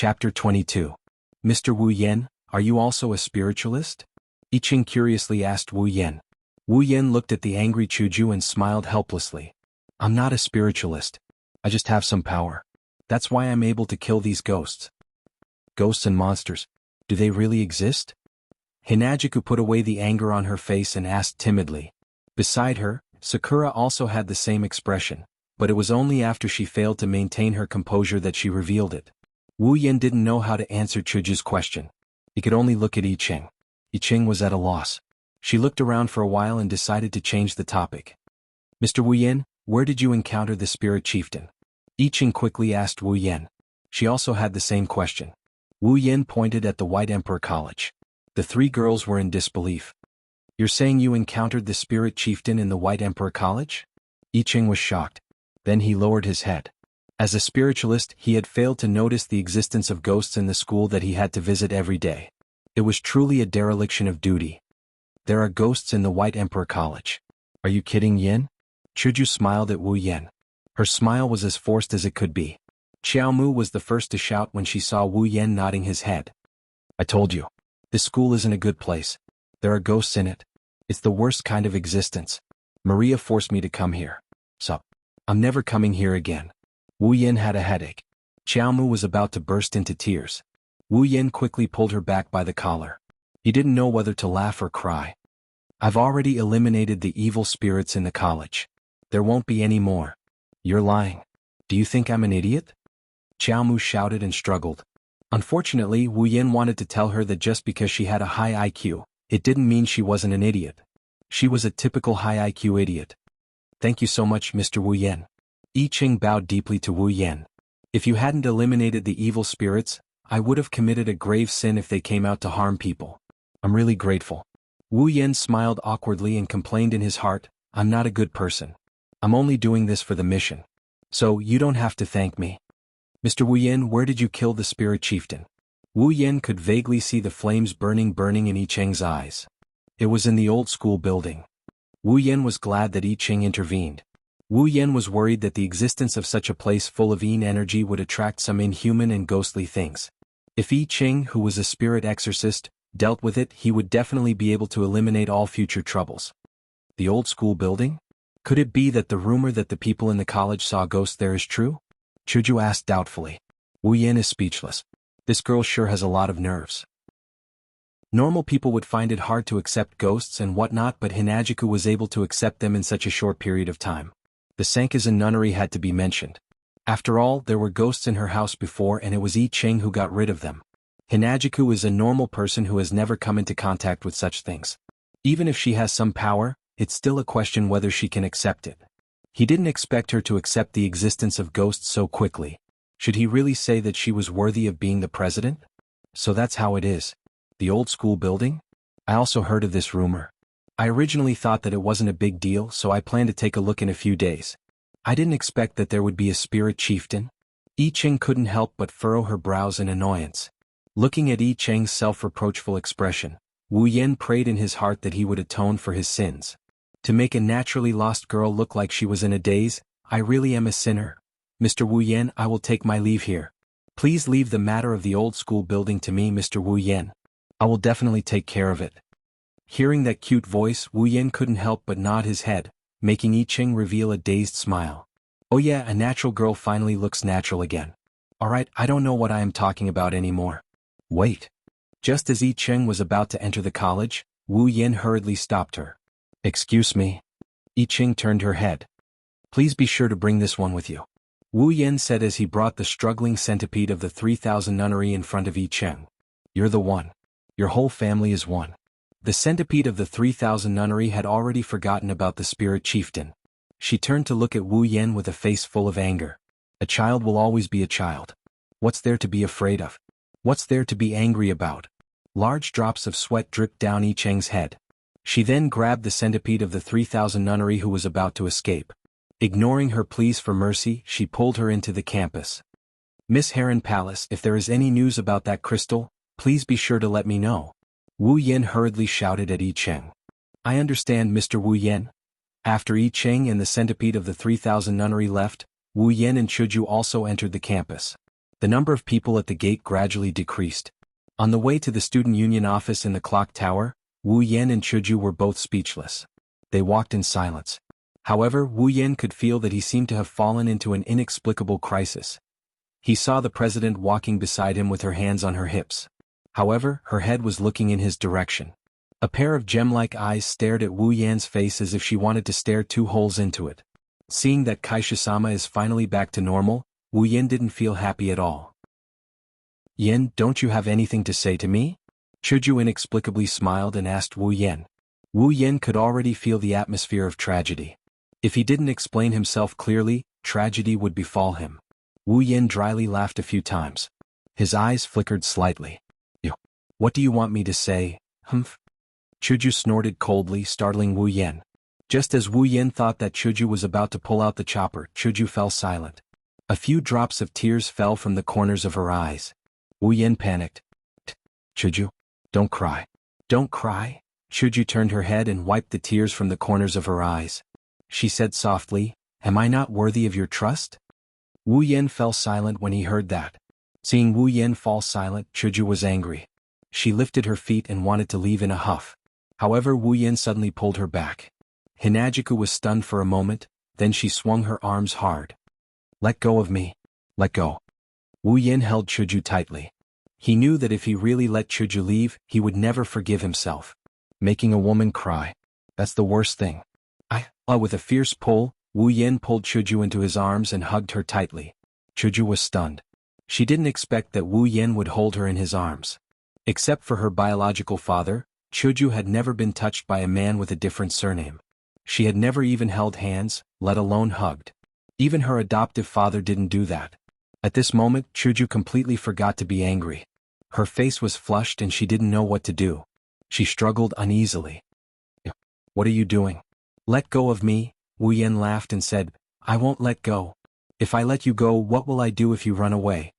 Chapter 22. Mr. Wu Yan, are you also a spiritualist? I Ching curiously asked Wu Yan. Wu Yan looked at the angry Chuju and smiled helplessly. I'm not a spiritualist. I just have some power. That's why I'm able to kill these ghosts. Ghosts and monsters. Do they really exist? Hinajiku put away the anger on her face and asked timidly. Beside her, Sakura also had the same expression, but it was only after she failed to maintain her composure that she revealed it. Wu Yan didn't know how to answer Chuju's question. He could only look at I Ching. I Ching was at a loss. She looked around for a while and decided to change the topic. Mr. Wu Yan, where did you encounter the spirit chieftain? I Ching quickly asked Wu Yan. She also had the same question. Wu Yan pointed at the White Emperor College. The three girls were in disbelief. You're saying you encountered the spirit chieftain in the White Emperor College? I Ching was shocked. Then he lowered his head. As a spiritualist, he had failed to notice the existence of ghosts in the school that he had to visit every day. It was truly a dereliction of duty. There are ghosts in the White Emperor College. Are you kidding, Yin? Chuju smiled at Wu Yan. Her smile was as forced as it could be. Xiaomu was the first to shout when she saw Wu Yan nodding his head. I told you. This school isn't a good place. There are ghosts in it. It's the worst kind of existence. Maria forced me to come here. So, I'm never coming here again. Wu Yan had a headache. Xiaomu was about to burst into tears. Wu Yan quickly pulled her back by the collar. He didn't know whether to laugh or cry. I've already eliminated the evil spirits in the college. There won't be any more. You're lying. Do you think I'm an idiot? Xiaomu shouted and struggled. Unfortunately, Wu Yan wanted to tell her that just because she had a high IQ, it didn't mean she wasn't an idiot. She was a typical high IQ idiot. Thank you so much, Mr. Wu Yan. I Ching bowed deeply to Wu Yan. If you hadn't eliminated the evil spirits, I would have committed a grave sin if they came out to harm people. I'm really grateful. Wu Yan smiled awkwardly and complained in his heart, I'm not a good person. I'm only doing this for the mission. So you don't have to thank me. Mr. Wu Yan, where did you kill the spirit chieftain? Wu Yan could vaguely see the flames burning in I Ching's eyes. It was in the old school building. Wu Yan was glad that I Ching intervened. Wu Yan was worried that the existence of such a place full of yin energy would attract some inhuman and ghostly things. If I Ching, who was a spirit exorcist, dealt with it, he would definitely be able to eliminate all future troubles. The old school building? Could it be that the rumor that the people in the college saw ghosts there is true? Chuju asked doubtfully. Wu Yan is speechless. This girl sure has a lot of nerves. Normal people would find it hard to accept ghosts and whatnot, but Hinajiku was able to accept them in such a short period of time. The Sankazen nunnery had to be mentioned. After all, there were ghosts in her house before and it was I Ching who got rid of them. Hinajiku is a normal person who has never come into contact with such things. Even if she has some power, it's still a question whether she can accept it. He didn't expect her to accept the existence of ghosts so quickly. Should he really say that she was worthy of being the president? So that's how it is. The old school building? I also heard of this rumor. I originally thought that it wasn't a big deal, so I planned to take a look in a few days. I didn't expect that there would be a spirit chieftain. I Ching couldn't help but furrow her brows in annoyance. Looking at I Ching's self-reproachful expression, Wu Yan prayed in his heart that he would atone for his sins. To make a naturally lost girl look like she was in a daze, I really am a sinner. Mr. Wu Yan, I will take my leave here. Please leave the matter of the old school building to me, Mr. Wu Yan. I will definitely take care of it. Hearing that cute voice, Wu Yan couldn't help but nod his head, making I Ching reveal a dazed smile. Oh yeah, a natural girl finally looks natural again. Alright, I don't know what I am talking about anymore. Wait. Just as I Ching was about to enter the college, Wu Yan hurriedly stopped her. Excuse me. I Ching turned her head. Please be sure to bring this one with you. Wu Yan said as he brought the struggling centipede of the 3000 nunnery in front of I Ching. You're the one. Your whole family is one. The centipede of the 3000 nunnery had already forgotten about the spirit chieftain. She turned to look at Wu Yan with a face full of anger. A child will always be a child. What's there to be afraid of? What's there to be angry about? Large drops of sweat dripped down I Ching's head. She then grabbed the centipede of the 3000 nunnery who was about to escape. Ignoring her pleas for mercy, she pulled her into the campus. Miss Heron Palace, if there is any news about that crystal, please be sure to let me know. Wu Yan hurriedly shouted at I Ching. I understand, Mr. Wu Yan. After I Ching and the centipede of the 3000 nunnery left, Wu Yan and Chuju also entered the campus. The number of people at the gate gradually decreased. On the way to the student union office in the clock tower, Wu Yan and Chuju were both speechless. They walked in silence. However, Wu Yan could feel that he seemed to have fallen into an inexplicable crisis. He saw the president walking beside him with her hands on her hips. However, her head was looking in his direction. A pair of gem-like eyes stared at Wu Yan's face as if she wanted to stare 2 holes into it. Seeing that Kaisha-sama is finally back to normal, Wu Yan didn't feel happy at all. "Yan, don't you have anything to say to me?" Chuju inexplicably smiled and asked Wu Yan. Wu Yan could already feel the atmosphere of tragedy. If he didn't explain himself clearly, tragedy would befall him. Wu Yan dryly laughed a few times. His eyes flickered slightly. "What do you want me to say, humph?" Chuju snorted coldly, startling Wu Yan. Just as Wu Yan thought that Chuju was about to pull out the chopper, Chuju fell silent. A few drops of tears fell from the corners of her eyes. Wu Yan panicked. "Chuju, don't cry. Don't cry." Chuju turned her head and wiped the tears from the corners of her eyes. She said softly, "Am I not worthy of your trust?" Wu Yan fell silent when he heard that. Seeing Wu Yan fall silent, Chuju was angry. She lifted her feet and wanted to leave in a huff. However, Wu Yan suddenly pulled her back. Hinajiku was stunned for a moment, then she swung her arms hard. "Let go of me. Let go." Wu Yan held Chuju tightly. He knew that if he really let Chuju leave, he would never forgive himself. Making a woman cry. That's the worst thing. With a fierce pull, Wu Yan pulled Chuju into his arms and hugged her tightly. Chuju was stunned. She didn't expect that Wu Yan would hold her in his arms. Except for her biological father, Chuju had never been touched by a man with a different surname. She had never even held hands, let alone hugged. Even her adoptive father didn't do that. At this moment, Chuju completely forgot to be angry. Her face was flushed and she didn't know what to do. She struggled uneasily. "What are you doing?" "Let go of me," Wu Yan laughed and said. "I won't let go. If I let you go, what will I do if you run away?"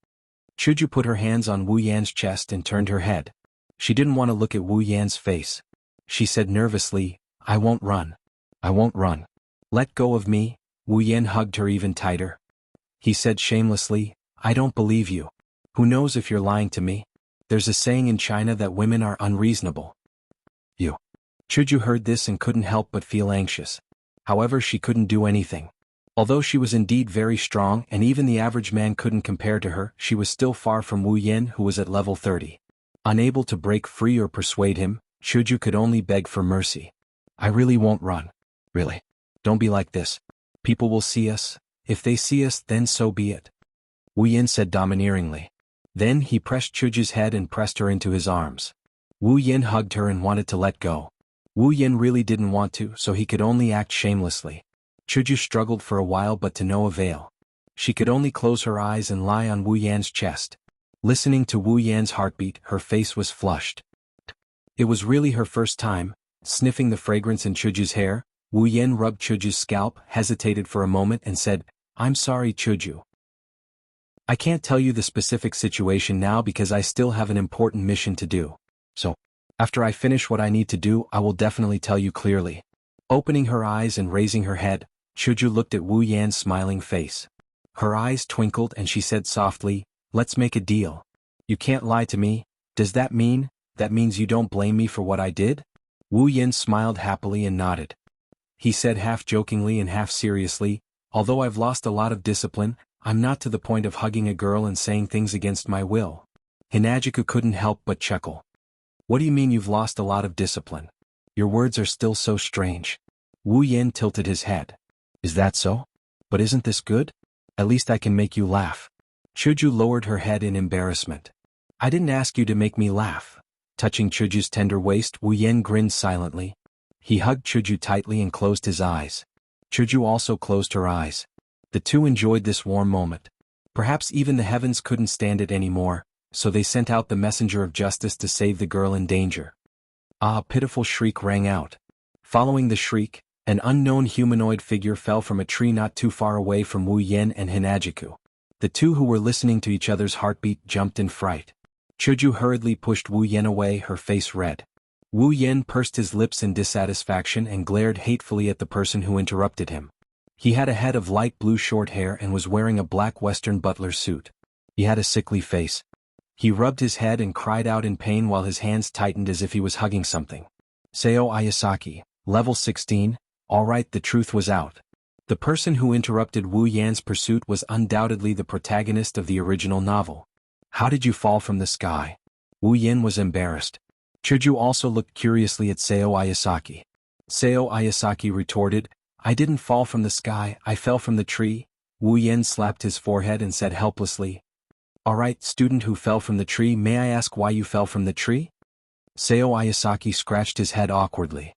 Chuju put her hands on Wu Yan's chest and turned her head. She didn't want to look at Wu Yan's face. She said nervously, "I won't run. I won't run." "Let go of me." Wu Yan hugged her even tighter. He said shamelessly, "I don't believe you. Who knows if you're lying to me? There's a saying in China that women are unreasonable." Chuju heard this and couldn't help but feel anxious. However, she couldn't do anything. Although she was indeed very strong and even the average man couldn't compare to her, she was still far from Wu Yan, who was at level 30. Unable to break free or persuade him, Chuju could only beg for mercy. "I really won't run. Really. Don't be like this. People will see us. If they see us, then so be it." Wu Yan said domineeringly. Then he pressed Chuju's head and pressed her into his arms. Wu Yan hugged her and wanted to let go. Wu Yan really didn't want to, so he could only act shamelessly. Chuju struggled for a while but to no avail. She could only close her eyes and lie on Wu Yan's chest. Listening to Wu Yan's heartbeat, her face was flushed. It was really her first time. Sniffing the fragrance in Chuju's hair, Wu Yan rubbed Chuju's scalp, hesitated for a moment and said, "I'm sorry, Chuju. I can't tell you the specific situation now because I still have an important mission to do. So, after I finish what I need to do, I will definitely tell you clearly." Opening her eyes and raising her head, Chuju looked at Wu Yan's smiling face. Her eyes twinkled and she said softly, "Let's make a deal. You can't lie to me. Does that mean you don't blame me for what I did?" Wu Yan smiled happily and nodded. He said half jokingly and half seriously, "Although I've lost a lot of discipline, I'm not to the point of hugging a girl and saying things against my will." Hinajiku couldn't help but chuckle. "What do you mean you've lost a lot of discipline? Your words are still so strange." Wu Yan tilted his head. "Is that so? But isn't this good? At least I can make you laugh." Chuju lowered her head in embarrassment. "I didn't ask you to make me laugh." Touching Chuju's tender waist, Wu Yan grinned silently. He hugged Chuju tightly and closed his eyes. Chuju also closed her eyes. The two enjoyed this warm moment. Perhaps even the heavens couldn't stand it anymore, so they sent out the messenger of justice to save the girl in danger. A pitiful shriek rang out. Following the shriek, an unknown humanoid figure fell from a tree not too far away from Wu Yan and Hinajiku. The two who were listening to each other's heartbeat jumped in fright. Chuju hurriedly pushed Wu Yan away, her face red. Wu Yan pursed his lips in dissatisfaction and glared hatefully at the person who interrupted him. He had a head of light blue short hair and was wearing a black Western butler suit. He had a sickly face. He rubbed his head and cried out in pain while his hands tightened as if he was hugging something. Seo Ayasaki, level 16, alright, the truth was out. The person who interrupted Wu Yan's pursuit was undoubtedly the protagonist of the original novel. How did you fall from the sky? Wu Yan was embarrassed. Chuju also looked curiously at Seo Ayasaki. Seo Ayasaki retorted, I didn't fall from the sky, I fell from the tree. Wu Yan slapped his forehead and said helplessly, Alright, student who fell from the tree, may I ask why you fell from the tree? Seo Ayasaki scratched his head awkwardly.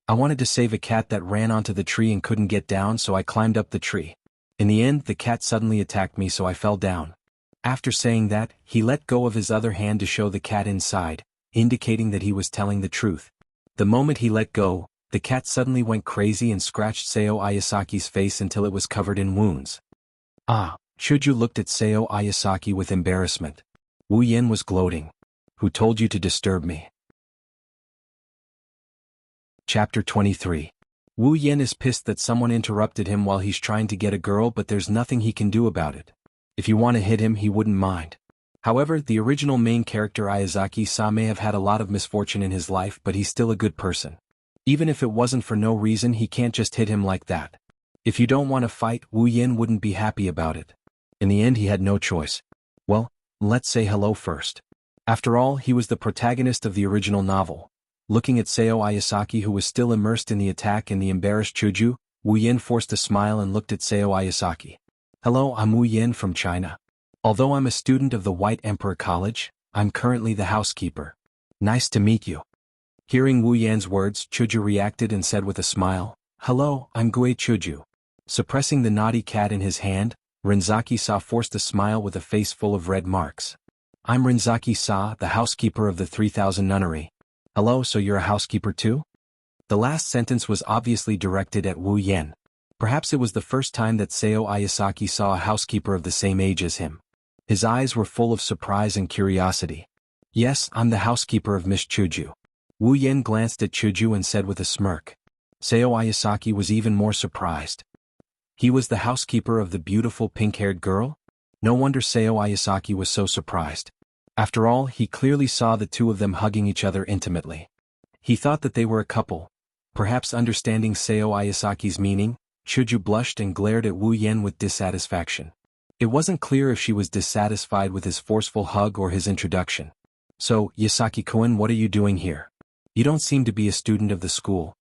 I wanted to save a cat that ran onto the tree and couldn't get down, so I climbed up the tree. In the end, the cat suddenly attacked me, so I fell down. After saying that, he let go of his other hand to show the cat inside, indicating that he was telling the truth. The moment he let go, the cat suddenly went crazy and scratched Seo Ayasaki's face until it was covered in wounds. Ah, Chuju looked at Seo Ayasaki with embarrassment. Wu Yan was gloating. Who told you to disturb me? Chapter 23. Wu Yan is pissed that someone interrupted him while he's trying to get a girl, but there's nothing he can do about it. If you want to hit him, he wouldn't mind. However, the original main character Ayazaki-sa may have had a lot of misfortune in his life, but he's still a good person. Even if it wasn't for no reason, he can't just hit him like that. If you don't want to fight, Wu Yan wouldn't be happy about it. In the end, he had no choice. Well, let's say hello first. After all, he was the protagonist of the original novel. Looking at Seo Ayasaki, who was still immersed in the attack and the embarrassed Chuju, Wu Yan forced a smile and looked at Seo Ayasaki. Hello, I'm Wu Yan from China. Although I'm a student of the White Emperor College, I'm currently the housekeeper. Nice to meet you. Hearing Wu Yan's words, Chuju reacted and said with a smile, Hello, I'm Gue Chuju. Suppressing the naughty cat in his hand, Rinzaki-sa forced a smile with a face full of red marks. I'm Rinzaki-sa, the housekeeper of the 3000 nunnery. Hello, so you're a housekeeper too? The last sentence was obviously directed at Wu Yan. Perhaps it was the first time that Seo Ayasaki saw a housekeeper of the same age as him. His eyes were full of surprise and curiosity. Yes, I'm the housekeeper of Miss Chuju. Wu Yan glanced at Chuju and said with a smirk. Seo Ayasaki was even more surprised. He was the housekeeper of the beautiful pink-haired girl? No wonder Seo Ayasaki was so surprised. After all, he clearly saw the two of them hugging each other intimately. He thought that they were a couple. Perhaps understanding Seo Ayasaki's meaning, Chuju blushed and glared at Wu Yan with dissatisfaction. It wasn't clear if she was dissatisfied with his forceful hug or his introduction. So, Yasaki-kun, what are you doing here? You don't seem to be a student of the school.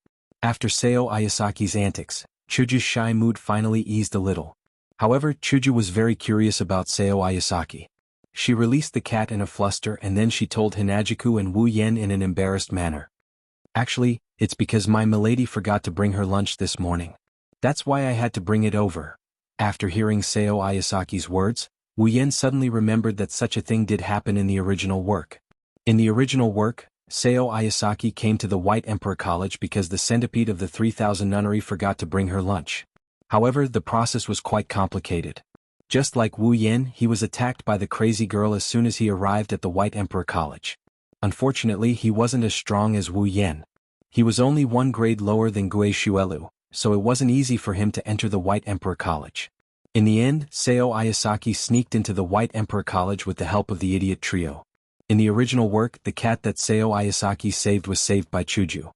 After Seo Ayasaki's antics, Chuju's shy mood finally eased a little. However, Chuju was very curious about Seo Ayasaki. She released the cat in a fluster and then she told Hinajiku and Wu Yan in an embarrassed manner. Actually, it's because my milady forgot to bring her lunch this morning. That's why I had to bring it over. After hearing Seo Ayasaki's words, Wu Yan suddenly remembered that such a thing did happen in the original work. In the original work, Seo Ayasaki came to the White Emperor College because the centipede of the 3000 nunnery forgot to bring her lunch. However, the process was quite complicated. Just like Wu Yan, he was attacked by the crazy girl as soon as he arrived at the White Emperor College. Unfortunately, he wasn't as strong as Wu Yan. He was only one grade lower than Gue Shuelu, so it wasn't easy for him to enter the White Emperor College. In the end, Seo Ayasaki sneaked into the White Emperor College with the help of the idiot trio. In the original work, the cat that Seo Ayasaki saved was saved by Chuju.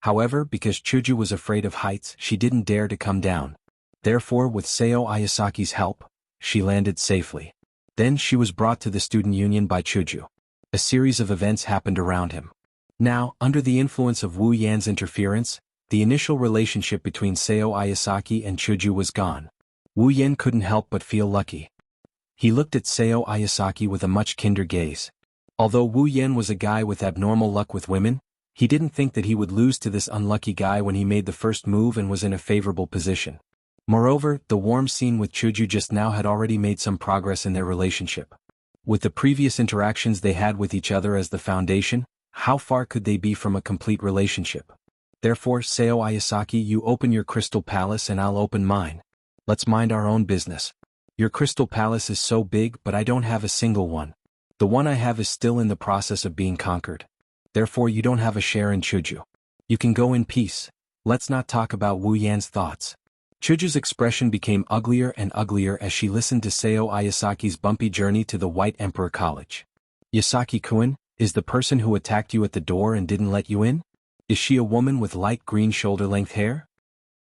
However, because Chuju was afraid of heights, she didn't dare to come down. Therefore, with Seo Ayasaki's help, she landed safely. Then she was brought to the student union by Chuju. A series of events happened around him. Now, under the influence of Wu Yan's interference, the initial relationship between Seo Ayasaki and Chuju was gone. Wu Yan couldn't help but feel lucky. He looked at Seo Ayasaki with a much kinder gaze. Although Wu Yan was a guy with abnormal luck with women, he didn't think that he would lose to this unlucky guy when he made the first move and was in a favorable position. Moreover, the warm scene with Chuju just now had already made some progress in their relationship. With the previous interactions they had with each other as the foundation, how far could they be from a complete relationship? Therefore, Seo Ayasaki, you open your crystal palace and I'll open mine. Let's mind our own business. Your crystal palace is so big, but I don't have a single one. The one I have is still in the process of being conquered. Therefore, you don't have a share in Chuju. You can go in peace. Let's not talk about Wu Yan's thoughts. Chuju's expression became uglier and uglier as she listened to Seo Ayasaki's bumpy journey to the White Emperor College. Yasaki-kun, is the person who attacked you at the door and didn't let you in? Is she a woman with light green shoulder-length hair?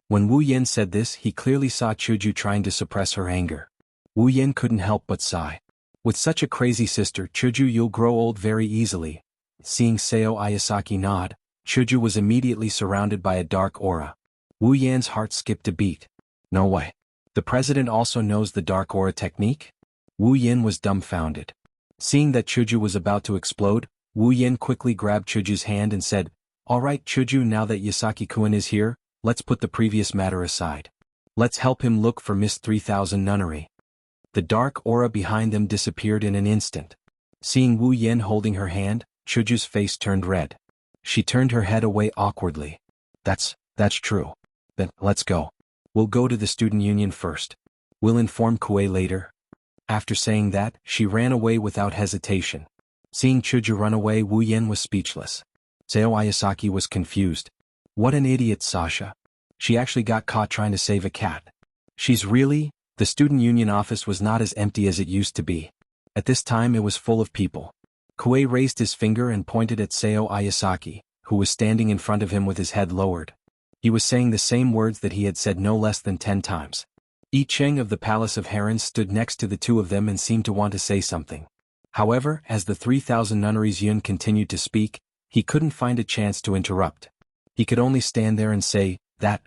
When Wu Yen said this, he clearly saw Chuju trying to suppress her anger. Wu Yen couldn't help but sigh. With such a crazy sister, Chuju, you'll grow old very easily. Seeing Seo Ayasaki nod, Chuju was immediately surrounded by a dark aura. Wu Yan's heart skipped a beat. No way. The president also knows the dark aura technique? Wu Yen was dumbfounded. Seeing that Chuju was about to explode, Wu Yen quickly grabbed Chuju's hand and said, "All right, Chuju, now that Yasaki-kun is here, let's put the previous matter aside. Let's help him look for Miss 3000 Nunnery." The dark aura behind them disappeared in an instant. Seeing Wu Yen holding her hand, Chuju's face turned red. She turned her head away awkwardly. That's true. Then, let's go. We'll go to the student union first. We'll inform Kuei later. After saying that, she ran away without hesitation. Seeing Chuju run away, Wu Yen was speechless. Seo Ayasaki was confused. What an idiot, Sasha. She actually got caught trying to save a cat. The student union office was not as empty as it used to be. At this time it was full of people. Kuei raised his finger and pointed at Seo Ayasaki, who was standing in front of him with his head lowered. He was saying the same words that he had said no less than 10 times. Yi Cheng of the Palace of Herons stood next to the two of them and seemed to want to say something. However, as the 3000 Nunnery's Yun continued to speak, he couldn't find a chance to interrupt. He could only stand there and say, that.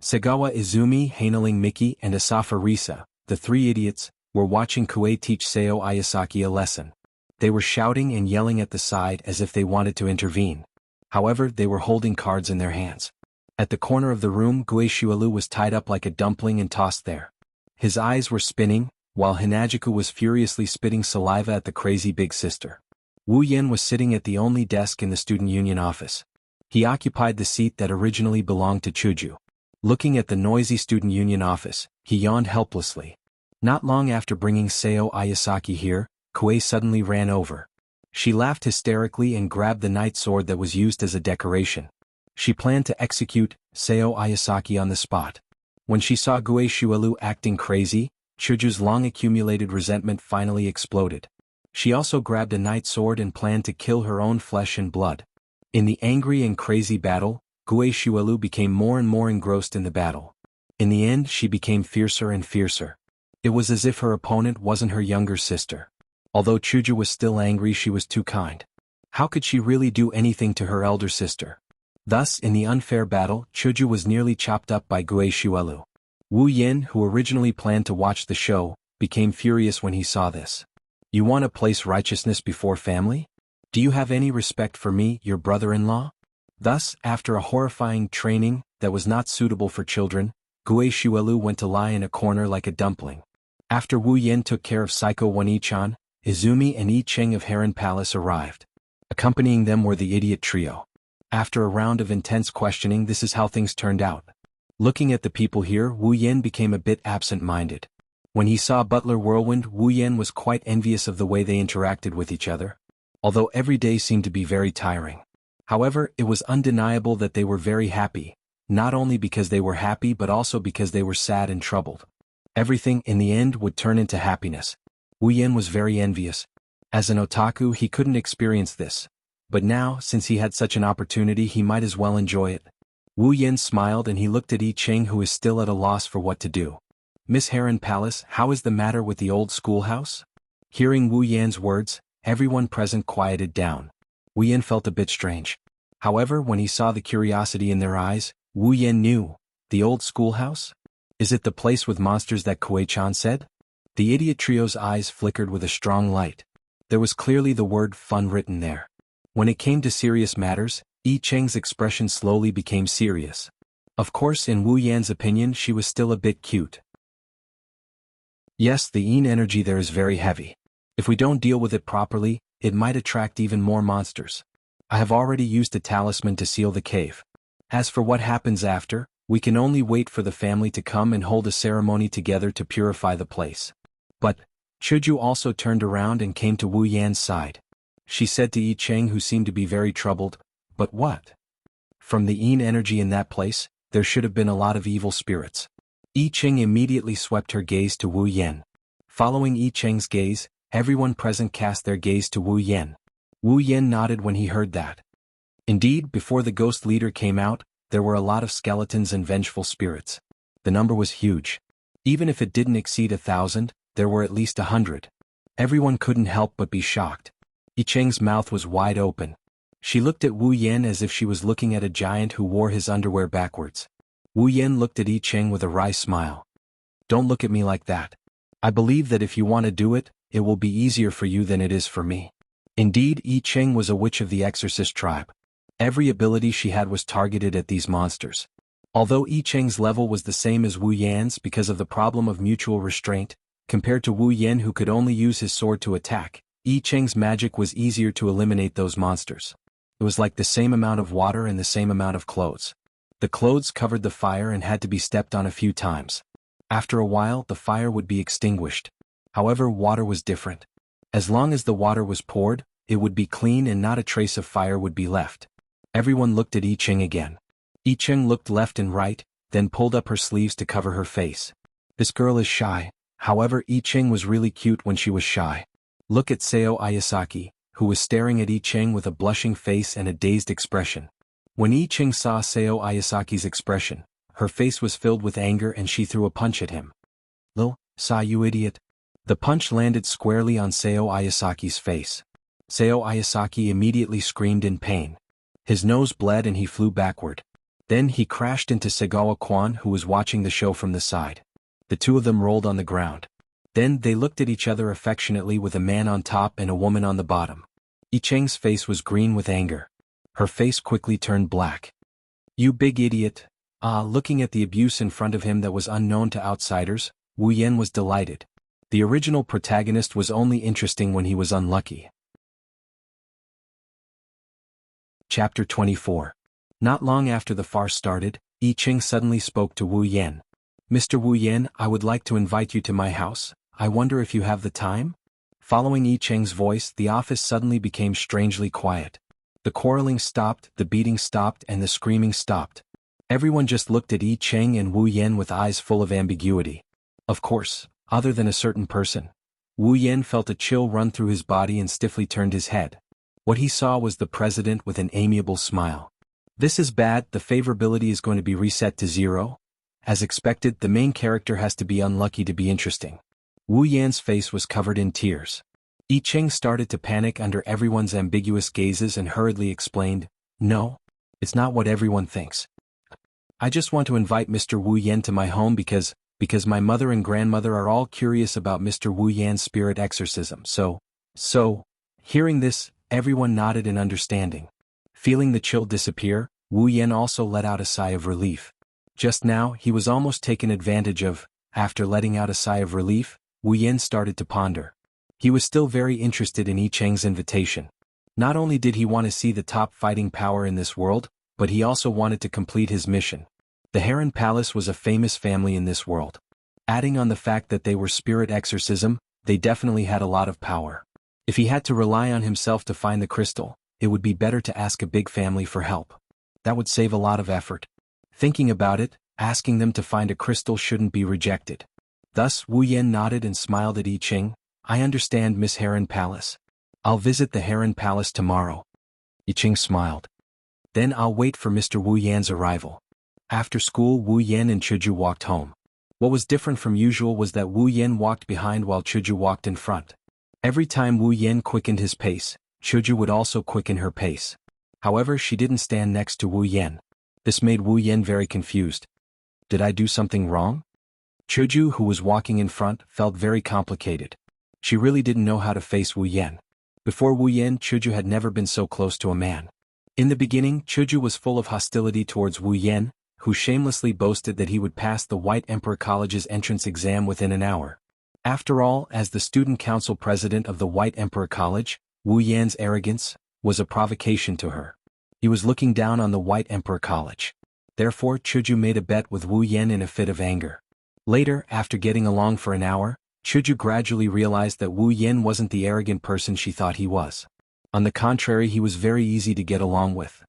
Sagawa Izumi, Hainaling Miki, and Asafa Risa, the three idiots, were watching Kuei teach Seo Ayasaki a lesson. They were shouting and yelling at the side as if they wanted to intervene. However, they were holding cards in their hands. At the corner of the room, Gue Shualu was tied up like a dumpling and tossed there. His eyes were spinning, while Hinajiku was furiously spitting saliva at the crazy big sister. Wu Yen was sitting at the only desk in the student union office. He occupied the seat that originally belonged to Chuju. Looking at the noisy student union office, he yawned helplessly. Not long after bringing Seo Ayasaki here, Kuei suddenly ran over. She laughed hysterically and grabbed the knight sword that was used as a decoration. She planned to execute Seo Ayasaki on the spot. When she saw Gue Shualu acting crazy, Chuju's long-accumulated resentment finally exploded. She also grabbed a knight sword and planned to kill her own flesh and blood. In the angry and crazy battle, Gue Shualu became more and more engrossed in the battle. In the end, she became fiercer and fiercer. It was as if her opponent wasn't her younger sister. Although Chuju was still angry, she was too kind. How could she really do anything to her elder sister? Thus, in the unfair battle, Chuju was nearly chopped up by Gue Shualu. Wu Yen, who originally planned to watch the show, became furious when he saw this. You want to place righteousness before family? Do you have any respect for me, your brother-in-law? Thus, after a horrifying training that was not suitable for children, Gue Shualu went to lie in a corner like a dumpling. After Wu Yen took care of Psycho One-Ichan, Izumi and Yi Cheng of Heron Palace arrived. Accompanying them were the idiot trio. After a round of intense questioning, this is how things turned out. Looking at the people here, Wu Yen became a bit absent-minded. When he saw Butler Whirlwind, Wu Yen was quite envious of the way they interacted with each other. Although every day seemed to be very tiring. However, it was undeniable that they were very happy, not only because they were happy but also because they were sad and troubled. Everything, in the end, would turn into happiness. Wu Yen was very envious. As an otaku, he couldn't experience this. But now, since he had such an opportunity, he might as well enjoy it. Wu Yen smiled and he looked at Yi Cheng, who is still at a loss for what to do. Miss Heron Palace, how is the matter with the old schoolhouse? Hearing Wu Yan's words, everyone present quieted down. Wu Yen felt a bit strange. However, when he saw the curiosity in their eyes, Wu Yen knew. The old schoolhouse? Is it the place with monsters that Kuei-chan said? The idiot trio's eyes flickered with a strong light. There was clearly the word fun written there. When it came to serious matters, Yi Cheng's expression slowly became serious. Of course, in Wu Yan's opinion, she was still a bit cute. Yes, the yin energy there is very heavy. If we don't deal with it properly, it might attract even more monsters. I have already used a talisman to seal the cave. As for what happens after, we can only wait for the family to come and hold a ceremony together to purify the place. But, Chuju also turned around and came to Wu Yan's side. She said to Yi Cheng, who seemed to be very troubled, but what? From the yin energy in that place, there should have been a lot of evil spirits. I Ching immediately swept her gaze to Wu Yan. Following I Ching's gaze, everyone present cast their gaze to Wu Yan. Wu Yan nodded when he heard that. Indeed, before the ghost leader came out, there were a lot of skeletons and vengeful spirits. The number was huge. Even if it didn't exceed 1,000, there were at least 100. Everyone couldn't help but be shocked. I Ching's mouth was wide open. She looked at Wu Yan as if she was looking at a giant who wore his underwear backwards. Wu Yan looked at I Ching with a wry smile. Don't look at me like that. I believe that if you want to do it, it will be easier for you than it is for me. Indeed, I Ching was a witch of the exorcist tribe. Every ability she had was targeted at these monsters. Although I Ching's level was the same as Wu Yan's because of the problem of mutual restraint, compared to Wu Yan who could only use his sword to attack, I Ching's magic was easier to eliminate those monsters. It was like the same amount of water and the same amount of clothes. The clothes covered the fire and had to be stepped on a few times. After a while, the fire would be extinguished. However, water was different. As long as the water was poured, it would be clean and not a trace of fire would be left. Everyone looked at I Ching again. I Ching looked left and right, then pulled up her sleeves to cover her face. This girl is shy. However, I Ching was really cute when she was shy. Look at Seo Ayasaki, who was staring at I Ching with a blushing face and a dazed expression. When I Ching saw Seo Ayasaki's expression, her face was filled with anger and she threw a punch at him. Lil, saw you idiot. The punch landed squarely on Seo Ayasaki's face. Seo Ayasaki immediately screamed in pain. His nose bled and he flew backward. Then he crashed into Segawa Kwan who was watching the show from the side. The two of them rolled on the ground. Then they looked at each other affectionately with a man on top and a woman on the bottom. I Ching's face was green with anger. Her face quickly turned black. You big idiot. Looking at the abuse in front of him that was unknown to outsiders, Wu Yan was delighted. The original protagonist was only interesting when he was unlucky. Chapter 24. Not long after the farce started, I Ching suddenly spoke to Wu Yan. Mr. Wu Yan, I would like to invite you to my house. I wonder if you have the time? Following I Ching's voice, the office suddenly became strangely quiet. The quarreling stopped, the beating stopped, and the screaming stopped. Everyone just looked at I Ching and Wu Yan with eyes full of ambiguity. Of course, other than a certain person. Wu Yan felt a chill run through his body and stiffly turned his head. What he saw was the president with an amiable smile. This is bad, the favorability is going to be reset to 0. As expected, the main character has to be unlucky to be interesting. Wu Yan's face was covered in tears. I Ching started to panic under everyone's ambiguous gazes and hurriedly explained, No, it's not what everyone thinks. I just want to invite Mr. Wu Yan to my home because my mother and grandmother are all curious about Mr. Wu Yan's spirit exorcism, so. Hearing this, everyone nodded in understanding. Feeling the chill disappear, Wu Yan also let out a sigh of relief. Just now, he was almost taken advantage of. After letting out a sigh of relief, Wu Yan started to ponder. He was still very interested in I Ching's invitation. Not only did he want to see the top fighting power in this world, but he also wanted to complete his mission. The Heron Palace was a famous family in this world. Adding on the fact that they were spirit exorcism, they definitely had a lot of power. If he had to rely on himself to find the crystal, it would be better to ask a big family for help. That would save a lot of effort. Thinking about it, asking them to find a crystal shouldn't be rejected. Thus, Wu Yan nodded and smiled at I Ching. I understand, Miss Heron Palace. I'll visit the Heron Palace tomorrow. I Ching smiled. Then I'll wait for Mr. Wu Yan's arrival. After school, Wu Yan and Chuju walked home. What was different from usual was that Wu Yan walked behind while Chuju walked in front. Every time Wu Yan quickened his pace, Chuju would also quicken her pace. However, she didn't stand next to Wu Yan. This made Wu Yan very confused. Did I do something wrong? Chuju, who was walking in front, felt very complicated. She really didn't know how to face Wu Yan. Before Wu Yan, Chuju had never been so close to a man. In the beginning, Chuju was full of hostility towards Wu Yan, who shamelessly boasted that he would pass the White Emperor College's entrance exam within an hour. After all, as the student council president of the White Emperor College, Wu Yan's arrogance was a provocation to her. He was looking down on the White Emperor College. Therefore, Chuju made a bet with Wu Yan in a fit of anger. Later, after getting along for an hour, Chuju gradually realized that Wu Yan wasn't the arrogant person she thought he was. On the contrary, he was very easy to get along with.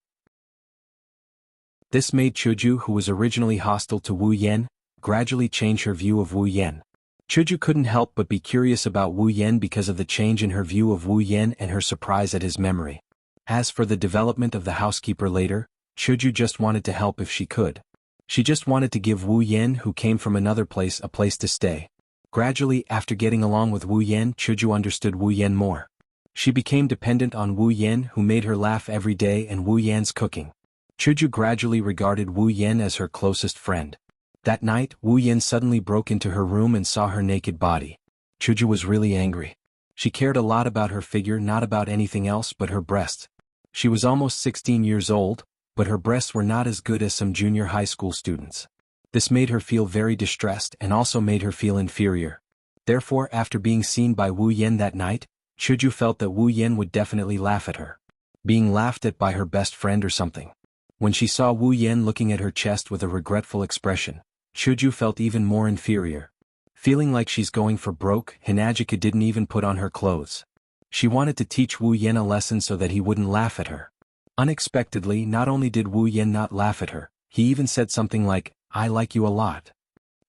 This made Chuju, who was originally hostile to Wu Yan, gradually change her view of Wu Yan. Chuju couldn't help but be curious about Wu Yan because of the change in her view of Wu Yan and her surprise at his memory. As for the development of the housekeeper later, Chuju just wanted to help if she could. She just wanted to give Wu Yan, who came from another place, a place to stay. Gradually, after getting along with Wu Yan, Chuju understood Wu Yan more. She became dependent on Wu Yan, who made her laugh every day, and Wu Yan's cooking. Chuju gradually regarded Wu Yan as her closest friend. That night, Wu Yan suddenly broke into her room and saw her naked body. Chuju was really angry. She cared a lot about her figure, not about anything else but her breasts. She was almost 16 years old, but her breasts were not as good as some junior high school students. This made her feel very distressed and also made her feel inferior. Therefore, after being seen by Wu Yan that night, Chuju felt that Wu Yan would definitely laugh at her. Being laughed at by her best friend or something. When she saw Wu Yan looking at her chest with a regretful expression, Chuju felt even more inferior. Feeling like she's going for broke, Hinajika didn't even put on her clothes. She wanted to teach Wu Yan a lesson so that he wouldn't laugh at her. Unexpectedly, not only did Wu Yan not laugh at her, he even said something like, "I like you a lot."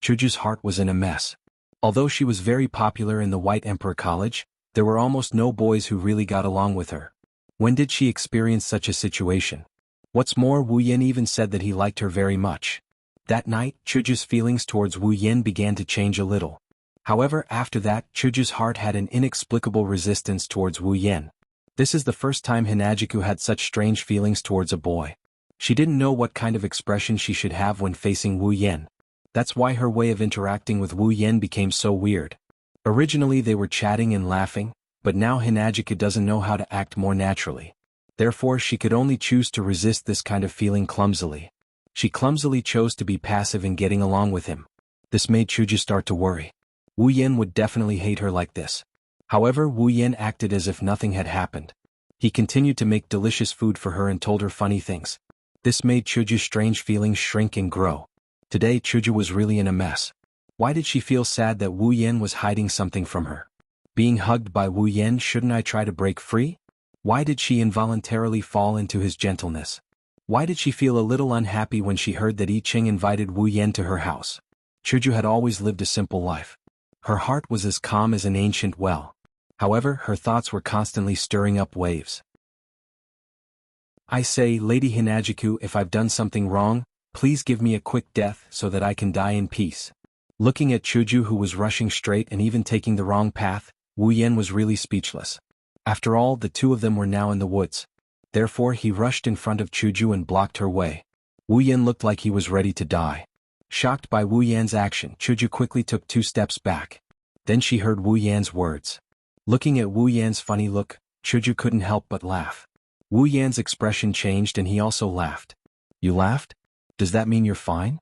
Chuju's heart was in a mess. Although she was very popular in the White Emperor College, there were almost no boys who really got along with her. When did she experience such a situation? What's more, Wu Yan even said that he liked her very much. That night, Chuju's feelings towards Wu Yan began to change a little. However, after that, Chuju's heart had an inexplicable resistance towards Wu Yan. This is the first time Hinajiku had such strange feelings towards a boy. She didn't know what kind of expression she should have when facing Wu Yan. That's why her way of interacting with Wu Yan became so weird. Originally they were chatting and laughing, but now Hinajika doesn't know how to act more naturally. Therefore she could only choose to resist this kind of feeling clumsily. She clumsily chose to be passive in getting along with him. This made Chuju start to worry. Wu Yan would definitely hate her like this. However, Wu Yan acted as if nothing had happened. He continued to make delicious food for her and told her funny things. This made Chuju's strange feelings shrink and grow. Today Chuju was really in a mess. Why did she feel sad that Wu Yan was hiding something from her? Being hugged by Wu Yan, shouldn't I try to break free? Why did she involuntarily fall into his gentleness? Why did she feel a little unhappy when she heard that I Ching invited Wu Yan to her house? Chuju had always lived a simple life. Her heart was as calm as an ancient well. However, her thoughts were constantly stirring up waves. I say, Lady Hinajiku, if I've done something wrong, please give me a quick death so that I can die in peace. Looking at Chuju, who was rushing straight and even taking the wrong path, Wu Yan was really speechless. After all, the two of them were now in the woods. Therefore he rushed in front of Chuju and blocked her way. Wu Yan looked like he was ready to die. Shocked by Wu Yan's action, Chuju quickly took 2 steps back. Then she heard Wu Yan's words. Looking at Wu Yan's funny look, Chuju couldn't help but laugh. Wu Yan's expression changed and he also laughed. You laughed? Does that mean you're fine?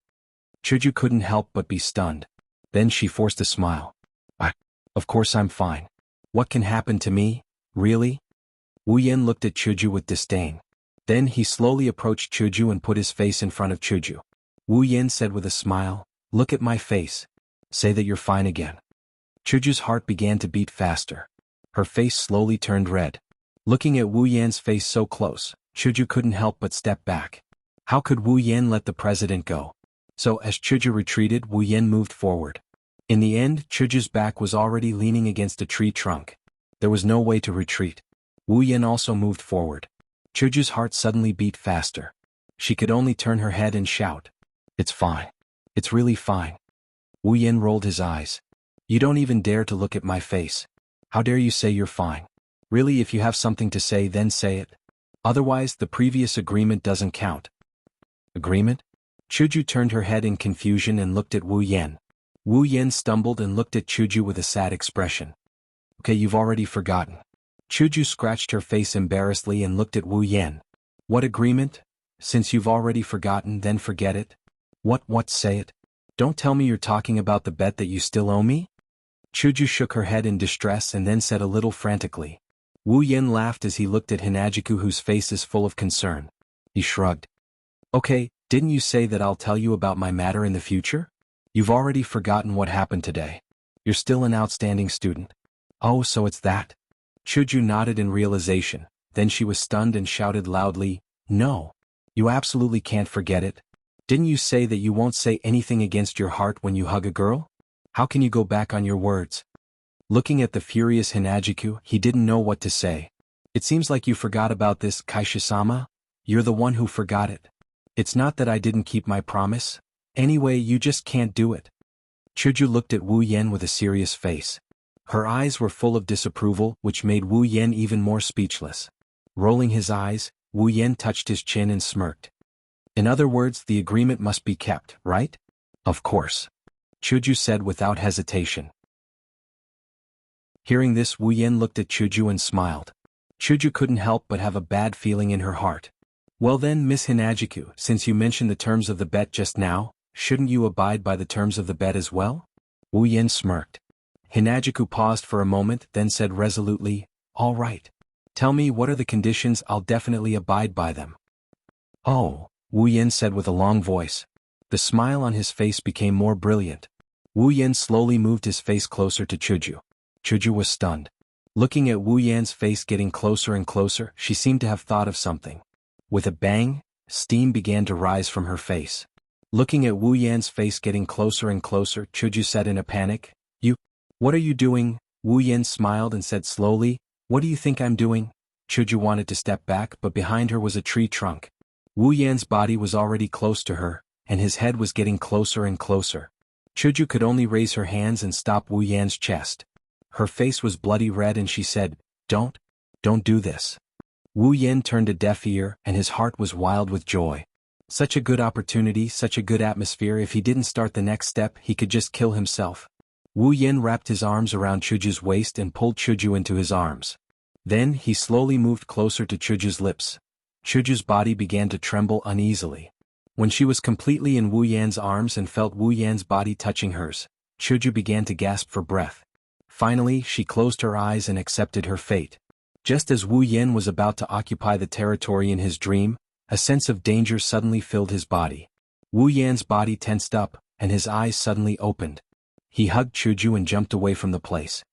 Chuju couldn't help but be stunned. Then she forced a smile. Of course I'm fine. What can happen to me, really? Wu Yan looked at Chuju with disdain. Then he slowly approached Chuju and put his face in front of Chuju. Wu Yan said with a smile, "Look at my face. Say that you're fine again." Chuju's heart began to beat faster. Her face slowly turned red. Looking at Wu Yan's face so close, Chuju couldn't help but step back. How could Wu Yan let the president go? So as Chuju retreated, Wu Yan moved forward. In the end, Chuju's back was already leaning against a tree trunk. There was no way to retreat. Wu Yan also moved forward. Chuju's heart suddenly beat faster. She could only turn her head and shout, "It's fine. It's really fine." Wu Yan rolled his eyes. "You don't even dare to look at my face. How dare you say you're fine? Really, if you have something to say, then say it. Otherwise, the previous agreement doesn't count." Agreement? Chuju turned her head in confusion and looked at Wu Yan. Wu Yan stumbled and looked at Chuju with a sad expression. "Okay, you've already forgotten." Chuju scratched her face embarrassedly and looked at Wu Yan. "What agreement? Since you've already forgotten, then forget it. What, say it? Don't tell me you're talking about the bet that you still owe me?" Chuju shook her head in distress and then said a little frantically. Wu Yan laughed as he looked at Hinajiku, whose face is full of concern. He shrugged. "Okay, didn't you say that I'll tell you about my matter in the future? You've already forgotten what happened today. You're still an outstanding student." "Oh, so it's that?" Chuju nodded in realization, then she was stunned and shouted loudly, "No. You absolutely can't forget it? Didn't you say that you won't say anything against your heart when you hug a girl? How can you go back on your words? Looking at the furious Hinajiku, he didn't know what to say. It seems like you forgot about this, Kaisha-sama. You're the one who forgot it. It's not that I didn't keep my promise. Anyway, you just can't do it. Chuju looked at Wu Yen with a serious face. Her eyes were full of disapproval, which made Wu Yen even more speechless. Rolling his eyes, Wu Yen touched his chin and smirked. In other words, the agreement must be kept, right? Of course. Chuju said without hesitation. Hearing this, Wu Yen looked at Chuju and smiled. Chuju couldn't help but have a bad feeling in her heart. Well then, Miss Hinajiku, since you mentioned the terms of the bet just now, shouldn't you abide by the terms of the bet as well? Wu Yen smirked. Hinajiku paused for a moment, then said resolutely, all right. Tell me what are the conditions, I'll definitely abide by them. Oh, Wu Yen said with a long voice. The smile on his face became more brilliant. Wu Yen slowly moved his face closer to Chuju. Chuju was stunned. Looking at Wu Yan's face getting closer and closer, she seemed to have thought of something. With a bang, steam began to rise from her face. Looking at Wu Yan's face getting closer and closer, Chuju said in a panic, What are you doing? Wu Yan smiled and said slowly, What do you think I'm doing? Chuju wanted to step back, but behind her was a tree trunk. Wu Yan's body was already close to her, and his head was getting closer and closer. Chuju could only raise her hands and stop Wu Yan's chest. Her face was bloody red and she said, Don't do this. Wu Yan turned a deaf ear and his heart was wild with joy. Such a good opportunity, such a good atmosphere. If he didn't start the next step, he could just kill himself. Wu Yan wrapped his arms around Chuju's waist and pulled Chuju into his arms. Then he slowly moved closer to Chuju's lips. Chuju's body began to tremble uneasily. When she was completely in Wu Yan's arms and felt Wu Yan's body touching hers, Chuju began to gasp for breath. Finally, she closed her eyes and accepted her fate. Just as Wu Yan was about to occupy the territory in his dream, a sense of danger suddenly filled his body. Wu Yan's body tensed up, and his eyes suddenly opened. He hugged Chuju and jumped away from the place.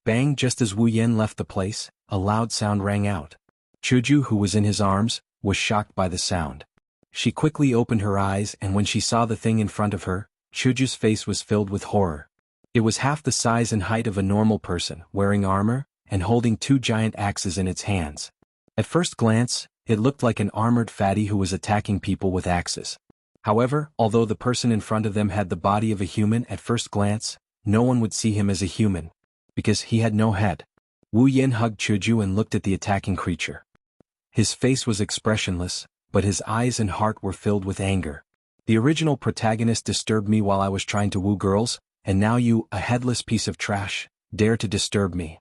Bang! Just as Wu Yan left the place, a loud sound rang out. Chuju, who was in his arms, was shocked by the sound. She quickly opened her eyes, and when she saw the thing in front of her, Chuju's face was filled with horror. It was half the size and height of a normal person, wearing armor, and holding two giant axes in its hands. At first glance, it looked like an armored fatty who was attacking people with axes. However, although the person in front of them had the body of a human at first glance, no one would see him as a human, because he had no head. Wu Yan hugged Chuju and looked at the attacking creature. His face was expressionless, but his eyes and heart were filled with anger. The original protagonist disturbed me while I was trying to woo girls, and now you, a headless piece of trash, dare to disturb me.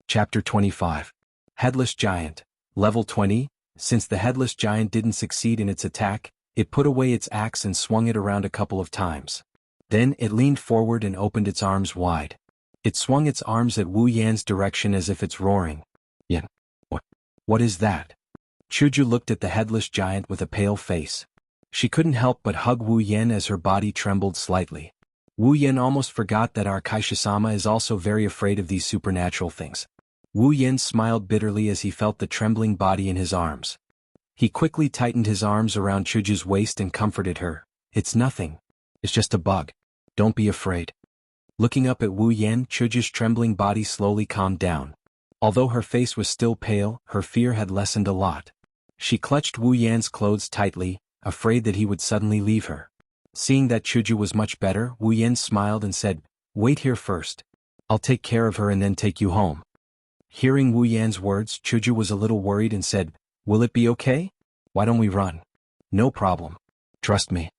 Chapter 25. Headless Giant. Level 20. Since the headless giant didn't succeed in its attack, it put away its axe and swung it around a couple of times. Then it leaned forward and opened its arms wide. It swung its arms at Wu Yan's direction as if it's roaring. Yan. What is that? Chuju looked at the headless giant with a pale face. She couldn't help but hug Wu Yan as her body trembled slightly. Wu Yan almost forgot that our Kaisha-sama is also very afraid of these supernatural things. Wu Yan smiled bitterly as he felt the trembling body in his arms. He quickly tightened his arms around Chuju's waist and comforted her. It's nothing. It's just a bug. Don't be afraid. Looking up at Wu Yan, Chuju's trembling body slowly calmed down. Although her face was still pale, her fear had lessened a lot. She clutched Wu Yan's clothes tightly, afraid that he would suddenly leave her. Seeing that Chuju was much better, Wu Yan smiled and said, Wait here first. I'll take care of her and then take you home. Hearing Wu Yan's words, Chuju was a little worried and said, Will it be okay? Why don't we run? No problem. Trust me.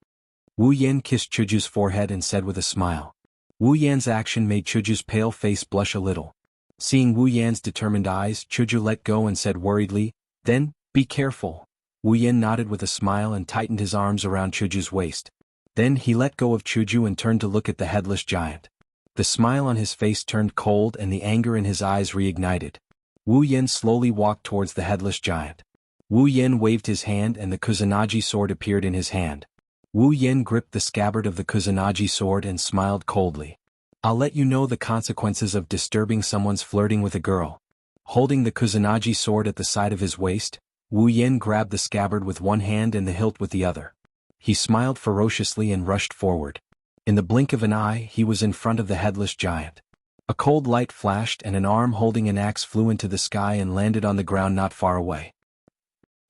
Wu Yan kissed Chuju's forehead and said with a smile. Wu Yan's action made Chuju's pale face blush a little. Seeing Wu Yan's determined eyes, Chuju let go and said worriedly, Then, be careful. Wu Yan nodded with a smile and tightened his arms around Chuju's waist. Then he let go of Chuju and turned to look at the headless giant. The smile on his face turned cold and the anger in his eyes reignited. Wu Yan slowly walked towards the headless giant. Wu Yan waved his hand and the Kusanagi sword appeared in his hand. Wu Yan gripped the scabbard of the Kusanagi sword and smiled coldly. I'll let you know the consequences of disturbing someone's flirting with a girl. Holding the Kusanagi sword at the side of his waist, Wu Yen grabbed the scabbard with one hand and the hilt with the other. He smiled ferociously and rushed forward. In the blink of an eye he was in front of the headless giant. A cold light flashed and an arm holding an axe flew into the sky and landed on the ground not far away.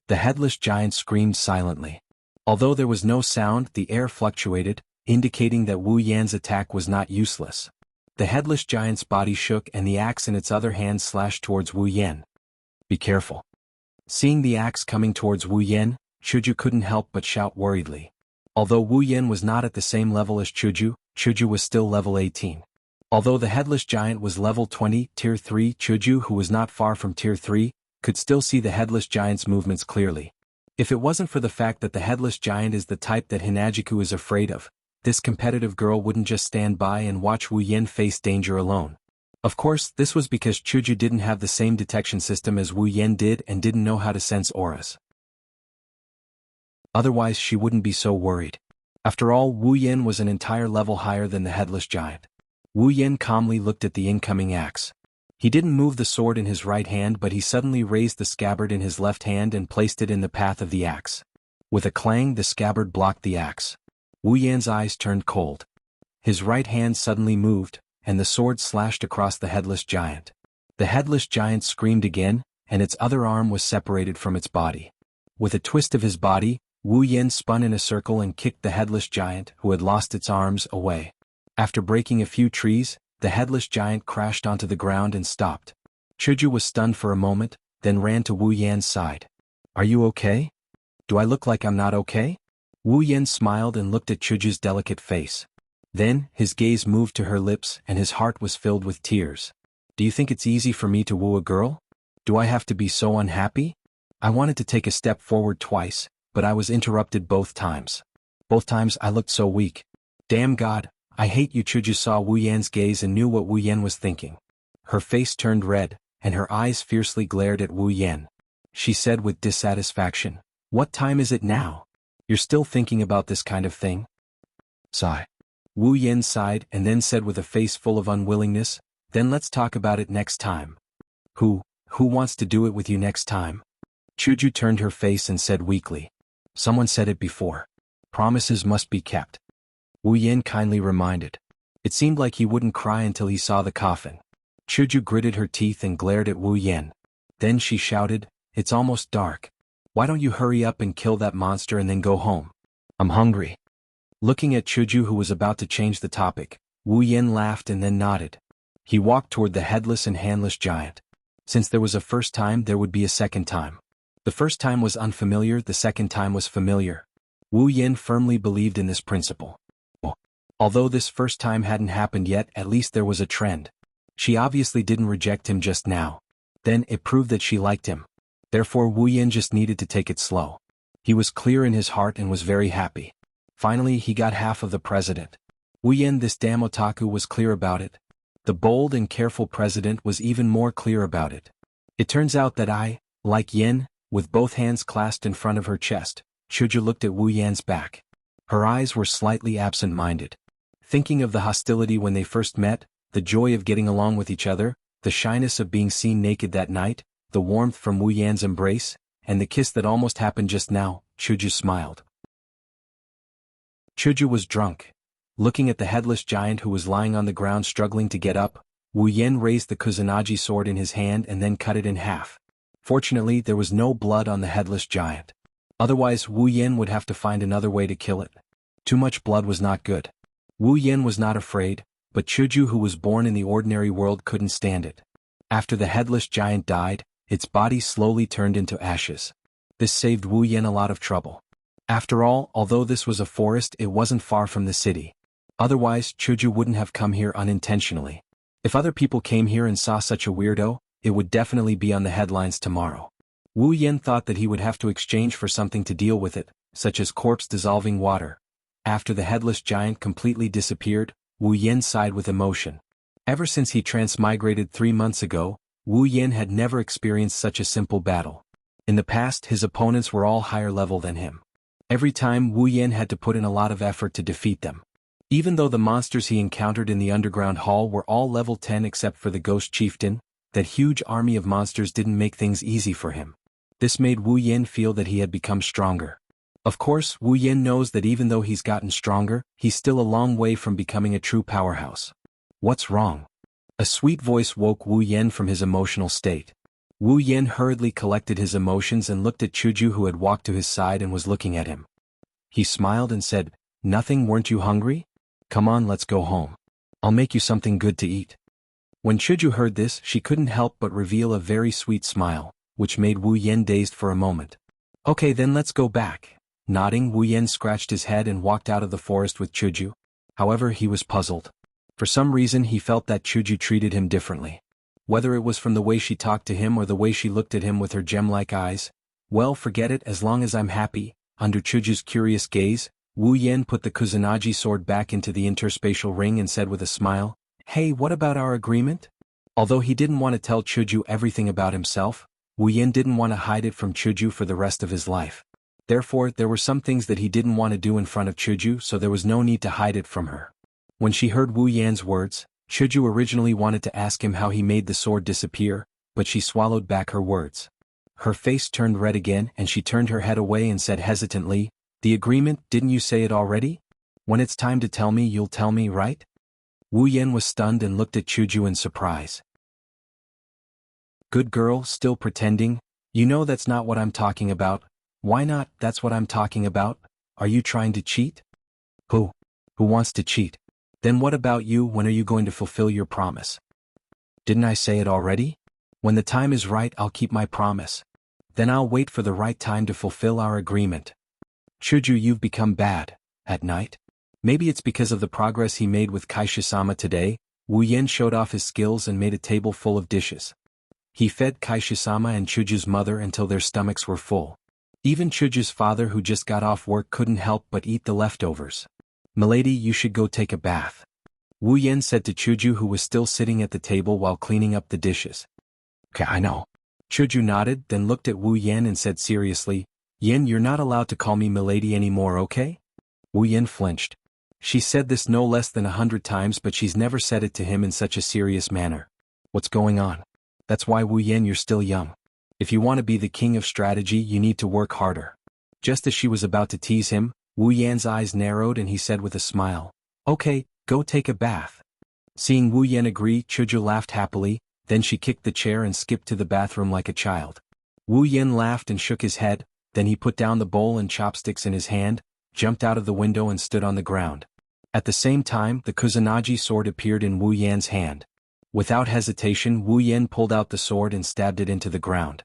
The headless giant screamed silently. Although there was no sound, the air fluctuated, indicating that Wu Yan's attack was not useless. The headless giant's body shook and the axe in its other hand slashed towards Wu Yan. "Be careful." Seeing the axe coming towards Wu Yan, Chuju couldn't help but shout worriedly. Although Wu Yan was not at the same level as Chuju, Chuju was still level 18. Although the headless giant was level 20, tier 3, Chuju, who was not far from tier 3, could still see the headless giant's movements clearly. If it wasn't for the fact that the headless giant is the type that Hinajiku is afraid of, this competitive girl wouldn't just stand by and watch Wu Yan face danger alone. Of course, this was because Chuju didn't have the same detection system as Wu Yan did and didn't know how to sense auras. Otherwise she wouldn't be so worried. After all, Wu Yan was an entire level higher than the headless giant. Wu Yan calmly looked at the incoming axe. He didn't move the sword in his right hand, but he suddenly raised the scabbard in his left hand and placed it in the path of the axe. With a clang, the scabbard blocked the axe. Wu Yan's eyes turned cold. His right hand suddenly moved, and the sword slashed across the headless giant. The headless giant screamed again, and its other arm was separated from its body. With a twist of his body, Wu Yan spun in a circle and kicked the headless giant, who had lost its arms, away. After breaking a few trees, the headless giant crashed onto the ground and stopped. Chuju was stunned for a moment, then ran to Wu Yan's side. "Are you okay? Do I look like I'm not okay?" Wu Yan smiled and looked at Chuju's delicate face. Then, his gaze moved to her lips and his heart was filled with tears. "Do you think it's easy for me to woo a girl? Do I have to be so unhappy? I wanted to take a step forward twice, but I was interrupted both times. Both times I looked so weak. Damn God, I hate you." Chuju saw Wu Yan's gaze and knew what Wu Yan was thinking. Her face turned red, and her eyes fiercely glared at Wu Yan. She said with dissatisfaction, "What time is it now? You're still thinking about this kind of thing?" Sigh. Wu Yan sighed and then said with a face full of unwillingness, "Then let's talk about it next time." Who wants to do it with you next time?" Chuju turned her face and said weakly. "Someone said it before. Promises must be kept." Wu Yan kindly reminded. It seemed like he wouldn't cry until he saw the coffin. Chuju gritted her teeth and glared at Wu Yan. Then she shouted, "It's almost dark. Why don't you hurry up and kill that monster and then go home? I'm hungry." Looking at Chuju, who was about to change the topic, Wu Yan laughed and then nodded. He walked toward the headless and handless giant. Since there was a first time, there would be a second time. The first time was unfamiliar, the second time was familiar. Wu Yan firmly believed in this principle. Although this first time hadn't happened yet, at least there was a trend. She obviously didn't reject him just now. Then it proved that she liked him. Therefore Wu Yan just needed to take it slow. He was clear in his heart and was very happy. Finally he got half of the president. Wu Yan, this damn otaku, was clear about it. The bold and careful president was even more clear about it. It turns out that I, like Yen, with both hands clasped in front of her chest, Chuju looked at Wu Yan's back. Her eyes were slightly absent-minded. Thinking of the hostility when they first met, the joy of getting along with each other, the shyness of being seen naked that night, the warmth from Wu Yan's embrace, and the kiss that almost happened just now, Chuju smiled. Chuju was drunk. Looking at the headless giant who was lying on the ground struggling to get up, Wu Yan raised the Kusanagi sword in his hand and then cut it in half. Fortunately, there was no blood on the headless giant. Otherwise Wu Yan would have to find another way to kill it. Too much blood was not good. Wu Yan was not afraid, but Chuju, who was born in the ordinary world, couldn't stand it. After the headless giant died, its body slowly turned into ashes. This saved Wu Yan a lot of trouble. After all, although this was a forest, it wasn't far from the city. Otherwise, Chuju wouldn't have come here unintentionally. If other people came here and saw such a weirdo, it would definitely be on the headlines tomorrow. Wu Yan thought that he would have to exchange for something to deal with it, such as corpse dissolving water. After the headless giant completely disappeared, Wu Yan sighed with emotion. Ever since he transmigrated 3 months ago, Wu Yan had never experienced such a simple battle. In the past, his opponents were all higher level than him. Every time Wu Yan had to put in a lot of effort to defeat them. Even though the monsters he encountered in the underground hall were all level 10 except for the ghost chieftain, that huge army of monsters didn't make things easy for him. This made Wu Yan feel that he had become stronger. Of course, Wu Yan knows that even though he's gotten stronger, he's still a long way from becoming a true powerhouse. What's wrong? A sweet voice woke Wu Yan from his emotional state. Wu Yan hurriedly collected his emotions and looked at Chuju, who had walked to his side and was looking at him. He smiled and said, "Nothing, weren't you hungry? Come on, let's go home. I'll make you something good to eat." When Chuju heard this, she couldn't help but reveal a very sweet smile, which made Wu Yan dazed for a moment. "Okay, then let's go back." Nodding, Wu Yan scratched his head and walked out of the forest with Chuju. However, he was puzzled. For some reason he felt that Chuju treated him differently. Whether it was from the way she talked to him or the way she looked at him with her gem-like eyes. Well, forget it, as long as I'm happy. Under Chuju's curious gaze, Wu Yan put the Kusanagi sword back into the interspatial ring and said with a smile, "Hey, what about our agreement?" Although he didn't want to tell Chuju everything about himself, Wu Yan didn't want to hide it from Chuju for the rest of his life. Therefore, there were some things that he didn't want to do in front of Chuju, so there was no need to hide it from her. When she heard Wu Yan's words, Chuju originally wanted to ask him how he made the sword disappear, but she swallowed back her words. Her face turned red again and she turned her head away and said hesitantly, "The agreement, didn't you say it already? When it's time to tell me, you'll tell me, right?" Wu Yan was stunned and looked at Chuju in surprise. "Good girl, still pretending? You know that's not what I'm talking about." "Why not? That's what I'm talking about. Are you trying to cheat?" Who wants to cheat? Then what about you? When are you going to fulfill your promise?" "Didn't I say it already? When the time is right, I'll keep my promise. Then I'll wait for the right time to fulfill our agreement." "Chuju, you've become bad. At night? Maybe it's because of the progress he made with Kaisha-sama today." Wu Yan showed off his skills and made a table full of dishes. He fed Kaisha-sama and Chuju's mother until their stomachs were full. Even Chuju's father, who just got off work, couldn't help but eat the leftovers. "Milady, you should go take a bath," Wu Yan said to Chuju, who was still sitting at the table while cleaning up the dishes. "Okay, I know." Chuju nodded, then looked at Wu Yan and said seriously, "Yan, you're not allowed to call me Milady anymore, okay?" Wu Yan flinched. She said this no less than 100 times, but she's never said it to him in such a serious manner. What's going on? That's why, Wu Yan, you're still young. If you want to be the king of strategy, you need to work harder. Just as she was about to tease him, Wu Yan's eyes narrowed and he said with a smile, "Okay, go take a bath." Seeing Wu Yan agree, Chuju laughed happily, then she kicked the chair and skipped to the bathroom like a child. Wu Yan laughed and shook his head, then he put down the bowl and chopsticks in his hand, jumped out of the window and stood on the ground. At the same time, the Kusanagi sword appeared in Wu Yan's hand. Without hesitation, Wu Yan pulled out the sword and stabbed it into the ground.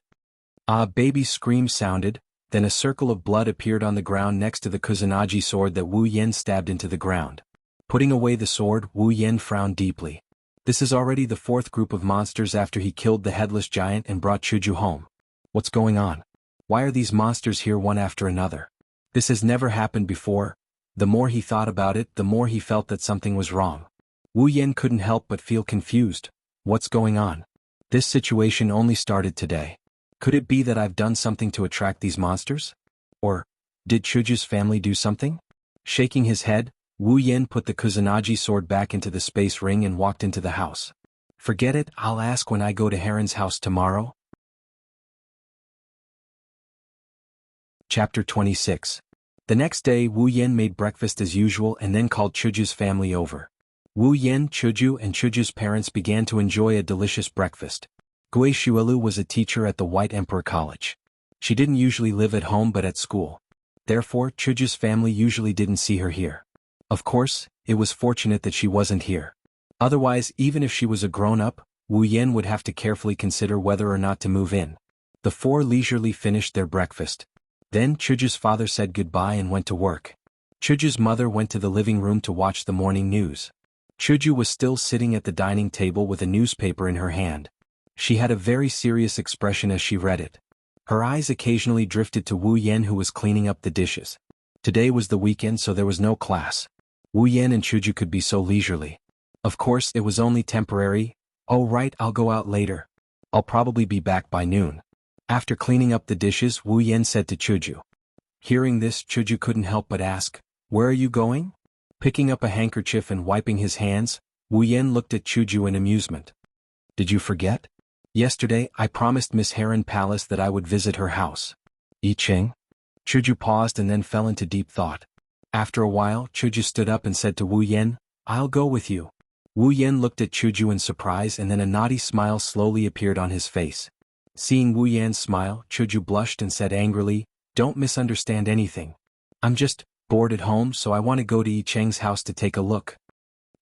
A baby scream sounded, then a circle of blood appeared on the ground next to the Kusanagi sword that Wu Yan stabbed into the ground. Putting away the sword, Wu Yan frowned deeply. This is already the 4th group of monsters after he killed the headless giant and brought Chuju home. What's going on? Why are these monsters here one after another? This has never happened before. The more he thought about it, the more he felt that something was wrong. Wu Yan couldn't help but feel confused. What's going on? This situation only started today. Could it be that I've done something to attract these monsters? Or, did Chuju's family do something? Shaking his head, Wu Yan put the Kusanagi sword back into the space ring and walked into the house. Forget it, I'll ask when I go to Heron's house tomorrow. Chapter 26. The next day, Wu Yan made breakfast as usual and then called Chuju's family over. Wu Yan, Chuju, and Chuju's parents began to enjoy a delicious breakfast. Gui Shuelu was a teacher at the White Emperor College. She didn't usually live at home but at school. Therefore, Chuju's family usually didn't see her here. Of course, it was fortunate that she wasn't here. Otherwise, even if she was a grown-up, Wu Yan would have to carefully consider whether or not to move in. The 4 leisurely finished their breakfast. Then Chuju's father said goodbye and went to work. Chuju's mother went to the living room to watch the morning news. Chuju was still sitting at the dining table with a newspaper in her hand. She had a very serious expression as she read it. Her eyes occasionally drifted to Wu Yan, who was cleaning up the dishes. Today was the weekend, so there was no class. Wu Yan and Chuju could be so leisurely. Of course, it was only temporary. "Oh right, I'll go out later. I'll probably be back by noon." After cleaning up the dishes, Wu Yan said to Chuju. Hearing this, Chuju couldn't help but ask, "Where are you going?" Picking up a handkerchief and wiping his hands, Wu Yan looked at Chuju in amusement. "Did you forget? Yesterday, I promised Miss Heron Palace that I would visit her house. I Ching? Chuju paused and then fell into deep thought. After a while, Chuju stood up and said to Wu Yan, "I'll go with you." Wu Yan looked at Chuju in surprise and then a naughty smile slowly appeared on his face. Seeing Wu Yan's smile, Chuju blushed and said angrily, "Don't misunderstand anything. I'm just bored at home, so I want to go to Yi Cheng's house to take a look."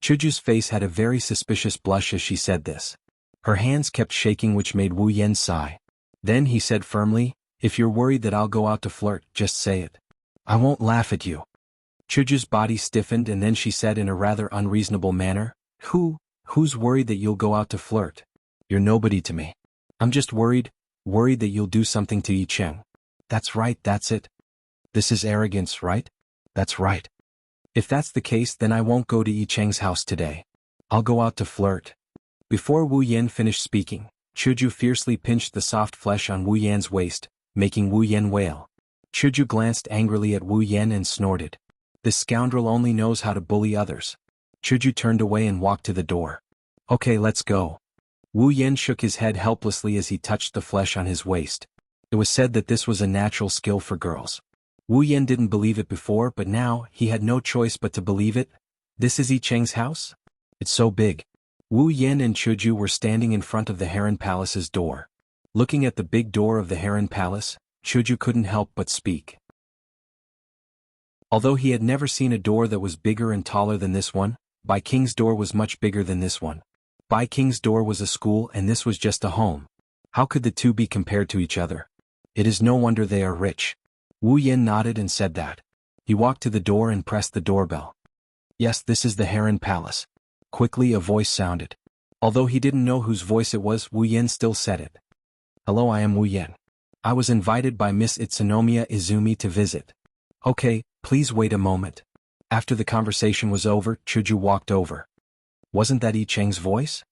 Chuju's face had a very suspicious blush as she said this. Her hands kept shaking, which made Wu Yan sigh. Then he said firmly, "If you're worried that I'll go out to flirt, just say it. I won't laugh at you." Chuju's body stiffened and then she said in a rather unreasonable manner, Who's worried that you'll go out to flirt? You're nobody to me. I'm just worried that you'll do something to Yi Cheng." "That's right, that's it. This is arrogance, right?" "That's right. If that's the case, then I won't go to Yi Cheng's house today. I'll go out to flirt." Before Wu Yan finished speaking, Chuju fiercely pinched the soft flesh on Wu Yan's waist, making Wu Yan wail. Chuju glanced angrily at Wu Yan and snorted. "This scoundrel only knows how to bully others." Chuju turned away and walked to the door. "Okay, let's go." Wu Yan shook his head helplessly as he touched the flesh on his waist. It was said that this was a natural skill for girls. Wu Yan didn't believe it before, but now he had no choice but to believe it. "This is Yi Cheng's house? It's so big." Wu Yan and Chuju were standing in front of the Heron Palace's door. Looking at the big door of the Heron Palace, Chuju couldn't help but speak. Although he had never seen a door that was bigger and taller than this one, Bai King's door was much bigger than this one. Bai King's door was a school and this was just a home. How could the two be compared to each other? It is no wonder they are rich. Wu Yan nodded and said that. He walked to the door and pressed the doorbell. "Yes, this is the Heron Palace." Quickly a voice sounded. Although he didn't know whose voice it was, Wu Yan still said it. "Hello, I am Wu Yan. I was invited by Miss Itsunomiya Izumi to visit." "Okay, please wait a moment." After the conversation was over, Chuju walked over. "Wasn't that Yi Cheng's voice?"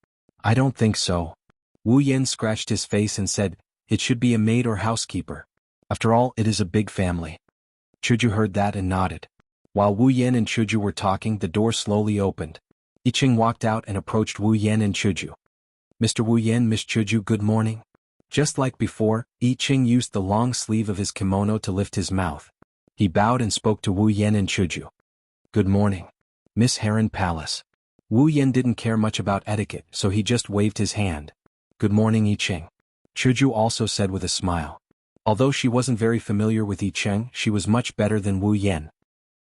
"I don't think so." Wu Yan scratched his face and said, "It should be a maid or housekeeper. After all, it is a big family." Chuju heard that and nodded. While Wu Yan and Chuju were talking, the door slowly opened. Yi Cheng walked out and approached Wu Yan and Chuju. "Mr. Wu Yan, Miss Chuju, good morning." Just like before, Yi Cheng used the long sleeve of his kimono to lift his mouth. He bowed and spoke to Wu Yan and Chuju. "Good morning, Miss Heron Palace." Wu Yan didn't care much about etiquette, so he just waved his hand. "Good morning, Yi Cheng." Chuju also said with a smile. Although she wasn't very familiar with Yi Cheng, she was much better than Wu Yan.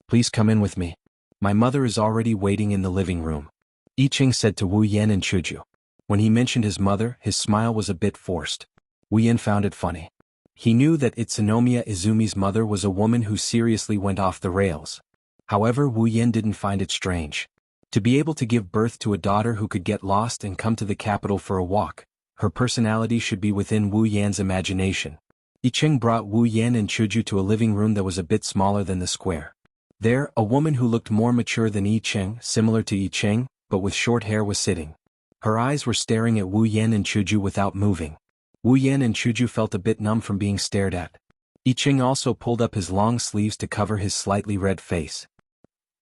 "Please come in with me. My mother is already waiting in the living room," Yi Cheng said to Wu Yan and Chuju. When he mentioned his mother, his smile was a bit forced. Wu Yan found it funny. He knew that Itsunomiya Izumi's mother was a woman who seriously went off the rails. However, Wu Yan didn't find it strange. To be able to give birth to a daughter who could get lost and come to the capital for a walk, her personality should be within Wu Yan's imagination. Yi Cheng brought Wu Yan and Chuju to a living room that was a bit smaller than the square. There, a woman who looked more mature than Yi Cheng, similar to Yi Cheng, but with short hair, was sitting. Her eyes were staring at Wu Yan and Chuju without moving. Wu Yan and Chuju felt a bit numb from being stared at. Yi Cheng also pulled up his long sleeves to cover his slightly red face.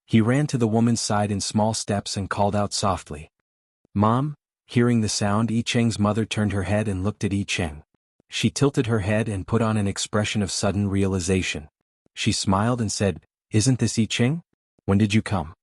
He ran to the woman's side in small steps and called out softly, "Mom?" Hearing the sound, Yi Cheng's mother turned her head and looked at Yi Cheng. She tilted her head and put on an expression of sudden realization. She smiled and said, "Isn't this Yi Cheng? When did you come?"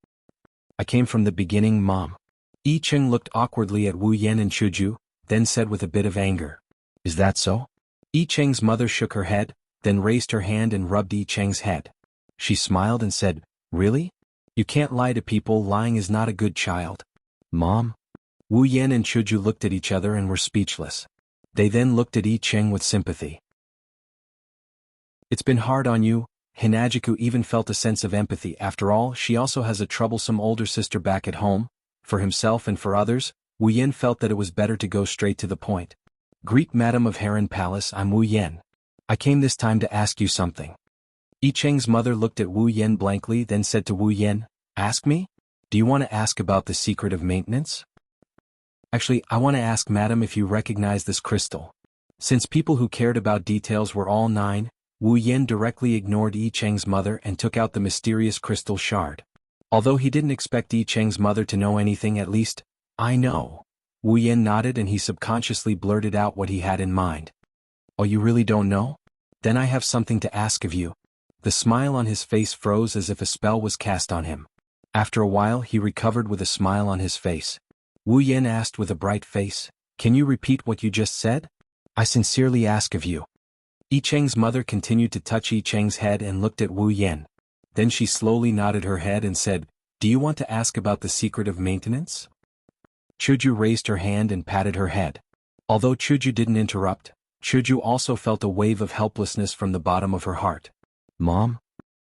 "I came from the beginning, Mom." Yi Cheng looked awkwardly at Wu Yan and Chuju, then said with a bit of anger, "Is that so?" Yi Cheng's mother shook her head, then raised her hand and rubbed Yi Cheng's head. She smiled and said, "Really? You can't lie to people. Lying is not a good child." "Mom?" Wu Yan and Chuju looked at each other and were speechless. They then looked at Yi Cheng with sympathy. "It's been hard on you." Hinajiku even felt a sense of empathy. After all, she also has a troublesome older sister back at home. For himself and for others, Wu Yan felt that it was better to go straight to the point. "Greet Madam of Heron Palace, I'm Wu Yan. I came this time to ask you something." Yi Cheng's mother looked at Wu Yan blankly, then said to Wu Yan, "Ask me? Do you want to ask about the secret of maintenance?" "Actually, I want to ask Madam if you recognize this crystal." Since people who cared about details were all 9, Wu Yan directly ignored Yi Cheng's mother and took out the mysterious crystal shard. Although he didn't expect Yi Cheng's mother to know anything, at least, "I know." Wu Yan nodded and he subconsciously blurted out what he had in mind. Oh, you really don't know? Then I have something to ask of you. The smile on his face froze as if a spell was cast on him. After a while he recovered with a smile on his face. Wu Yan asked with a bright face, "Can you repeat what you just said? I sincerely ask of you." Yi Cheng's mother continued to touch Yi Cheng's head and looked at Wu Yan. Then she slowly nodded her head and said, "Do you want to ask about the secret of maintenance?" Chuju raised her hand and patted her head. Although Chuju didn't interrupt, Chuju also felt a wave of helplessness from the bottom of her heart. "Mom?"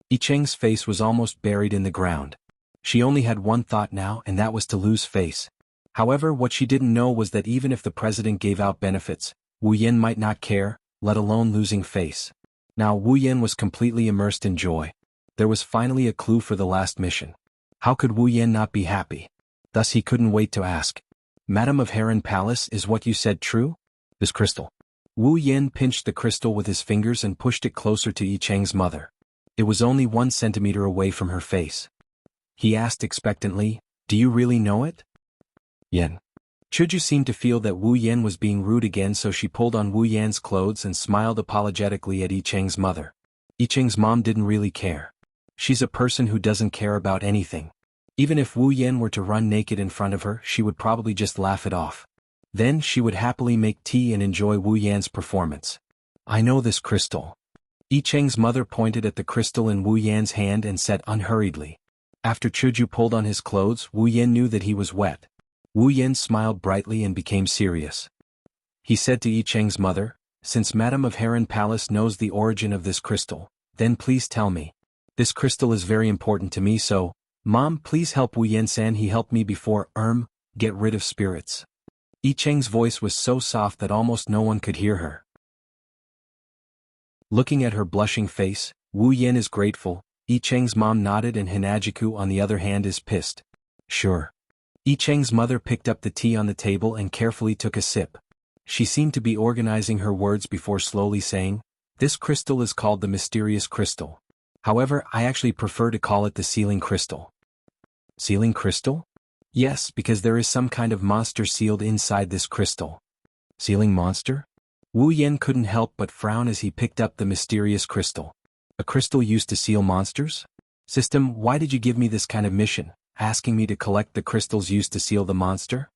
Yi Cheng's face was almost buried in the ground. She only had one thought now, and that was to lose face. However, what she didn't know was that even if the president gave out benefits, Wu Yan might not care, let alone losing face. Now Wu Yan was completely immersed in joy. There was finally a clue for the last mission. How could Wu Yan not be happy? Thus he couldn't wait to ask. "Madam of Heron Palace, is what you said true? This crystal." Wu Yan pinched the crystal with his fingers and pushed it closer to Yi Cheng's mother. It was only 1 centimeter away from her face. He asked expectantly, "Do you really know it?" "Yan." Chuju seemed to feel that Wu Yan was being rude again, so she pulled on Wu Yan's clothes and smiled apologetically at Yi Cheng's mother. Yi Cheng's mom didn't really care. She's a person who doesn't care about anything. Even if Wu Yan were to run naked in front of her, she would probably just laugh it off. Then she would happily make tea and enjoy Wu Yan's performance. "I know this crystal." Yi Cheng's mother pointed at the crystal in Wu Yan's hand and said unhurriedly. After Chuju pulled on his clothes, Wu Yan knew that he was wet. Wu Yan smiled brightly and became serious. He said to Yi Cheng's mother, "Since Madam of Heron Palace knows the origin of this crystal, then please tell me. This crystal is very important to me, so, Mom, please help Wu Yan-san. He helped me before, get rid of spirits." Yi Cheng's voice was so soft that almost no one could hear her. Looking at her blushing face, Wu Yan is grateful. Yi Cheng's mom nodded and Hinajiku on the other hand is pissed. "Sure." Yi Cheng's mother picked up the tea on the table and carefully took a sip. She seemed to be organizing her words before slowly saying, "This crystal is called the mysterious crystal. However, I actually prefer to call it the sealing crystal." "Sealing crystal?" "Yes, because there is some kind of monster sealed inside this crystal." "Sealing monster?" Wu Yan couldn't help but frown as he picked up the mysterious crystal. "A crystal used to seal monsters? System, why did you give me this kind of mission, asking me to collect the crystals used to seal the monster?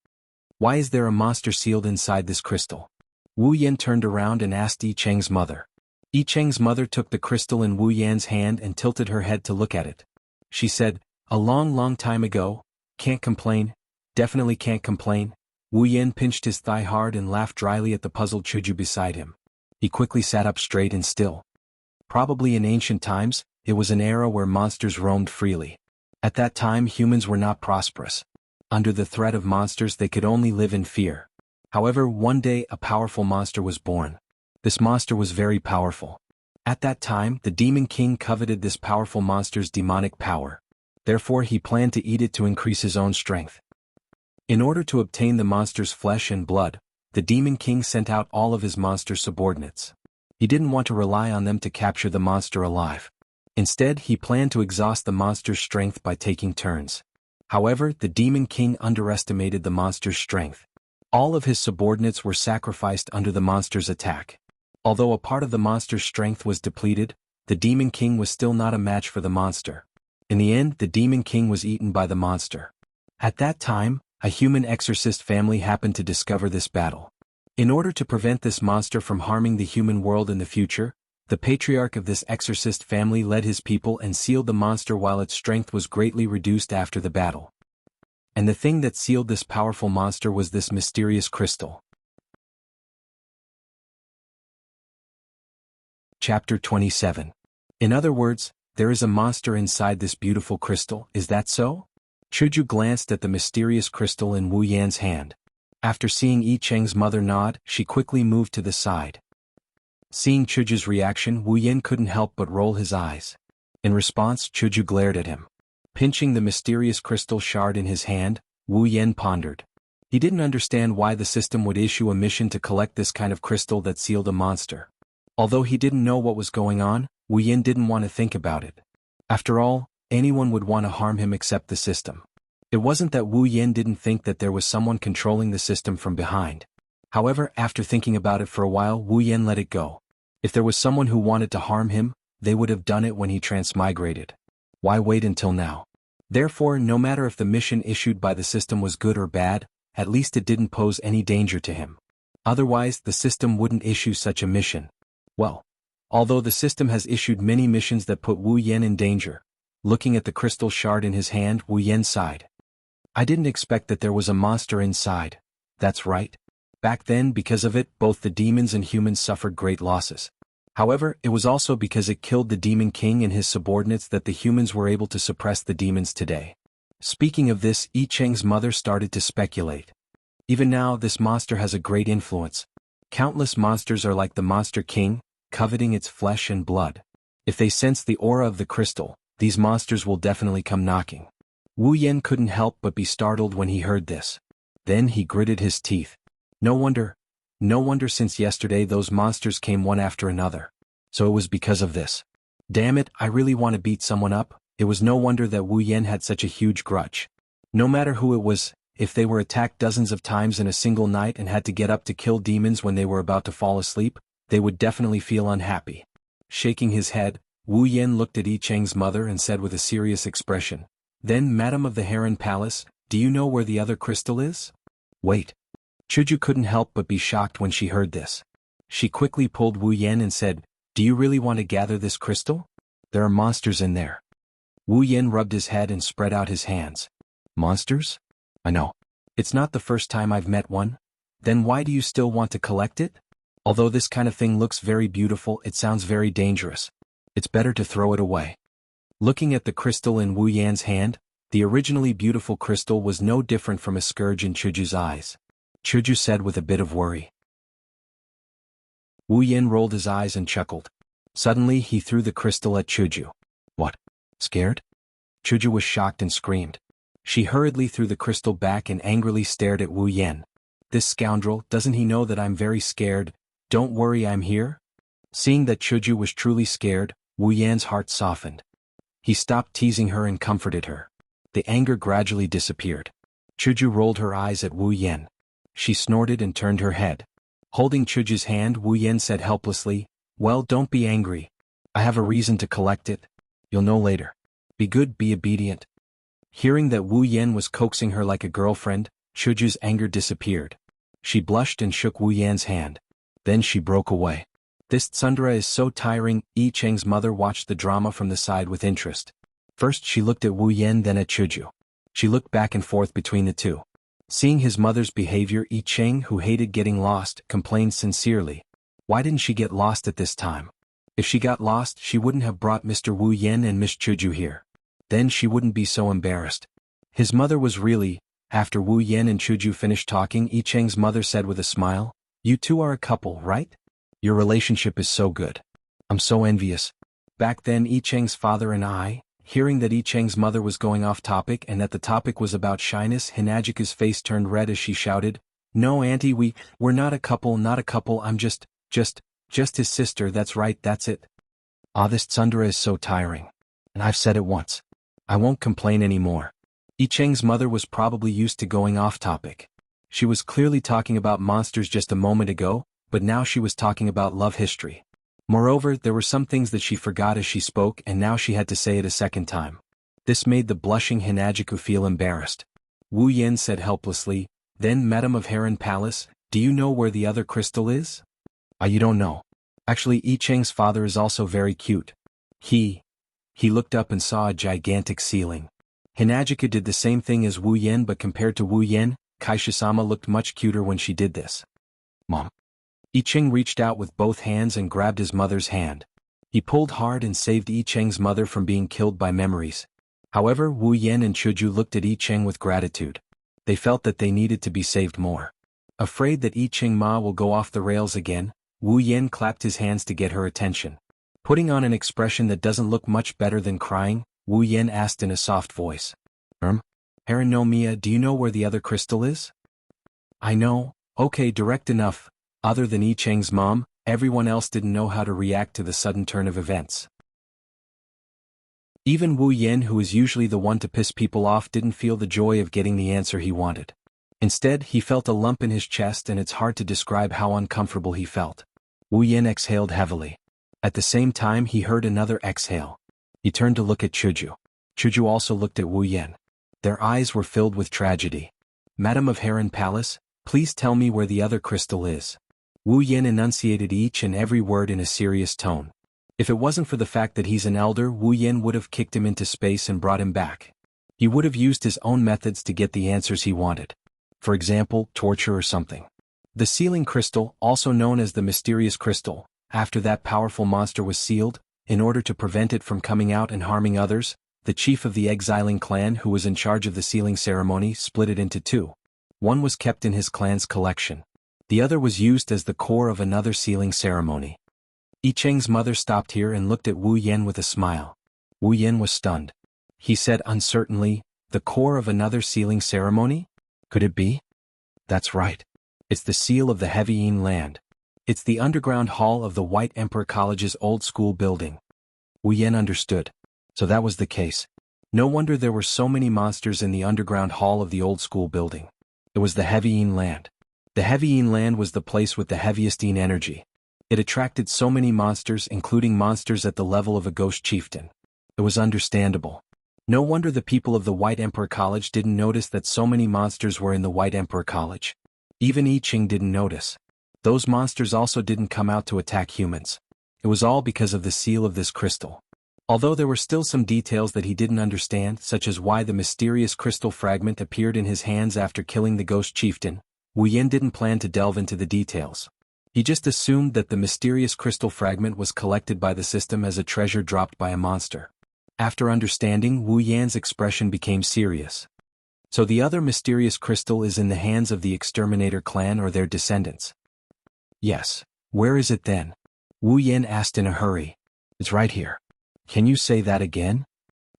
Why is there a monster sealed inside this crystal?" Wu Yan turned around and asked Yi Cheng's mother. Yi Cheng's mother took the crystal in Wu Yan's hand and tilted her head to look at it. She said, "A long, long time ago. Can't complain. Definitely can't complain." Wu Yan pinched his thigh hard and laughed dryly at the puzzled Chuju beside him. He quickly sat up straight and still. Probably in ancient times, it was an era where monsters roamed freely. At that time humans were not prosperous. Under the threat of monsters they could only live in fear. However, one day a powerful monster was born. This monster was very powerful. At that time, the Demon King coveted this powerful monster's demonic power. Therefore he planned to eat it to increase his own strength. In order to obtain the monster's flesh and blood, the Demon King sent out all of his monster subordinates. He didn't want to rely on them to capture the monster alive. Instead, he planned to exhaust the monster's strength by taking turns. However, the Demon King underestimated the monster's strength. All of his subordinates were sacrificed under the monster's attack. Although a part of the monster's strength was depleted, the Demon King was still not a match for the monster. In the end, the Demon King was eaten by the monster. At that time, a human exorcist family happened to discover this battle. In order to prevent this monster from harming the human world in the future, the patriarch of this exorcist family led his people and sealed the monster while its strength was greatly reduced after the battle. And the thing that sealed this powerful monster was this mysterious crystal. Chapter 27. In other words, there is a monster inside this beautiful crystal, is that so? Chuju glanced at the mysterious crystal in Wu Yan's hand. After seeing Yi Cheng's mother nod, she quickly moved to the side. Seeing Chuju's reaction, Wu Yan couldn't help but roll his eyes. In response, Chuju glared at him. Pinching the mysterious crystal shard in his hand, Wu Yan pondered. He didn't understand why the system would issue a mission to collect this kind of crystal that sealed a monster. Although he didn't know what was going on, Wu Yan didn't want to think about it. After all, anyone would want to harm him except the system. It wasn't that Wu Yan didn't think that there was someone controlling the system from behind. However, after thinking about it for a while, Wu Yan let it go. If there was someone who wanted to harm him, they would have done it when he transmigrated. Why wait until now? Therefore, no matter if the mission issued by the system was good or bad, at least it didn't pose any danger to him. Otherwise, the system wouldn't issue such a mission. Well, although the system has issued many missions that put Wu Yan in danger, looking at the crystal shard in his hand, Wu Yan sighed. I didn't expect that there was a monster inside. That's right. Back then, because of it, both the demons and humans suffered great losses. However, it was also because it killed the Demon King and his subordinates that the humans were able to suppress the demons today. Speaking of this, Yi Cheng's mother started to speculate. Even now, this monster has a great influence. Countless monsters are like the Monster King, coveting its flesh and blood. If they sense the aura of the crystal, these monsters will definitely come knocking. Wu Yan couldn't help but be startled when he heard this. Then he gritted his teeth. No wonder since yesterday those monsters came one after another. So it was because of this. Damn it, I really want to beat someone up. It was no wonder that Wu Yan had such a huge grudge. No matter who it was, if they were attacked dozens of times in a single night and had to get up to kill demons when they were about to fall asleep, they would definitely feel unhappy. Shaking his head, Wu Yan looked at Yi Cheng's mother and said with a serious expression, "Then, Madam of the Heron Palace, do you know where the other crystal is?" Wait. Chuju couldn't help but be shocked when she heard this. She quickly pulled Wu Yan and said, "Do you really want to gather this crystal? There are monsters in there." Wu Yan rubbed his head and spread out his hands. Monsters? I know. It's not the first time I've met one. Then why do you still want to collect it? Although this kind of thing looks very beautiful, it sounds very dangerous. It's better to throw it away. Looking at the crystal in Wu Yan's hand, the originally beautiful crystal was no different from a scourge in Chuju's eyes. Chuju said with a bit of worry. Wu Yan rolled his eyes and chuckled. Suddenly he threw the crystal at Chuju. What? Scared? Chuju was shocked and screamed. She hurriedly threw the crystal back and angrily stared at Wu Yan. This scoundrel, doesn't he know that I'm very scared? Don't worry, I'm here. Seeing that Chuju was truly scared, Wu Yan's heart softened. He stopped teasing her and comforted her. The anger gradually disappeared. Chuju rolled her eyes at Wu Yan. She snorted and turned her head. Holding Chuju's hand, Wu Yan said helplessly, "Well, don't be angry. I have a reason to collect it. You'll know later. Be good, be obedient." Hearing that Wu Yan was coaxing her like a girlfriend, Chuju's anger disappeared. She blushed and shook Wu Yan's hand. Then she broke away. This tsundere is so tiring. Yi Cheng's mother watched the drama from the side with interest. First she looked at Wu Yan, then at Chuju. She looked back and forth between the two. Seeing his mother's behavior, Yi Cheng, who hated getting lost, complained sincerely. Why didn't she get lost at this time? If she got lost, she wouldn't have brought Mr. Wu Yan and Miss Chuju here. Then she wouldn't be so embarrassed. His mother was really... After Wu Yan and Chuju finished talking, Yi Cheng's mother said with a smile, "You two are a couple, right? Your relationship is so good. I'm so envious." Back then Yi Cheng's father and I, hearing that Yi Cheng's mother was going off topic and that the topic was about shyness, Hinajika's face turned red as she shouted, "No, Auntie, we're not a couple, not a couple, I'm just his sister, that's right, that's it." Ah, this tsundere is so tiring. And I've said it once. I won't complain anymore. Yi Cheng's mother was probably used to going off topic. She was clearly talking about monsters just a moment ago, but now she was talking about love history. Moreover, there were some things that she forgot as she spoke, and now she had to say it a second time. This made the blushing Hinajiku feel embarrassed. Wu Yan said helplessly, "Then, Madam of Heron Palace, do you know where the other crystal is?" "Ah, you don't know. Actually, Yi Cheng's father is also very cute. He looked up and saw a gigantic ceiling. Hinajika did the same thing as Wu Yan, but compared to Wu Yan, Kaisha-sama looked much cuter when she did this. "Mom." Yi Cheng reached out with both hands and grabbed his mother's hand. He pulled hard and saved Yi Cheng's mother from being killed by memories. However, Wu Yan and Chuju looked at Yi Cheng with gratitude. They felt that they needed to be saved more. Afraid that Yi Cheng Ma will go off the rails again, Wu Yan clapped his hands to get her attention. Putting on an expression that doesn't look much better than crying, Wu Yan asked in a soft voice. Heron no Mia, do you know where the other crystal is?" "I know." "Okay, direct enough." Other than Yi Cheng's mom, everyone else didn't know how to react to the sudden turn of events. Even Wu Yan, who was usually the one to piss people off, didn't feel the joy of getting the answer he wanted. Instead, he felt a lump in his chest, and it's hard to describe how uncomfortable he felt. Wu Yan exhaled heavily. At the same time, he heard another exhale. He turned to look at Chuju. Chuju also looked at Wu Yan. Their eyes were filled with tragedy. "Madam of Heron Palace, please tell me where the other crystal is." Wu Yan enunciated each and every word in a serious tone. If it wasn't for the fact that he's an elder, Wu Yan would have kicked him into space and brought him back. He would have used his own methods to get the answers he wanted. For example, torture or something. The sealing crystal, also known as the mysterious crystal, after that powerful monster was sealed, in order to prevent it from coming out and harming others, the chief of the exiling clan who was in charge of the sealing ceremony split it into two. One was kept in his clan's collection. The other was used as the core of another sealing ceremony. Yi Cheng's mother stopped here and looked at Wu Yan with a smile. Wu Yan was stunned. He said uncertainly, "The core of another sealing ceremony? Could it be?" "That's right. It's the seal of the Heavyin land. It's the underground hall of the White Emperor College's old school building." Wu Yan understood. So that was the case. No wonder there were so many monsters in the underground hall of the old school building. It was the Heavyin land. The Heavyin land was the place with the heaviest energy. It attracted so many monsters, including monsters at the level of a ghost chieftain. It was understandable. No wonder the people of the White Emperor College didn't notice that so many monsters were in the White Emperor College. Even I Ching didn't notice. Those monsters also didn't come out to attack humans. It was all because of the seal of this crystal. Although there were still some details that he didn't understand, such as why the mysterious crystal fragment appeared in his hands after killing the ghost chieftain, Wu Yan didn't plan to delve into the details. He just assumed that the mysterious crystal fragment was collected by the system as a treasure dropped by a monster. After understanding, Wu Yan's expression became serious. "So the other mysterious crystal is in the hands of the Exterminator clan or their descendants?" "Yes. Where is it then?" Wu Yan asked in a hurry. "It's right here." "Can you say that again?"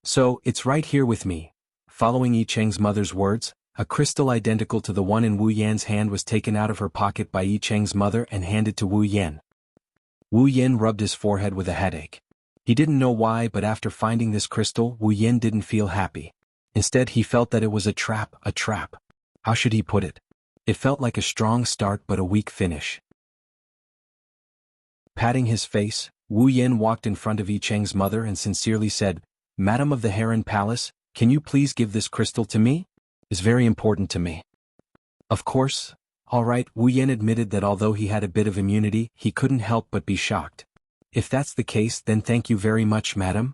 "So, it's right here with me." Following Yi Cheng's mother's words, a crystal identical to the one in Wu Yan's hand was taken out of her pocket by Yi Cheng's mother and handed to Wu Yan. Wu Yan rubbed his forehead with a headache. He didn't know why, but after finding this crystal, Wu Yan didn't feel happy. Instead, he felt that it was a trap, a trap. How should he put it? It felt like a strong start but a weak finish. Patting his face, Wu Yan walked in front of Yi Cheng's mother and sincerely said, "Madam of the Heron Palace, can you please give this crystal to me? It's very important to me." "Of course." "All right." Wu Yan admitted that although he had a bit of immunity, he couldn't help but be shocked. "If that's the case, then thank you very much, madam."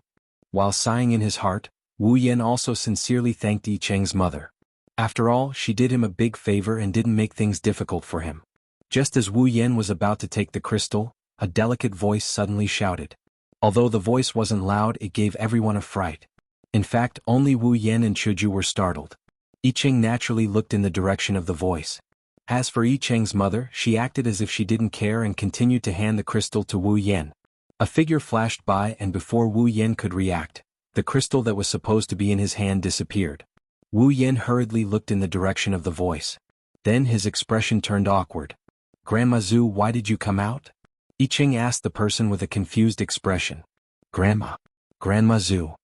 While sighing in his heart, Wu Yan also sincerely thanked Yi Cheng's mother. After all, she did him a big favor and didn't make things difficult for him. Just as Wu Yan was about to take the crystal, a delicate voice suddenly shouted. Although the voice wasn't loud, it gave everyone a fright. In fact, only Wu Yan and Chuju were startled. Yi Cheng naturally looked in the direction of the voice. As for Yi Cheng's mother, she acted as if she didn't care and continued to hand the crystal to Wu Yan. A figure flashed by, and before Wu Yan could react, the crystal that was supposed to be in his hand disappeared. Wu Yan hurriedly looked in the direction of the voice. Then his expression turned awkward. "Grandma Zhu, why did you come out?" Yi Cheng asked the person with a confused expression. "Grandma. Grandma Zhu."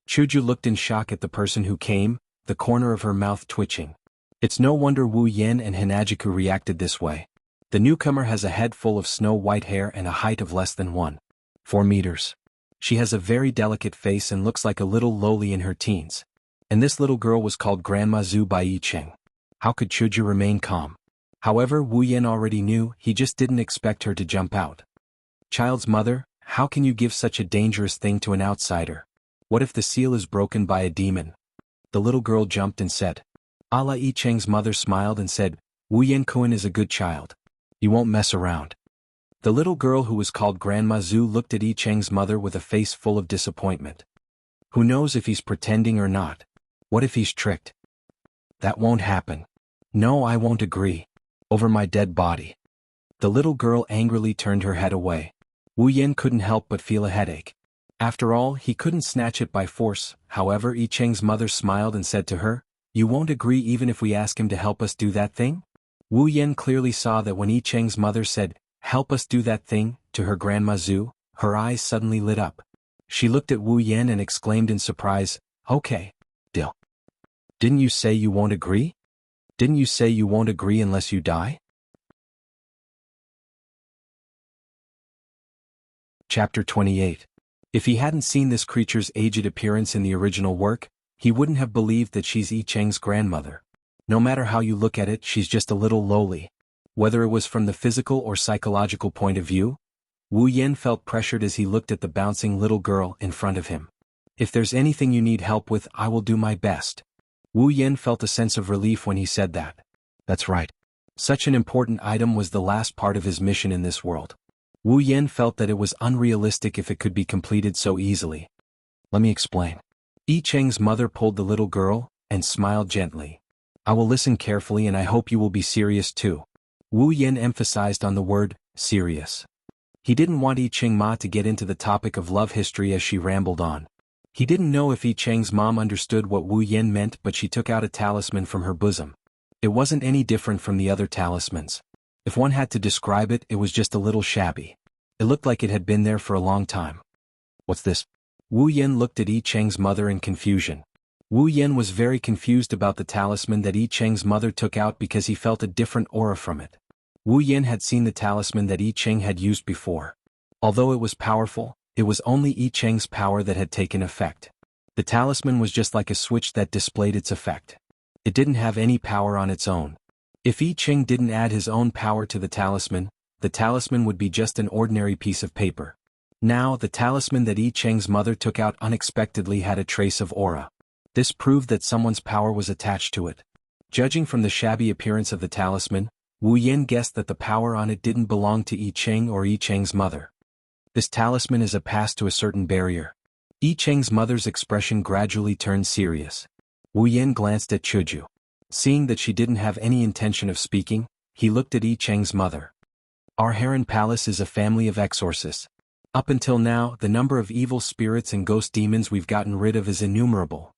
Chuju looked in shock at the person who came, the corner of her mouth twitching. It's no wonder Wu Yan and Hinajiku reacted this way. The newcomer has a head full of snow-white hair and a height of less than 1.4 meters. She has a very delicate face and looks like a little lowly in her teens. And this little girl was called Grandma Zhu by Yi Cheng. How could Chuju remain calm? However, Wu Yan already knew, he just didn't expect her to jump out. "Child's mother, how can you give such a dangerous thing to an outsider? What if the seal is broken by a demon?" The little girl jumped and said. Allah. Yi Cheng's mother smiled and said, "Wu Yan Kuan is a good child. He won't mess around." The little girl who was called Grandma Zhu looked at Yi Cheng's mother with a face full of disappointment. Who knows if he's pretending or not? What if he's tricked? That won't happen. No, I won't agree. Over my dead body. The little girl angrily turned her head away. Wu Yan couldn't help but feel a headache. After all, he couldn't snatch it by force. However, Yi Cheng's mother smiled and said to her, "You won't agree even if we ask him to help us do that thing?" Wu Yan clearly saw that when Yi Cheng's mother said, "Help us do that thing," to her Grandma Zhu, her eyes suddenly lit up. She looked at Wu Yan and exclaimed in surprise, "Okay. Deal. Didn't you say you won't agree? Didn't you say you won't agree unless you die?" Chapter 28. If he hadn't seen this creature's aged appearance in the original work, he wouldn't have believed that she's Yi Cheng's grandmother. No matter how you look at it, she's just a little lowly. Whether it was from the physical or psychological point of view, Wu Yan felt pressured as he looked at the bouncing little girl in front of him. "If there's anything you need help with, I will do my best." Wu Yan felt a sense of relief when he said that. That's right. Such an important item was the last part of his mission in this world. Wu Yan felt that it was unrealistic if it could be completed so easily. "Let me explain." Yi Cheng's mother pulled the little girl, and smiled gently. "I will listen carefully and I hope you will be serious too." Wu Yan emphasized on the word, serious. He didn't want Yi Cheng Ma to get into the topic of love history as she rambled on. He didn't know if Yi Cheng's mom understood what Wu Yan meant, but she took out a talisman from her bosom. It wasn't any different from the other talismans. If one had to describe it, it was just a little shabby. It looked like it had been there for a long time. "What's this?" Wu Yan looked at Yi Cheng's mother in confusion. Wu Yan was very confused about the talisman that Yi Cheng's mother took out because he felt a different aura from it. Wu Yan had seen the talisman that Yi Cheng had used before. Although it was powerful, it was only Yi Cheng's power that had taken effect. The talisman was just like a switch that displayed its effect. It didn't have any power on its own. If Yi Cheng didn't add his own power to the talisman would be just an ordinary piece of paper. Now, the talisman that Yi Cheng's mother took out unexpectedly had a trace of aura. This proved that someone's power was attached to it. Judging from the shabby appearance of the talisman, Wu Yan guessed that the power on it didn't belong to Yi Cheng or Yi Cheng's mother. "This talisman is a pass to a certain barrier." Yi Cheng's mother's expression gradually turned serious. Wu Yan glanced at Chuju. Seeing that she didn't have any intention of speaking, he looked at Yi Cheng's mother. "Our harem palace is a family of exorcists. Up until now, the number of evil spirits and ghost demons we've gotten rid of is innumerable."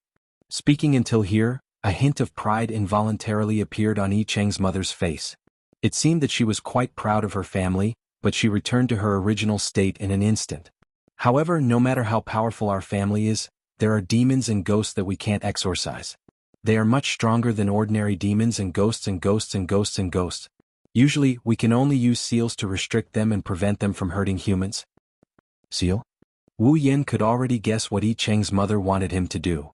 Speaking until here, a hint of pride involuntarily appeared on Yi Cheng's mother's face. It seemed that she was quite proud of her family, but she returned to her original state in an instant. "However, no matter how powerful our family is, there are demons and ghosts that we can't exorcise. They are much stronger than ordinary demons and ghosts and ghosts and ghosts and ghosts. Usually, we can only use seals to restrict them and prevent them from hurting humans." "Seal?" Wu Yan could already guess what Yi Cheng's mother wanted him to do.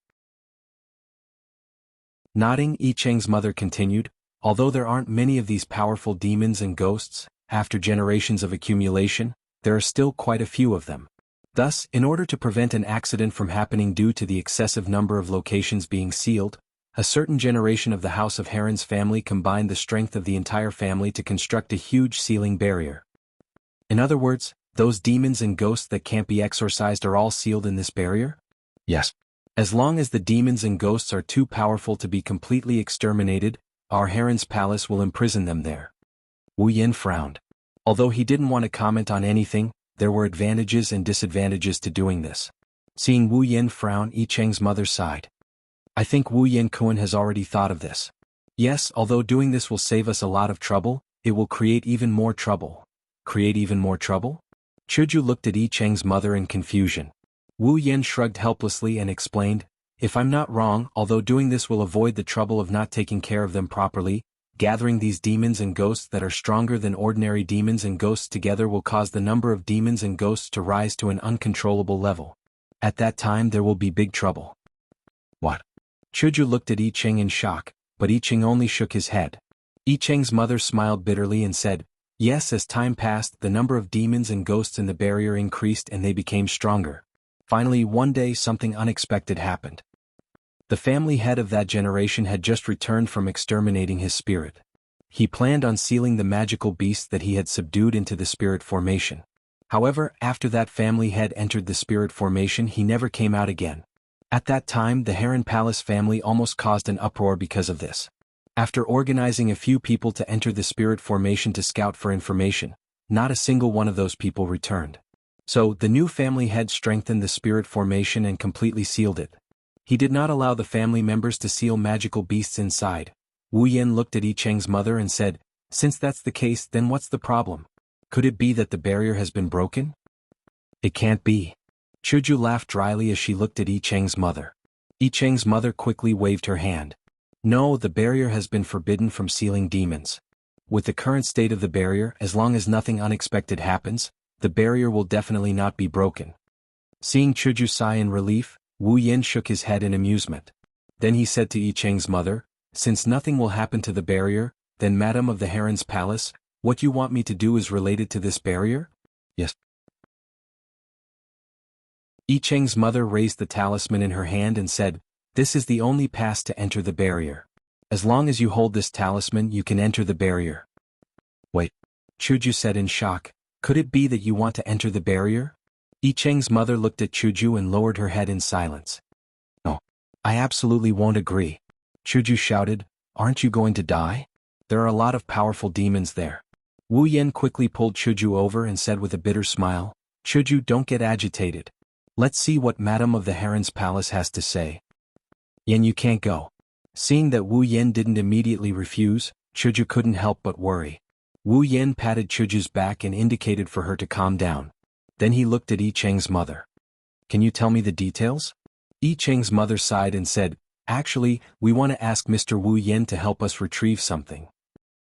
Nodding, Yi Cheng's mother continued, "Although there aren't many of these powerful demons and ghosts, after generations of accumulation, there are still quite a few of them. Thus, in order to prevent an accident from happening due to the excessive number of locations being sealed, a certain generation of the House of Heron's family combined the strength of the entire family to construct a huge sealing barrier. In other words, those demons and ghosts that can't be exorcised are all sealed in this barrier?" "Yes. As long as the demons and ghosts are too powerful to be completely exterminated, our Heron's palace will imprison them there." Wu Yan frowned. Although he didn't want to comment on anything, there were advantages and disadvantages to doing this. Seeing Wu Yan frown, Yi Cheng's mother sighed. "I think Wu Yan-kun has already thought of this. Yes, although doing this will save us a lot of trouble, it will create even more trouble." "Create even more trouble?" Chuju looked at Yi Cheng's mother in confusion. Wu Yan shrugged helplessly and explained, "If I'm not wrong, although doing this will avoid the trouble of not taking care of them properly, gathering these demons and ghosts that are stronger than ordinary demons and ghosts together will cause the number of demons and ghosts to rise to an uncontrollable level. At that time there will be big trouble." "What?" Chuju looked at Yi Cheng in shock, but Yi Cheng only shook his head. Yi Cheng's mother smiled bitterly and said, "Yes, as time passed, the number of demons and ghosts in the barrier increased and they became stronger. Finally, one day something unexpected happened. The family head of that generation had just returned from exterminating his spirit. He planned on sealing the magical beast that he had subdued into the spirit formation. However, after that family head entered the spirit formation, he never came out again. At that time, the Heron Palace family almost caused an uproar because of this. After organizing a few people to enter the spirit formation to scout for information, not a single one of those people returned. So, the new family head strengthened the spirit formation and completely sealed it. He did not allow the family members to seal magical beasts inside." Wu Yan looked at Yi Cheng's mother and said, "Since that's the case, then what's the problem? Could it be that the barrier has been broken?" "It can't be." Chuju laughed dryly as she looked at Yi Cheng's mother. Yi Cheng's mother quickly waved her hand. No, the barrier has been forbidden from sealing demons. With the current state of the barrier, as long as nothing unexpected happens, the barrier will definitely not be broken. Seeing Chuju sigh in relief, Wu Yin shook his head in amusement. Then he said to Yi Cheng's mother, since nothing will happen to the barrier, then Madam of the Heron's Palace, what you want me to do is related to this barrier? Yes. Yi Cheng's mother raised the talisman in her hand and said, this is the only pass to enter the barrier. As long as you hold this talisman you can enter the barrier. Wait. Chuju said in shock, could it be that you want to enter the barrier? Yi Cheng's mother looked at Chuju and lowered her head in silence. No. I absolutely won't agree. Chuju shouted, aren't you going to die? There are a lot of powerful demons there. Wu Yen quickly pulled Chuju over and said with a bitter smile, Chuju, don't get agitated. Let's see what Madam of the Heron's Palace has to say. Yen, you can't go. Seeing that Wu Yen didn't immediately refuse, Chuju couldn't help but worry. Wu Yen patted Chuju's back and indicated for her to calm down. Then he looked at Yi Cheng's mother. Can you tell me the details? Yi Cheng's mother sighed and said, actually, we want to ask Mr. Wu Yen to help us retrieve something.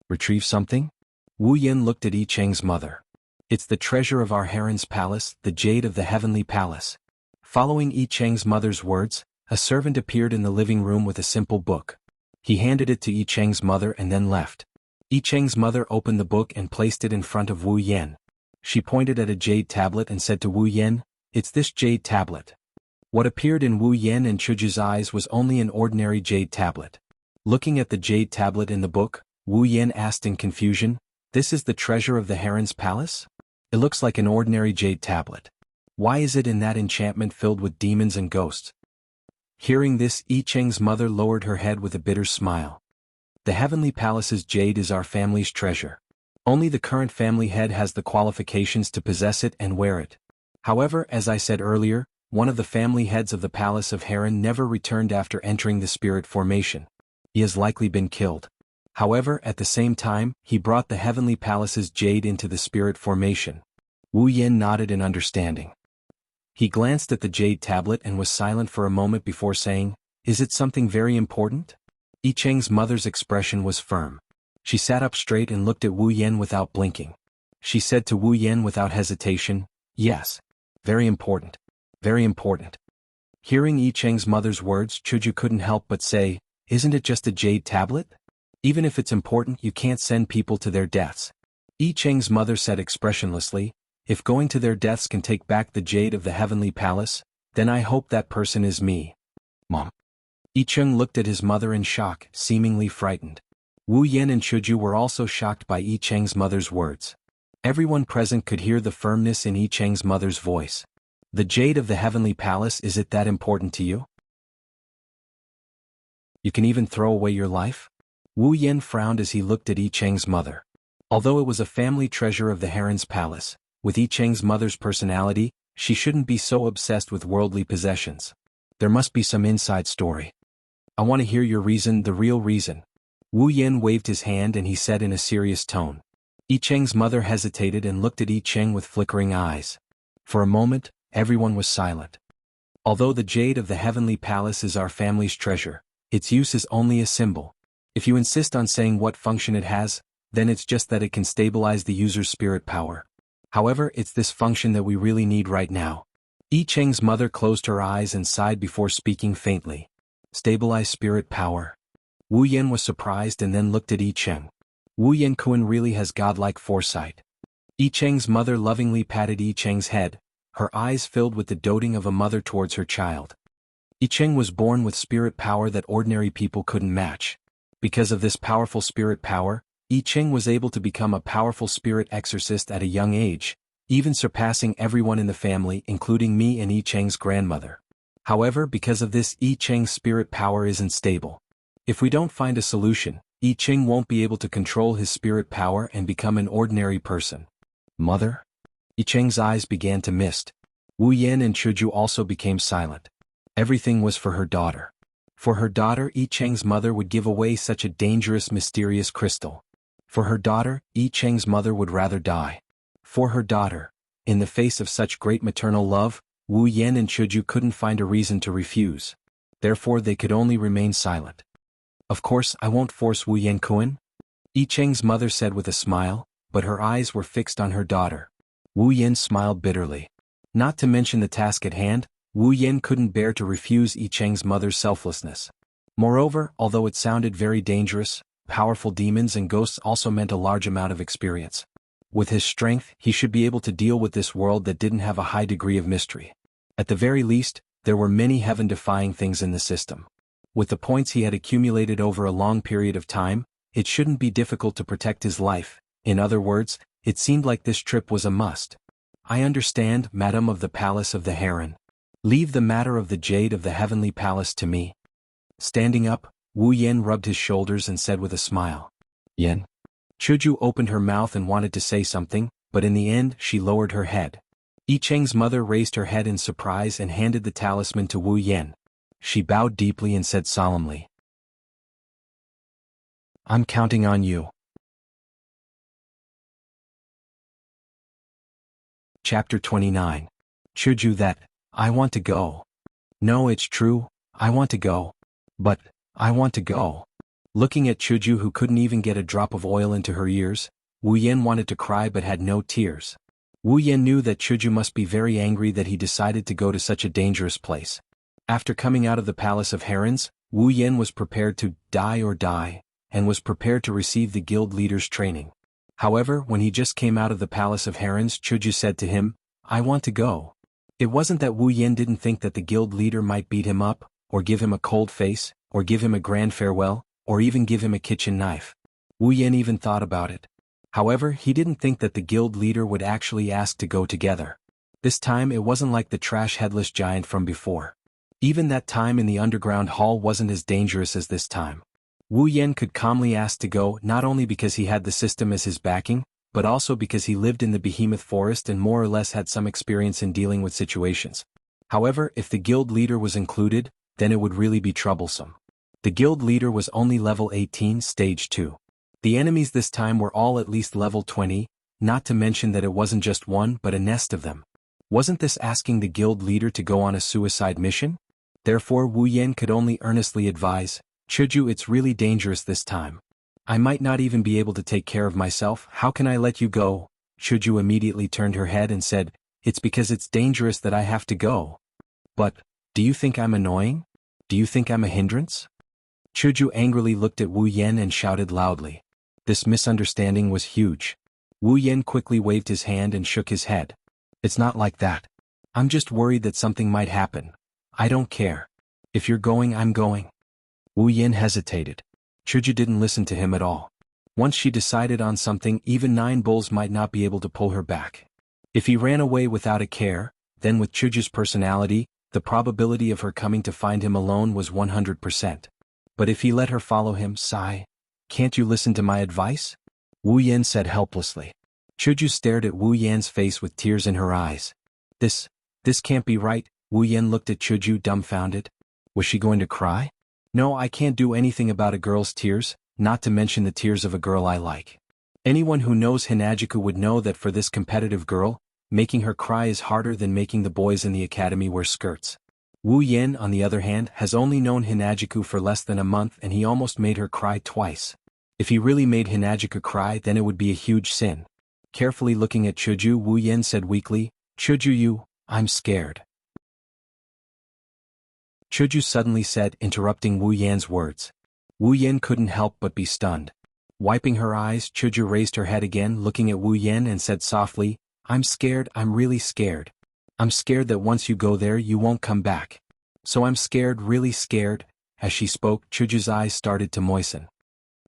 Retrieve something? Wu Yen looked at Yi Cheng's mother. It's the treasure of our Heron's Palace, the jade of the Heavenly Palace. Following Yi Cheng's mother's words, a servant appeared in the living room with a simple book. He handed it to Yi Cheng's mother and then left. Yi Cheng's mother opened the book and placed it in front of Wu Yen. She pointed at a jade tablet and said to Wu Yen, it's this jade tablet. What appeared in Wu Yen and Chuju's eyes was only an ordinary jade tablet. Looking at the jade tablet in the book, Wu Yen asked in confusion, this is the treasure of the Heron's Palace? It looks like an ordinary jade tablet. Why is it in that enchantment filled with demons and ghosts? Hearing this, Yi Cheng's mother lowered her head with a bitter smile. The Heavenly Palace's jade is our family's treasure. Only the current family head has the qualifications to possess it and wear it. However, as I said earlier, one of the family heads of the Palace of Heron never returned after entering the spirit formation. He has likely been killed. However, at the same time, he brought the Heavenly Palace's jade into the spirit formation. Wu Yen nodded in understanding. He glanced at the jade tablet and was silent for a moment before saying, is it something very important? Yi Cheng's mother's expression was firm. She sat up straight and looked at Wu Yen without blinking. She said to Wu Yen without hesitation, yes. Very important. Very important. Hearing Yi Cheng's mother's words, Chuju couldn't help but say, isn't it just a jade tablet? Even if it's important, you can't send people to their deaths. Yi Cheng's mother said expressionlessly, if going to their deaths can take back the jade of the Heavenly Palace, then I hope that person is me. Mom. Yi Cheng looked at his mother in shock, seemingly frightened. Wu Yen and Chuju were also shocked by Yi Cheng's mother's words. Everyone present could hear the firmness in Yi Cheng's mother's voice. The jade of the Heavenly Palace, is it that important to you? You can even throw away your life? Wu Yen frowned as he looked at Yi Cheng's mother. Although it was a family treasure of the Heron's Palace, with Yi Cheng's mother's personality, she shouldn't be so obsessed with worldly possessions. There must be some inside story. I want to hear your reason, the real reason. Wu Yen waved his hand and he said in a serious tone. Yi Cheng's mother hesitated and looked at Yi Cheng with flickering eyes. For a moment, everyone was silent. Although the jade of the Heavenly Palace is our family's treasure, its use is only a symbol. If you insist on saying what function it has, then it's just that it can stabilize the user's spirit power. However, it's this function that we really need right now. Yi Cheng's mother closed her eyes and sighed before speaking faintly. Stabilize spirit power. Wu Yen was surprised and then looked at Yi Cheng. Wu Yen Kun really has godlike foresight. Yi Cheng's mother lovingly patted Yi Cheng's head, her eyes filled with the doting of a mother towards her child. Yi Cheng was born with spirit power that ordinary people couldn't match. Because of this powerful spirit power, Yi Cheng was able to become a powerful spirit exorcist at a young age, even surpassing everyone in the family including me and Yi Cheng's grandmother. However, because of this, Yi Cheng's spirit power isn't stable. If we don't find a solution, Yi Cheng won't be able to control his spirit power and become an ordinary person. Mother? Yi Cheng's eyes began to mist. Wu Yen and Chuju also became silent. Everything was for her daughter. For her daughter, Yi Cheng's mother would give away such a dangerous, mysterious crystal. For her daughter, Yi Cheng's mother would rather die. For her daughter, in the face of such great maternal love, Wu Yan and Chuju couldn't find a reason to refuse. Therefore they could only remain silent. Of course I won't force Wu Yan-kun, Yi Cheng's mother said with a smile, but her eyes were fixed on her daughter. Wu Yan smiled bitterly. Not to mention the task at hand, Wu Yan couldn't bear to refuse Yi Cheng's mother's selflessness. Moreover, although it sounded very dangerous, powerful demons and ghosts also meant a large amount of experience. With his strength, he should be able to deal with this world that didn't have a high degree of mystery. At the very least, there were many heaven-defying things in the system. With the points he had accumulated over a long period of time, it shouldn't be difficult to protect his life. In other words, it seemed like this trip was a must. I understand, Madam of the Palace of the Heron. Leave the matter of the jade of the Heavenly Palace to me. Standing up, Wu Yan rubbed his shoulders and said with a smile. Yan. Chuju opened her mouth and wanted to say something, but in the end she lowered her head. Yi Cheng's mother raised her head in surprise and handed the talisman to Wu Yan. She bowed deeply and said solemnly, I'm counting on you. Chapter 29. Chuju that, I want to go. No, it's true, I want to go. But, I want to go. Looking at Chuju who couldn't even get a drop of oil into her ears, Wu Yan wanted to cry but had no tears. Wu Yan knew that Chuju must be very angry that he decided to go to such a dangerous place. After coming out of the Palace of Herons, Wu Yan was prepared to die or die, and was prepared to receive the guild leader's training. However, when he just came out of the Palace of Herons, Chuju said to him, I want to go. It wasn't that Wu Yan didn't think that the guild leader might beat him up, or give him a cold face, or give him a grand farewell, or even give him a kitchen knife. Wu Yan even thought about it. However, he didn't think that the guild leader would actually ask to go together. This time it wasn't like the trash headless giant from before. Even that time in the underground hall wasn't as dangerous as this time. Wu Yan could calmly ask to go not only because he had the system as his backing, but also because he lived in the behemoth forest and more or less had some experience in dealing with situations. However, if the guild leader was included, then it would really be troublesome. The guild leader was only level 18, stage 2. The enemies this time were all at least level 20, not to mention that it wasn't just one but a nest of them. Wasn't this asking the guild leader to go on a suicide mission? Therefore Wu Yan could only earnestly advise, Chuju, it's really dangerous this time. I might not even be able to take care of myself, how can I let you go? Chuju immediately turned her head and said, it's because it's dangerous that I have to go. But, do you think I'm annoying? Do you think I'm a hindrance? Chuju angrily looked at Wu Yan and shouted loudly. This misunderstanding was huge. Wu Yan quickly waved his hand and shook his head. It's not like that. I'm just worried that something might happen. I don't care. If you're going, I'm going. Wu Yan hesitated. Chuju didn't listen to him at all. Once she decided on something, even 9 bulls might not be able to pull her back. If he ran away without a care, then with Chuju's personality, the probability of her coming to find him alone was 100%. But if he let her follow him, sigh, can't you listen to my advice? Wu Yan said helplessly. Chuju stared at Wu Yan's face with tears in her eyes. This can't be right. Wu Yan looked at Chuju dumbfounded. Was she going to cry? No, I can't do anything about a girl's tears, not to mention the tears of a girl I like. Anyone who knows Hinajiku would know that for this competitive girl, making her cry is harder than making the boys in the academy wear skirts. Wu Yan, on the other hand, has only known Hinajiku for less than a month and he almost made her cry twice. If he really made Hinajiku cry, then it would be a huge sin. Carefully looking at Chuju, Wu Yan said weakly, Chuju, I'm scared. Chuju suddenly said, interrupting Wu Yan's words. Wu Yan couldn't help but be stunned. Wiping her eyes, Chuju raised her head again, looking at Wu Yan and said softly, I'm scared, I'm really scared. I'm scared that once you go there you won't come back. So I'm scared, really scared. As she spoke, Chuju's eyes started to moisten.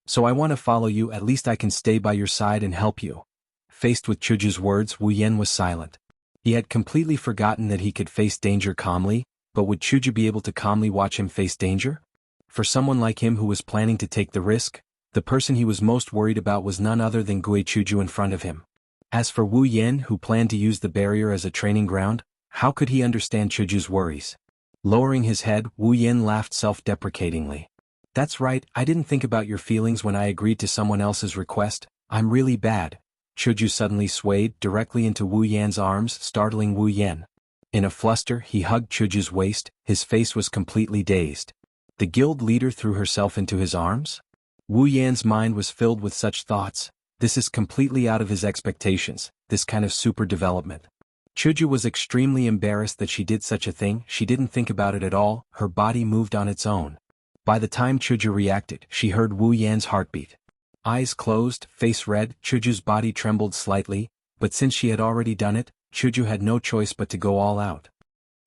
So I want to follow you, at least I can stay by your side and help you. Faced with Chuju's words, Wu Yan was silent. He had completely forgotten that he could face danger calmly, but would Chuju be able to calmly watch him face danger? For someone like him who was planning to take the risk, the person he was most worried about was none other than Gue Chuju in front of him. As for Wu Yan, who planned to use the barrier as a training ground, how could he understand Chuju's worries? Lowering his head, Wu Yan laughed self-deprecatingly. That's right, I didn't think about your feelings when I agreed to someone else's request. I'm really bad. Chuju suddenly swayed directly into Wu Yan's arms, startling Wu Yan. In a fluster, he hugged Chuju's waist, his face was completely dazed. The guild leader threw herself into his arms? Wu Yan's mind was filled with such thoughts. This is completely out of his expectations, this kind of super development. Chuju was extremely embarrassed that she did such a thing. She didn't think about it at all, her body moved on its own. By the time Chuju reacted, she heard Wu Yan's heartbeat. Eyes closed, face red, Chuju's body trembled slightly, but since she had already done it, Chuju had no choice but to go all out.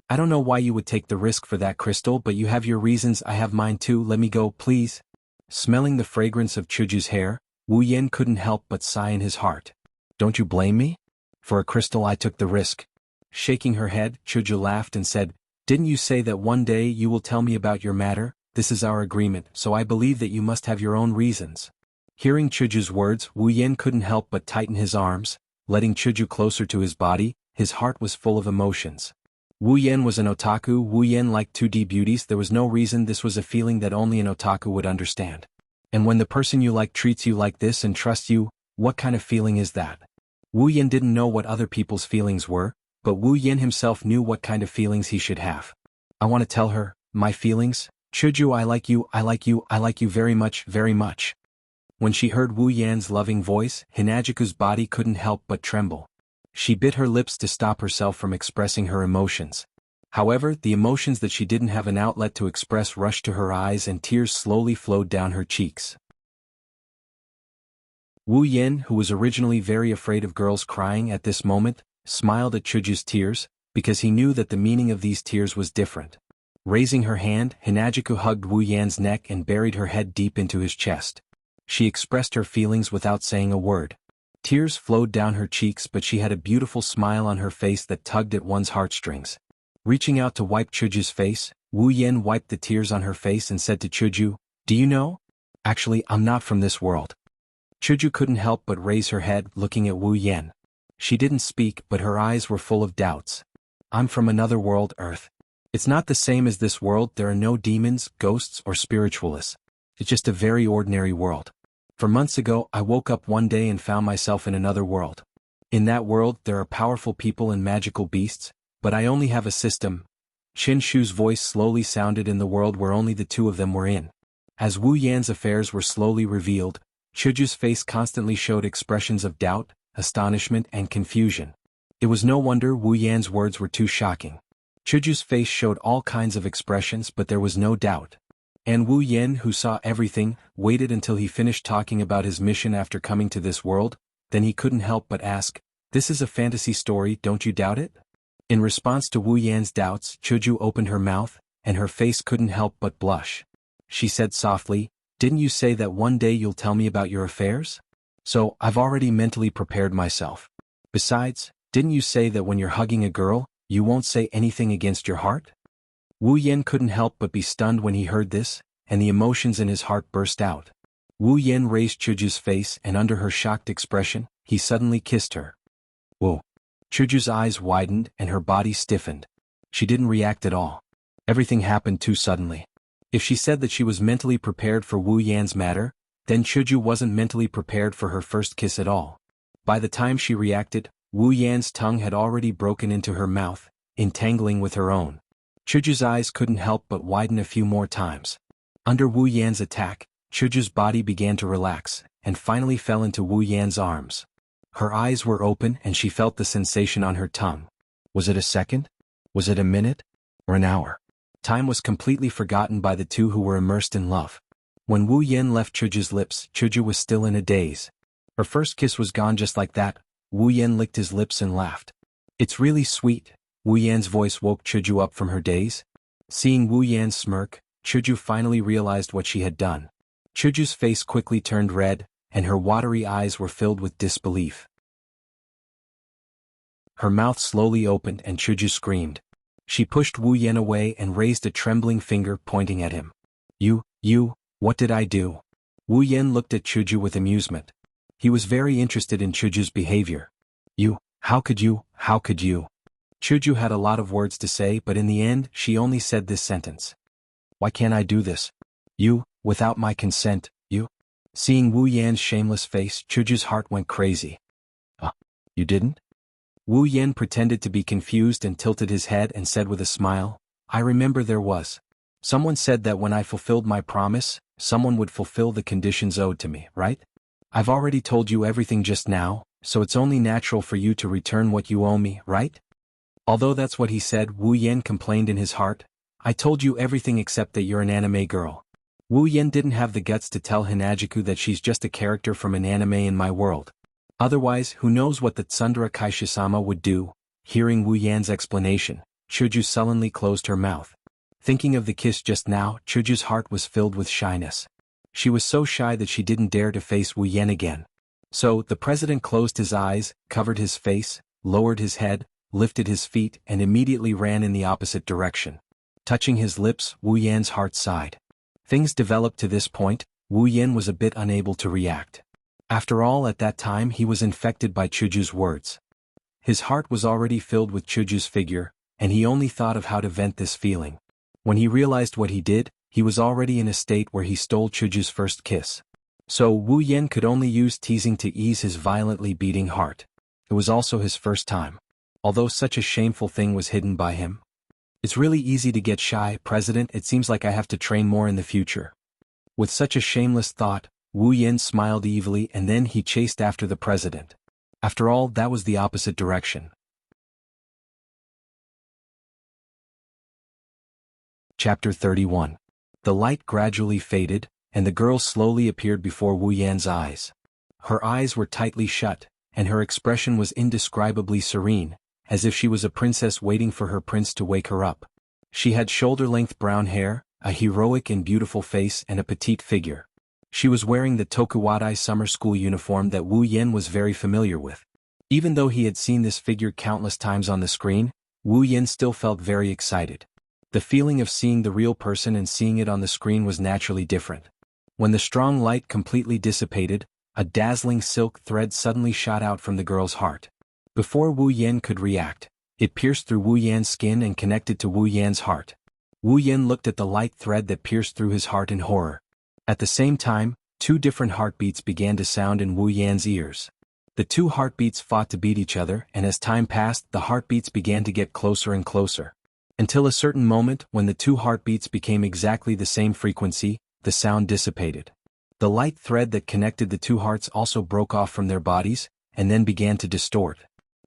I don't know why you would take the risk for that, Crystal, but you have your reasons, I have mine too, let me go, please. Smelling the fragrance of Chuju's hair, Wu Yan couldn't help but sigh in his heart. Don't you blame me? For a crystal I took the risk. Shaking her head, Chuju laughed and said, didn't you say that one day you will tell me about your matter? This is our agreement, so I believe that you must have your own reasons. Hearing Chuju's words, Wu Yan couldn't help but tighten his arms, letting Chuju closer to his body. His heart was full of emotions. Wu Yan was an otaku. Wu Yan liked 2D beauties. There was no reason. This was a feeling that only an otaku would understand. And when the person you like treats you like this and trusts you, what kind of feeling is that? Wu Yan didn't know what other people's feelings were, but Wu Yan himself knew what kind of feelings he should have. I want to tell her, my feelings? Chuju, I like you, I like you, I like you very much, very much. When she heard Wu Yan's loving voice, Hinajiku's body couldn't help but tremble. She bit her lips to stop herself from expressing her emotions. However, the emotions that she didn't have an outlet to express rushed to her eyes and tears slowly flowed down her cheeks. Wu Yan, who was originally very afraid of girls crying at this moment, smiled at Chuju's tears, because he knew that the meaning of these tears was different. Raising her hand, Hinajiku hugged Wu Yan's neck and buried her head deep into his chest. She expressed her feelings without saying a word. Tears flowed down her cheeks, but she had a beautiful smile on her face that tugged at one's heartstrings. Reaching out to wipe Chuju's face, Wu Yan wiped the tears on her face and said to Chuju, do you know? Actually, I'm not from this world. Chuju couldn't help but raise her head, looking at Wu Yan. She didn't speak, but her eyes were full of doubts. I'm from another world, Earth. It's not the same as this world. There are no demons, ghosts, or spiritualists. It's just a very ordinary world. For months ago, I woke up one day and found myself in another world. In that world, there are powerful people and magical beasts, but I only have a system. Qin Shu's voice slowly sounded in the world where only the two of them were in. As Wu Yan's affairs were slowly revealed, Chuju's face constantly showed expressions of doubt, astonishment, and confusion. It was no wonder Wu Yan's words were too shocking. Chuju's face showed all kinds of expressions, but there was no doubt. And Wu Yan, who saw everything, waited until he finished talking about his mission after coming to this world, then he couldn't help but ask, this is a fantasy story, don't you doubt it? In response to Wu Yan's doubts, Chuju opened her mouth, and her face couldn't help but blush. She said softly, didn't you say that one day you'll tell me about your affairs? So, I've already mentally prepared myself. Besides, didn't you say that when you're hugging a girl, you won't say anything against your heart? Wu Yan couldn't help but be stunned when he heard this, and the emotions in his heart burst out. Wu Yan raised Chuju's face, and under her shocked expression, he suddenly kissed her. Whoa! Chuju's eyes widened and her body stiffened. She didn't react at all. Everything happened too suddenly. If she said that she was mentally prepared for Wu Yan's matter, then Chuju wasn't mentally prepared for her first kiss at all. By the time she reacted, Wu Yan's tongue had already broken into her mouth, entangling with her own. Chuju's eyes couldn't help but widen a few more times. Under Wu Yan's attack, Chuju's body began to relax, and finally fell into Wu Yan's arms. Her eyes were open and she felt the sensation on her tongue. Was it a second? Was it a minute? Or an hour? Time was completely forgotten by the two who were immersed in love. When Wu Yan left Chuju's lips, Chuju was still in a daze. Her first kiss was gone just like that. Wu Yan licked his lips and laughed. It's really sweet. Wu Yan's voice woke Chuju up from her daze. Seeing Wu Yan smirk, Chuju finally realized what she had done. Chuju's face quickly turned red, and her watery eyes were filled with disbelief. Her mouth slowly opened and Chuju screamed. She pushed Wu Yan away and raised a trembling finger pointing at him. You, what did I do? Wu Yan looked at Chuju with amusement. He was very interested in Chuju's behavior. How could you? Chuju had a lot of words to say, but in the end, she only said this sentence. Why can't I do this? Without my consent, Seeing Wu Yan's shameless face, Chuju's heart went crazy. You didn't? Wu Yen pretended to be confused and tilted his head and said with a smile, I remember there was. Someone said that when I fulfilled my promise, someone would fulfill the conditions owed to me, right? I've already told you everything just now, so it's only natural for you to return what you owe me, right? Although that's what he said, Wu Yen complained in his heart, I told you everything except that you're an anime girl. Wu Yen didn't have the guts to tell Hinajuku that she's just a character from an anime in my world. Otherwise, who knows what the Tsundere Kaishisama would do? Hearing Wu Yan's explanation, Chuju sullenly closed her mouth. Thinking of the kiss just now, Chuju's heart was filled with shyness. She was so shy that she didn't dare to face Wu Yen again. So, the president closed his eyes, covered his face, lowered his head, lifted his feet, and immediately ran in the opposite direction. Touching his lips, Wu Yan's heart sighed. Things developed to this point, Wu Yen was a bit unable to react. After all, at that time he was infected by Chuju's words. His heart was already filled with Chuju's figure, and he only thought of how to vent this feeling. When he realized what he did, he was already in a state where he stole Chuju's first kiss. So Wu Yen could only use teasing to ease his violently beating heart. It was also his first time. Although such a shameful thing was hidden by him. It's really easy to get shy, President, it seems like I have to train more in the future. With such a shameless thought, Wu Yen smiled evilly and then he chased after the president. After all, that was the opposite direction. Chapter 31. The light gradually faded, and the girl slowly appeared before Wu Yan's eyes. Her eyes were tightly shut, and her expression was indescribably serene, as if she was a princess waiting for her prince to wake her up. She had shoulder-length brown hair, a heroic and beautiful face and a petite figure. She was wearing the Tokuwadai summer school uniform that Wu Yen was very familiar with. Even though he had seen this figure countless times on the screen, Wu Yen still felt very excited. The feeling of seeing the real person and seeing it on the screen was naturally different. When the strong light completely dissipated, a dazzling silk thread suddenly shot out from the girl's heart. Before Wu Yen could react, it pierced through Wu Yan's skin and connected to Wu Yan's heart. Wu Yen looked at the light thread that pierced through his heart in horror. At the same time, two different heartbeats began to sound in Wu Yan's ears. The two heartbeats fought to beat each other, and as time passed, the heartbeats began to get closer and closer. Until a certain moment, when the two heartbeats became exactly the same frequency, the sound dissipated. The light thread that connected the two hearts also broke off from their bodies, and then began to distort.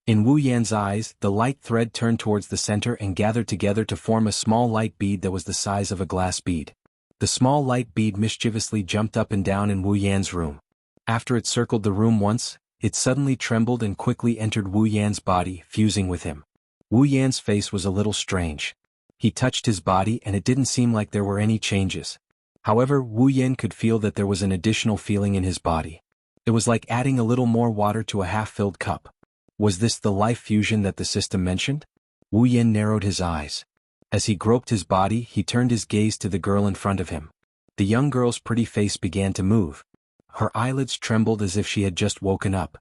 In Wu Yan's eyes, the light thread turned towards the center and gathered together to form a small light bead that was the size of a glass bead. The small light bead mischievously jumped up and down in Wu Yan's room. After it circled the room once, it suddenly trembled and quickly entered Wu Yan's body, fusing with him. Wu Yan's face was a little strange. He touched his body and it didn't seem like there were any changes. However, Wu Yan could feel that there was an additional feeling in his body. It was like adding a little more water to a half-filled cup. Was this the life fusion that the system mentioned? Wu Yan narrowed his eyes. As he groped his body, he turned his gaze to the girl in front of him. The young girl's pretty face began to move. Her eyelids trembled as if she had just woken up.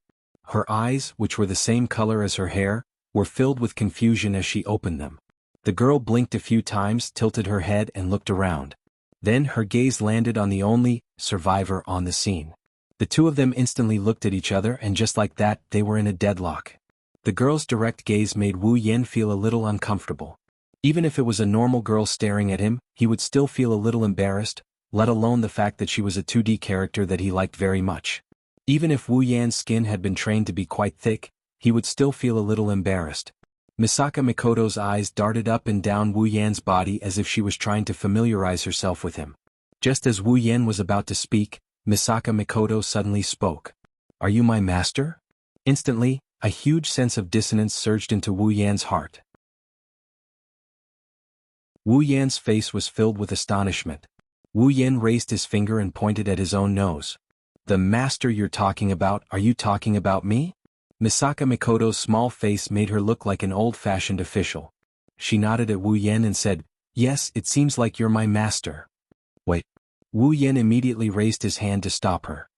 Her eyes, which were the same color as her hair, were filled with confusion as she opened them. The girl blinked a few times, tilted her head and looked around. Then her gaze landed on the only survivor on the scene. The two of them instantly looked at each other and just like that, they were in a deadlock. The girl's direct gaze made Wu Yen feel a little uncomfortable. Even if it was a normal girl staring at him, he would still feel a little embarrassed, let alone the fact that she was a 2D character that he liked very much. Even if Wu Yan's skin had been trained to be quite thick, he would still feel a little embarrassed. Misaka Mikoto's eyes darted up and down Wu Yan's body as if she was trying to familiarize herself with him. Just as Wu Yan was about to speak, Misaka Mikoto suddenly spoke. "Are you my master?" Instantly, a huge sense of dissonance surged into Wu Yan's heart. Wu Yan's face was filled with astonishment. Wu Yan raised his finger and pointed at his own nose. "The master you're talking about, are you talking about me?" Misaka Mikoto's small face made her look like an old-fashioned official. She nodded at Wu Yan and said, "Yes, it seems like you're my master." "Wait." Wu Yan immediately raised his hand to stop her.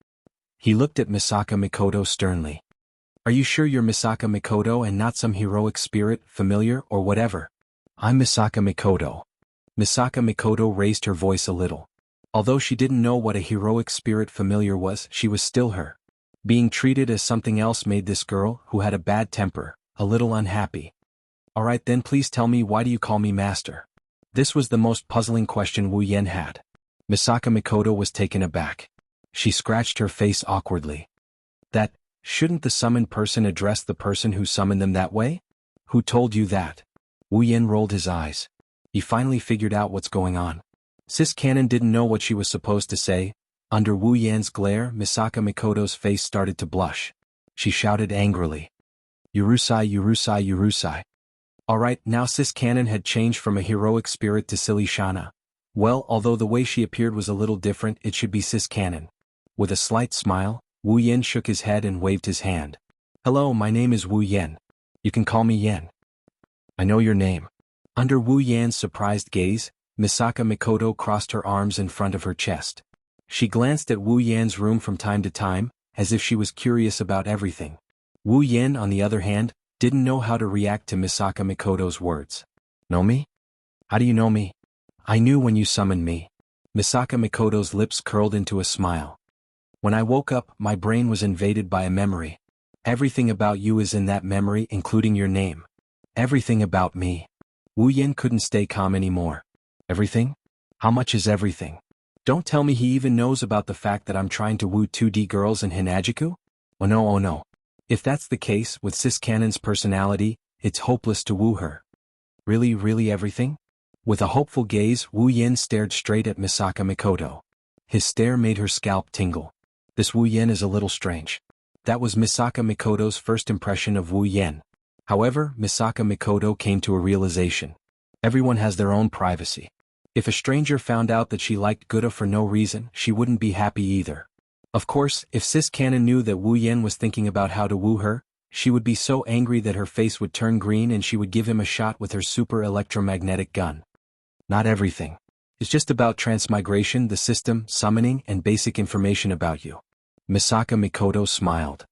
He looked at Misaka Mikoto sternly. "Are you sure you're Misaka Mikoto and not some heroic spirit, familiar, or whatever?" "I'm Misaka Mikoto." Misaka Mikoto raised her voice a little. Although she didn't know what a heroic spirit familiar was, she was still her. Being treated as something else made this girl, who had a bad temper, a little unhappy. Alright then, please tell me, why do you call me master? This was the most puzzling question Wu Yan had. Misaka Mikoto was taken aback. She scratched her face awkwardly. Shouldn't the summoned person address the person who summoned them that way? Who told you that? Wu Yan rolled his eyes. He finally figured out what's going on. Sis Cannon didn't know what she was supposed to say. Under Wu Yan's glare, Misaka Mikoto's face started to blush. She shouted angrily. Urusai, Urusai, Urusai. Alright, now Sis Cannon had changed from a heroic spirit to silly Shana. Well, although the way she appeared was a little different, it should be Sis Cannon. With a slight smile, Wu Yan shook his head and waved his hand. Hello, my name is Wu Yan. You can call me Yan. I know your name. Under Wu Yan's surprised gaze, Misaka Mikoto crossed her arms in front of her chest. She glanced at Wu Yan's room from time to time, as if she was curious about everything. Wu Yan, on the other hand, didn't know how to react to Misaka Mikoto's words. Know me? How do you know me? I knew when you summoned me. Misaka Mikoto's lips curled into a smile. When I woke up, my brain was invaded by a memory. Everything about you is in that memory, including your name. Everything about me. Wu Yan couldn't stay calm anymore. Everything? How much is everything? Don't tell me he even knows about the fact that I'm trying to woo 2D girls in Hinajuku? Oh no, oh no. If that's the case, with Sis Cannon's personality, it's hopeless to woo her. Really, really everything? With a hopeful gaze, Wu Yan stared straight at Misaka Mikoto. His stare made her scalp tingle. This Wu Yan is a little strange. That was Misaka Mikoto's first impression of Wu Yan. However, Misaka Mikoto came to a realization. Everyone has their own privacy. If a stranger found out that she liked Gura for no reason, she wouldn't be happy either. Of course, if Sis Cannon knew that Wu Yan was thinking about how to woo her, she would be so angry that her face would turn green and she would give him a shot with her super electromagnetic gun. Not everything. It's just about transmigration, the system, summoning, and basic information about you. Misaka Mikoto smiled.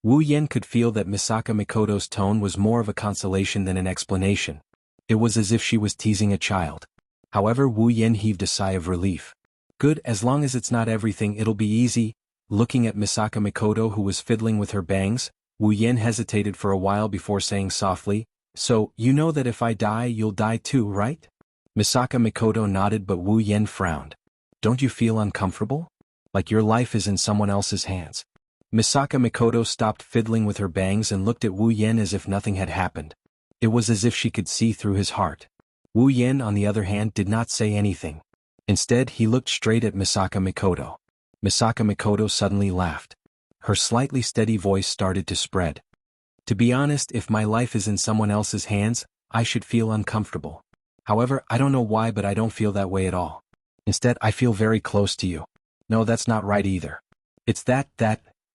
Wu Yan could feel that Misaka Mikoto's tone was more of a consolation than an explanation. It was as if she was teasing a child. However, Wu Yan heaved a sigh of relief. Good, as long as it's not everything, it'll be easy. Looking at Misaka Mikoto, who was fiddling with her bangs, Wu Yan hesitated for a while before saying softly, So, you know that if I die, you'll die too, right? Misaka Mikoto nodded, but Wu Yan frowned. Don't you feel uncomfortable? Like your life is in someone else's hands. Misaka Mikoto stopped fiddling with her bangs and looked at Wu Yan as if nothing had happened. It was as if she could see through his heart. Wu Yan, on the other hand, did not say anything. Instead, he looked straight at Misaka Mikoto. Misaka Mikoto suddenly laughed. Her slightly steady voice started to spread. To be honest, if my life is in someone else's hands, I should feel uncomfortable. However, I don't know why, but I don't feel that way at all. Instead, I feel very close to you. No, that's not right either. It's that.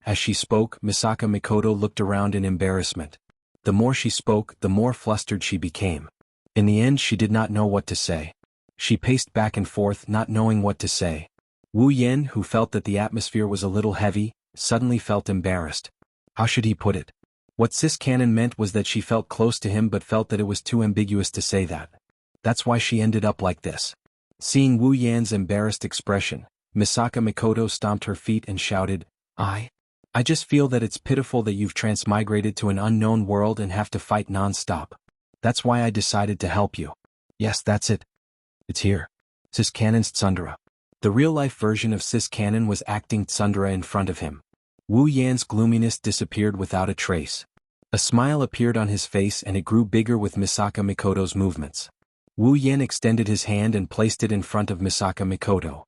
As she spoke, Misaka Mikoto looked around in embarrassment. The more she spoke, the more flustered she became. In the end, she did not know what to say. She paced back and forth, not knowing what to say. Wu Yan, who felt that the atmosphere was a little heavy, suddenly felt embarrassed. How should he put it? What Sis Cannon meant was that she felt close to him but felt that it was too ambiguous to say that. That's why she ended up like this. Seeing Wu Yan's embarrassed expression, Misaka Mikoto stomped her feet and shouted, I just feel that it's pitiful that you've transmigrated to an unknown world and have to fight non-stop. That's why I decided to help you. Yes, that's it. It's here. Sis Cannon's Tsundere. The real-life version of Sis Cannon was acting Tsundere in front of him. Wu Yan's gloominess disappeared without a trace. A smile appeared on his face and it grew bigger with Misaka Mikoto's movements. Wu Yan extended his hand and placed it in front of Misaka Mikoto.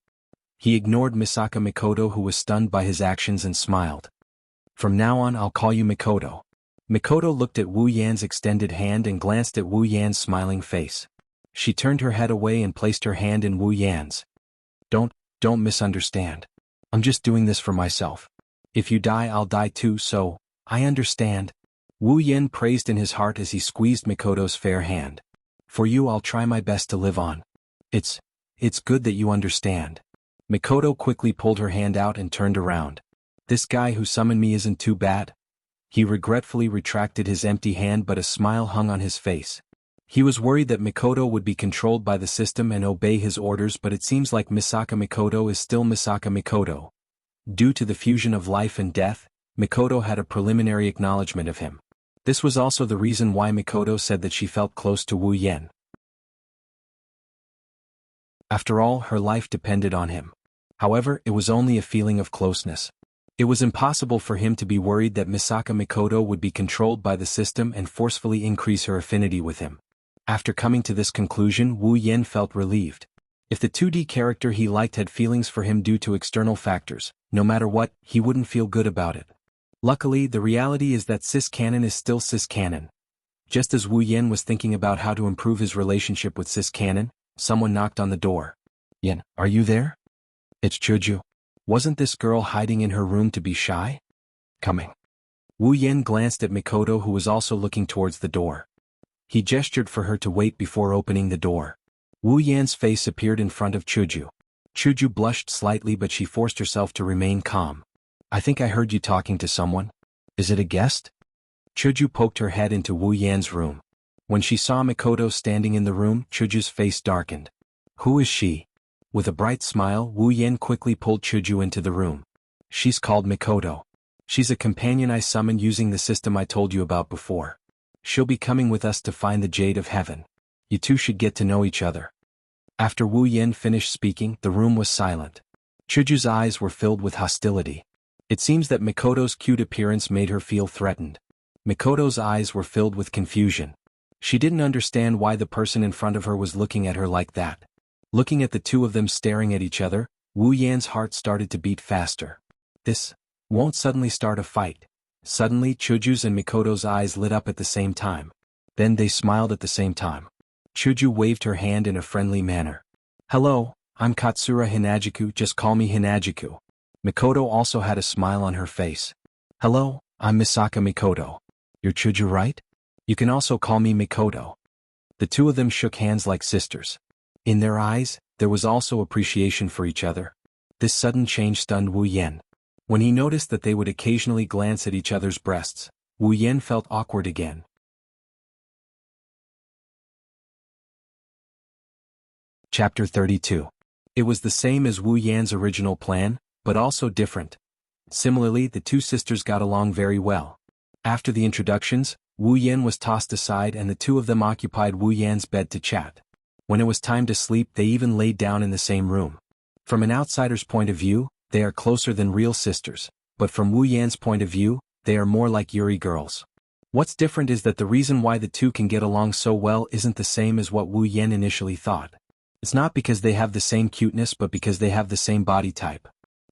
He ignored Misaka Mikoto, who was stunned by his actions, and smiled. From now on, I'll call you Mikoto. Mikoto looked at Wu Yan's extended hand and glanced at Wu Yan's smiling face. She turned her head away and placed her hand in Wu Yan's. Don't misunderstand. I'm just doing this for myself. If you die, I'll die too, so, I understand. Wu Yan praised in his heart as he squeezed Mikoto's fair hand. For you, I'll try my best to live on. It's good that you understand. Mikoto quickly pulled her hand out and turned around. This guy who summoned me isn't too bad. He regretfully retracted his empty hand, but a smile hung on his face. He was worried that Mikoto would be controlled by the system and obey his orders, but it seems like Misaka Mikoto is still Misaka Mikoto. Due to the fusion of life and death, Mikoto had a preliminary acknowledgement of him. This was also the reason why Mikoto said that she felt close to Wu Yan. After all, her life depended on him. However, it was only a feeling of closeness. It was impossible for him to be worried that Misaka Mikoto would be controlled by the system and forcefully increase her affinity with him. After coming to this conclusion, Wu Yan felt relieved. If the 2D character he liked had feelings for him due to external factors, no matter what, he wouldn't feel good about it. Luckily, the reality is that cis-canon is still cis-canon. Just as Wu Yan was thinking about how to improve his relationship with cis-canon, someone knocked on the door. "Yan, are you there?" "It's Chuju. Wasn't this girl hiding in her room to be shy?" "Coming." Wu Yan glanced at Mikoto, who was also looking towards the door. He gestured for her to wait before opening the door. Wu Yan's face appeared in front of Chuju. Chuju blushed slightly, but she forced herself to remain calm. "I think I heard you talking to someone. Is it a guest?" Chuju poked her head into Wu Yan's room. When she saw Mikoto standing in the room, Chuju's face darkened. "Who is she?" With a bright smile, Wu Yan quickly pulled Chuju into the room. "She's called Mikoto. She's a companion I summoned using the system I told you about before. She'll be coming with us to find the Jade of Heaven. You two should get to know each other." After Wu Yan finished speaking, the room was silent. Chuju's eyes were filled with hostility. It seems that Mikoto's cute appearance made her feel threatened. Mikoto's eyes were filled with confusion. She didn't understand why the person in front of her was looking at her like that. Looking at the two of them staring at each other, Wu Yan's heart started to beat faster. This won't suddenly start a fight. Suddenly, Chuju's and Mikoto's eyes lit up at the same time. Then they smiled at the same time. Chuju waved her hand in a friendly manner. "Hello, I'm Katsura Hinajiku, just call me Hinajiku." Mikoto also had a smile on her face. "Hello, I'm Misaka Mikoto. You're Chuju, right? You can also call me Mikoto." The two of them shook hands like sisters. In their eyes, there was also appreciation for each other. This sudden change stunned Wu Yan. When he noticed that they would occasionally glance at each other's breasts, Wu Yan felt awkward again. Chapter 32. It was the same as Wu Yan's original plan, but also different. Similarly, the two sisters got along very well. After the introductions, Wu Yan was tossed aside and the two of them occupied Wu Yan's bed to chat. When it was time to sleep, they even laid down in the same room. From an outsider's point of view, they are closer than real sisters, but from Wu Yan's point of view, they are more like Yuri girls. What's different is that the reason why the two can get along so well isn't the same as what Wu Yan initially thought. It's not because they have the same cuteness, but because they have the same body type.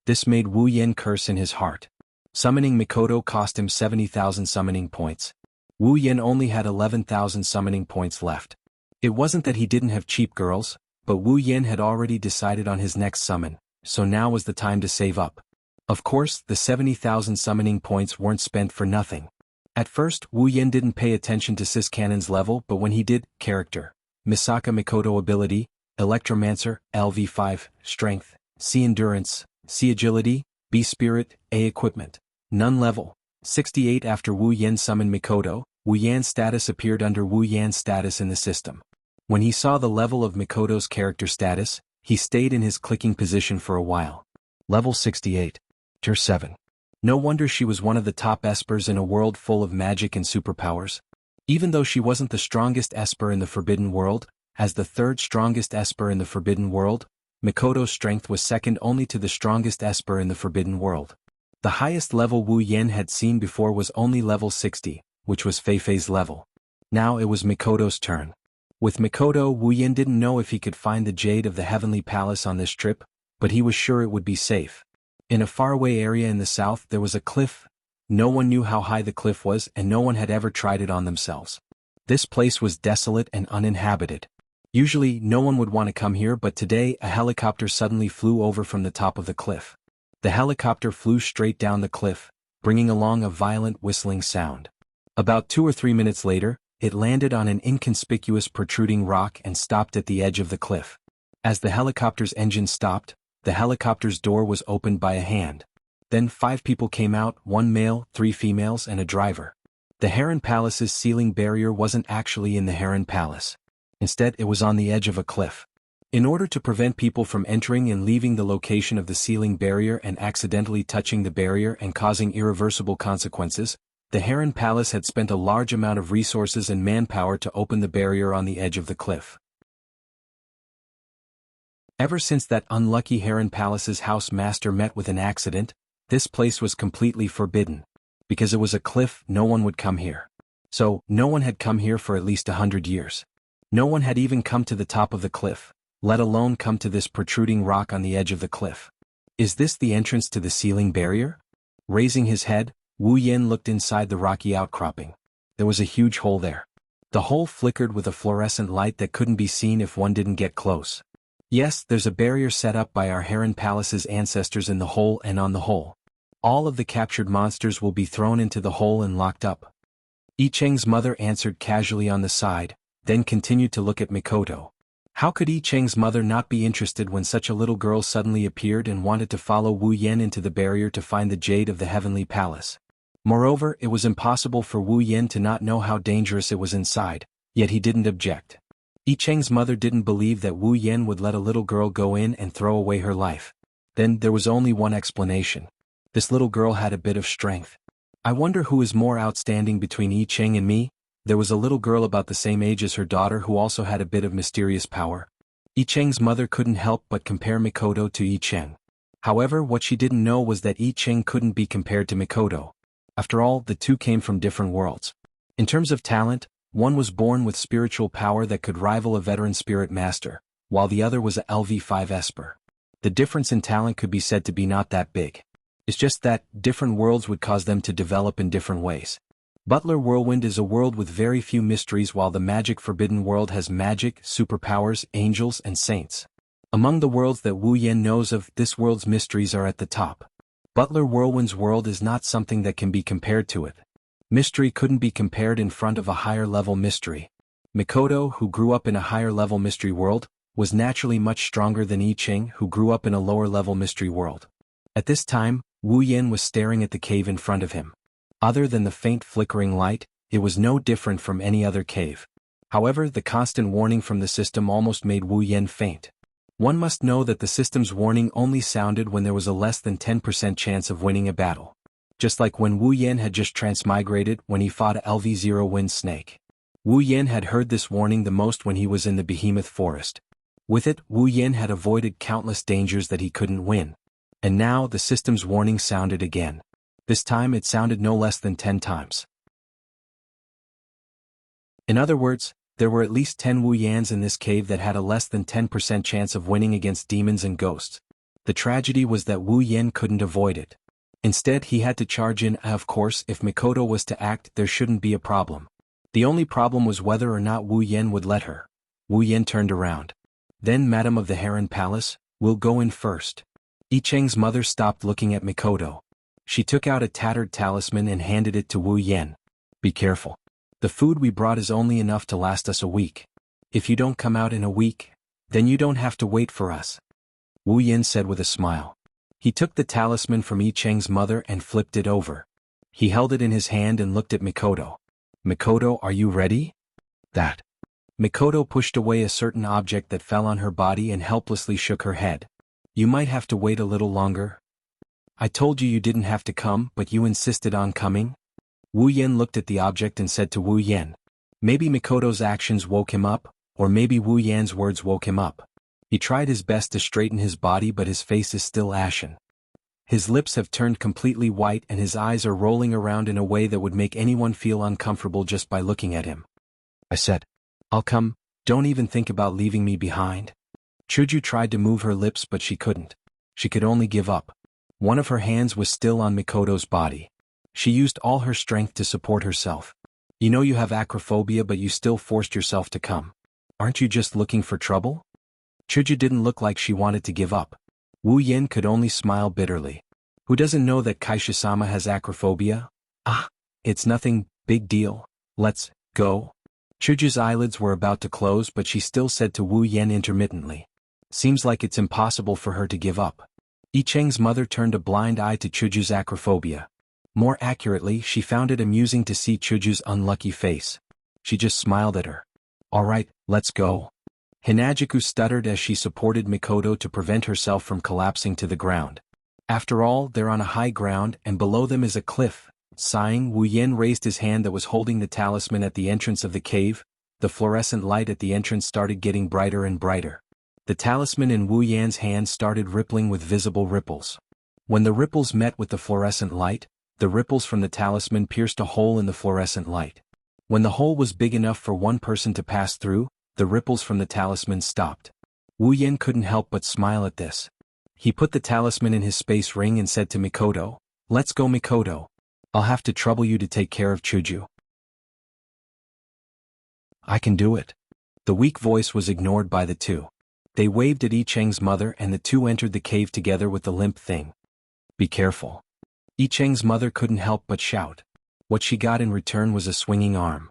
This made Wu Yan curse in his heart. Summoning Mikoto cost him 70,000 summoning points. Wu Yan only had 11,000 summoning points left. It wasn't that he didn't have cheap girls, but Wu Yan had already decided on his next summon, so now was the time to save up. Of course, the 70,000 summoning points weren't spent for nothing. At first, Wu Yan didn't pay attention to cis-canon's level, but when he did, character, Misaka Mikoto ability, Electromancer, LV5, Strength, C Endurance, C Agility, B Spirit, A Equipment, None level, 68. After Wu Yan summoned Mikoto, Wu Yan's status appeared under Wu Yan's status in the system. When he saw the level of Mikoto's character status, he stayed in his clicking position for a while. Level 68. Tier 7. No wonder she was one of the top espers in a world full of magic and superpowers. Even though she wasn't the strongest esper in the Forbidden World, as the third strongest esper in the Forbidden World, Mikoto's strength was second only to the strongest esper in the Forbidden World. The highest level Wu Yan had seen before was only level 60, which was Feifei's level. Now it was Mikoto's turn. With Mikoto, Wu Yan didn't know if he could find the Jade of the Heavenly Palace on this trip, but he was sure it would be safe. In a faraway area in the south there was a cliff. No one knew how high the cliff was and no one had ever tried it on themselves. This place was desolate and uninhabited. Usually, no one would want to come here, but today a helicopter suddenly flew over from the top of the cliff. The helicopter flew straight down the cliff, bringing along a violent whistling sound. About 2 or 3 minutes later, it landed on an inconspicuous protruding rock and stopped at the edge of the cliff. As the helicopter's engine stopped, the helicopter's door was opened by a hand. Then 5 people came out, 1 male, 3 females and a driver. The Heron Palace's ceiling barrier wasn't actually in the Heron Palace. Instead, it was on the edge of a cliff. In order to prevent people from entering and leaving the location of the sealing barrier and accidentally touching the barrier and causing irreversible consequences, the Heron Palace had spent a large amount of resources and manpower to open the barrier on the edge of the cliff. Ever since that unlucky Heron Palace's house master met with an accident, this place was completely forbidden. Because it was a cliff, no one would come here. So, no one had come here for at least 100 years. No one had even come to the top of the cliff, let alone come to this protruding rock on the edge of the cliff. Is this the entrance to the sealing barrier? Raising his head, Wu Yin looked inside the rocky outcropping. There was a huge hole there. The hole flickered with a fluorescent light that couldn't be seen if one didn't get close. Yes, there's a barrier set up by our Heron Palace's ancestors in the hole and on the hole. All of the captured monsters will be thrown into the hole and locked up. I Cheng's mother answered casually on the side, then continued to look at Mikoto. How could I Cheng's mother not be interested when such a little girl suddenly appeared and wanted to follow Wu Yen into the barrier to find the jade of the Heavenly Palace? Moreover, it was impossible for Wu Yen to not know how dangerous it was inside, yet he didn't object. I Cheng's mother didn't believe that Wu Yen would let a little girl go in and throw away her life. Then there was only one explanation. This little girl had a bit of strength. I wonder who is more outstanding between I Cheng and me. There was a little girl about the same age as her daughter who also had a bit of mysterious power. I Cheng's mother couldn't help but compare Mikoto to I Cheng. However, what she didn't know was that I Cheng couldn't be compared to Mikoto. After all, the two came from different worlds. In terms of talent, one was born with spiritual power that could rival a veteran spirit master, while the other was a LV5 Esper. The difference in talent could be said to be not that big. It's just that different worlds would cause them to develop in different ways. Butler Whirlwind is a world with very few mysteries, while the Magic Forbidden world has magic, superpowers, angels, and saints. Among the worlds that Wu Yen knows of, this world's mysteries are at the top. Butler Whirlwind's world is not something that can be compared to it. Mystery couldn't be compared in front of a higher-level mystery. Mikoto, who grew up in a higher-level mystery world, was naturally much stronger than I Cheng, who grew up in a lower-level mystery world. At this time, Wu Yen was staring at the cave in front of him. Other than the faint flickering light, it was no different from any other cave. However, the constant warning from the system almost made Wu Yen faint. One must know that the system's warning only sounded when there was a less than 10% chance of winning a battle. Just like when Wu Yen had just transmigrated when he fought a LV0 wind snake. Wu Yen had heard this warning the most when he was in the behemoth forest. With it, Wu Yen had avoided countless dangers that he couldn't win. And now the system's warning sounded again. This time it sounded no less than 10 times. In other words, there were at least 10 Wu Yans in this cave that had a less than 10% chance of winning against demons and ghosts. The tragedy was that Wu Yen couldn't avoid it. Instead, he had to charge in. Of course, if Mikoto was to act, there shouldn't be a problem. The only problem was whether or not Wu Yen would let her. Wu Yen turned around. Then, Madam of the Heron Palace, we'll go in first. I Cheng's mother stopped looking at Mikoto. She took out a tattered talisman and handed it to Wu Yen. Be careful. The food we brought is only enough to last us a week. If you don't come out in a week, then you don't have to wait for us. Wu Yen said with a smile. He took the talisman from I Cheng's mother and flipped it over. He held it in his hand and looked at Mikoto. Mikoto, are you ready? That. Mikoto pushed away a certain object that fell on her body and helplessly shook her head. You might have to wait a little longer. I told you didn't have to come, but you insisted on coming? Wu Yen looked at the object and said to Wu Yen. Maybe Mikoto's actions woke him up, or maybe Wu Yan's words woke him up. He tried his best to straighten his body, but his face is still ashen. His lips have turned completely white and his eyes are rolling around in a way that would make anyone feel uncomfortable just by looking at him. I said, I'll come, don't even think about leaving me behind. Chuju tried to move her lips but she couldn't. She could only give up. One of her hands was still on Mikoto's body. She used all her strength to support herself. You know you have acrophobia but you still forced yourself to come. Aren't you just looking for trouble? Chuju didn't look like she wanted to give up. Wu Yen could only smile bitterly. Who doesn't know that Kaisha-sama has acrophobia? Ah, it's nothing, big deal. Let's go. Chuju's eyelids were about to close but she still said to Wu Yen intermittently. Seems like it's impossible for her to give up. I Cheng's mother turned a blind eye to Chuju's acrophobia. More accurately, she found it amusing to see Chuju's unlucky face. She just smiled at her. All right, let's go. Hinajiku stuttered as she supported Mikoto to prevent herself from collapsing to the ground. After all, they're on a high ground and below them is a cliff. Sighing, Wu Yen raised his hand that was holding the talisman at the entrance of the cave. The fluorescent light at the entrance started getting brighter and brighter. The talisman in Wu Yan's hand started rippling with visible ripples. When the ripples met with the fluorescent light, the ripples from the talisman pierced a hole in the fluorescent light. When the hole was big enough for one person to pass through, the ripples from the talisman stopped. Wu Yen couldn't help but smile at this. He put the talisman in his space ring and said to Mikoto, "Let's go, Mikoto. I'll have to trouble you to take care of Chuju." "I can do it." The weak voice was ignored by the two. They waved at Yicheng's mother and the two entered the cave together with the limp thing. "Be careful." Yicheng's mother couldn't help but shout. What she got in return was a swinging arm.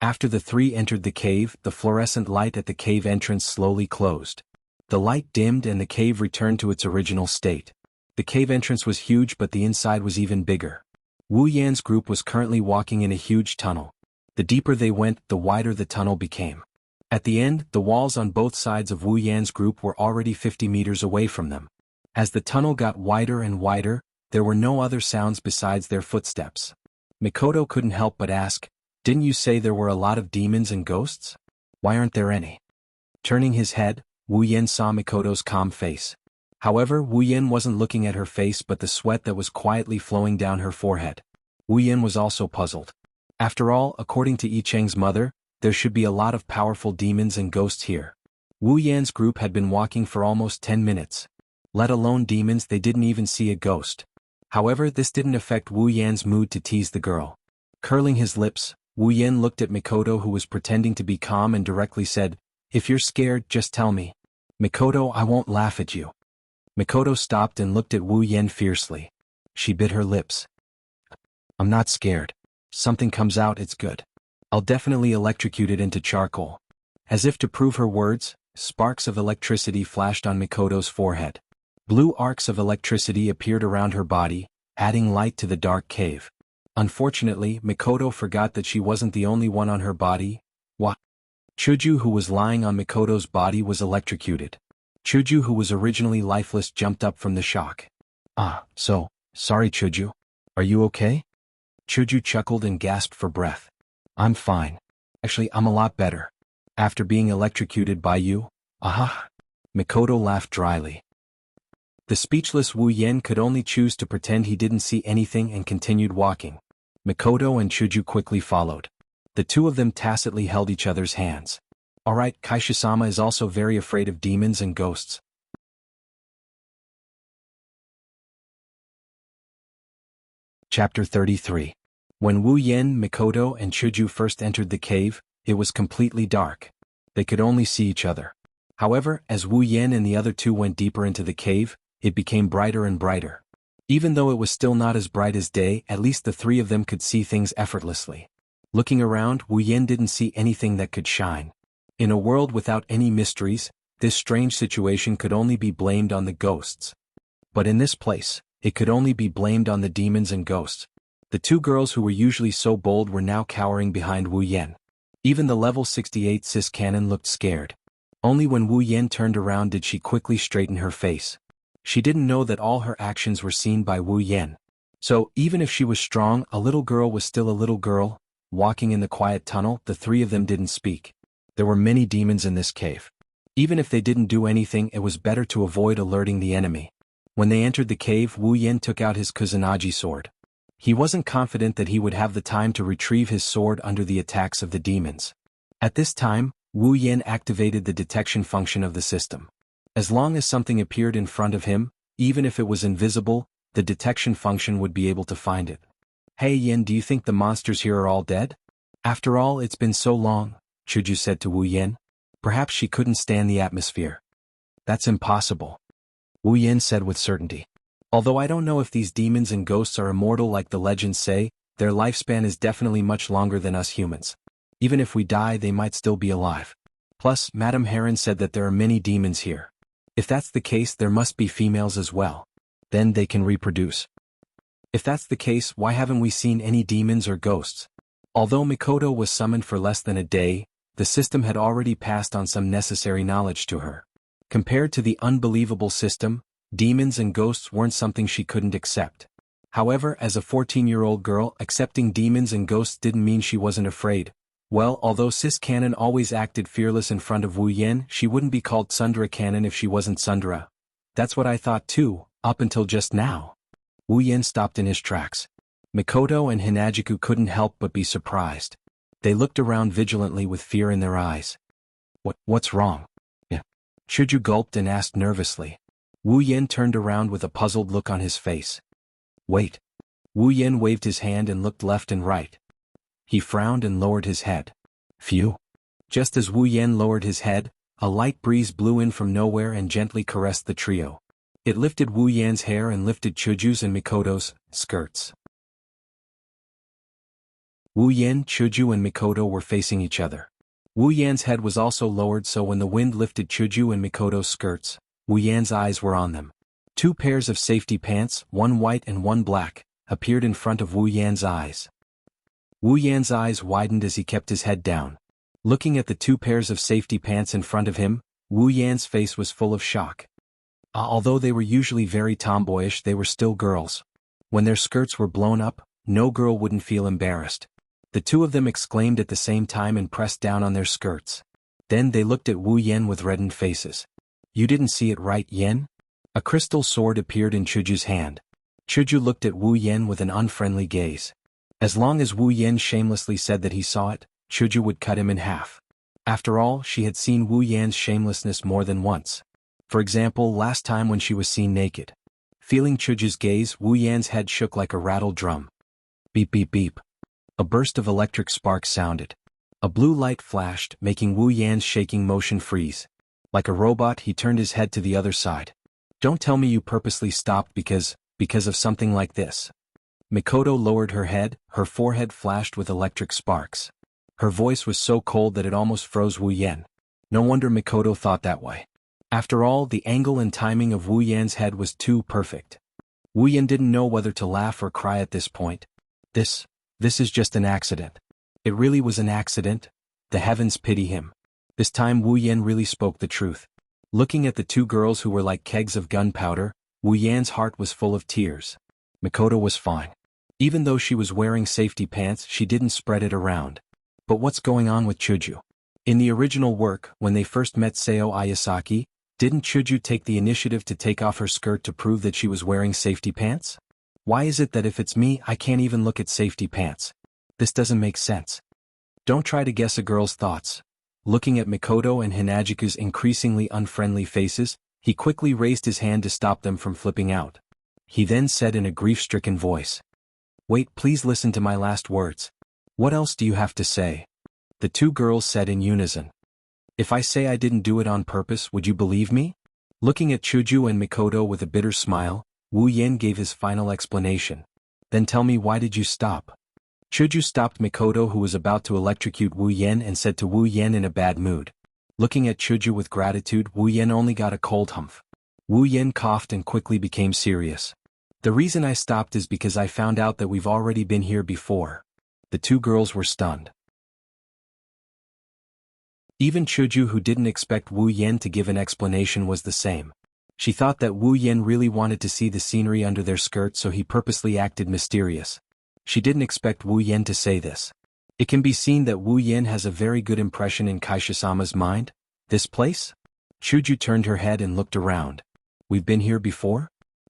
After the three entered the cave, the fluorescent light at the cave entrance slowly closed. The light dimmed and the cave returned to its original state. The cave entrance was huge but the inside was even bigger. Wu Yan's group was currently walking in a huge tunnel. The deeper they went, the wider the tunnel became. At the end, the walls on both sides of Wu Yan's group were already 50 meters away from them. As the tunnel got wider and wider, there were no other sounds besides their footsteps. Mikoto couldn't help but ask, "Didn't you say there were a lot of demons and ghosts? Why aren't there any?" Turning his head, Wu Yan saw Mikoto's calm face. However, Wu Yan wasn't looking at her face but the sweat that was quietly flowing down her forehead. Wu Yan was also puzzled. After all, according to Yicheng's mother, there should be a lot of powerful demons and ghosts here. Wu Yan's group had been walking for almost 10 minutes. Let alone demons, they didn't even see a ghost. However, this didn't affect Wu Yan's mood to tease the girl. Curling his lips, Wu Yan looked at Mikoto who was pretending to be calm and directly said, "If you're scared, just tell me. Mikoto, I won't laugh at you." Mikoto stopped and looked at Wu Yan fiercely. She bit her lips. "I'm not scared. Something comes out, it's good. I'll definitely electrocute it into charcoal." As if to prove her words, sparks of electricity flashed on Mikoto's forehead. Blue arcs of electricity appeared around her body, adding light to the dark cave. Unfortunately, Mikoto forgot that she wasn't the only one on her body. What? Chuju, who was lying on Mikoto's body, was electrocuted. Chuju, who was originally lifeless, jumped up from the shock. Sorry Chuju. Are you okay?" Chuju chuckled and gasped for breath. "I'm fine. Actually, I'm a lot better. After being electrocuted by you, aha." Mikoto laughed dryly. The speechless Wu Yan could only choose to pretend he didn't see anything and continued walking. Mikoto and Chuju quickly followed. The two of them tacitly held each other's hands. "Alright, Kaishisama is also very afraid of demons and ghosts." Chapter 33. When Wu Yan, Mikoto, and Chuju first entered the cave, it was completely dark. They could only see each other. However, as Wu Yan and the other two went deeper into the cave, it became brighter and brighter. Even though it was still not as bright as day, at least the three of them could see things effortlessly. Looking around, Wu Yan didn't see anything that could shine. In a world without any mysteries, this strange situation could only be blamed on the ghosts. But in this place, it could only be blamed on the demons and ghosts. The two girls who were usually so bold were now cowering behind Wu Yan. Even the level 68 cis cannon looked scared. Only when Wu Yan turned around did she quickly straighten her face. She didn't know that all her actions were seen by Wu Yan. So, even if she was strong, a little girl was still a little girl. Walking in the quiet tunnel, the three of them didn't speak. There were many demons in this cave. Even if they didn't do anything, it was better to avoid alerting the enemy. When they entered the cave, Wu Yan took out his Kusanagi sword. He wasn't confident that he would have the time to retrieve his sword under the attacks of the demons. At this time, Wu Yan activated the detection function of the system. As long as something appeared in front of him, even if it was invisible, the detection function would be able to find it. "Hey Yan, do you think the monsters here are all dead? After all, it's been so long," Chuju said to Wu Yan. Perhaps she couldn't stand the atmosphere. "That's impossible," Wu Yan said with certainty. "Although I don't know if these demons and ghosts are immortal like the legends say, their lifespan is definitely much longer than us humans. Even if we die, they might still be alive. Plus, Madame Heron said that there are many demons here. If that's the case, there must be females as well. Then they can reproduce. If that's the case, why haven't we seen any demons or ghosts?" Although Mikoto was summoned for less than a day, the system had already passed on some necessary knowledge to her. Compared to the unbelievable system, demons and ghosts weren't something she couldn't accept. However, as a 14-year-old girl, accepting demons and ghosts didn't mean she wasn't afraid. Well, although Sis Cannon always acted fearless in front of Wu Yan, she wouldn't be called Sundara Cannon if she wasn't Sundara. That's what I thought too, up until just now. Wu Yan stopped in his tracks. Mikoto and Hinajiku couldn't help but be surprised. They looked around vigilantly with fear in their eyes. What's wrong? Yeah. Chuju gulped and asked nervously. Wu Yan turned around with a puzzled look on his face. Wait. Wu Yan waved his hand and looked left and right. He frowned and lowered his head. Phew. Just as Wu Yan lowered his head, a light breeze blew in from nowhere and gently caressed the trio. It lifted Wu Yan's hair and lifted Chuju's and Mikoto's skirts. Wu Yan, Chuju and Mikoto were facing each other. Wu Yan's head was also lowered, so when the wind lifted Chuju and Mikoto's skirts, Wu Yan's eyes were on them. 2 pairs of safety pants, one white and one black, appeared in front of Wu Yan's eyes. Wu Yan's eyes widened as he kept his head down. Looking at the 2 pairs of safety pants in front of him, Wu Yan's face was full of shock. Although they were usually very tomboyish, they were still girls. When their skirts were blown up, no girl wouldn't feel embarrassed. The 2 of them exclaimed at the same time and pressed down on their skirts. Then they looked at Wu Yan with reddened faces. You didn't see it, right, Yan? A crystal sword appeared in Chuju's hand. Chuju looked at Wu Yan with an unfriendly gaze. As long as Wu Yan shamelessly said that he saw it, Chuju would cut him in half. After all, she had seen Wu Yan's shamelessness more than once. For example, last time when she was seen naked. Feeling Chuju's gaze, Wu Yan's head shook like a rattled drum. Beep beep beep. A burst of electric sparks sounded. A blue light flashed, making Wu Yan's shaking motion freeze. Like a robot, he turned his head to the other side. Don't tell me you purposely stopped because of something like this. Mikoto lowered her head, her forehead flashed with electric sparks. Her voice was so cold that it almost froze Wu Yan. No wonder Mikoto thought that way. After all, the angle and timing of Wu Yan's head was too perfect. Wu Yan didn't know whether to laugh or cry at this point. This is just an accident. It really was an accident. The heavens pity him. This time Wu Yan really spoke the truth. Looking at the 2 girls who were like kegs of gunpowder, Wu Yan's heart was full of tears. Mikoto was fine. Even though she was wearing safety pants, she didn't spread it around. But what's going on with Chuju? In the original work, when they first met Seo Ayasaki, didn't Chuju take the initiative to take off her skirt to prove that she was wearing safety pants? Why is it that if it's me, I can't even look at safety pants? This doesn't make sense. Don't try to guess a girl's thoughts. Looking at Mikoto and Hinajiku's increasingly unfriendly faces, he quickly raised his hand to stop them from flipping out. He then said in a grief-stricken voice, "Wait, please listen to my last words. What else do you have to say?" The 2 girls said in unison. "If I say I didn't do it on purpose, would you believe me?" Looking at Chuju and Mikoto with a bitter smile, Wu Yan gave his final explanation. "Then tell me, why did you stop?" Chuju stopped Mikoto, who was about to electrocute Wu Yan, and said to Wu Yan in a bad mood. Looking at Chuju with gratitude, Wu Yan only got a cold humph. Wu Yan coughed and quickly became serious. "The reason I stopped is because I found out that we've already been here before." The 2 girls were stunned. Even Chuju, who didn't expect Wu Yan to give an explanation, was the same. She thought that Wu Yan really wanted to see the scenery under their skirts, so he purposely acted mysterious. She didn't expect Wu Yan to say this. It can be seen that Wu Yan has a very good impression in Kaisha-sama's mind. This place? Chuju turned her head and looked around. We've been here before?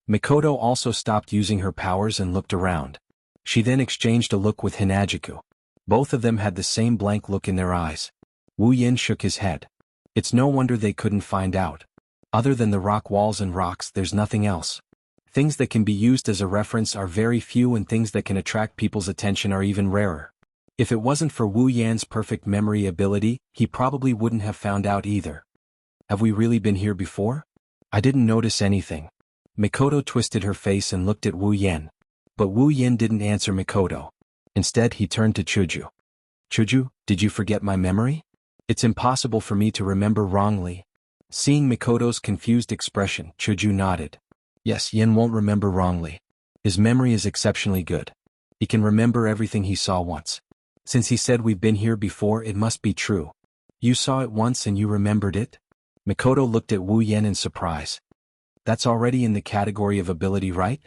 Mikoto also stopped using her powers and looked around. She then exchanged a look with Hinajiku. Both of them had the same blank look in their eyes. Wu Yan shook his head. It's no wonder they couldn't find out. Other than the rock walls and rocks, there's nothing else. Things that can be used as a reference are very few, and things that can attract people's attention are even rarer. If it wasn't for Wu Yan's perfect memory ability, he probably wouldn't have found out either. Have we really been here before? I didn't notice anything. Mikoto twisted her face and looked at Wu Yan. But Wu Yan didn't answer Mikoto. Instead, he turned to Chuju. Chuju, did you forget my memory? It's impossible for me to remember wrongly. Seeing Mikoto's confused expression, Chuju nodded. Yes, Yen won't remember wrongly. His memory is exceptionally good. He can remember everything he saw once. Since he said we've been here before, it must be true. You saw it once and you remembered it? Mikoto looked at Wu Yen in surprise. That's already in the category of ability, right?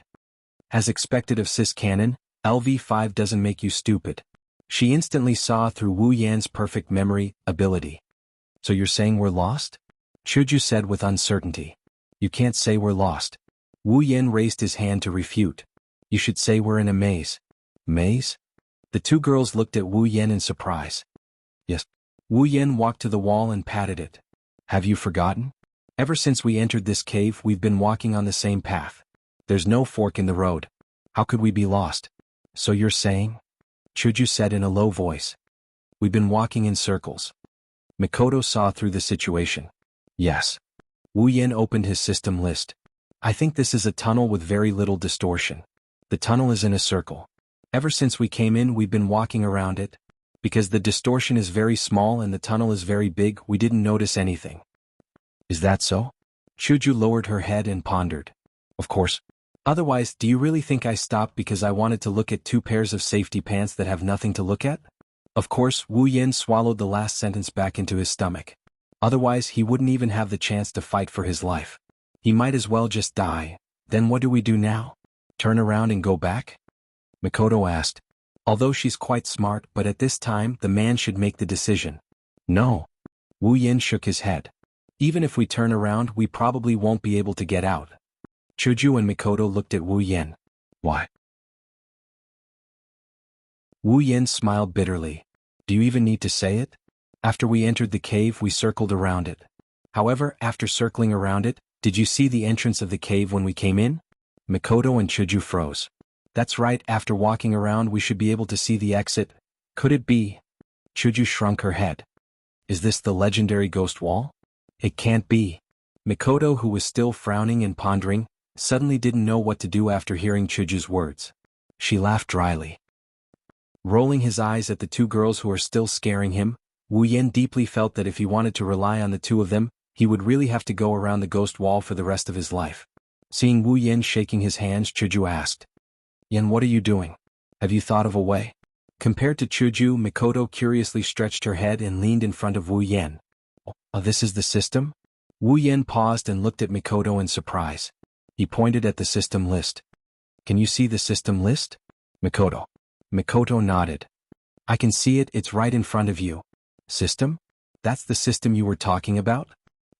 As expected of Sis Canon, LV5 doesn't make you stupid. She instantly saw through Wu Yan's perfect memory ability. So you're saying we're lost? Chuju said with uncertainty. You can't say we're lost. Wu Yan raised his hand to refute. You should say we're in a maze. Maze? The two girls looked at Wu Yan in surprise. Yes. Wu Yan walked to the wall and patted it. Have you forgotten? Ever since we entered this cave we've been walking on the same path. There's no fork in the road. How could we be lost? So you're saying? Chuju said in a low voice. We've been walking in circles. Mikoto saw through the situation. Yes. Wu Yan opened his system list. I think this is a tunnel with very little distortion. The tunnel is in a circle. Ever since we came in we've been walking around it. Because the distortion is very small and the tunnel is very big, we didn't notice anything. Is that so? Chuju lowered her head and pondered. Of course. Otherwise, do you really think I stopped because I wanted to look at two pairs of safety pants that have nothing to look at? Of course, Wu Yan swallowed the last sentence back into his stomach. Otherwise, he wouldn't even have the chance to fight for his life. He might as well just die. Then what do we do now? Turn around and go back? Mikoto asked. Although she's quite smart, but at this time, the man should make the decision. No. Wu Yan shook his head. Even if we turn around, we probably won't be able to get out. Chuju and Mikoto looked at Wu Yan. Why? Wu Yan smiled bitterly. Do you even need to say it? After we entered the cave we circled around it. However, after circling around it, did you see the entrance of the cave when we came in? Mikoto and Chuju froze. That's right, after walking around we should be able to see the exit. Could it be? Chuju shrunk her head. Is this the legendary ghost wall? It can't be. Mikoto, who was still frowning and pondering, suddenly didn't know what to do after hearing Chuju's words. She laughed dryly. Rolling his eyes at the two girls who are still scaring him, Wu Yan deeply felt that if he wanted to rely on the two of them, he would really have to go around the ghost wall for the rest of his life. Seeing Wu Yan shaking his hands, Chuju asked, Yan, what are you doing? Have you thought of a way? Compared to Chuju, Mikoto curiously stretched her head and leaned in front of Wu Yan. Oh, this is the system? Wu Yan paused and looked at Mikoto in surprise. He pointed at the system list. Can you see the system list? Mikoto. Mikoto nodded. I can see it, it's right in front of you. System? That's the system you were talking about?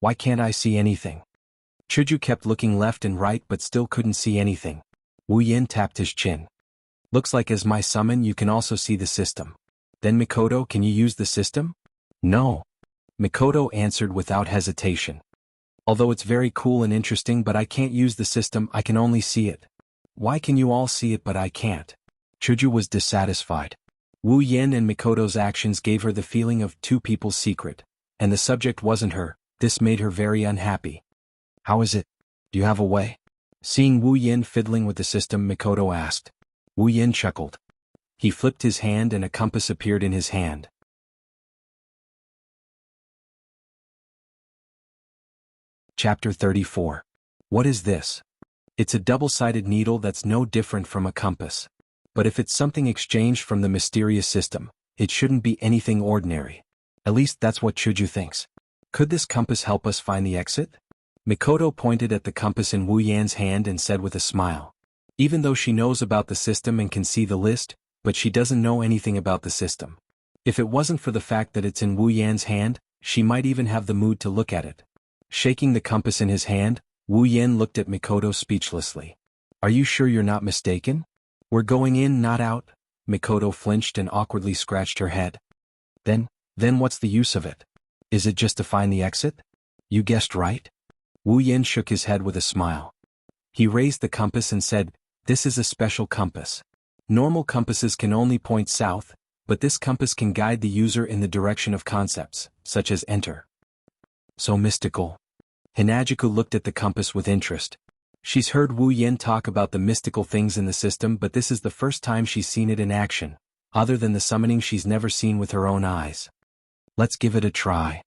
Why can't I see anything? Chuju kept looking left and right but still couldn't see anything. Wu Yan tapped his chin. Looks like as my summon you can also see the system. Then Mikoto, can you use the system? No. Mikoto answered without hesitation. Although it's very cool and interesting but I can't use the system, I can only see it. Why can you all see it but I can't? Chuju was dissatisfied. Wu Yan and Mikoto's actions gave her the feeling of two people's secret. And the subject wasn't her. This made her very unhappy. How is it? Do you have a way? Seeing Wu Yan fiddling with the system, Mikoto asked. Wu Yan chuckled. He flipped his hand and a compass appeared in his hand. Chapter 34. What is this? It's a double-sided needle that's no different from a compass. But if it's something exchanged from the mysterious system, it shouldn't be anything ordinary. At least that's what Chuju thinks. Could this compass help us find the exit? Mikoto pointed at the compass in Wu Yan's hand and said with a smile. Even though she knows about the system and can see the list, but she doesn't know anything about the system. If it wasn't for the fact that it's in Wu Yan's hand, she might even have the mood to look at it. Shaking the compass in his hand, Wu Yan looked at Mikoto speechlessly. Are you sure you're not mistaken? We're going in, not out. Mikoto flinched and awkwardly scratched her head. Then what's the use of it? Is it just to find the exit? You guessed right. Wu Yan shook his head with a smile. He raised the compass and said, This is a special compass. Normal compasses can only point south, but this compass can guide the user in the direction of concepts, such as enter. So mystical. Hinagiku looked at the compass with interest. She's heard Wu Yan talk about the mystical things in the system, but this is the first time she's seen it in action. Other than the summoning, she's never seen with her own eyes. Let's give it a try.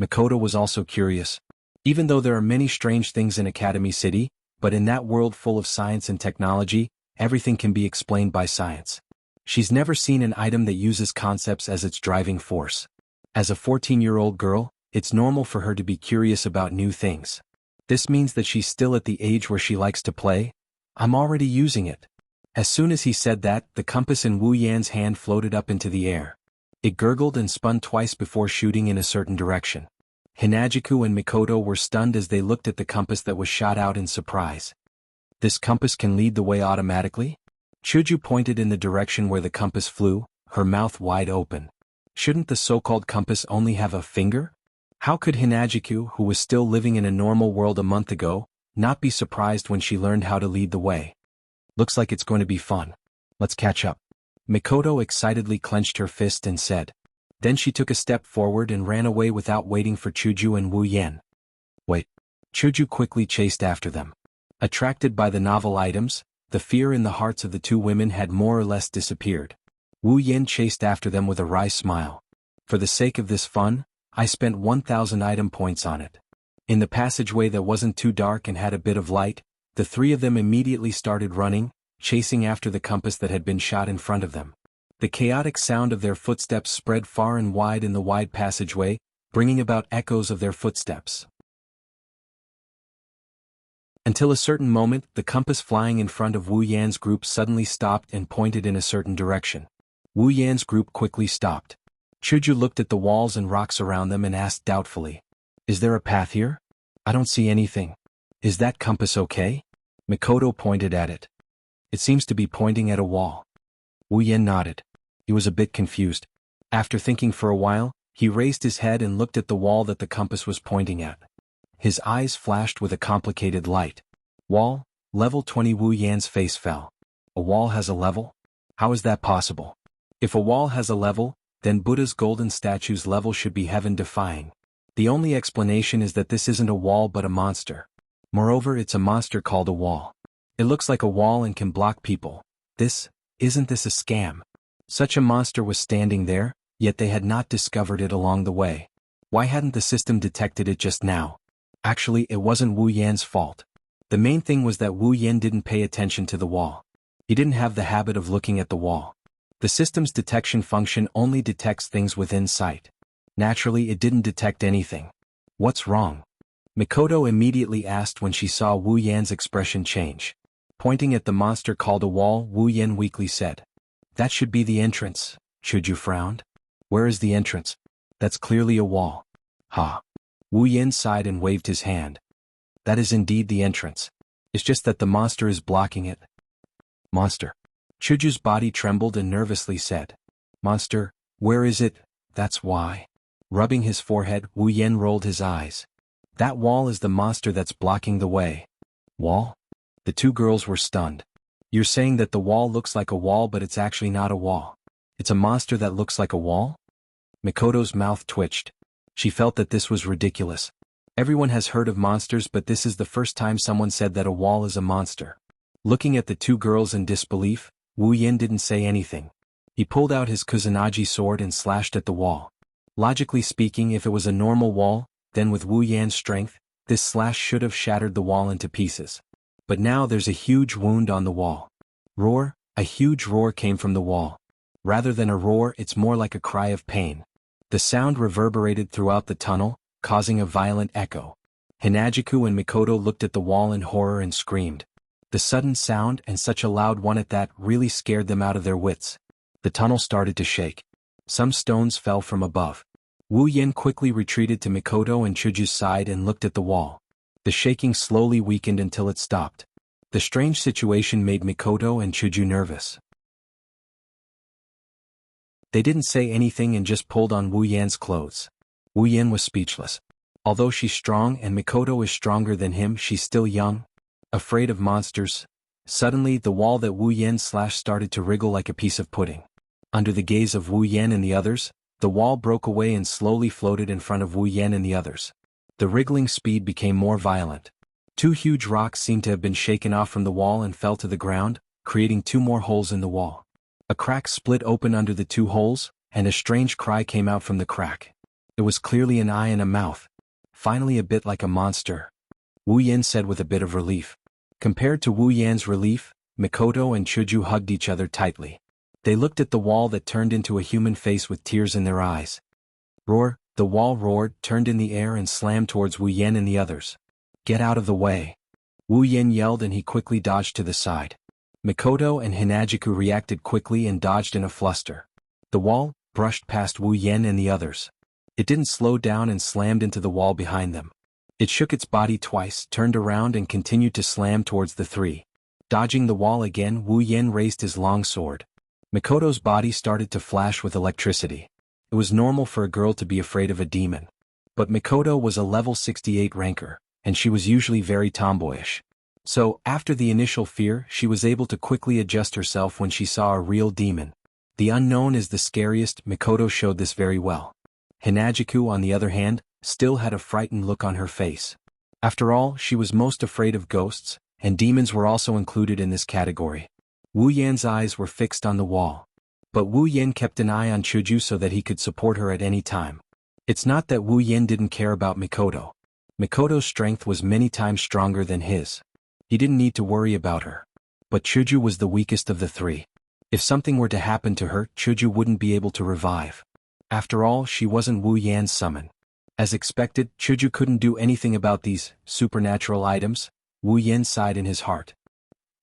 Mikoto was also curious. Even though there are many strange things in Academy City, but in that world full of science and technology, everything can be explained by science. She's never seen an item that uses concepts as its driving force. As a 14-year-old girl, it's normal for her to be curious about new things. This means that she's still at the age where she likes to play. I'm already using it. As soon as he said that, the compass in Wu Yan's hand floated up into the air. It gurgled and spun twice before shooting in a certain direction. Hinajiku and Mikoto were stunned as they looked at the compass that was shot out in surprise. This compass can lead the way automatically? Chuju pointed in the direction where the compass flew, her mouth wide open. Shouldn't the so-called compass only have a finger? How could Hinajiku, who was still living in a normal world a month ago, not be surprised when she learned how to lead the way? Looks like it's going to be fun. Let's catch up. Mikoto excitedly clenched her fist and said. Then she took a step forward and ran away without waiting for Chuju and Wu Yan. Wait. Chuju quickly chased after them. Attracted by the novel items, the fear in the hearts of the two women had more or less disappeared. Wu Yan chased after them with a wry smile. For the sake of this fun, I spent 1,000 item points on it. In the passageway that wasn't too dark and had a bit of light, the three of them immediately started running, chasing after the compass that had been shot in front of them. The chaotic sound of their footsteps spread far and wide in the wide passageway, bringing about echoes of their footsteps. Until a certain moment, the compass flying in front of Wu Yan's group suddenly stopped and pointed in a certain direction. Wu Yan's group quickly stopped. Chuju looked at the walls and rocks around them and asked doubtfully. Is there a path here? I don't see anything. Is that compass okay? Mikoto pointed at it. It seems to be pointing at a wall. Wu Yan nodded. He was a bit confused. After thinking for a while, he raised his head and looked at the wall that the compass was pointing at. His eyes flashed with a complicated light. Wall, level 20. Wu Yan's face fell. A wall has a level? How is that possible? If a wall has a level, then Buddha's golden statue's level should be heaven-defying. The only explanation is that this isn't a wall but a monster. Moreover, it's a monster called a wall. It looks like a wall and can block people. Isn't this a scam? Such a monster was standing there, yet they had not discovered it along the way. Why hadn't the system detected it just now? Actually, it wasn't Wu Yan's fault. The main thing was that Wu Yan didn't pay attention to the wall. He didn't have the habit of looking at the wall. The system's detection function only detects things within sight. Naturally, it didn't detect anything. What's wrong? Mikoto immediately asked when she saw Wu Yan's expression change. Pointing at the monster called a wall, Wu Yan weakly said. That should be the entrance. Chuju frowned. Where is the entrance? That's clearly a wall. Ha. Wu Yan sighed and waved his hand. That is indeed the entrance. It's just that the monster is blocking it. Monster. Chuju's body trembled and nervously said. Monster, where is it? That's why. Rubbing his forehead, Wu Yan rolled his eyes. That wall is the monster that's blocking the way. Wall? The two girls were stunned. You're saying that the wall looks like a wall but it's actually not a wall. It's a monster that looks like a wall? Mikoto's mouth twitched. She felt that this was ridiculous. Everyone has heard of monsters but this is the first time someone said that a wall is a monster. Looking at the two girls in disbelief, Wu Yan didn't say anything. He pulled out his Kusanagi sword and slashed at the wall. Logically speaking, if it was a normal wall, then with Wu Yan's strength, this slash should have shattered the wall into pieces. But now there's a huge wound on the wall. Roar, a huge roar came from the wall. Rather than a roar, it's more like a cry of pain. The sound reverberated throughout the tunnel, causing a violent echo. Hinajiku and Mikoto looked at the wall in horror and screamed. The sudden sound, and such a loud one at that, really scared them out of their wits. The tunnel started to shake. Some stones fell from above. Wu Yan quickly retreated to Mikoto and Chuju's side and looked at the wall. The shaking slowly weakened until it stopped. The strange situation made Mikoto and Chuju nervous. They didn't say anything and just pulled on Wu Yan's clothes. Wu Yan was speechless. Although she's strong and Mikoto is stronger than him, she's still young. Afraid of monsters. Suddenly, the wall that Wu Yan slashed started to wriggle like a piece of pudding. Under the gaze of Wu Yan and the others, the wall broke away and slowly floated in front of Wu Yan and the others. The wriggling speed became more violent. Two huge rocks seemed to have been shaken off from the wall and fell to the ground, creating two more holes in the wall. A crack split open under the two holes, and a strange cry came out from the crack. It was clearly an eye and a mouth. Finally a bit like a monster. Wu Yan said with a bit of relief. Compared to Wu Yan's relief, Mikoto and Chuju hugged each other tightly. They looked at the wall that turned into a human face with tears in their eyes. Roar, the wall roared, turned in the air and slammed towards Wu Yan and the others. Get out of the way. Wu Yan yelled and he quickly dodged to the side. Mikoto and Hinajiku reacted quickly and dodged in a fluster. The wall brushed past Wu Yan and the others. It didn't slow down and slammed into the wall behind them. It shook its body twice, turned around and continued to slam towards the three. Dodging the wall again, Wu Yan raised his long sword. Mikoto's body started to flash with electricity. It was normal for a girl to be afraid of a demon. But Mikoto was a level 68 ranker, and she was usually very tomboyish. So, after the initial fear, she was able to quickly adjust herself when she saw a real demon. The unknown is the scariest. Mikoto showed this very well. Hinajiku, on the other hand, still had a frightened look on her face. After all, she was most afraid of ghosts, and demons were also included in this category. Wu Yan's eyes were fixed on the wall. But Wu Yan kept an eye on Chuju so that he could support her at any time. It's not that Wu Yan didn't care about Mikoto. Mikoto's strength was many times stronger than his. He didn't need to worry about her. But Chuju was the weakest of the three. If something were to happen to her, Chuju wouldn't be able to revive. After all, she wasn't Wu Yan's summon. As expected, Chuju couldn't do anything about these supernatural items. Wu Yan sighed in his heart.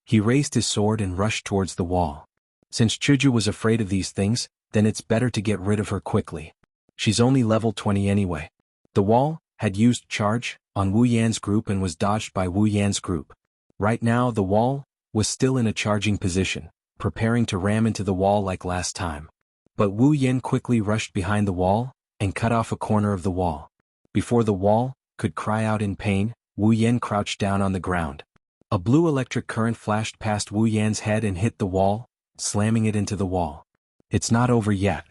He raised his sword and rushed towards the wall. Since Chuju was afraid of these things, then it's better to get rid of her quickly. She's only level 20 anyway. The wall had used charge on Wu Yan's group and was dodged by Wu Yan's group. Right now the wall was still in a charging position, preparing to ram into the wall like last time. But Wu Yan quickly rushed behind the wall and cut off a corner of the wall. Before the wall could cry out in pain, Wu Yan crouched down on the ground. A blue electric current flashed past Wu Yan's head and hit the wall, slamming it into the wall. It's not over yet.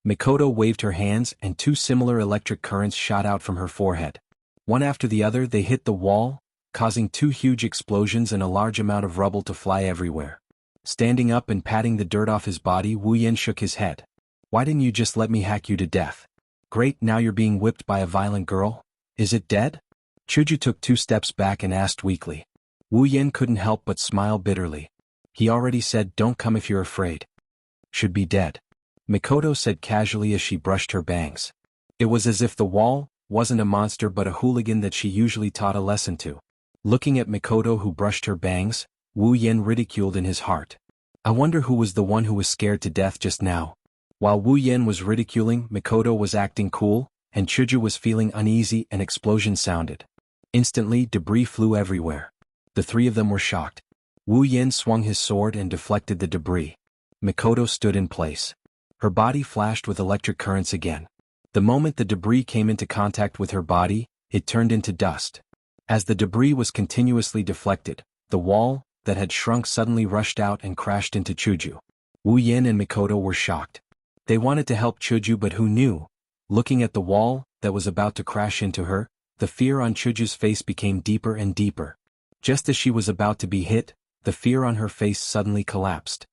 Mikoto waved her hands and two similar electric currents shot out from her forehead. One after the other they hit the wall, causing two huge explosions and a large amount of rubble to fly everywhere. Standing up and patting the dirt off his body, Wu Yan shook his head. Why didn't you just let me hack you to death? Great, now you're being whipped by a violent girl? Is it dead? Chuju took 2 steps back and asked weakly. Wu Yan couldn't help but smile bitterly. He already said don't come if you're afraid. Should be dead. Mikoto said casually as she brushed her bangs. It was as if the wall wasn't a monster but a hooligan that she usually taught a lesson to. Looking at Mikoto who brushed her bangs, Wu Yan ridiculed in his heart. I wonder who was the one who was scared to death just now. While Wu Yan was ridiculing, Mikoto was acting cool, and Chuju was feeling uneasy. An explosion sounded. Instantly, debris flew everywhere. The three of them were shocked. Wu Yan swung his sword and deflected the debris. Mikoto stood in place. Her body flashed with electric currents again. The moment the debris came into contact with her body, it turned into dust. As the debris was continuously deflected, the wall that had shrunk suddenly rushed out and crashed into Chuju. Wu Yan and Mikoto were shocked. They wanted to help Chuju but who knew? Looking at the wall that was about to crash into her, the fear on Chuju's face became deeper and deeper. Just as she was about to be hit, the fear on her face suddenly collapsed.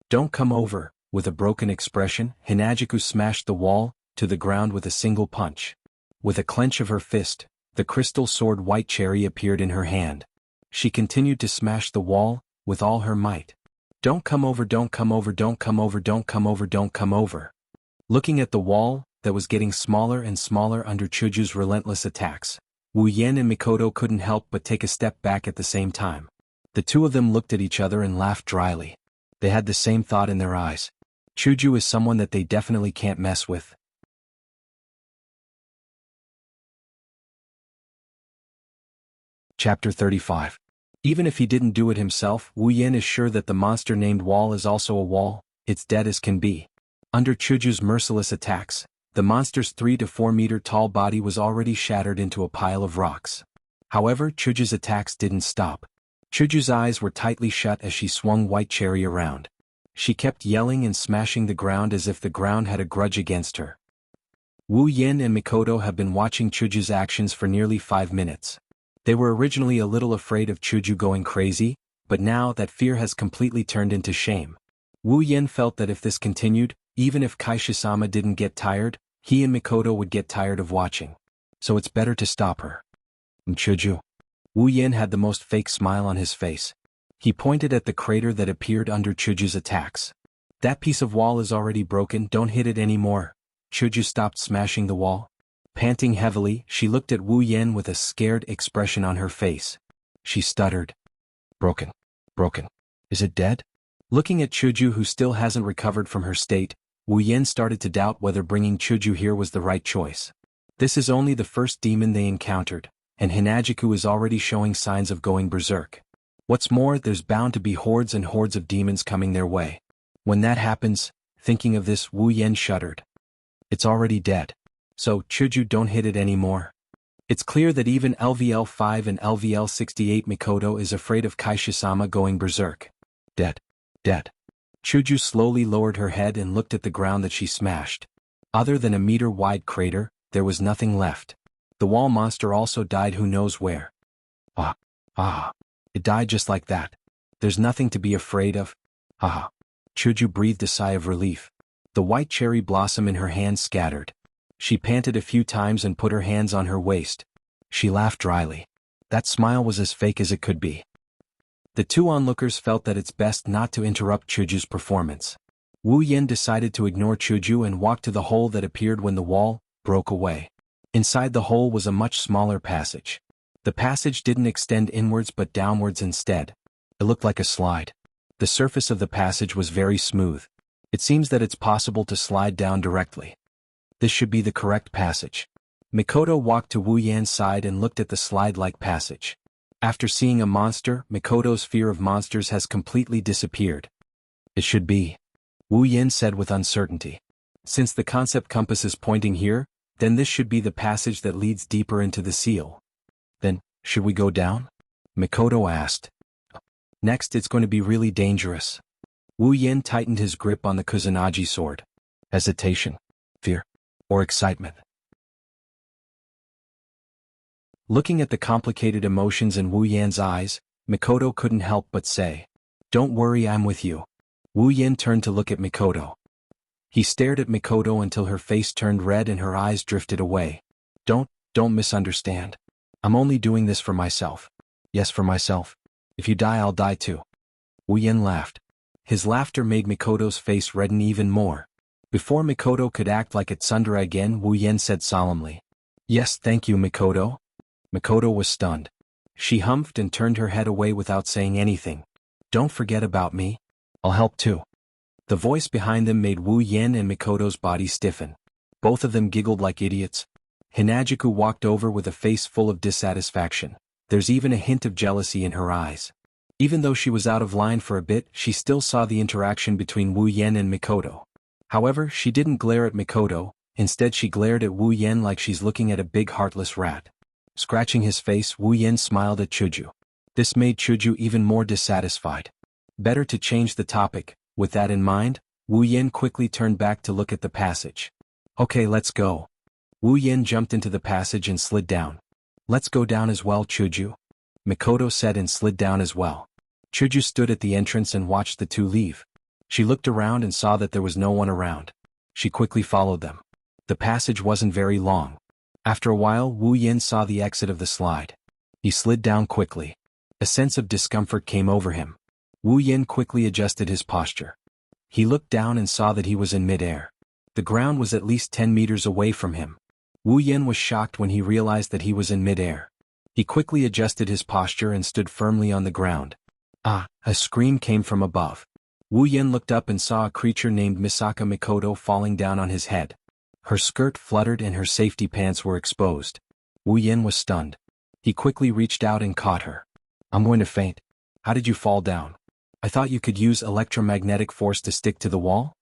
Don't come over. With a broken expression, Hinajiku smashed the wall to the ground with a single punch. With a clench of her fist, the crystal sword White Cherry appeared in her hand. She continued to smash the wall with all her might. Don't come over, don't come over, don't come over, don't come over, don't come over. Looking at the wall that was getting smaller and smaller under Chuju's relentless attacks, Wu Yan and Mikoto couldn't help but take a step back at the same time. The two of them looked at each other and laughed dryly. They had the same thought in their eyes. Chuju is someone that they definitely can't mess with. Chapter 35. Even if he didn't do it himself, Wu Yan is sure that the monster named Wall is also a wall. It's dead as can be. Under Chuju's merciless attacks, the monster's 3 to 4 meter tall body was already shattered into a pile of rocks. However, Chuju's attacks didn't stop. Chuju's eyes were tightly shut as she swung White Cherry around. She kept yelling and smashing the ground as if the ground had a grudge against her. Wu Yan and Mikoto have been watching Chuju's actions for nearly 5 minutes. They were originally a little afraid of Chuju going crazy, but now that fear has completely turned into shame. Wu Yan felt that if this continued, even if Kaishisama didn't get tired, he and Mikoto would get tired of watching. So it's better to stop her. Chuju. Wu Yan had the most fake smile on his face. He pointed at the crater that appeared under Chuju's attacks. That piece of wall is already broken, don't hit it anymore. Chuju stopped smashing the wall. Panting heavily, she looked at Wu Yan with a scared expression on her face. She stuttered. Broken. Broken. Is it dead? Looking at Chuju, who still hasn't recovered from her state, Wu Yan started to doubt whether bringing Chuju here was the right choice. This is only the first demon they encountered, and Hinajiku is already showing signs of going berserk. What's more, there's bound to be hordes and hordes of demons coming their way. When that happens, thinking of this, Wu Yan shuddered. It's already dead. So, Chuju, don't hit it anymore. It's clear that even LVL-5 and LVL-68 Mikoto is afraid of Kaishisama going berserk. Dead. Dead. Chuju slowly lowered her head and looked at the ground that she smashed. Other than a meter-wide crater, there was nothing left. The wall monster also died who knows where. It died just like that. There's nothing to be afraid of. Chuju breathed a sigh of relief. The white cherry blossom in her hand scattered. She panted a few times and put her hands on her waist. She laughed dryly. That smile was as fake as it could be. The two onlookers felt that it's best not to interrupt Chuju's performance. Wu Yan decided to ignore Chuju and walk to the hole that appeared when the wall broke away. Inside the hole was a much smaller passage. The passage didn't extend inwards but downwards instead. It looked like a slide. The surface of the passage was very smooth. It seems that it's possible to slide down directly. This should be the correct passage. Mikoto walked to Wu Yan's side and looked at the slide-like passage. After seeing a monster, Mikoto's fear of monsters has completely disappeared. It should be, Wu Yan said with uncertainty. Since the concept compass is pointing here, then this should be the passage that leads deeper into the seal. Then, should we go down? Mikoto asked. Next, it's going to be really dangerous. Wu Yan tightened his grip on the Kusanagi sword. Hesitation, fear, or excitement. Looking at the complicated emotions in Wu Yan's eyes, Mikoto couldn't help but say, "Don't worry, I'm with you." Wu Yan turned to look at Mikoto. He stared at Mikoto until her face turned red and her eyes drifted away. Don't misunderstand. I'm only doing this for myself. Yes, for myself. If you die, I'll die too. Wu Yan laughed. His laughter made Mikoto's face redden even more. Before Mikoto could act like a tsundere again, Wu Yan said solemnly, "Yes, thank you, Mikoto." Mikoto was stunned. She humphed and turned her head away without saying anything. "Don't forget about me. I'll help too." The voice behind them made Wu Yan and Mikoto's body stiffen. Both of them giggled like idiots. Hinajiku walked over with a face full of dissatisfaction. There's even a hint of jealousy in her eyes. Even though she was out of line for a bit, she still saw the interaction between Wu Yan and Mikoto. However, she didn't glare at Mikoto, instead she glared at Wu Yan like she's looking at a big heartless rat. Scratching his face, Wu Yan smiled at Chuju. This made Chuju even more dissatisfied. Better to change the topic. With that in mind, Wu Yan quickly turned back to look at the passage. "Okay, let's go." Wu Yan jumped into the passage and slid down. "Let's go down as well, Chuju," Mikoto said and slid down as well. Chuju stood at the entrance and watched the two leave. She looked around and saw that there was no one around. She quickly followed them. The passage wasn't very long. After a while, Wu Yan saw the exit of the slide. He slid down quickly. A sense of discomfort came over him. Wu Yan quickly adjusted his posture. He looked down and saw that he was in mid-air. The ground was at least 10 meters away from him. Wu Yan was shocked when he realized that he was in mid-air. He quickly adjusted his posture and stood firmly on the ground. A scream came from above. Wu Yan looked up and saw a creature named Misaka Mikoto falling down on his head. Her skirt fluttered and her safety pants were exposed. Wu Yan was stunned. He quickly reached out and caught her. "I'm going to faint. How did you fall down? I thought you could use electromagnetic force to stick to the wall?"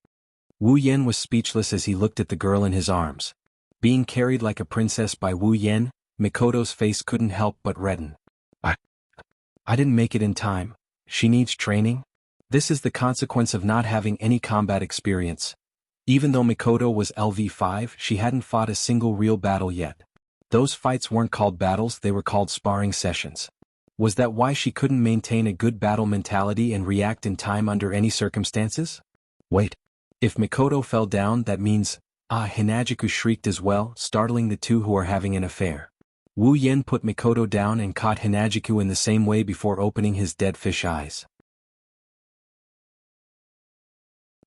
Wu Yan was speechless as he looked at the girl in his arms. Being carried like a princess by Wu Yan, Mikoto's face couldn't help but redden. I didn't make it in time. She needs training? This is the consequence of not having any combat experience. Even though Mikoto was LV5, she hadn't fought a single real battle yet. Those fights weren't called battles, they were called sparring sessions. Was that why she couldn't maintain a good battle mentality and react in time under any circumstances? Wait. If Mikoto fell down, that means, Hinajiku shrieked as well, startling the two who are having an affair. Wu Yan put Mikoto down and caught Hinajiku in the same way before opening his dead fish eyes.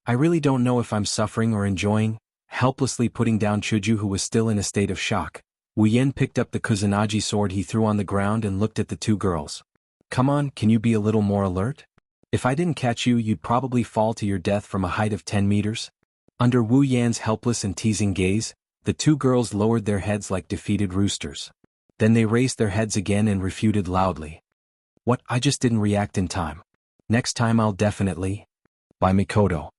I really don't know if I'm suffering or enjoying. Helplessly putting down Chuju, who was still in a state of shock, Wu Yen picked up the Kusanagi sword he threw on the ground and looked at the two girls. Come on, can you be a little more alert? If I didn't catch you, you'd probably fall to your death from a height of 10 meters. Under Wu Yan's helpless and teasing gaze, the two girls lowered their heads like defeated roosters. Then they raised their heads again and refuted loudly. What, I just didn't react in time. Next time I'll definitely. By Mikoto.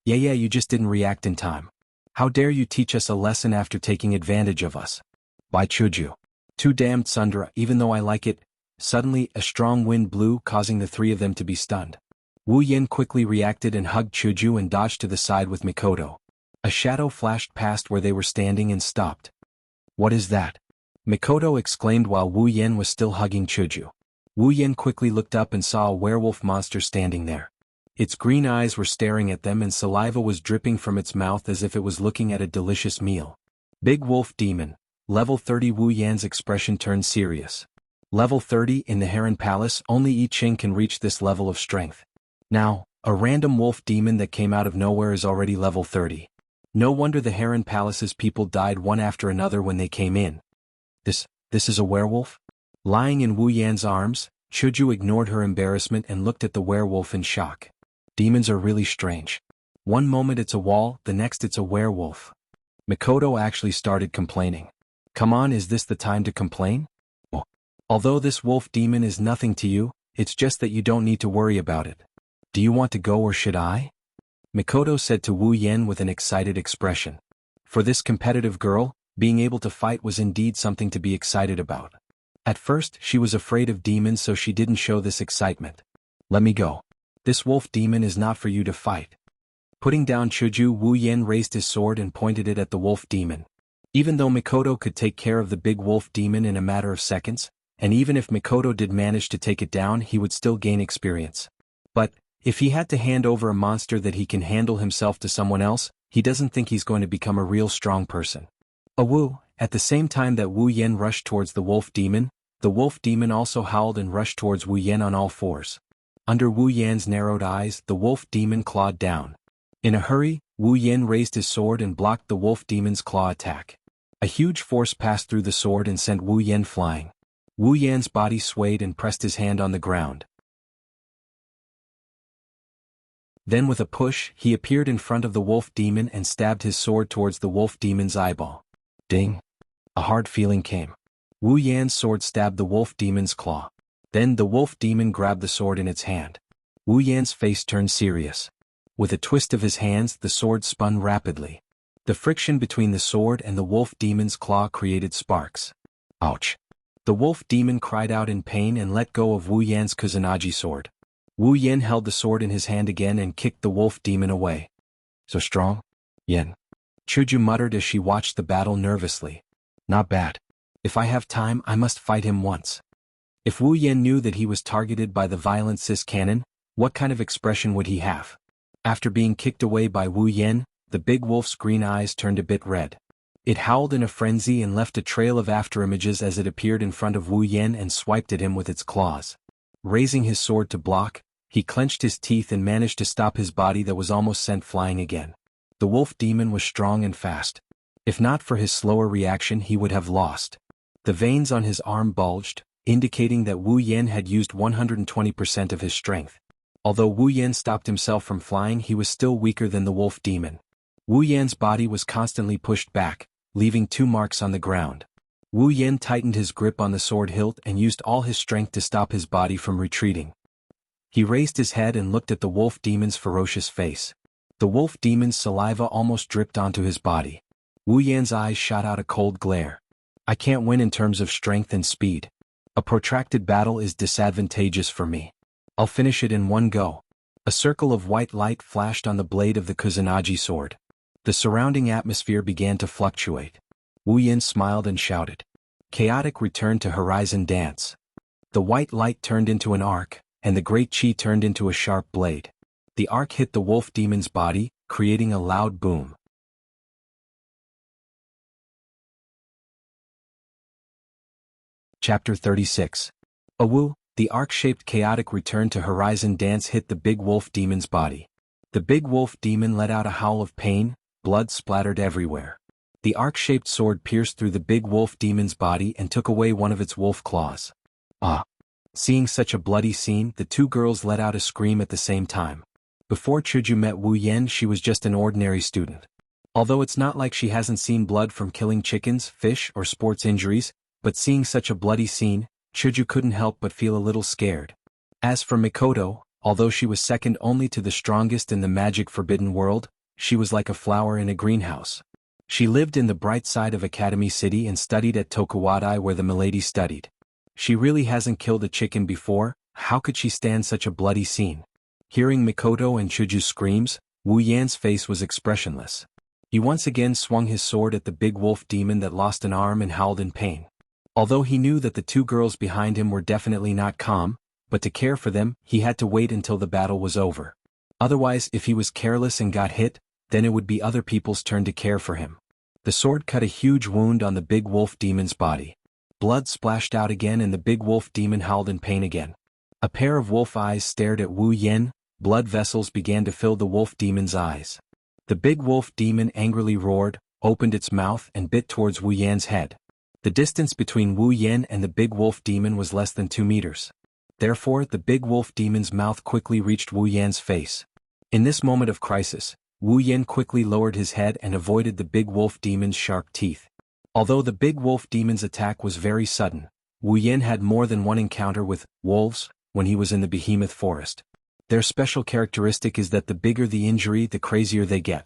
Yeah, you just didn't react in time. How dare you teach us a lesson after taking advantage of us? By Chuju. Too damned, Sundara, even though I like it. Suddenly, a strong wind blew, causing the three of them to be stunned. Wu Yen quickly reacted and hugged Chuju and dodged to the side with Mikoto. A shadow flashed past where they were standing and stopped. What is that? Mikoto exclaimed while Wu Yen was still hugging Chuju. Wu Yen quickly looked up and saw a werewolf monster standing there. Its green eyes were staring at them and saliva was dripping from its mouth as if it was looking at a delicious meal. Big Wolf Demon. Level 30. Wu Yan's expression turned serious. Level 30 in the Heron Palace, only I Ching can reach this level of strength. Now, a random wolf demon that came out of nowhere is already level 30. No wonder the Heron Palace's people died one after another when they came in. This is a werewolf? Lying in Wu Yan's arms, Chuju ignored her embarrassment and looked at the werewolf in shock. Demons are really strange. One moment it's a wall, the next it's a werewolf. Mikoto actually started complaining. Come on, is this the time to complain? Oh. Although this wolf demon is nothing to you, it's just that you don't need to worry about it. Do you want to go or should I? Mikoto said to Wu Yen with an excited expression. For this competitive girl, being able to fight was indeed something to be excited about. At first, she was afraid of demons, so she didn't show this excitement. Let me go. This wolf demon is not for you to fight. Putting down Chuju, Wu Yen raised his sword and pointed it at the wolf demon. Even though Mikoto could take care of the big wolf demon in a matter of seconds, and even if Mikoto did manage to take it down, he would still gain experience. But, if he had to hand over a monster that he can handle himself to someone else, he doesn't think he's going to become a real strong person. At the same time that Wu Yen rushed towards the wolf demon also howled and rushed towards Wu Yen on all fours. Under Wu Yan's narrowed eyes, the wolf demon clawed down. In a hurry, Wu Yen raised his sword and blocked the wolf demon's claw attack. A huge force passed through the sword and sent Wu Yen flying. Wu Yan's body swayed and pressed his hand on the ground. Then with a push, he appeared in front of the wolf demon and stabbed his sword towards the wolf demon's eyeball. Ding! A hard feeling came. Wu Yan's sword stabbed the wolf demon's claw. Then the wolf demon grabbed the sword in its hand. Wu Yan's face turned serious. With a twist of his hands, the sword spun rapidly. The friction between the sword and the wolf demon's claw created sparks. Ouch! The wolf demon cried out in pain and let go of Wu Yan's Kusanagi sword. Wu Yen held the sword in his hand again and kicked the wolf demon away. So strong? Yen. Chuju muttered as she watched the battle nervously. Not bad. If I have time, I must fight him once. If Wu Yen knew that he was targeted by the violent cis cannon, what kind of expression would he have? After being kicked away by Wu Yen, the big wolf's green eyes turned a bit red. It howled in a frenzy and left a trail of afterimages as it appeared in front of Wu Yen and swiped at him with its claws. Raising his sword to block, he clenched his teeth and managed to stop his body that was almost sent flying again. The wolf demon was strong and fast. If not for his slower reaction, he would have lost. The veins on his arm bulged, indicating that Wu Yen had used 120% of his strength. Although Wu Yen stopped himself from flying, he was still weaker than the wolf demon. Wu Yan's body was constantly pushed back, leaving 2 marks on the ground. Wu Yen tightened his grip on the sword hilt and used all his strength to stop his body from retreating. He raised his head and looked at the wolf demon's ferocious face. The wolf demon's saliva almost dripped onto his body. Wu Yan's eyes shot out a cold glare. I can't win in terms of strength and speed. A protracted battle is disadvantageous for me. I'll finish it in one go. A circle of white light flashed on the blade of the Kusanagi sword. The surrounding atmosphere began to fluctuate. Wu Yen smiled and shouted. Chaotic returned to Horizon Dance. The white light turned into an arc, and the great chi turned into a sharp blade. The arc hit the wolf demon's body, creating a loud boom. Chapter 36. The arc-shaped chaotic return to Horizon Dance hit the big wolf demon's body. The big wolf demon let out a howl of pain, blood splattered everywhere. The arc-shaped sword pierced through the big wolf demon's body and took away one of its wolf claws. Ah! Seeing such a bloody scene, the two girls let out a scream at the same time. Before Chuju met Wu Yan, she was just an ordinary student. Although it's not like she hasn't seen blood from killing chickens, fish, or sports injuries, but seeing such a bloody scene, Chuju couldn't help but feel a little scared. As for Mikoto, although she was second only to the strongest in the magic forbidden world, she was like a flower in a greenhouse. She lived in the bright side of Academy City and studied at Tokuwadai where the milady studied. She really hasn't killed a chicken before, how could she stand such a bloody scene? Hearing Mikoto and Chuju's screams, Wu Yan's face was expressionless. He once again swung his sword at the big wolf demon that lost an arm and howled in pain. Although he knew that the two girls behind him were definitely not calm, but to care for them, he had to wait until the battle was over. Otherwise, if he was careless and got hit, then it would be other people's turn to care for him. The sword cut a huge wound on the big wolf demon's body. Blood splashed out again and the big wolf demon howled in pain again. A pair of wolf eyes stared at Wu Yan, blood vessels began to fill the wolf demon's eyes. The big wolf demon angrily roared, opened its mouth and bit towards Wu Yan's head. The distance between Wu Yan and the big wolf demon was less than 2 meters. Therefore, the big wolf demon's mouth quickly reached Wu Yan's face. In this moment of crisis, Wu Yan quickly lowered his head and avoided the big wolf demon's sharp teeth. Although the big wolf demon's attack was very sudden, Wu Yan had more than one encounter with wolves when he was in the behemoth forest. Their special characteristic is that the bigger the injury, the crazier they get.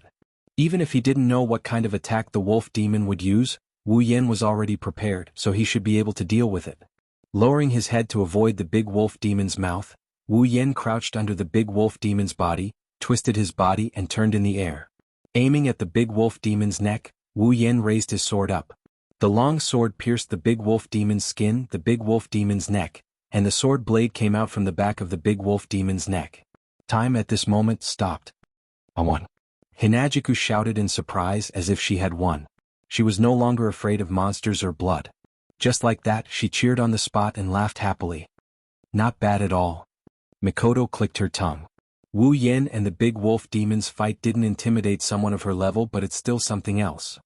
Even if he didn't know what kind of attack the wolf demon would use, Wu Yan was already prepared, so he should be able to deal with it. Lowering his head to avoid the big wolf demon's mouth, Wu Yan crouched under the big wolf demon's body, twisted his body and turned in the air. Aiming at the big wolf demon's neck, Wu Yan raised his sword up. The long sword pierced the big wolf demon's skin, the big wolf demon's neck, and the sword blade came out from the back of the big wolf demon's neck. Time at this moment stopped. I won. Hinajiku shouted in surprise as if she had won. She was no longer afraid of monsters or blood. Just like that, she cheered on the spot and laughed happily. Not bad at all. Mikoto clicked her tongue. Wu Yan and the big wolf demon's fight didn't intimidate someone of her level, but it's still something else.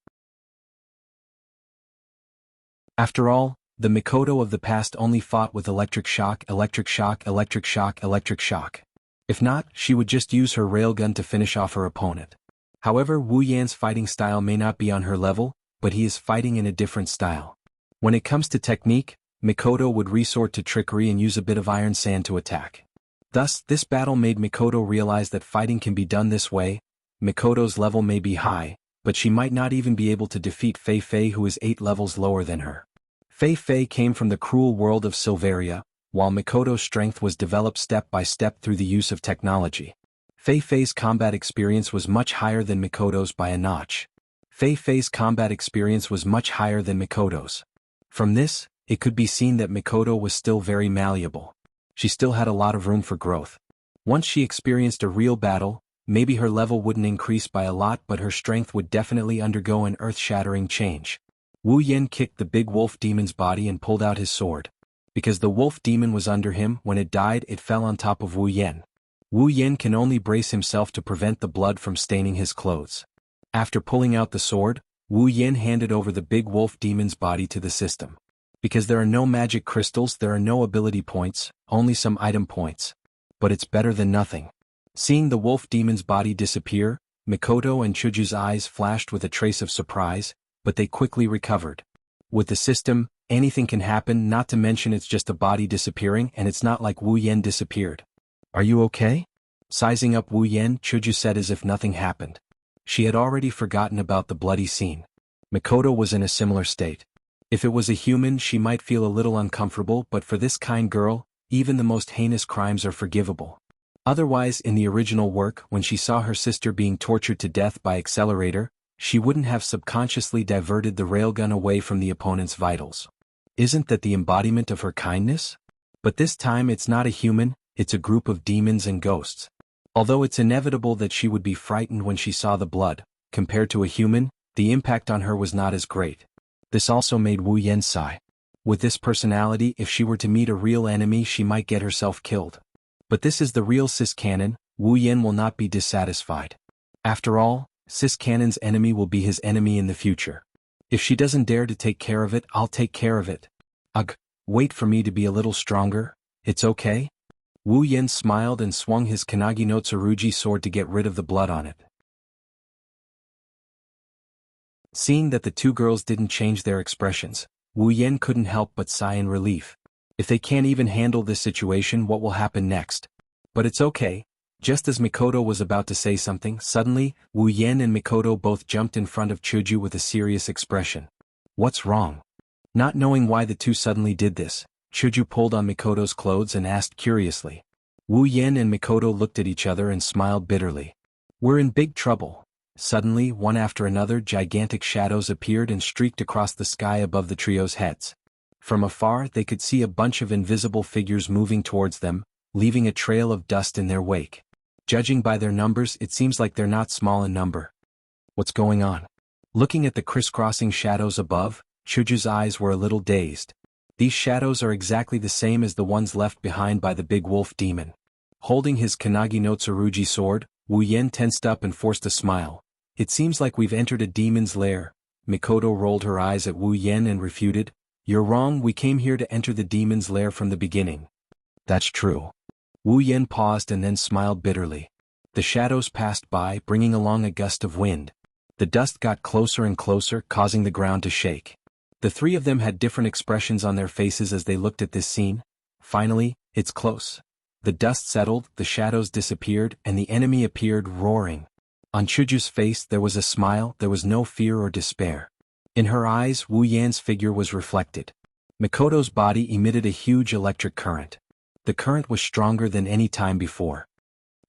After all, the Mikoto of the past only fought with electric shock, electric shock, electric shock, electric shock. If not, she would just use her railgun to finish off her opponent. However, Wu Yan's fighting style may not be on her level, but he is fighting in a different style. When it comes to technique, Mikoto would resort to trickery and use a bit of iron sand to attack. Thus, this battle made Mikoto realize that fighting can be done this way. Mikoto's level may be high, but she might not even be able to defeat Fei Fei, who is 8 levels lower than her. Fei Fei came from the cruel world of Silveria, while Mikoto's strength was developed step by step through the use of technology. Fei Fei's combat experience was much higher than Mikoto's by a notch. Fei Fei's combat experience was much higher than Mikoto's. From this, it could be seen that Mikoto was still very malleable. She still had a lot of room for growth. Once she experienced a real battle, maybe her level wouldn't increase by a lot, but her strength would definitely undergo an earth-shattering change. Wu Yan kicked the big wolf demon's body and pulled out his sword. Because the wolf demon was under him, when it died, it fell on top of Wu Yan. Wu Yan can only brace himself to prevent the blood from staining his clothes. After pulling out the sword, Wu Yan handed over the big wolf demon's body to the system. Because there are no magic crystals, there are no ability points, only some item points. But it's better than nothing. Seeing the wolf demon's body disappear, Mikoto and Chuju's eyes flashed with a trace of surprise, but they quickly recovered. With the system, anything can happen, not to mention it's just a body disappearing and it's not like Wu Yan disappeared. Are you okay? Sizing up Wu Yan, Chuju said as if nothing happened. She had already forgotten about the bloody scene. Mikoto was in a similar state. If it was a human, she might feel a little uncomfortable, but for this kind girl, even the most heinous crimes are forgivable. Otherwise, in the original work, when she saw her sister being tortured to death by Accelerator, she wouldn't have subconsciously diverted the railgun away from the opponent's vitals. Isn't that the embodiment of her kindness? But this time it's not a human, it's a group of demons and ghosts. Although it's inevitable that she would be frightened when she saw the blood, compared to a human, the impact on her was not as great. This also made Wu Yan sigh. With this personality, if she were to meet a real enemy, she might get herself killed. But this is the real cis canon, Wu Yan will not be dissatisfied. After all, Sis Cannon's enemy will be his enemy in the future. If she doesn't dare to take care of it, I'll take care of it. Ugh, wait for me to be a little stronger, it's okay? Wu Yan smiled and swung his Kanagi no Tsurugi sword to get rid of the blood on it. Seeing that the two girls didn't change their expressions, Wu Yan couldn't help but sigh in relief. If they can't even handle this situation, what will happen next? But it's okay. Just as Mikoto was about to say something, suddenly, Wu Yan and Mikoto both jumped in front of Chuju with a serious expression. What's wrong? Not knowing why the two suddenly did this, Chuju pulled on Mikoto's clothes and asked curiously. Wu Yan and Mikoto looked at each other and smiled bitterly. We're in big trouble. Suddenly, one after another, gigantic shadows appeared and streaked across the sky above the trio's heads. From afar, they could see a bunch of invisible figures moving towards them, leaving a trail of dust in their wake. Judging by their numbers, it seems like they're not small in number. What's going on? Looking at the crisscrossing shadows above, Chuju's eyes were a little dazed. These shadows are exactly the same as the ones left behind by the big wolf demon. Holding his Kanagi no Tsurugi sword, Wu Yan tensed up and forced a smile. It seems like we've entered a demon's lair. Mikoto rolled her eyes at Wu Yan and refuted. You're wrong, we came here to enter the demon's lair from the beginning. That's true. Wu Yan paused and then smiled bitterly. The shadows passed by, bringing along a gust of wind. The dust got closer and closer, causing the ground to shake. The three of them had different expressions on their faces as they looked at this scene. Finally, it's close. The dust settled, the shadows disappeared, and the enemy appeared roaring. On Chuju's face there was a smile, there was no fear or despair. In her eyes, Wu Yan's figure was reflected. Mikoto's body emitted a huge electric current. The current was stronger than any time before.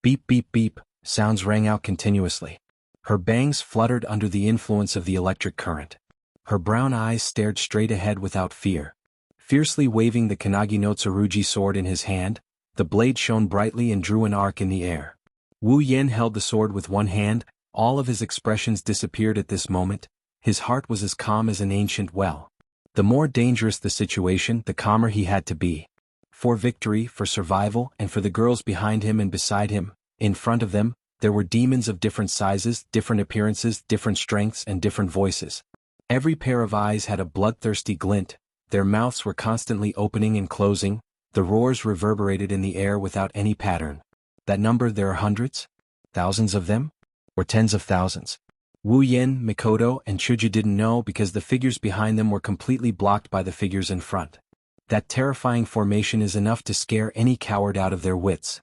Beep beep beep, sounds rang out continuously. Her bangs fluttered under the influence of the electric current. Her brown eyes stared straight ahead without fear. Fiercely waving the Kanagi no Tsurugi sword in his hand, the blade shone brightly and drew an arc in the air. Wu Yan held the sword with one hand, all of his expressions disappeared at this moment, his heart was as calm as an ancient well. The more dangerous the situation, the calmer he had to be. For victory, for survival, and for the girls behind him and beside him, in front of them, there were demons of different sizes, different appearances, different strengths, and different voices. Every pair of eyes had a bloodthirsty glint, their mouths were constantly opening and closing, the roars reverberated in the air without any pattern. That number, there are hundreds? Thousands of them? Or tens of thousands? Wu Yan, Mikoto, and Chuju didn't know because the figures behind them were completely blocked by the figures in front. That terrifying formation is enough to scare any coward out of their wits.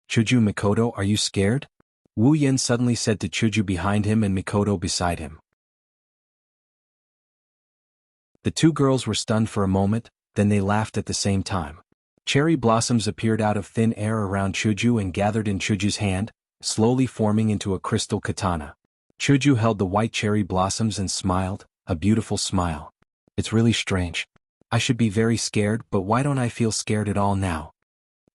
Chuju, Mikoto, are you scared? Wu Yan suddenly said to Chuju behind him and Mikoto beside him. The two girls were stunned for a moment, then they laughed at the same time. Cherry blossoms appeared out of thin air around Chuju and gathered in Chuju's hand, slowly forming into a crystal katana. Chuju held the white cherry blossoms and smiled, a beautiful smile. It's really strange. I should be very scared, but why don't I feel scared at all now?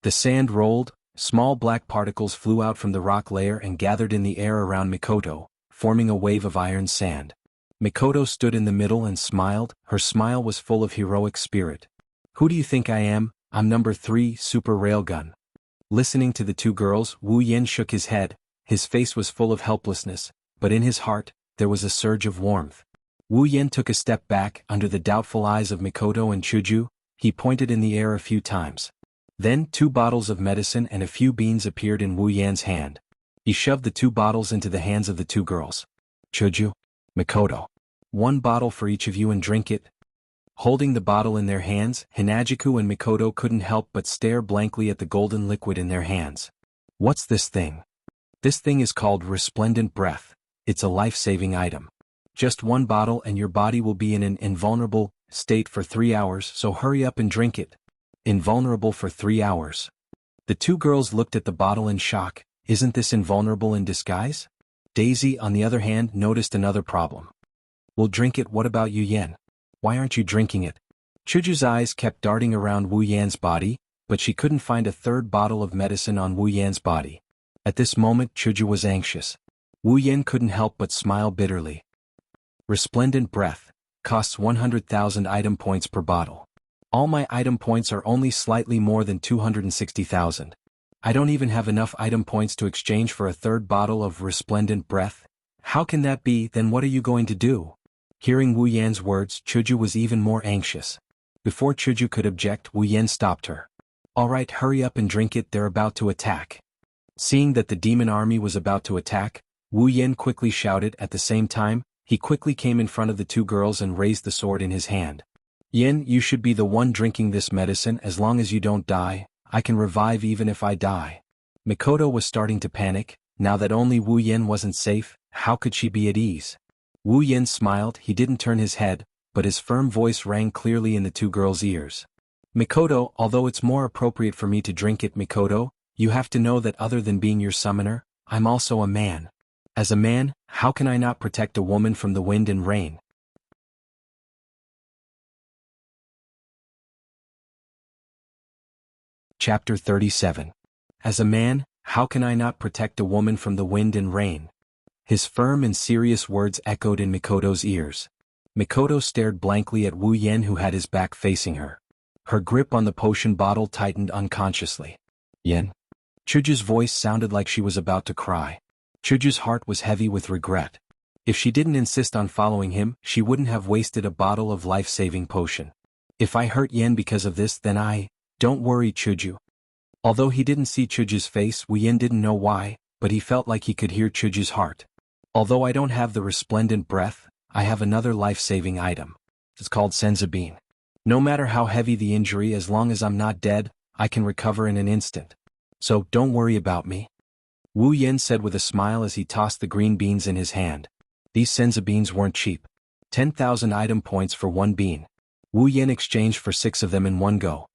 The sand rolled, small black particles flew out from the rock layer and gathered in the air around Mikoto, forming a wave of iron sand. Mikoto stood in the middle and smiled, her smile was full of heroic spirit. Who do you think I am? I'm number 3, Super Railgun. Listening to the two girls, Wu Yan shook his head, his face was full of helplessness, but in his heart, there was a surge of warmth. Wu Yan took a step back, under the doubtful eyes of Mikoto and Chuju, he pointed in the air a few times. Then 2 bottles of medicine and a few beans appeared in Wu Yan's hand. He shoved the 2 bottles into the hands of the 2 girls. Chuju, Mikoto. 1 bottle for each of you and drink it. Holding the bottle in their hands, Hinajiku and Mikoto couldn't help but stare blankly at the golden liquid in their hands. What's this thing? This thing is called Resplendent Breath. It's a life-saving item. Just 1 bottle and your body will be in an invulnerable state for 3 hours, so hurry up and drink it. Invulnerable for 3 hours. The 2 girls looked at the bottle in shock. Isn't this invulnerable in disguise? Daisy, on the other hand, noticed another problem. We'll drink it, what about you, Yen? Why aren't you drinking it? Chuju's eyes kept darting around Wu Yan's body, but she couldn't find a 3rd bottle of medicine on Wu Yan's body. At this moment, Chuju was anxious. Wu Yan couldn't help but smile bitterly. Resplendent Breath costs 100,000 item points per bottle. All my item points are only slightly more than 260,000. I don't even have enough item points to exchange for a third bottle of resplendent breath. How can that be? Then what are you going to do? Hearing Wu Yan's words, Chuju was even more anxious. Before Chuju could object, Wu Yan stopped her. All right, hurry up and drink it, they're about to attack. Seeing that the demon army was about to attack, Wu Yan quickly shouted. At the same time, he quickly came in front of the two girls and raised the sword in his hand. Yen, you should be the one drinking this medicine. As long as you don't die, I can revive even if I die. Mikoto was starting to panic. Now that only Wu Yan wasn't safe, how could she be at ease? Wu Yan smiled. He didn't turn his head, but his firm voice rang clearly in the two girls' ears. Mikoto, although it's more appropriate for me to drink it, Mikoto, you have to know that other than being your summoner, I'm also a man. As a man, how can I not protect a woman from the wind and rain? Chapter 37. As a man, how can I not protect a woman from the wind and rain? His firm and serious words echoed in Mikoto's ears. Mikoto stared blankly at Wu Yan, who had his back facing her. Her grip on the potion bottle tightened unconsciously. Yan. Chuju's voice sounded like she was about to cry. Chuju's heart was heavy with regret. If she didn't insist on following him, she wouldn't have wasted a bottle of life-saving potion. If I hurt Yan because of this, then don't worry, Chuju. Although he didn't see Chuju's face, Wu Yan didn't know why, but he felt like he could hear Chuju's heart. Although I don't have the resplendent breath, I have another life-saving item. It's called Senzabine. No matter how heavy the injury, as long as I'm not dead, I can recover in an instant. So, don't worry about me. Wu Yan said with a smile as he tossed the green beans in his hand. These Senzabines weren't cheap. 10,000 item points for one bean. Wu Yan exchanged for 6 of them in one go.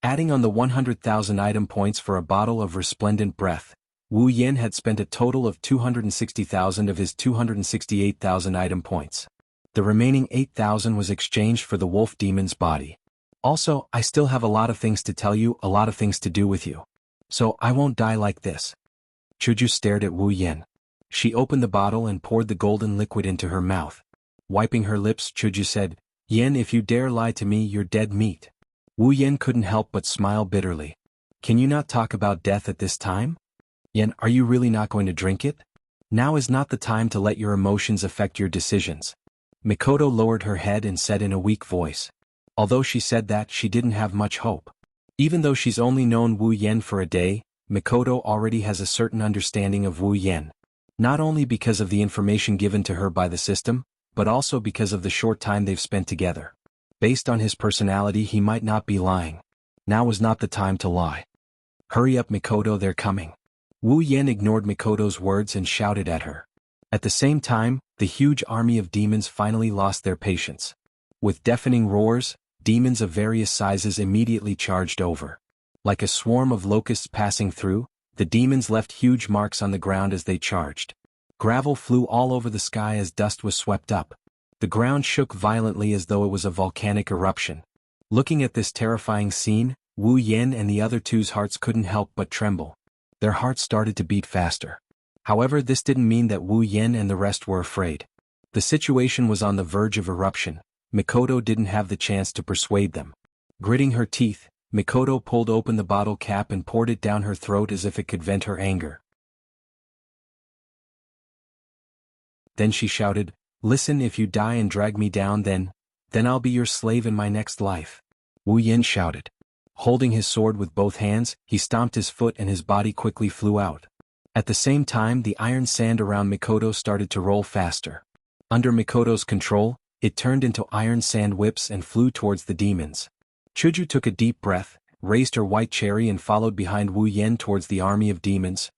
Adding on the 100,000 item points for a bottle of resplendent breath, Wu Yan had spent a total of 260,000 of his 268,000 item points. The remaining 8,000 was exchanged for the wolf demon's body. Also, I still have a lot of things to tell you, a lot of things to do with you. So I won't die like this. Chuju stared at Wu Yan. She opened the bottle and poured the golden liquid into her mouth. Wiping her lips, Chuju said, Yan, if you dare lie to me, you're dead meat. Wu Yan couldn't help but smile bitterly. Can you not talk about death at this time? Yan, are you really not going to drink it? Now is not the time to let your emotions affect your decisions. Mikoto lowered her head and said in a weak voice. Although she said that, she didn't have much hope. Even though she's only known Wu Yan for a day, Mikoto already has a certain understanding of Wu Yan. Not only because of the information given to her by the system, but also because of the short time they've spent together. Based on his personality, he might not be lying. Now is not the time to lie. Hurry up, Mikoto, they're coming. Wu Yan ignored Mikoto's words and shouted at her. At the same time, the huge army of demons finally lost their patience. With deafening roars, demons of various sizes immediately charged over. Like a swarm of locusts passing through, the demons left huge marks on the ground as they charged. Gravel flew all over the sky as dust was swept up. The ground shook violently as though it was a volcanic eruption. Looking at this terrifying scene, Wu Yan and the other two's hearts couldn't help but tremble. Their hearts started to beat faster. However, this didn't mean that Wu Yan and the rest were afraid. The situation was on the verge of eruption. Mikoto didn't have the chance to persuade them. Gritting her teeth, Mikoto pulled open the bottle cap and poured it down her throat as if it could vent her anger. Then she shouted, Listen, if you die and drag me down, then I'll be your slave in my next life. Wu Yan shouted. Holding his sword with both hands, he stomped his foot and his body quickly flew out. At the same time, the iron sand around Mikoto started to roll faster. Under Mikoto's control, it turned into iron sand whips and flew towards the demons. Chuju took a deep breath, raised her white cherry and followed behind Wu Yan towards the army of demons.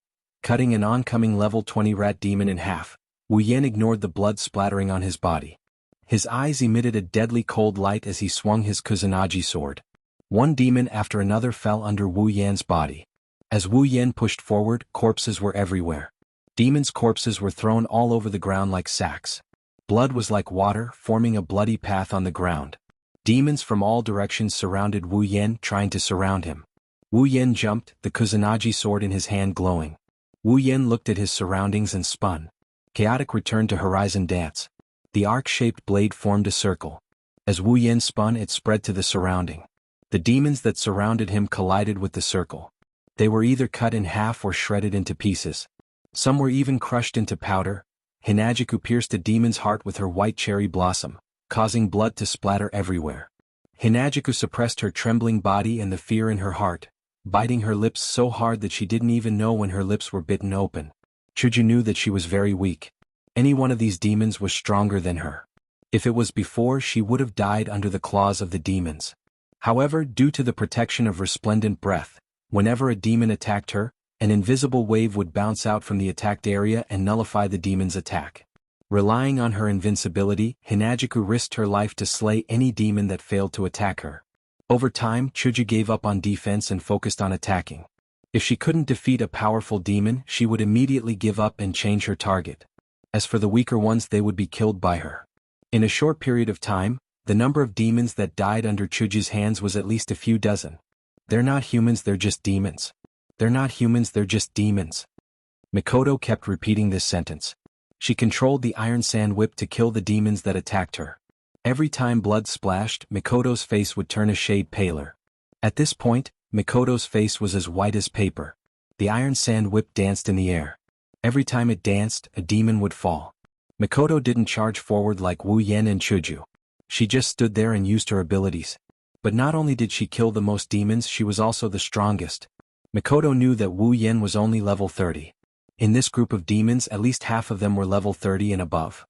Cutting an oncoming level 20 rat demon in half, Wu Yan ignored the blood splattering on his body. His eyes emitted a deadly cold light as he swung his Kusanagi sword. One demon after another fell under Wu Yan's body. As Wu Yan pushed forward, corpses were everywhere. Demons' corpses were thrown all over the ground like sacks. Blood was like water, forming a bloody path on the ground. Demons from all directions surrounded Wu Yan, trying to surround him. Wu Yan jumped, the Kusanagi sword in his hand glowing. Wu Yan looked at his surroundings and spun. Chaotic returned to Horizon Dance. The arc-shaped blade formed a circle. As Wu Yan spun, it spread to the surrounding. The demons that surrounded him collided with the circle. They were either cut in half or shredded into pieces. Some were even crushed into powder. Hinagiku pierced a demon's heart with her white cherry blossom, causing blood to splatter everywhere. Hinagiku suppressed her trembling body and the fear in her heart, biting her lips so hard that she didn't even know when her lips were bitten open. Chuju knew that she was very weak. Any one of these demons was stronger than her. If it was before, she would have died under the claws of the demons. However, due to the protection of resplendent breath, whenever a demon attacked her, an invisible wave would bounce out from the attacked area and nullify the demon's attack. Relying on her invincibility, Hinagiku risked her life to slay any demon that failed to attack her. Over time, Chuju gave up on defense and focused on attacking. If she couldn't defeat a powerful demon, she would immediately give up and change her target. As for the weaker ones, they would be killed by her. In a short period of time, the number of demons that died under Chuju's hands was at least a few dozen. They're not humans, they're just demons. They're not humans, they're just demons. Mikoto kept repeating this sentence. She controlled the iron sand whip to kill the demons that attacked her. Every time blood splashed, Mikoto's face would turn a shade paler. At this point, Mikoto's face was as white as paper. The iron sand whip danced in the air. Every time it danced, a demon would fall. Mikoto didn't charge forward like Wu Yan and Chuju. She just stood there and used her abilities. But not only did she kill the most demons, she was also the strongest. Mikoto knew that Wu Yan was only level 30. In this group of demons, at least half of them were level 30 and above.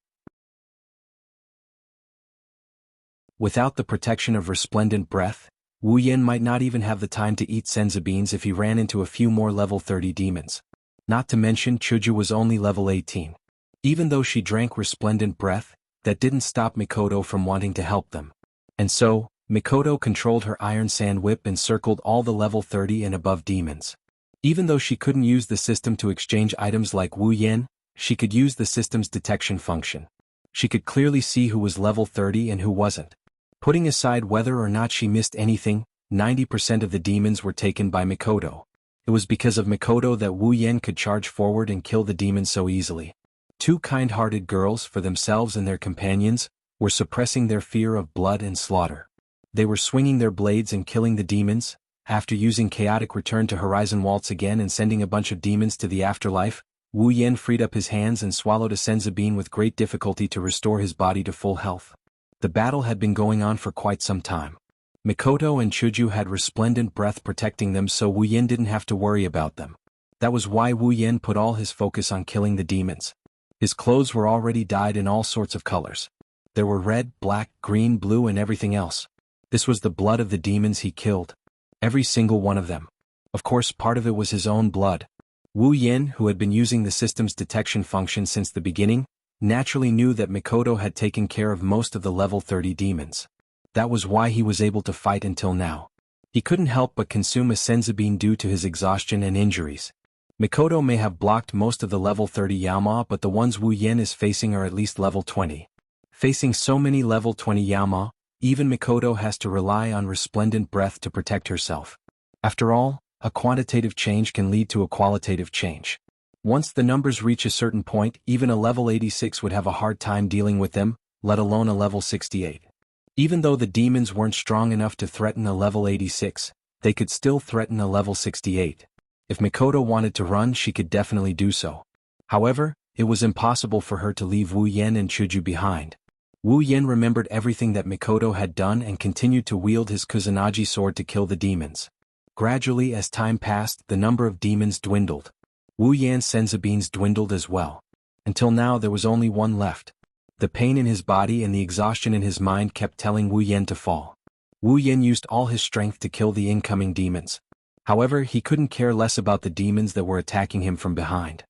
Without the protection of resplendent breath, Wu Yan might not even have the time to eat senzu beans if he ran into a few more level 30 demons. Not to mention Chuju was only level 18. Even though she drank resplendent breath, that didn't stop Mikoto from wanting to help them. And so, Mikoto controlled her iron sand whip and circled all the level 30 and above demons. Even though she couldn't use the system to exchange items like Wu Yan, she could use the system's detection function. She could clearly see who was level 30 and who wasn't. Putting aside whether or not she missed anything, 90% of the demons were taken by Mikoto. It was because of Mikoto that Wu Yan could charge forward and kill the demons so easily. Two kind-hearted girls, for themselves and their companions, were suppressing their fear of blood and slaughter. They were swinging their blades and killing the demons. After using chaotic return to Horizon Waltz again and sending a bunch of demons to the afterlife, Wu Yan freed up his hands and swallowed a senzu bean with great difficulty to restore his body to full health. The battle had been going on for quite some time. Mikoto and Chuju had resplendent breath protecting them, so Wu Yan didn't have to worry about them. That was why Wu Yan put all his focus on killing the demons. His clothes were already dyed in all sorts of colors. There were red, black, green, blue and everything else. This was the blood of the demons he killed. Every single one of them. Of course, part of it was his own blood. Wu Yan, who had been using the system's detection function since the beginning, naturally knew that Mikoto had taken care of most of the level 30 demons. That was why he was able to fight until now. He couldn't help but consume a senzu bean due to his exhaustion and injuries. Mikoto may have blocked most of the level 30 Yaoma, but the ones Wu Yan is facing are at least level 20. Facing so many level 20 Yaoma, even Mikoto has to rely on resplendent breath to protect herself. After all, a quantitative change can lead to a qualitative change. Once the numbers reach a certain point, even a level 86 would have a hard time dealing with them, let alone a level 68. Even though the demons weren't strong enough to threaten a level 86, they could still threaten a level 68. If Mikoto wanted to run, she could definitely do so. However, it was impossible for her to leave Wu Yan and Chuju behind. Wu Yan remembered everything that Mikoto had done and continued to wield his Kusanagi sword to kill the demons. Gradually, as time passed, the number of demons dwindled. Wu Yan's senzu beans dwindled as well. Until now there was only one left. The pain in his body and the exhaustion in his mind kept telling Wu Yan to fall. Wu Yan used all his strength to kill the incoming demons. However, he couldn't care less about the demons that were attacking him from behind.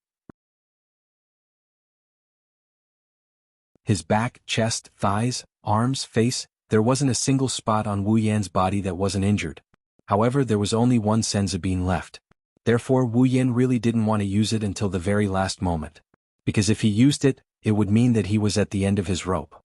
His back, chest, thighs, arms, face, there wasn't a single spot on Wu Yan's body that wasn't injured. However, there was only one senzu bean left. Therefore, Wu Yan really didn't want to use it until the very last moment. Because if he used it, it would mean that he was at the end of his rope.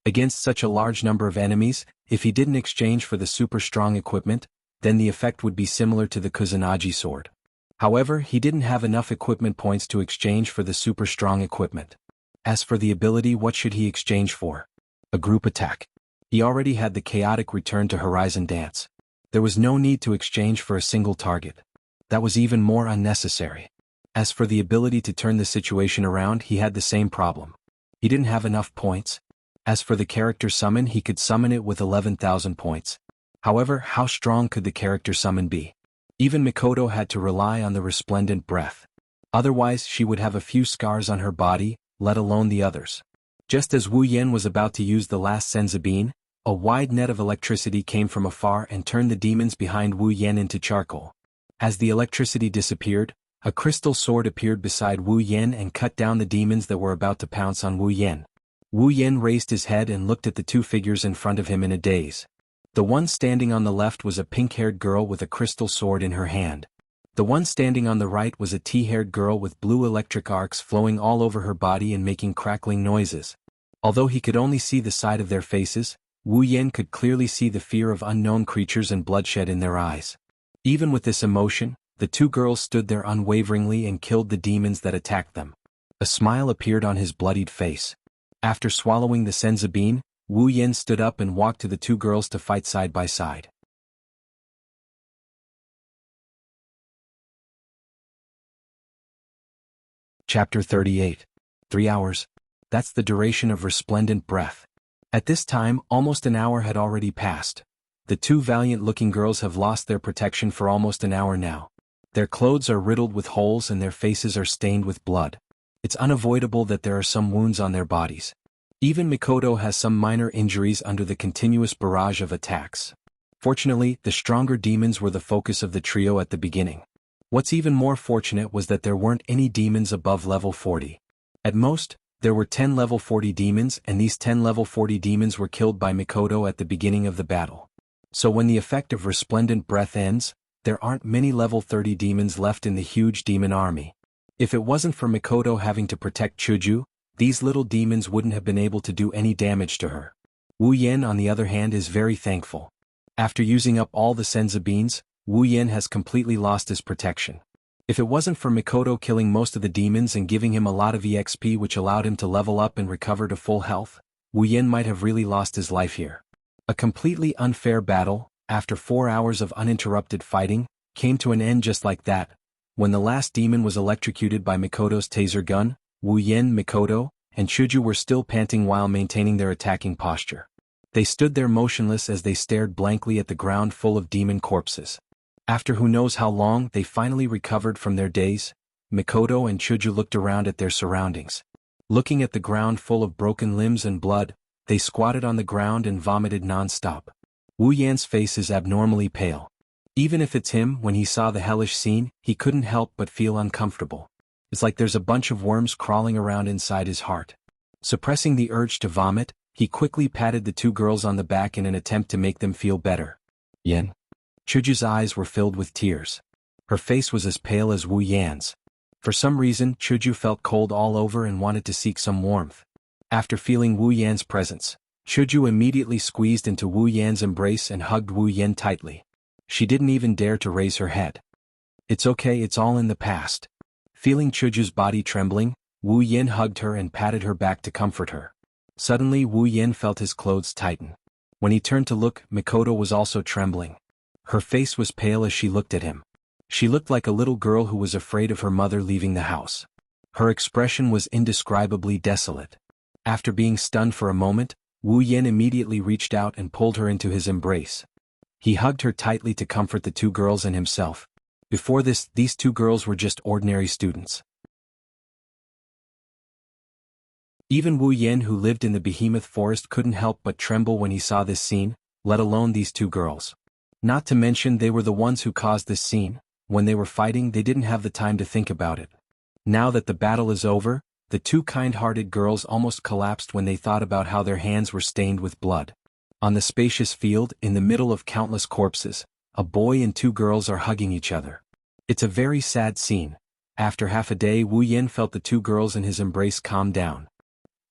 Against such a large number of enemies, if he didn't exchange for the super strong equipment, then the effect would be similar to the Kusanagi sword. However, he didn't have enough equipment points to exchange for the super strong equipment. As for the ability, what should he exchange for? A group attack. He already had the chaotic return to Horizon Dance. There was no need to exchange for a single target. That was even more unnecessary. As for the ability to turn the situation around, he had the same problem. He didn't have enough points. As for the character summon, he could summon it with 11,000 points. However, how strong could the character summon be? Even Mikoto had to rely on the resplendent breath. Otherwise, she would have a few scars on her body, let alone the others. Just as Wu Yan was about to use the last Senzabine, a wide net of electricity came from afar and turned the demons behind Wu Yan into charcoal. As the electricity disappeared, a crystal sword appeared beside Wu Yan and cut down the demons that were about to pounce on Wu Yan. Wu Yan raised his head and looked at the two figures in front of him in a daze. The one standing on the left was a pink-haired girl with a crystal sword in her hand. The one standing on the right was a tea-haired girl with blue electric arcs flowing all over her body and making crackling noises. Although he could only see the side of their faces, Wu Yan could clearly see the fear of unknown creatures and bloodshed in their eyes. Even with this emotion, the two girls stood there unwaveringly and killed the demons that attacked them. A smile appeared on his bloodied face. After swallowing the Senzabine, Wu Yan stood up and walked to the two girls to fight side by side. Chapter 38. 3 hours. That's the duration of resplendent breath. At this time, almost an hour had already passed. The two valiant-looking girls have lost their protection for almost an hour now. Their clothes are riddled with holes and their faces are stained with blood. It's unavoidable that there are some wounds on their bodies. Even Mikoto has some minor injuries under the continuous barrage of attacks. Fortunately, the stronger demons were the focus of the trio at the beginning. What's even more fortunate was that there weren't any demons above level 40. At most, there were 10 level 40 demons, and these 10 level 40 demons were killed by Mikoto at the beginning of the battle. So when the effect of resplendent breath ends, there aren't many level 30 demons left in the huge demon army. If it wasn't for Mikoto having to protect Chuju, these little demons wouldn't have been able to do any damage to her. Wu Yan, on the other hand, is very thankful. After using up all the Senzabines, Wu Yan has completely lost his protection. If it wasn't for Mikoto killing most of the demons and giving him a lot of EXP which allowed him to level up and recover to full health, Wu Yan might have really lost his life here. A completely unfair battle, after 4 hours of uninterrupted fighting, came to an end just like that. When the last demon was electrocuted by Mikoto's taser gun, Wu Yan, Mikoto, and Chuju were still panting while maintaining their attacking posture. They stood there motionless as they stared blankly at the ground full of demon corpses. After who knows how long, they finally recovered from their daze. Mikoto and Chuju looked around at their surroundings. Looking at the ground full of broken limbs and blood, they squatted on the ground and vomited non-stop. Wu Yan's face is abnormally pale. Even if it's him, when he saw the hellish scene, he couldn't help but feel uncomfortable. It's like there's a bunch of worms crawling around inside his heart. Suppressing the urge to vomit, he quickly patted the two girls on the back in an attempt to make them feel better. Yan. Chuju's eyes were filled with tears. Her face was as pale as Wu Yan's. For some reason, Chuju felt cold all over and wanted to seek some warmth. After feeling Wu Yan's presence, Chuju immediately squeezed into Wu Yan's embrace and hugged Wu Yan tightly. She didn't even dare to raise her head. It's okay, it's all in the past. Feeling Chuju's body trembling, Wu Yan hugged her and patted her back to comfort her. Suddenly Wu Yan felt his clothes tighten. When he turned to look, Mikoto was also trembling. Her face was pale as she looked at him. She looked like a little girl who was afraid of her mother leaving the house. Her expression was indescribably desolate. After being stunned for a moment, Wu Yan immediately reached out and pulled her into his embrace. He hugged her tightly to comfort the two girls and himself. Before this, these two girls were just ordinary students. Even Wu Yan, who lived in the behemoth forest, couldn't help but tremble when he saw this scene, let alone these two girls. Not to mention they were the ones who caused this scene. When they were fighting, they didn't have the time to think about it. Now that the battle is over, the two kind-hearted girls almost collapsed when they thought about how their hands were stained with blood. On the spacious field, in the middle of countless corpses, a boy and two girls are hugging each other. It's a very sad scene. After half a day, Wu Yan felt the two girls in his embrace calm down.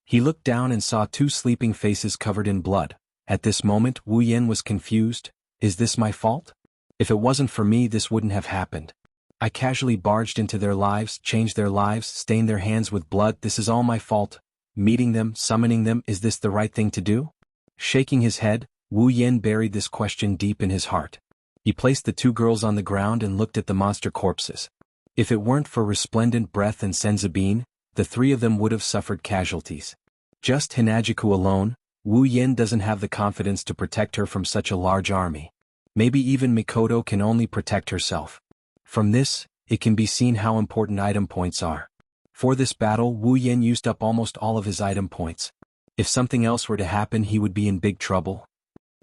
He looked down and saw two sleeping faces covered in blood. At this moment, Wu Yan was confused. Is this my fault? If it wasn't for me, this wouldn't have happened. I casually barged into their lives, changed their lives, stained their hands with blood. This is all my fault. Meeting them, summoning them, is this the right thing to do? Shaking his head, Wu Yan buried this question deep in his heart. He placed the two girls on the ground and looked at the monster corpses. If it weren't for Resplendent Breath and Senzabine, the three of them would have suffered casualties. Just Hinajiku alone, Wu Yen doesn't have the confidence to protect her from such a large army. Maybe even Mikoto can only protect herself. From this, it can be seen how important item points are. For this battle, Wu Yen used up almost all of his item points. If something else were to happen, he would be in big trouble.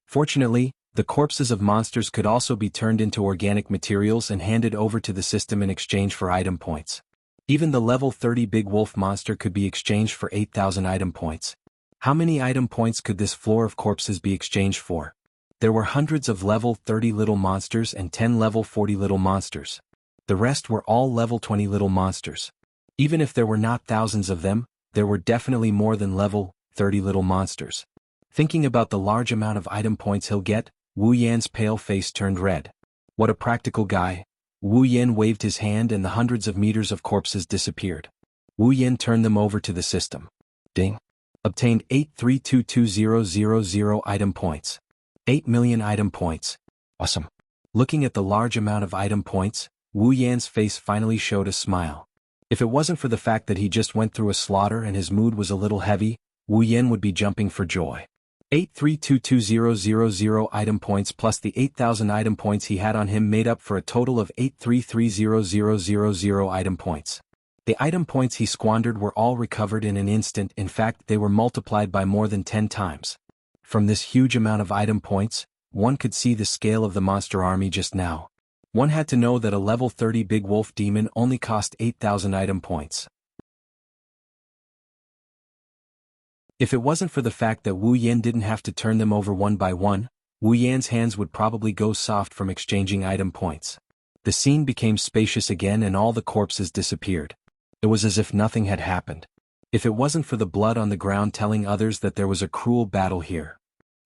Fortunately, the corpses of monsters could also be turned into organic materials and handed over to the system in exchange for item points. Even the level 30 big wolf monster could be exchanged for 8,000 item points. How many item points could this floor of corpses be exchanged for? There were hundreds of level 30 little monsters and 10 level 40 little monsters. The rest were all level 20 little monsters. Even if there were not thousands of them, there were definitely more than level 30 little monsters. Thinking about the large amount of item points he'll get, Wu Yan's pale face turned red. What a practical guy. Wu Yan waved his hand and the hundreds of meters of corpses disappeared. Wu Yan turned them over to the system. Ding. Obtained 8322000 item points. 8 million item points. Awesome. Looking at the large amount of item points, Wu Yan's face finally showed a smile. If it wasn't for the fact that he just went through a slaughter and his mood was a little heavy, Wu Yan would be jumping for joy. 8322000 item points plus the 8,000 item points he had on him made up for a total of 8330000 item points. The item points he squandered were all recovered in an instant. In fact, they were multiplied by more than 10 times. From this huge amount of item points, one could see the scale of the monster army just now. One had to know that a level 30 big wolf demon only cost 8,000 item points. If it wasn't for the fact that Wu Yan didn't have to turn them over one by one, Wu Yan's hands would probably go soft from exchanging item points. The scene became spacious again and all the corpses disappeared. It was as if nothing had happened. If it wasn't for the blood on the ground telling others that there was a cruel battle here.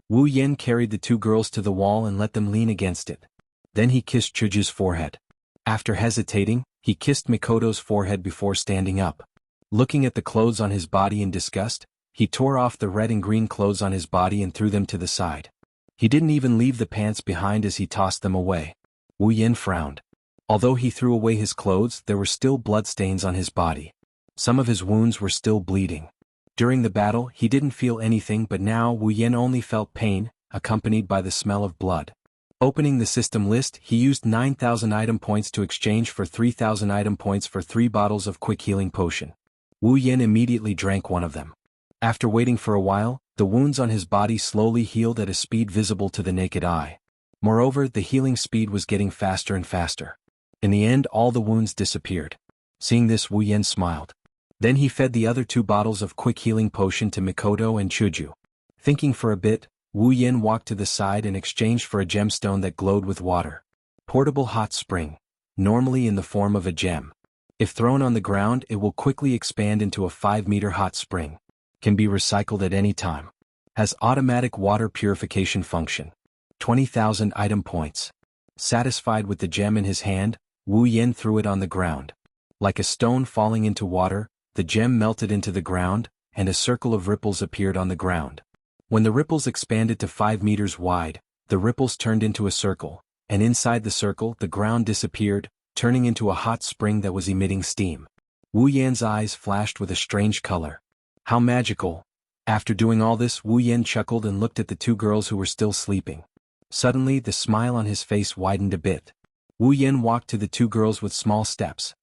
Wu Yan carried the two girls to the wall and let them lean against it. Then he kissed Chuju's forehead. After hesitating, he kissed Mikoto's forehead before standing up. Looking at the clothes on his body in disgust, he tore off the red and green clothes on his body and threw them to the side. He didn't even leave the pants behind as he tossed them away. Wu Yan frowned. Although he threw away his clothes, there were still bloodstains on his body. Some of his wounds were still bleeding. During the battle, he didn't feel anything, but now Wu Yan only felt pain, accompanied by the smell of blood. Opening the system list, he used 9,000 item points to exchange for 3,000 item points for 3 bottles of quick healing potion. Wu Yan immediately drank one of them. After waiting for a while, the wounds on his body slowly healed at a speed visible to the naked eye. Moreover, the healing speed was getting faster and faster. In the end, all the wounds disappeared. Seeing this, Wu Yan smiled. Then he fed the other 2 bottles of quick healing potion to Mikoto and Chuju. Thinking for a bit, Wu Yan walked to the side and exchanged for a gemstone that glowed with water. Portable hot spring. Normally in the form of a gem. If thrown on the ground, it will quickly expand into a 5-meter hot spring. Can be recycled at any time. Has automatic water purification function. 20,000 item points. Satisfied with the gem in his hand, Wu Yan threw it on the ground. Like a stone falling into water, the gem melted into the ground, and a circle of ripples appeared on the ground. When the ripples expanded to 5 meters wide, the ripples turned into a circle, and inside the circle the ground disappeared, turning into a hot spring that was emitting steam. Wu Yan's eyes flashed with a strange color. How magical! After doing all this, Wu Yan chuckled and looked at the 2 girls who were still sleeping. Suddenly, the smile on his face widened a bit. Wu Yan walked to the 2 girls with small steps.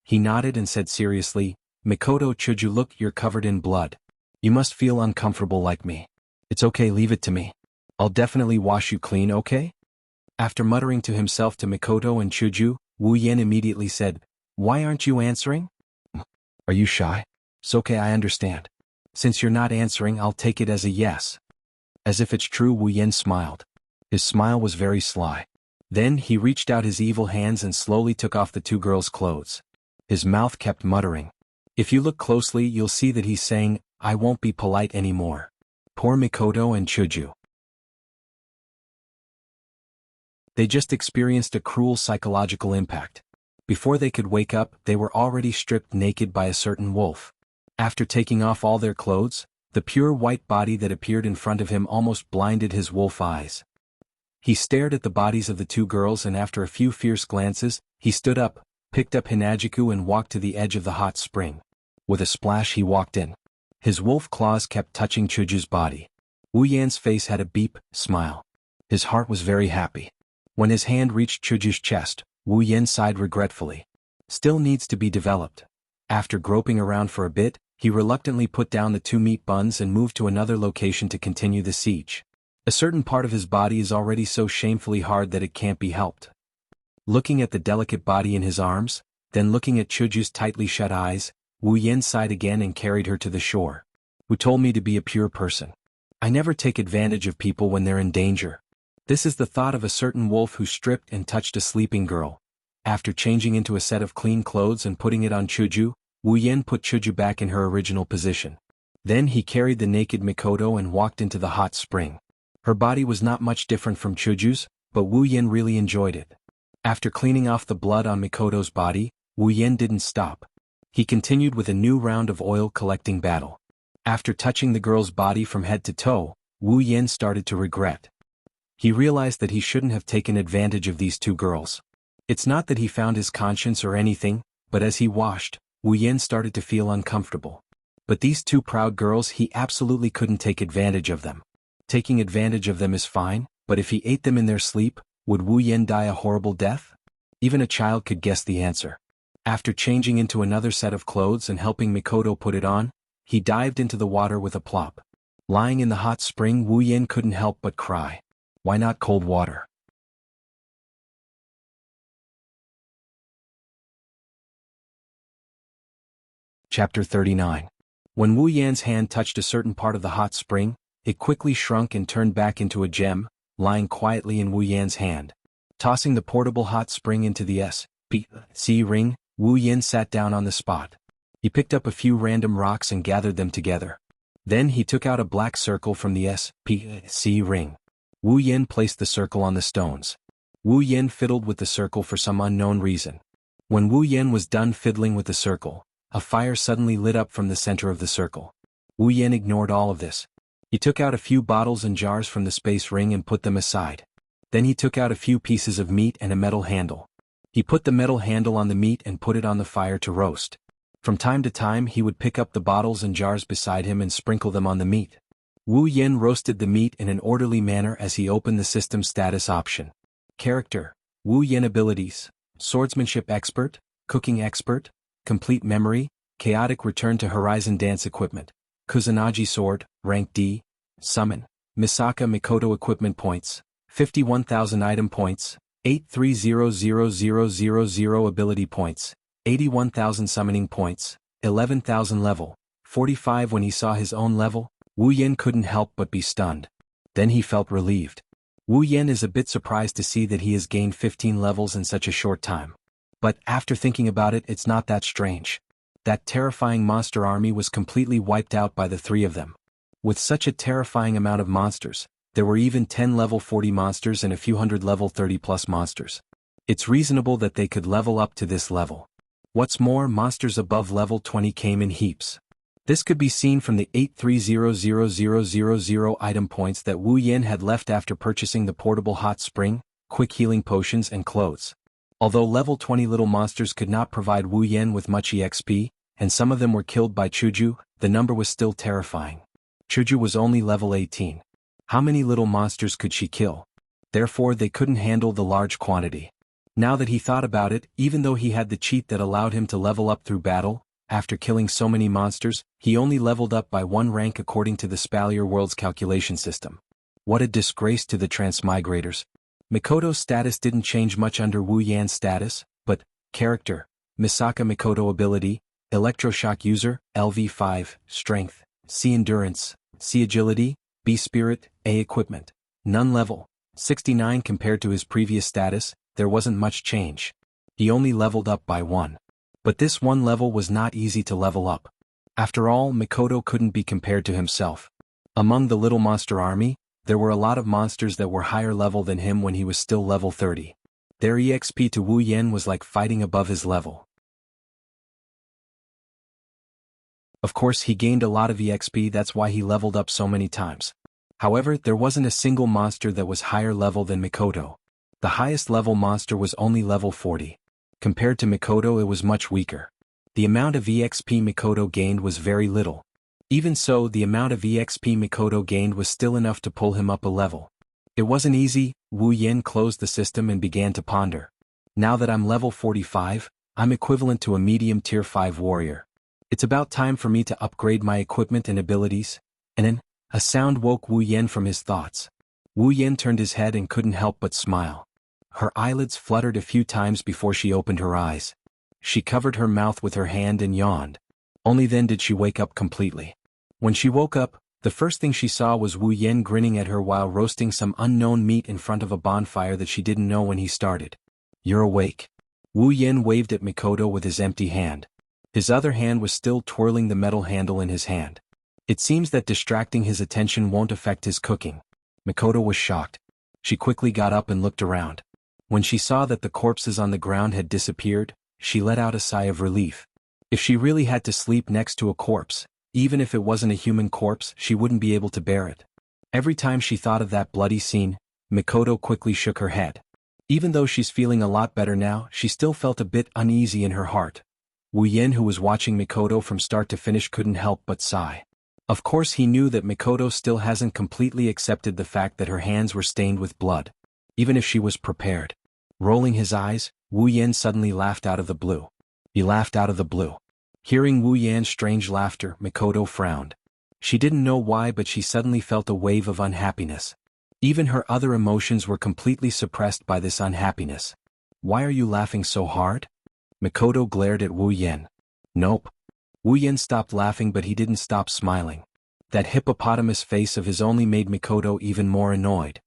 He nodded and said seriously, "Mikoto Chuju, look, you're covered in blood. You must feel uncomfortable like me. It's okay, leave it to me. I'll definitely wash you clean, okay?" After muttering to himself to Mikoto and Chuju, Wu Yan immediately said, "Why aren't you answering? Are you shy? It's okay, I understand. Since you're not answering, I'll take it as a yes." As if it's true, Wu Yan smiled. His smile was very sly. Then he reached out his evil hands and slowly took off the 2 girls' clothes. His mouth kept muttering. If you look closely, you'll see that he's saying, "I won't be polite anymore." Poor Mikoto and Chuju. They just experienced a cruel psychological impact. Before they could wake up, they were already stripped naked by a certain wolf. After taking off all their clothes, the pure white body that appeared in front of him almost blinded his wolf eyes. He stared at the bodies of the two girls and after a few fierce glances, he stood up, picked up Hinajiku and walked to the edge of the hot spring. With a splash he walked in. His wolf claws kept touching Chuju's body. Wu Yan's face had a beep, smile. His heart was very happy. When his hand reached Chuju's chest, Wu Yan sighed regretfully. Still needs to be developed. After groping around for a bit, he reluctantly put down the two meat buns and moved to another location to continue the siege. A certain part of his body is already so shamefully hard that it can't be helped. Looking at the delicate body in his arms, then looking at Chuju's tightly shut eyes, Wu Yan sighed again and carried her to the shore. Who told me to be a pure person? I never take advantage of people when they're in danger. This is the thought of a certain wolf who stripped and touched a sleeping girl. After changing into a set of clean clothes and putting it on Chuju, Wu Yan put Chuju back in her original position. Then he carried the naked Mikoto and walked into the hot spring. Her body was not much different from Chuju's, but Wu Yan really enjoyed it. After cleaning off the blood on Mikoto's body, Wu Yan didn't stop. He continued with a new round of oil collecting battle. After touching the girl's body from head to toe, Wu Yan started to regret. He realized that he shouldn't have taken advantage of these two girls. It's not that he found his conscience or anything, but as he washed, Wu Yan started to feel uncomfortable. But these two proud girls, he absolutely couldn't take advantage of them. Taking advantage of them is fine, but if he ate them in their sleep, would Wu Yan die a horrible death? Even a child could guess the answer. After changing into another set of clothes and helping Mikoto put it on, he dived into the water with a plop. Lying in the hot spring, Wu Yan couldn't help but cry. Why not cold water? Chapter 39. When Wu Yan's hand touched a certain part of the hot spring, it quickly shrunk and turned back into a gem, lying quietly in Wu Yan's hand. Tossing the portable hot spring into the S.P.C. ring, Wu Yan sat down on the spot. He picked up a few random rocks and gathered them together. Then he took out a black circle from the S.P.C. ring. Wu Yan placed the circle on the stones. Wu Yan fiddled with the circle for some unknown reason. When Wu Yan was done fiddling with the circle, a fire suddenly lit up from the center of the circle. Wu Yan ignored all of this. He took out a few bottles and jars from the space ring and put them aside. Then he took out a few pieces of meat and a metal handle. He put the metal handle on the meat and put it on the fire to roast. From time to time he would pick up the bottles and jars beside him and sprinkle them on the meat. Wu Yan roasted the meat in an orderly manner as he opened the system status option. Character: Wu Yan. Abilities: Swordsmanship Expert, Cooking Expert, Complete Memory, Chaotic Return to Horizon Dance Equipment, Kusanagi Sword, Rank D, Summon, Misaka Mikoto Equipment Points, 51,000 Item Points, 83,000,000 Ability Points, 81,000 Summoning Points, 11,000 Level, 45. When he saw his own level, Wu Yan couldn't help but be stunned. Then he felt relieved. Wu Yan is a bit surprised to see that he has gained 15 levels in such a short time. But after thinking about it, it's not that strange. That terrifying monster army was completely wiped out by the three of them. With such a terrifying amount of monsters, there were even 10 level 40 monsters and a few hundred level 30 plus monsters. It's reasonable that they could level up to this level. What's more, monsters above level 20 came in heaps. This could be seen from the 83,000,000 item points that Wu Yan had left after purchasing the portable hot spring, quick healing potions and clothes. Although level 20 little monsters could not provide Wu Yan with much EXP, and some of them were killed by Chuju, the number was still terrifying. Chuju was only level 18. How many little monsters could she kill? Therefore they couldn't handle the large quantity. Now that he thought about it, even though he had the cheat that allowed him to level up through battle, after killing so many monsters, he only leveled up by 1 rank according to the Spalier World's calculation system. What a disgrace to the transmigrators. Mikoto's status didn't change much under Wu Yan's status, but, character, Misaka Mikoto ability, Electroshock user, LV5, strength, C endurance, C agility, B spirit, A equipment, none level, 69. Compared to his previous status, there wasn't much change. He only leveled up by 1. But this 1 level was not easy to level up. After all, Mikoto couldn't be compared to himself. Among the little monster army, there were a lot of monsters that were higher level than him when he was still level 30. Their EXP to Wu Yan was like fighting above his level. Of course he gained a lot of EXP, that's why he leveled up so many times. However, there wasn't a single monster that was higher level than Mikoto. The highest level monster was only level 40. Compared to Mikoto, it was much weaker. The amount of EXP Mikoto gained was very little. Even so, the amount of EXP Mikoto gained was still enough to pull him up a level. It wasn't easy. Wu Yen closed the system and began to ponder. Now that I'm level 45, I'm equivalent to a medium tier 5 warrior. It's about time for me to upgrade my equipment and abilities. And then, a sound woke Wu Yen from his thoughts. Wu Yen turned his head and couldn't help but smile. Her eyelids fluttered a few times before she opened her eyes. She covered her mouth with her hand and yawned. Only then did she wake up completely. When she woke up, the first thing she saw was Wu Yen grinning at her while roasting some unknown meat in front of a bonfire that she didn't know when he started. "You're awake." Wu Yen waved at Mikoto with his empty hand. His other hand was still twirling the metal handle in his hand. It seems that distracting his attention won't affect his cooking. Mikoto was shocked. She quickly got up and looked around. When she saw that the corpses on the ground had disappeared, she let out a sigh of relief. If she really had to sleep next to a corpse, even if it wasn't a human corpse, she wouldn't be able to bear it. Every time she thought of that bloody scene, Mikoto quickly shook her head. Even though she's feeling a lot better now, she still felt a bit uneasy in her heart. Wu Yen, who was watching Mikoto from start to finish, couldn't help but sigh. Of course, he knew that Mikoto still hasn't completely accepted the fact that her hands were stained with blood. Even if she was prepared. Rolling his eyes, Wu Yen suddenly laughed out of the blue. He laughed out of the blue. Hearing Wu Yan's strange laughter, Mikoto frowned. She didn't know why, but she suddenly felt a wave of unhappiness. Even her other emotions were completely suppressed by this unhappiness. "Why are you laughing so hard?" Mikoto glared at Wu Yen. "Nope." Wu Yen stopped laughing, but he didn't stop smiling. That hippopotamus face of his only made Mikoto even more annoyed.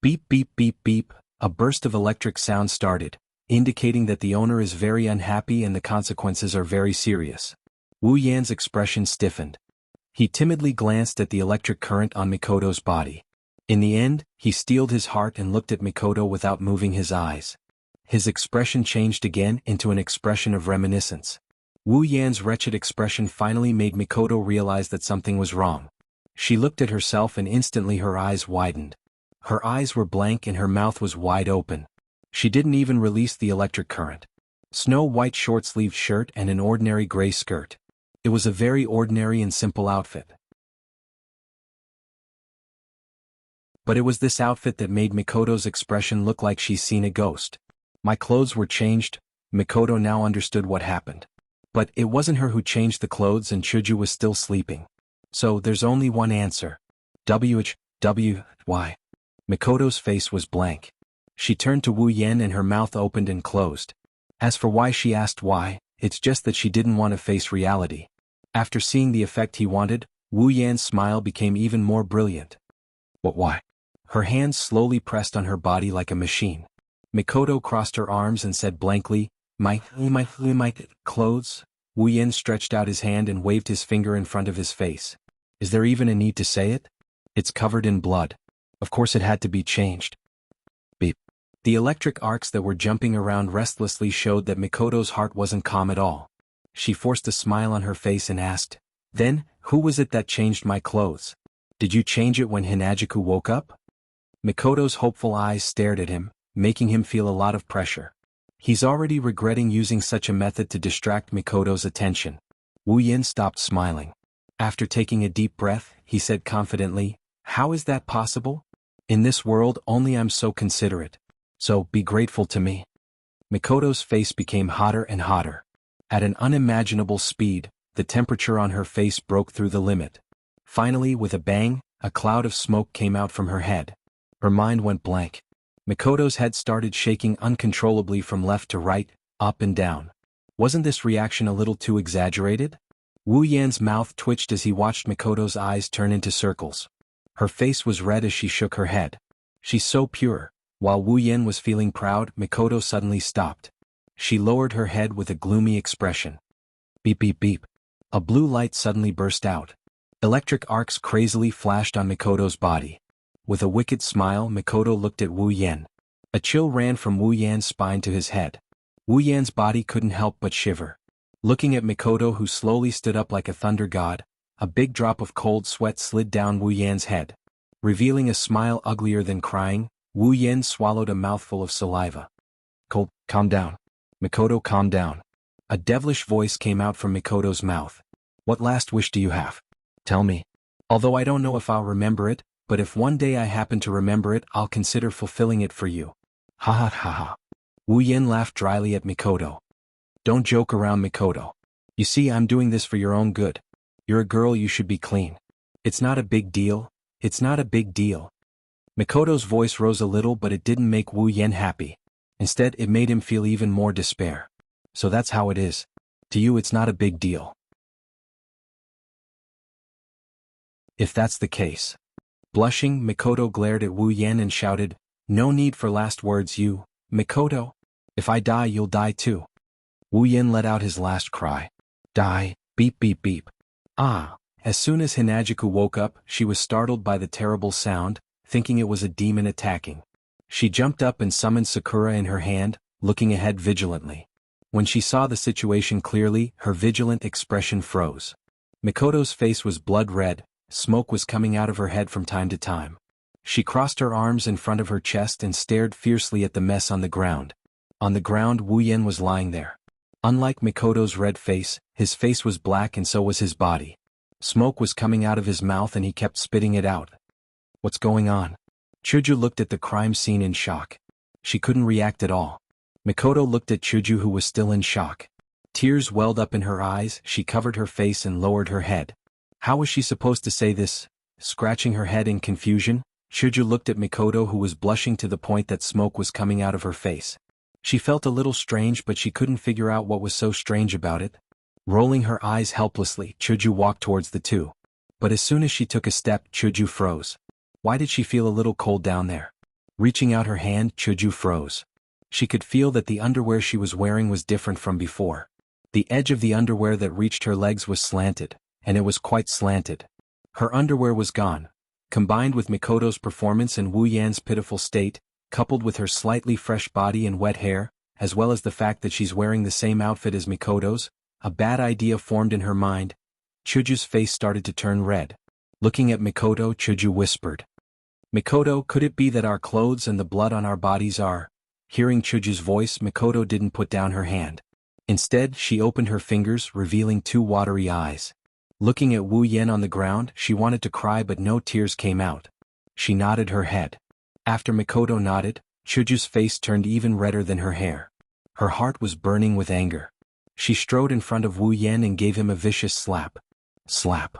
Beep beep beep beep, a burst of electric sound started, indicating that the owner is very unhappy and the consequences are very serious. Wu Yan's expression stiffened. He timidly glanced at the electric current on Mikoto's body. In the end, he steeled his heart and looked at Mikoto without moving his eyes. His expression changed again into an expression of reminiscence. Wu Yan's wretched expression finally made Mikoto realize that something was wrong. She looked at herself and instantly her eyes widened. Her eyes were blank and her mouth was wide open. She didn't even release the electric current. Snow-white short-sleeved shirt and an ordinary gray skirt. It was a very ordinary and simple outfit. But it was this outfit that made Mikoto's expression look like she's seen a ghost. My clothes were changed. Mikoto now understood what happened. But it wasn't her who changed the clothes, and Chuju was still sleeping. So there's only one answer. Why? Mikoto's face was blank. She turned to Wu Yen and her mouth opened and closed. As for why she asked why, it's just that she didn't want to face reality. After seeing the effect he wanted, Wu Yan's smile became even more brilliant. But why? Her hands slowly pressed on her body like a machine. Mikoto crossed her arms and said blankly, My clothes? Wu Yen stretched out his hand and waved his finger in front of his face. Is there even a need to say it? It's covered in blood. Of course it had to be changed. Beep. The electric arcs that were jumping around restlessly showed that Mikoto's heart wasn't calm at all. She forced a smile on her face and asked, Then, who was it that changed my clothes? Did you change it when Hinajiku woke up? Mikoto's hopeful eyes stared at him, making him feel a lot of pressure. He's already regretting using such a method to distract Mikoto's attention. Wu Yen stopped smiling. After taking a deep breath, he said confidently, How is that possible? In this world only I'm so considerate. So be grateful to me. Mikoto's face became hotter and hotter. At an unimaginable speed, the temperature on her face broke through the limit. Finally, with a bang, a cloud of smoke came out from her head. Her mind went blank. Mikoto's head started shaking uncontrollably from left to right, up and down. Wasn't this reaction a little too exaggerated? Wu Yan's mouth twitched as he watched Mikoto's eyes turn into circles. Her face was red as she shook her head. She's so pure. While Wu Yan was feeling proud, Mikoto suddenly stopped. She lowered her head with a gloomy expression. Beep beep beep. A blue light suddenly burst out. Electric arcs crazily flashed on Mikoto's body. With a wicked smile, Mikoto looked at Wu Yan. A chill ran from Wu Yan's spine to his head. Wu Yan's body couldn't help but shiver. Looking at Mikoto, who slowly stood up like a thunder god, a big drop of cold sweat slid down Wu Yan's head. Revealing a smile uglier than crying, Wu Yen swallowed a mouthful of saliva. Calm down. Mikoto, calm down. A devilish voice came out from Mikoto's mouth. What last wish do you have? Tell me. Although I don't know if I'll remember it, but if one day I happen to remember it, I'll consider fulfilling it for you. Ha ha ha ha. Wu Yen laughed dryly at Mikoto. Don't joke around, Mikoto. You see, I'm doing this for your own good. You're a girl, you should be clean. It's not a big deal. It's not a big deal. Mikoto's voice rose a little, but it didn't make Wu Yen happy. Instead, it made him feel even more despair. So that's how it is. To you, it's not a big deal. If that's the case. Blushing, Mikoto glared at Wu Yen and shouted, No need for last words, you, Mikoto. If I die, you'll die too. Wu Yen let out his last cry. Die, beep beep beep. Ah. As soon as Hinajuku woke up, she was startled by the terrible sound, thinking it was a demon attacking. She jumped up and summoned Sakura in her hand, looking ahead vigilantly. When she saw the situation clearly, her vigilant expression froze. Mikoto's face was blood red, smoke was coming out of her head from time to time. She crossed her arms in front of her chest and stared fiercely at the mess on the ground. On the ground, Wu Yen was lying there. Unlike Mikoto's red face, his face was black and so was his body. Smoke was coming out of his mouth and he kept spitting it out. What's going on? Chuju looked at the crime scene in shock. She couldn't react at all. Mikoto looked at Chuju, who was still in shock. Tears welled up in her eyes, she covered her face and lowered her head. How was she supposed to say this? Scratching her head in confusion, Chuju looked at Mikoto, who was blushing to the point that smoke was coming out of her face. She felt a little strange, but she couldn't figure out what was so strange about it. Rolling her eyes helplessly, Chuju walked towards the two. But as soon as she took a step, Chuju froze. Why did she feel a little cold down there? Reaching out her hand, Chuju froze. She could feel that the underwear she was wearing was different from before. The edge of the underwear that reached her legs was slanted, and it was quite slanted. Her underwear was gone. Combined with Mikoto's performance and Wu Yan's pitiful state, coupled with her slightly fresh body and wet hair, as well as the fact that she's wearing the same outfit as Mikoto's, a bad idea formed in her mind. Chuju's face started to turn red. Looking at Mikoto, Chuju whispered, Mikoto, could it be that our clothes and the blood on our bodies are... Hearing Chuju's voice, Mikoto didn't put down her hand. Instead, she opened her fingers, revealing two watery eyes. Looking at Wu Yen on the ground, she wanted to cry but no tears came out. She nodded her head. After Mikoto nodded, Chuju's face turned even redder than her hair. Her heart was burning with anger. She strode in front of Wu Yen and gave him a vicious slap. Slap.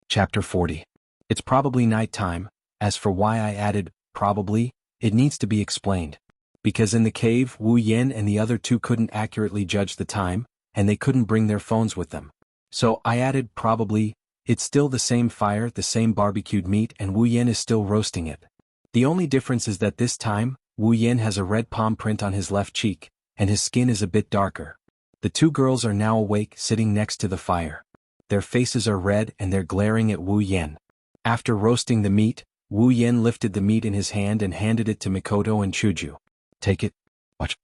Chapter 40. It's probably night time. As for why I added, probably, it needs to be explained. Because in the cave, Wu Yen and the other two couldn't accurately judge the time, and they couldn't bring their phones with them. So I added probably. It's still the same fire, the same barbecued meat, and Wu Yen is still roasting it. The only difference is that this time, Wu Yen has a red palm print on his left cheek, and his skin is a bit darker. The two girls are now awake, sitting next to the fire. Their faces are red and they're glaring at Wu Yen. After roasting the meat, Wu Yen lifted the meat in his hand and handed it to Mikoto and Chuju. Take it. Watch.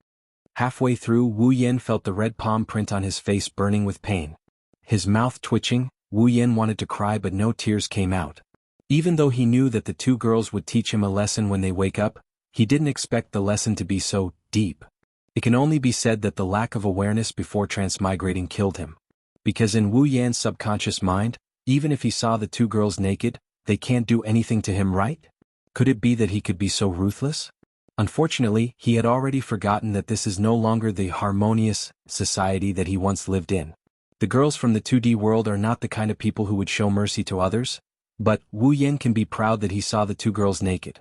Halfway through, Wu Yen felt the red palm print on his face burning with pain. His mouth twitching, Wu Yen wanted to cry but no tears came out. Even though he knew that the two girls would teach him a lesson when they wake up, he didn't expect the lesson to be so deep. It can only be said that the lack of awareness before transmigrating killed him. Because in Wu Yan's subconscious mind, even if he saw the two girls naked, they can't do anything to him, right? Could it be that he could be so ruthless? Unfortunately, he had already forgotten that this is no longer the harmonious society that he once lived in. The girls from the 2D world are not the kind of people who would show mercy to others, but Wu Yen can be proud that he saw the two girls naked.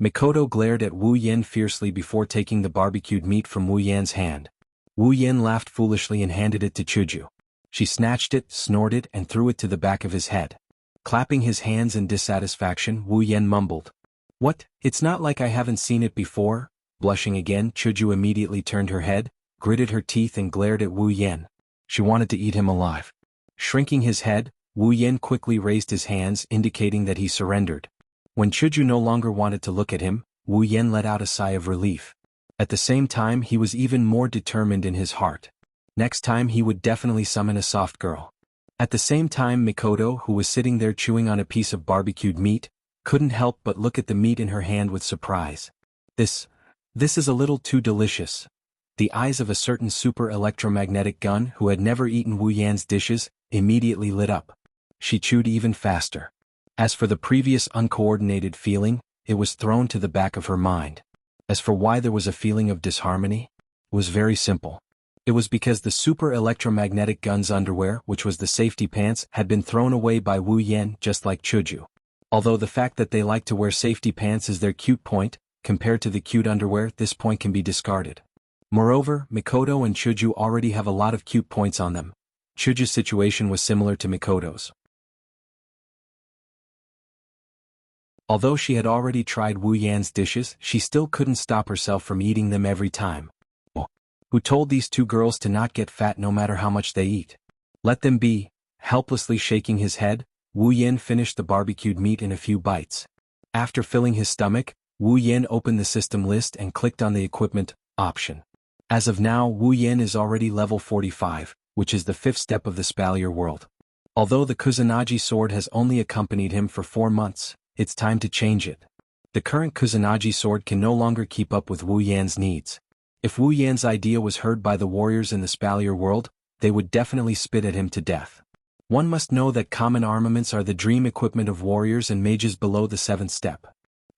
Mikoto glared at Wu Yen fiercely before taking the barbecued meat from Wu Yan's hand. Wu Yen laughed foolishly and handed it to Chuju. She snatched it, snorted, and threw it to the back of his head. Clapping his hands in dissatisfaction, Wu Yen mumbled, "What? It's not like I haven't seen it before." Blushing again, Chuju immediately turned her head, gritted her teeth and glared at Wu Yen. She wanted to eat him alive. Shrinking his head, Wu Yen quickly raised his hands, indicating that he surrendered. When Chuju no longer wanted to look at him, Wu Yen let out a sigh of relief. At the same time, he was even more determined in his heart. Next time he would definitely summon a soft girl. At the same time, Mikoto, who was sitting there chewing on a piece of barbecued meat, couldn't help but look at the meat in her hand with surprise. This is a little too delicious. The eyes of a certain super electromagnetic gun who had never eaten Wu Yan's dishes immediately lit up. She chewed even faster. As for the previous uncoordinated feeling, it was thrown to the back of her mind. As for why there was a feeling of disharmony, it was very simple. It was because the super electromagnetic gun's underwear, which was the safety pants, had been thrown away by Wu Yan just like Chuju. Although the fact that they like to wear safety pants is their cute point, compared to the cute underwear, this point can be discarded. Moreover, Mikoto and Chuju already have a lot of cute points on them. Chuju's situation was similar to Mikoto's. Although she had already tried Wu Yan's dishes, she still couldn't stop herself from eating them every time. Who told these two girls to not get fat no matter how much they eat? Let them be. Helplessly shaking his head, Wu Yan finished the barbecued meat in a few bites. After filling his stomach, Wu Yan opened the system list and clicked on the equipment option. As of now, Wu Yan is already level 45, which is the 5th step of the Spalier world. Although the Kusanagi sword has only accompanied him for 4 months, it's time to change it. The current Kusanagi sword can no longer keep up with Wu Yan's needs. If Wu Yan's idea was heard by the warriors in the Spalier world, they would definitely spit at him to death. One must know that common armaments are the dream equipment of warriors and mages below the 7th step.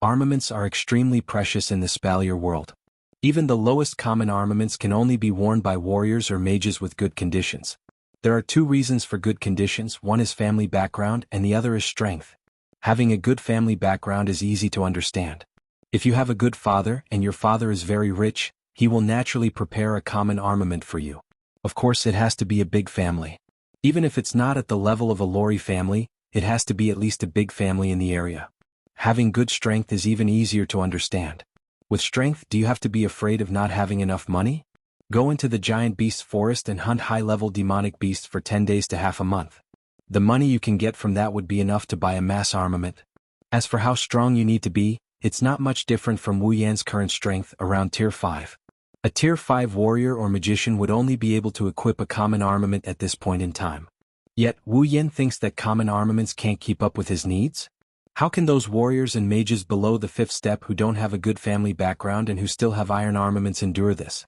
Armaments are extremely precious in the Spalier world. Even the lowest common armaments can only be worn by warriors or mages with good conditions. There are 2 reasons for good conditions, one is family background and the other is strength. Having a good family background is easy to understand. If you have a good father and your father is very rich, he will naturally prepare a common armament for you. Of course, it has to be a big family. Even if it's not at the level of a lorry family, it has to be at least a big family in the area. Having good strength is even easier to understand. With strength, do you have to be afraid of not having enough money? Go into the giant beast forest and hunt high-level demonic beasts for 10 days to half a month. The money you can get from that would be enough to buy a mass armament. As for how strong you need to be, it's not much different from Wu Yan's current strength, around tier 5. A tier 5 warrior or magician would only be able to equip a common armament at this point in time. Yet, Wu Yan thinks that common armaments can't keep up with his needs? How can those warriors and mages below the 5th step who don't have a good family background and who still have iron armaments endure this?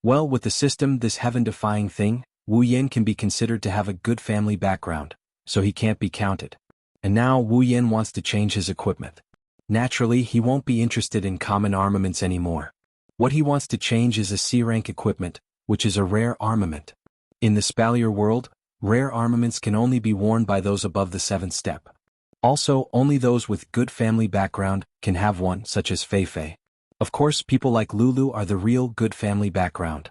Well, with the system, this heaven-defying thing, Wu Yan can be considered to have a good family background, so he can't be counted. And now Wu Yan wants to change his equipment. Naturally, he won't be interested in common armaments anymore. What he wants to change is a C-rank equipment, which is a rare armament. In the Spalier world, rare armaments can only be worn by those above the 7th step. Also, only those with good family background can have one, such as Fei Fei. Of course, people like Lulu are the real good family background.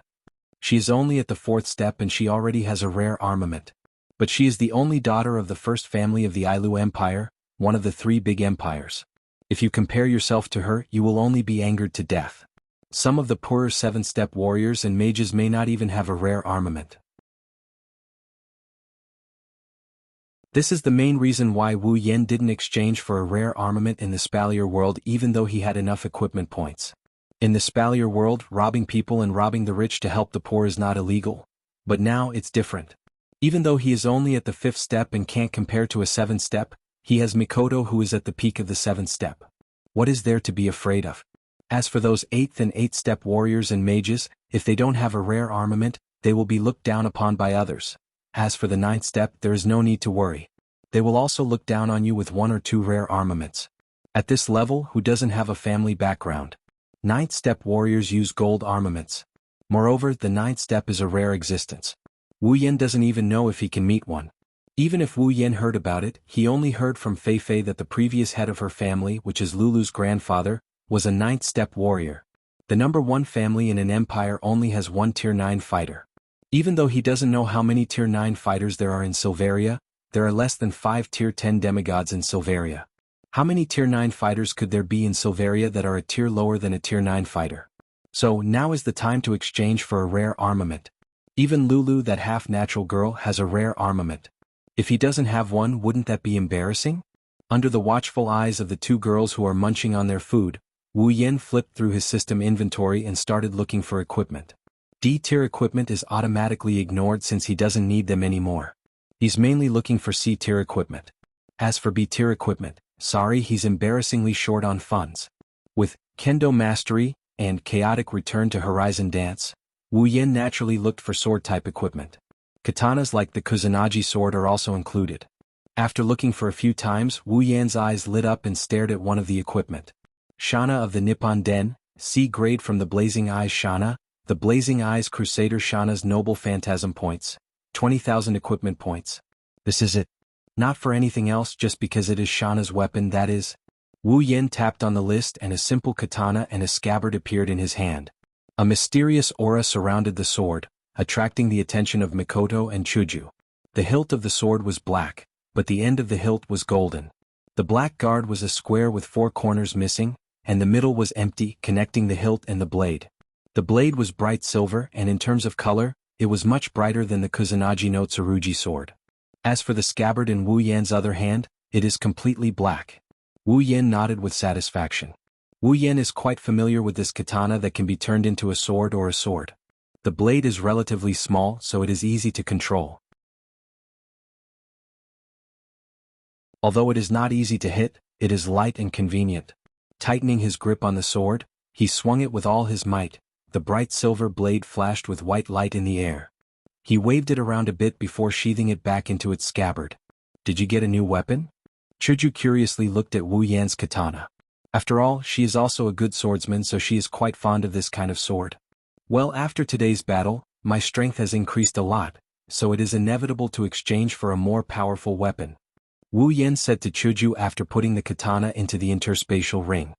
She is only at the 4th step and she already has a rare armament. But she is the only daughter of the first family of the Ailu Empire, one of the 3 big empires. If you compare yourself to her, you will only be angered to death. Some of the poorer 7th step warriors and mages may not even have a rare armament. This is the main reason why Wu Yan didn't exchange for a rare armament in the Spalier world even though he had enough equipment points. In the Spalier world, robbing people and robbing the rich to help the poor is not illegal. But now it's different. Even though he is only at the 5th step and can't compare to a 7th step, he has Mikoto who is at the peak of the 7th step. What is there to be afraid of? As for those 8th and 8th step warriors and mages, if they don't have a rare armament, they will be looked down upon by others. As for the 9th step, there is no need to worry. They will also look down on you with 1 or 2 rare armaments. At this level, who doesn't have a family background? 9th step warriors use gold armaments. Moreover, the 9th step is a rare existence. Wu Yan doesn't even know if he can meet one. Even if Wu Yan heard about it, he only heard from Fei Fei that the previous head of her family, which is Lulu's grandfather, was a 9th step warrior. The number 1 family in an empire only has 1 tier 9 fighter. Even though he doesn't know how many tier 9 fighters there are in Silveria, there are less than 5 tier 10 demigods in Silveria. How many tier 9 fighters could there be in Silveria that are a tier lower than a tier 9 fighter? So now is the time to exchange for a rare armament. Even Lulu, that half-natural girl, has a rare armament. If he doesn't have one, wouldn't that be embarrassing? Under the watchful eyes of the 2 girls who are munching on their food, Wu Yan flipped through his system inventory and started looking for equipment. D-tier equipment is automatically ignored since he doesn't need them anymore. He's mainly looking for C-tier equipment. As for B-tier equipment, sorry, he's embarrassingly short on funds. With Kendo Mastery and Chaotic Return to Horizon Dance, Wu Yan naturally looked for sword-type equipment. Katanas like the Kusanagi sword are also included. After looking for a few times, Wu Yan's eyes lit up and stared at one of the equipment. Shana of the Nippon Den, C grade from the Blazing Eyes Shana, the Blazing Eyes Crusader Shana's Noble Phantasm points, 20,000 equipment points. This is it. Not for anything else, just because it is Shana's weapon, that is. Wu Yan tapped on the list and a simple katana and a scabbard appeared in his hand. A mysterious aura surrounded the sword, attracting the attention of Mikoto and Chuju. The hilt of the sword was black, but the end of the hilt was golden. The black guard was a square with 4 corners missing, and the middle was empty, connecting the hilt and the blade. The blade was bright silver, and in terms of color, it was much brighter than the Kusanagi no Tsurugi sword. As for the scabbard in Wu Yan's other hand, it is completely black. Wu Yan nodded with satisfaction. Wu Yan is quite familiar with this katana that can be turned into a sword or a sword. The blade is relatively small, so it is easy to control. Although it is not easy to hit, it is light and convenient. Tightening his grip on the sword, he swung it with all his might. The bright silver blade flashed with white light in the air. He waved it around a bit before sheathing it back into its scabbard. Did you get a new weapon? Chuju curiously looked at Wu Yan's katana. After all, she is also a good swordsman, so she is quite fond of this kind of sword. Well, after today's battle, my strength has increased a lot, so it is inevitable to exchange for a more powerful weapon. Wu Yan said to Chuju after putting the katana into the interspatial ring.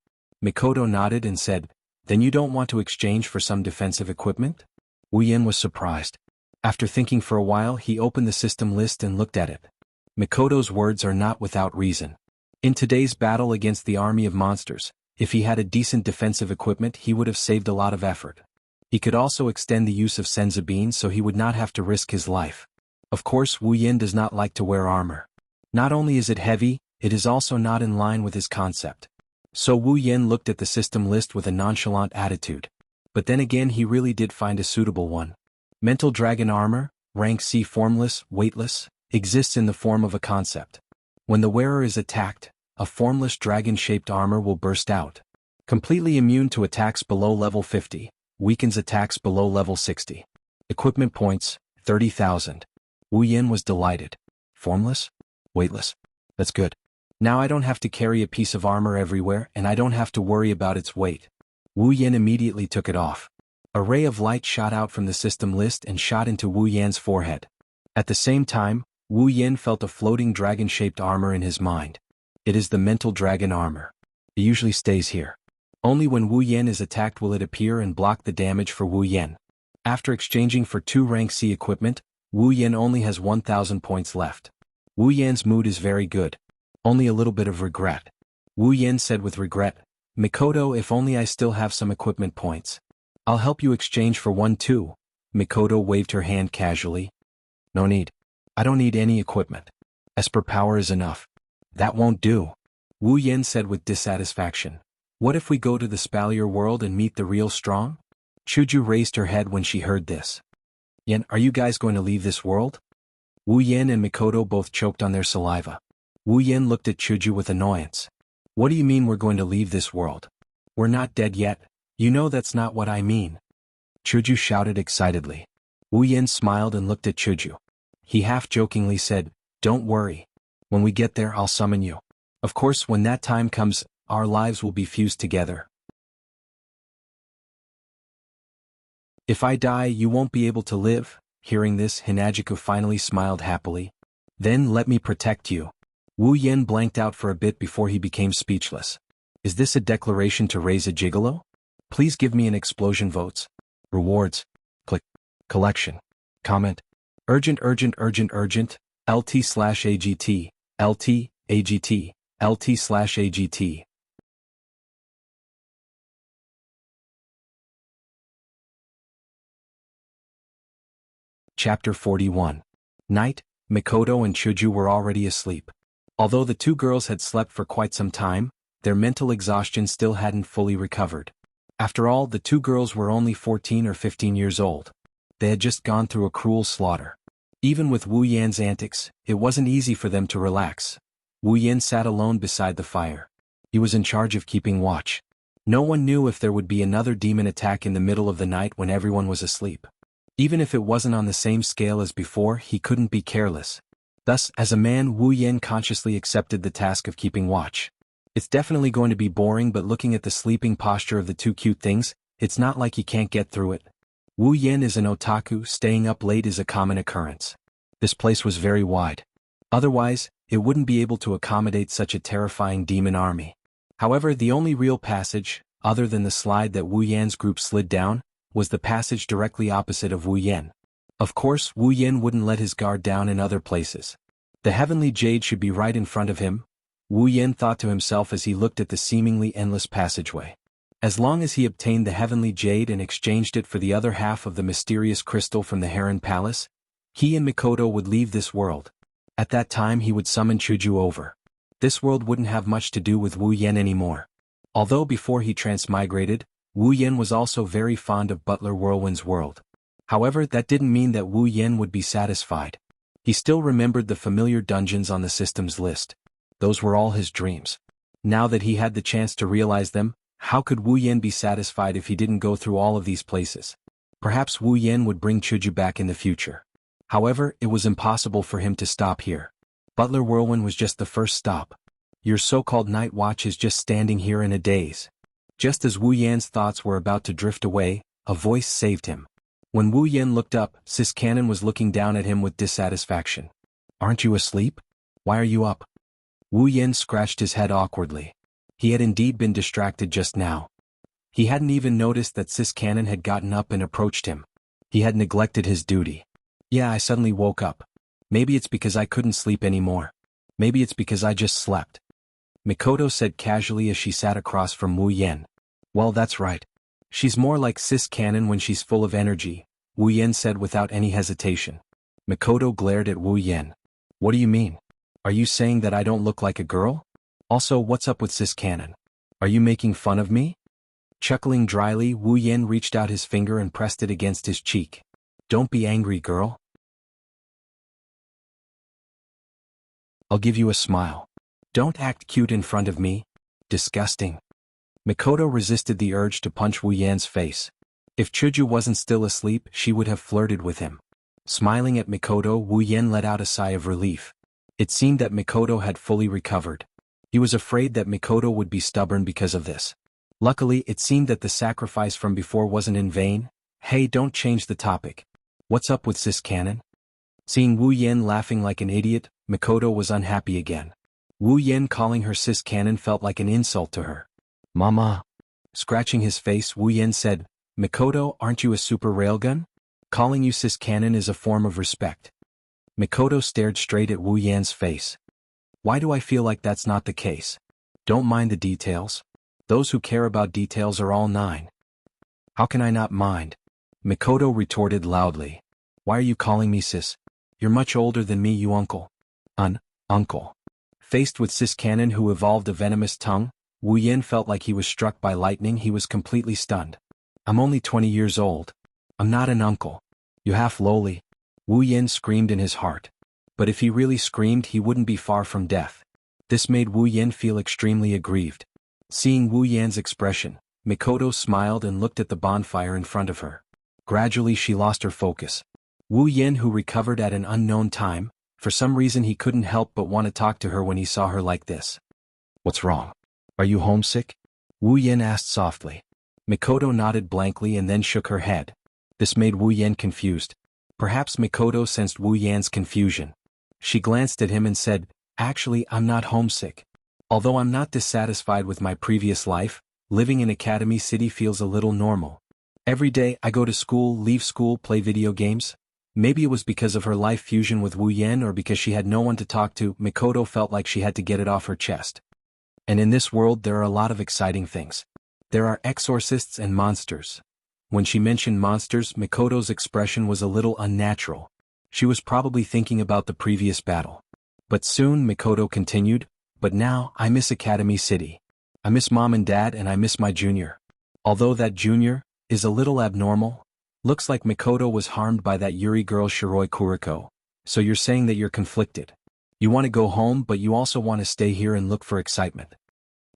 Mikoto nodded and said, "Then you don't want to exchange for some defensive equipment?" Wu Yan was surprised. After thinking for a while, he opened the system list and looked at it. Mikoto's words are not without reason. In today's battle against the army of monsters, if he had a decent defensive equipment, he would have saved a lot of effort. He could also extend the use of Senzabin so he would not have to risk his life. Of course, Wu Yan does not like to wear armor. Not only is it heavy, it is also not in line with his concept. So Wu Yan looked at the system list with a nonchalant attitude. But then again, he really did find a suitable one. Mental Dragon Armor, rank C, formless, weightless, exists in the form of a concept. When the wearer is attacked, a formless dragon-shaped armor will burst out. Completely immune to attacks below level 50, weakens attacks below level 60. Equipment points, 30,000. Wu Yan was delighted. Formless? Weightless. That's good. Now I don't have to carry a piece of armor everywhere, and I don't have to worry about its weight. Wu Yan immediately took it off. A ray of light shot out from the system list and shot into Wu Yan's forehead. At the same time, Wu Yan felt a floating dragon-shaped armor in his mind. It is the mental dragon armor. It usually stays here. Only when Wu Yan is attacked will it appear and block the damage for Wu Yan. After exchanging for 2 rank C equipment, Wu Yan only has 1,000 points left. Wu Yan's mood is very good. Only a little bit of regret. Wu Yan said with regret, "Mikoto, if only I still have some equipment points. I'll help you exchange for one too." Mikoto waved her hand casually. "No need. I don't need any equipment. Esper power is enough." "That won't do," Wu Yan said with dissatisfaction. "What if we go to the Spalier world and meet the real strong?" Chuju raised her head when she heard this. "Yan, are you guys going to leave this world?" Wu Yan and Mikoto both choked on their saliva. Wu Yan looked at Chuju with annoyance. "What do you mean we're going to leave this world? We're not dead yet. You know that's not what I mean." Chuju shouted excitedly. Wu Yan smiled and looked at Chuju. He half-jokingly said, "Don't worry. When we get there, I'll summon you. Of course, when that time comes, our lives will be fused together. If I die, you won't be able to live." Hearing this, Hinagiku finally smiled happily. "Then let me protect you." Wu Yan blanked out for a bit before he became speechless. Is this a declaration to raise a gigolo? Please give me an explosion votes. Rewards. Click. Collection. Comment. Urgent urgent urgent urgent. LT/AGT. LT, AGT. LT/AGT. Chapter 41. Night, Mikoto and Chuju were already asleep. Although the 2 girls had slept for quite some time, their mental exhaustion still hadn't fully recovered. After all, the two girls were only 14 or 15 years old. They had just gone through a cruel slaughter. Even with Wu Yan's antics, it wasn't easy for them to relax. Wu Yan sat alone beside the fire. He was in charge of keeping watch. No one knew if there would be another demon attack in the middle of the night when everyone was asleep. Even if it wasn't on the same scale as before, he couldn't be careless. Thus, as a man, Wu Yan consciously accepted the task of keeping watch. It's definitely going to be boring, but looking at the sleeping posture of the two cute things, it's not like he can't get through it. Wu Yan is an otaku, staying up late is a common occurrence. This place was very wide. Otherwise, it wouldn't be able to accommodate such a terrifying demon army. However, the only real passage, other than the slide that Wu Yan's group slid down, was the passage directly opposite of Wu Yan. Of course, Wu Yan wouldn't let his guard down in other places. The heavenly jade should be right in front of him, Wu Yan thought to himself as he looked at the seemingly endless passageway. As long as he obtained the heavenly jade and exchanged it for the other half of the mysterious crystal from the Heron Palace, he and Mikoto would leave this world. At that time he would summon Chuju over. This world wouldn't have much to do with Wu Yan anymore. Although before he transmigrated, Wu Yan was also very fond of Butler Whirlwind's world. However, that didn't mean that Wu Yan would be satisfied. He still remembered the familiar dungeons on the system's list. Those were all his dreams. Now that he had the chance to realize them, how could Wu Yan be satisfied if he didn't go through all of these places? Perhaps Wu Yan would bring Chuju back in the future. However, it was impossible for him to stop here. Butler Whirlwind was just the first stop. Your so-called night watch is just standing here in a daze. Just as Wu Yan's thoughts were about to drift away, a voice saved him. When Wu Yan looked up, Sis Cannon was looking down at him with dissatisfaction. Aren't you asleep? Why are you up? Wu Yan scratched his head awkwardly. He had indeed been distracted just now. He hadn't even noticed that Sis Cannon had gotten up and approached him. He had neglected his duty. Yeah, I suddenly woke up. Maybe it's because I couldn't sleep anymore. Maybe it's because I just slept. Mikoto said casually as she sat across from Wu Yan. Well, that's right. She's more like Sis Cannon when she's full of energy, Wu Yan said without any hesitation. Mikoto glared at Wu Yan. What do you mean? Are you saying that I don't look like a girl? Also, what's up with Sis Cannon? Are you making fun of me? Chuckling dryly, Wu Yan reached out his finger and pressed it against his cheek. Don't be angry, girl. I'll give you a smile. Don't act cute in front of me. Disgusting. Mikoto resisted the urge to punch Wu Yan's face. If Chuju wasn't still asleep, she would have flirted with him. Smiling at Mikoto, Wu Yan let out a sigh of relief. It seemed that Mikoto had fully recovered. He was afraid that Mikoto would be stubborn because of this. Luckily, it seemed that the sacrifice from before wasn't in vain. Hey, don't change the topic. What's up with Sis Cannon? Seeing Wu Yan laughing like an idiot, Mikoto was unhappy again. Wu Yan calling her Sis Cannon felt like an insult to her. Mama. Scratching his face, Wu Yan said, Mikoto, aren't you a super railgun? Calling you Sis Cannon is a form of respect. Mikoto stared straight at Wu Yan's face. Why do I feel like that's not the case? Don't mind the details. Those who care about details are all 9. How can I not mind? Mikoto retorted loudly. Why are you calling me sis? You're much older than me, you uncle. Uncle. Faced with Sis Cannon who evolved a venomous tongue, Wu Yan felt like he was struck by lightning. He was completely stunned. I'm only 20 years old. I'm not an uncle. You half lowly. Wu Yan screamed in his heart. But if he really screamed, he wouldn't be far from death. This made Wu Yan feel extremely aggrieved. Seeing Wu Yan's expression, Mikoto smiled and looked at the bonfire in front of her. Gradually she lost her focus. Wu Yan, who recovered at an unknown time, for some reason he couldn't help but want to talk to her when he saw her like this. What's wrong? Are you homesick? Wu Yan asked softly. Mikoto nodded blankly and then shook her head. This made Wu Yan confused. Perhaps Mikoto sensed Wu Yan's confusion. She glanced at him and said, Actually, I'm not homesick. Although I'm not dissatisfied with my previous life, living in Academy City feels a little normal. Every day I go to school, leave school, play video games. Maybe it was because of her life fusion with Wu Yan or because she had no one to talk to. Mikoto felt like she had to get it off her chest. And in this world there are a lot of exciting things. There are exorcists and monsters. When she mentioned monsters, Mikoto's expression was a little unnatural. She was probably thinking about the previous battle. But soon Mikoto continued, But now, I miss Academy City. I miss Mom and Dad and I miss my junior. Although that junior is a little abnormal. Looks like Mikoto was harmed by that Yuri girl Shiroi Kuriko. So you're saying that you're conflicted. You want to go home but you also want to stay here and look for excitement.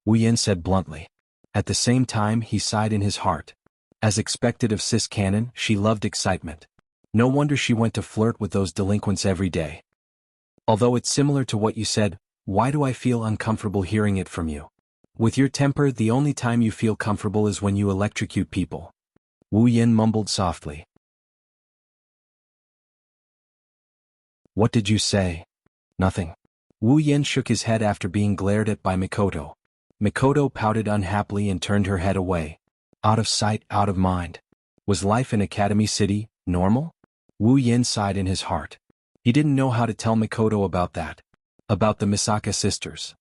Wu Yen said bluntly. At the same time he sighed in his heart. As expected of Sis Cannon, she loved excitement. No wonder she went to flirt with those delinquents every day. Although it's similar to what you said, why do I feel uncomfortable hearing it from you? With your temper, the only time you feel comfortable is when you electrocute people. Wu Yen mumbled softly. What did you say? Nothing. Wu Yen shook his head after being glared at by Mikoto. Mikoto pouted unhappily and turned her head away. Out of sight, out of mind. Was life in Academy City normal? Wu Yen sighed in his heart. He didn't know how to tell Mikoto about that. About the Misaka sisters.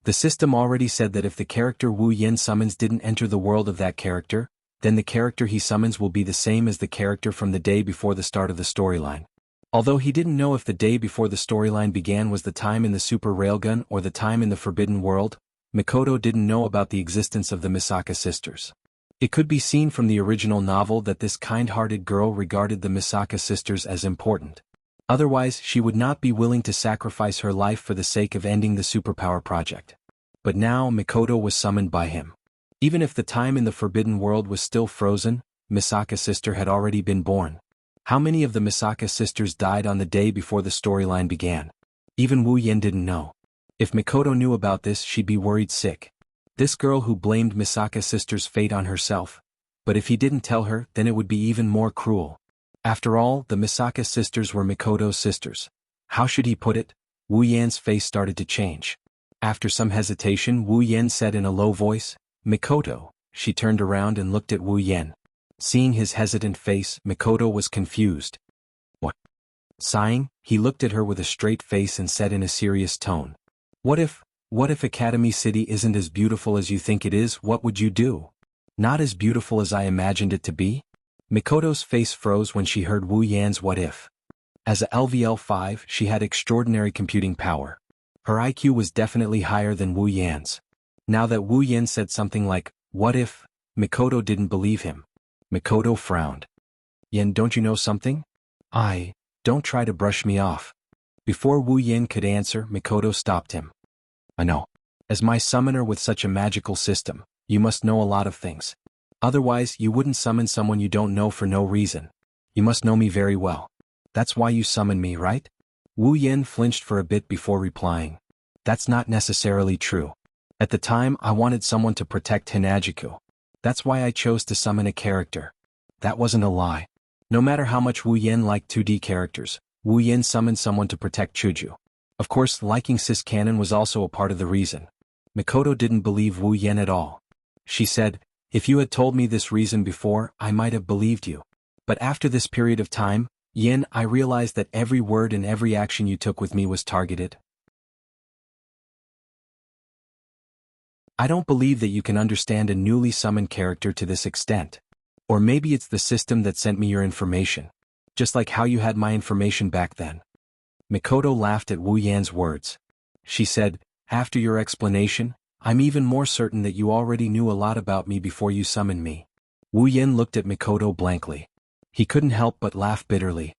The system already said that if the character Wu Yen summons didn't enter the world of that character, then the character he summons will be the same as the character from the day before the start of the storyline. Although he didn't know if the day before the storyline began was the time in the Super Railgun or the time in the Forbidden World, Mikoto didn't know about the existence of the Misaka sisters. It could be seen from the original novel that this kind-hearted girl regarded the Misaka sisters as important. Otherwise, she would not be willing to sacrifice her life for the sake of ending the superpower project. But now Mikoto was summoned by him. Even if the time in the Forbidden World was still frozen, Misaka sister had already been born. How many of the Misaka sisters died on the day before the storyline began? Even Wu Yen didn't know. If Mikoto knew about this, she'd be worried sick. This girl who blamed Misaka sister's fate on herself. But if he didn't tell her, then it would be even more cruel. After all, the Misaka sisters were Mikoto's sisters. How should he put it? Wu Yan's face started to change. After some hesitation, Wu Yen said in a low voice, Mikoto. She turned around and looked at Wu Yen. Seeing his hesitant face, Mikoto was confused. What? Sighing, he looked at her with a straight face and said in a serious tone. What if Academy City isn't as beautiful as you think it is? What would you do? Not as beautiful as I imagined it to be? Mikoto's face froze when she heard Wu Yan's what if. As a LVL5, she had extraordinary computing power. Her IQ was definitely higher than Wu Yan's. Now that Wu Yan said something like, what if, Mikoto didn't believe him. Mikoto frowned. Yen, don't you know something? Don't try to brush me off. Before Wu Yen could answer, Mikoto stopped him. I know. As my summoner with such a magical system, you must know a lot of things. Otherwise, you wouldn't summon someone you don't know for no reason. You must know me very well. That's why you summon me, right? Wu Yen flinched for a bit before replying. That's not necessarily true. At the time, I wanted someone to protect Hinajuku. That's why I chose to summon a character. That wasn't a lie. No matter how much Wu Yen liked 2D characters, Wu Yen summoned someone to protect Chuju. Of course, liking Sis Cannon was also a part of the reason. Mikoto didn't believe Wu Yen at all. She said, if you had told me this reason before, I might have believed you. But after this period of time, Yen, I realized that every word and every action you took with me was targeted. I don't believe that you can understand a newly summoned character to this extent. Or maybe it's the system that sent me your information. Just like how you had my information back then. Mikoto laughed at Wu Yan's words. She said, after your explanation, I'm even more certain that you already knew a lot about me before you summoned me. Wu Yen looked at Mikoto blankly. He couldn't help but laugh bitterly.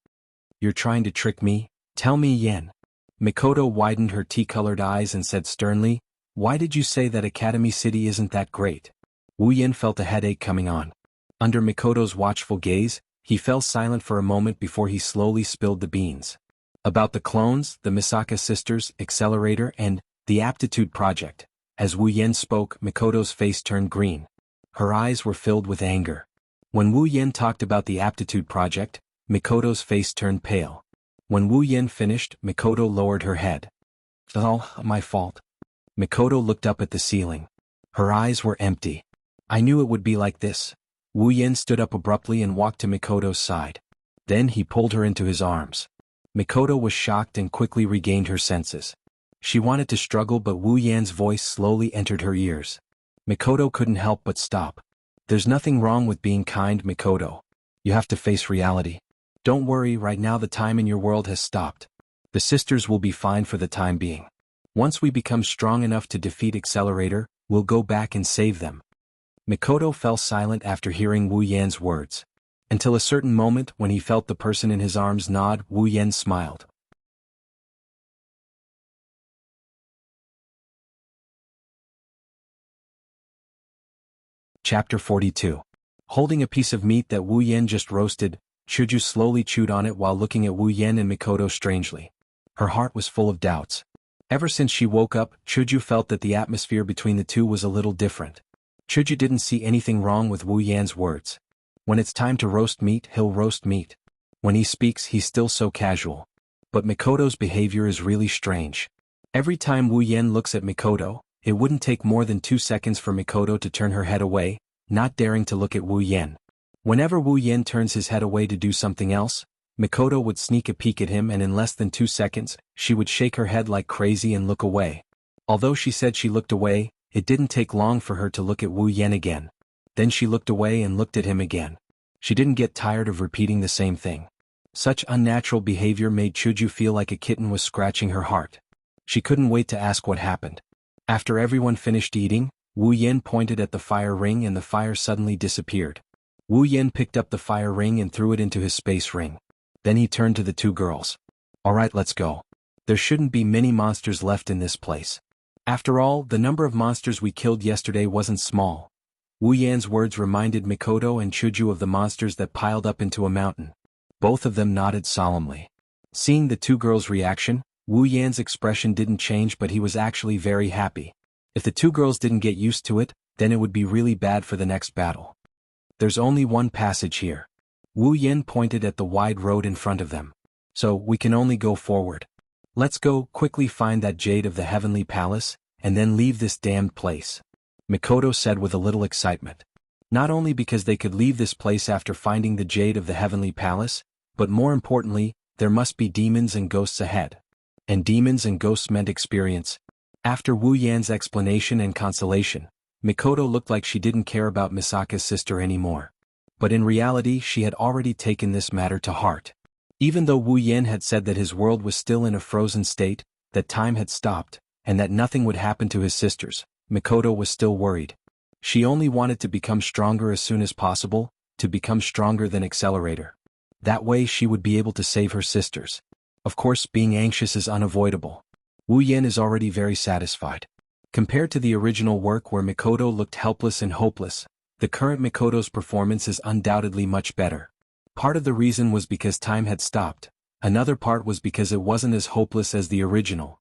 You're trying to trick me? Tell me, Yen. Mikoto widened her tea-colored eyes and said sternly, why did you say that Academy City isn't that great? Wu Yen felt a headache coming on. Under Mikoto's watchful gaze, he fell silent for a moment before he slowly spilled the beans. About the clones, the Misaka sisters, Accelerator, and the Aptitude Project. As Wu Yen spoke, Mikoto's face turned green. Her eyes were filled with anger. When Wu Yen talked about the Aptitude Project, Mikoto's face turned pale. When Wu Yen finished, Mikoto lowered her head. It's all my fault. Mikoto looked up at the ceiling. Her eyes were empty. I knew it would be like this. Wu Yen stood up abruptly and walked to Mikoto's side. Then he pulled her into his arms. Mikoto was shocked and quickly regained her senses. She wanted to struggle, but Wu Yan's voice slowly entered her ears. Mikoto couldn't help but stop. There's nothing wrong with being kind, Mikoto. You have to face reality. Don't worry, right now the time in your world has stopped. The sisters will be fine for the time being. Once we become strong enough to defeat Accelerator, we'll go back and save them. Mikoto fell silent after hearing Wu Yan's words. Until a certain moment when he felt the person in his arms nod, Wu Yan smiled. Chapter 42. Holding a piece of meat that Wu Yan just roasted, Chuju slowly chewed on it while looking at Wu Yan and Mikoto strangely. Her heart was full of doubts. Ever since she woke up, Chuju felt that the atmosphere between the two was a little different. Chuju didn't see anything wrong with Wu Yan's words. When it's time to roast meat, he'll roast meat. When he speaks, he's still so casual. But Mikoto's behavior is really strange. Every time Wu Yan looks at Mikoto, it wouldn't take more than 2 seconds for Mikoto to turn her head away, not daring to look at Wu Yan. Whenever Wu Yan turns his head away to do something else, Mikoto would sneak a peek at him, and in less than 2 seconds, she would shake her head like crazy and look away. Although she said she looked away, it didn't take long for her to look at Wu Yan again. Then she looked away and looked at him again. She didn't get tired of repeating the same thing. Such unnatural behavior made Chuju feel like a kitten was scratching her heart. She couldn't wait to ask what happened. After everyone finished eating, Wu Yan pointed at the fire ring and the fire suddenly disappeared. Wu Yan picked up the fire ring and threw it into his space ring. Then he turned to the two girls. "Alright, let's go. There shouldn't be many monsters left in this place. After all, the number of monsters we killed yesterday wasn't small." Wu Yan's words reminded Mikoto and Chuju of the monsters that piled up into a mountain. Both of them nodded solemnly. Seeing the two girls' reaction, Wu Yan's expression didn't change, but he was actually very happy. If the two girls didn't get used to it, then it would be really bad for the next battle. "There's only one passage here." Wu Yan pointed at the wide road in front of them. "So we can only go forward. Let's go quickly find that jade of the heavenly palace, and then leave this damned place," Mikoto said with a little excitement. Not only because they could leave this place after finding the jade of the heavenly palace, but more importantly, there must be demons and ghosts ahead. And demons and ghosts meant experience. After Wu Yan's explanation and consolation, Mikoto looked like she didn't care about Misaka's sister anymore. But in reality, she had already taken this matter to heart. Even though Wu Yan had said that his world was still in a frozen state, that time had stopped, and that nothing would happen to his sisters, Mikoto was still worried. She only wanted to become stronger as soon as possible, to become stronger than Accelerator. That way she would be able to save her sisters. Of course, being anxious is unavoidable. Wu Yan is already very satisfied. Compared to the original work where Mikoto looked helpless and hopeless, the current Mikoto's performance is undoubtedly much better. Part of the reason was because time had stopped, another part was because it wasn't as hopeless as the original.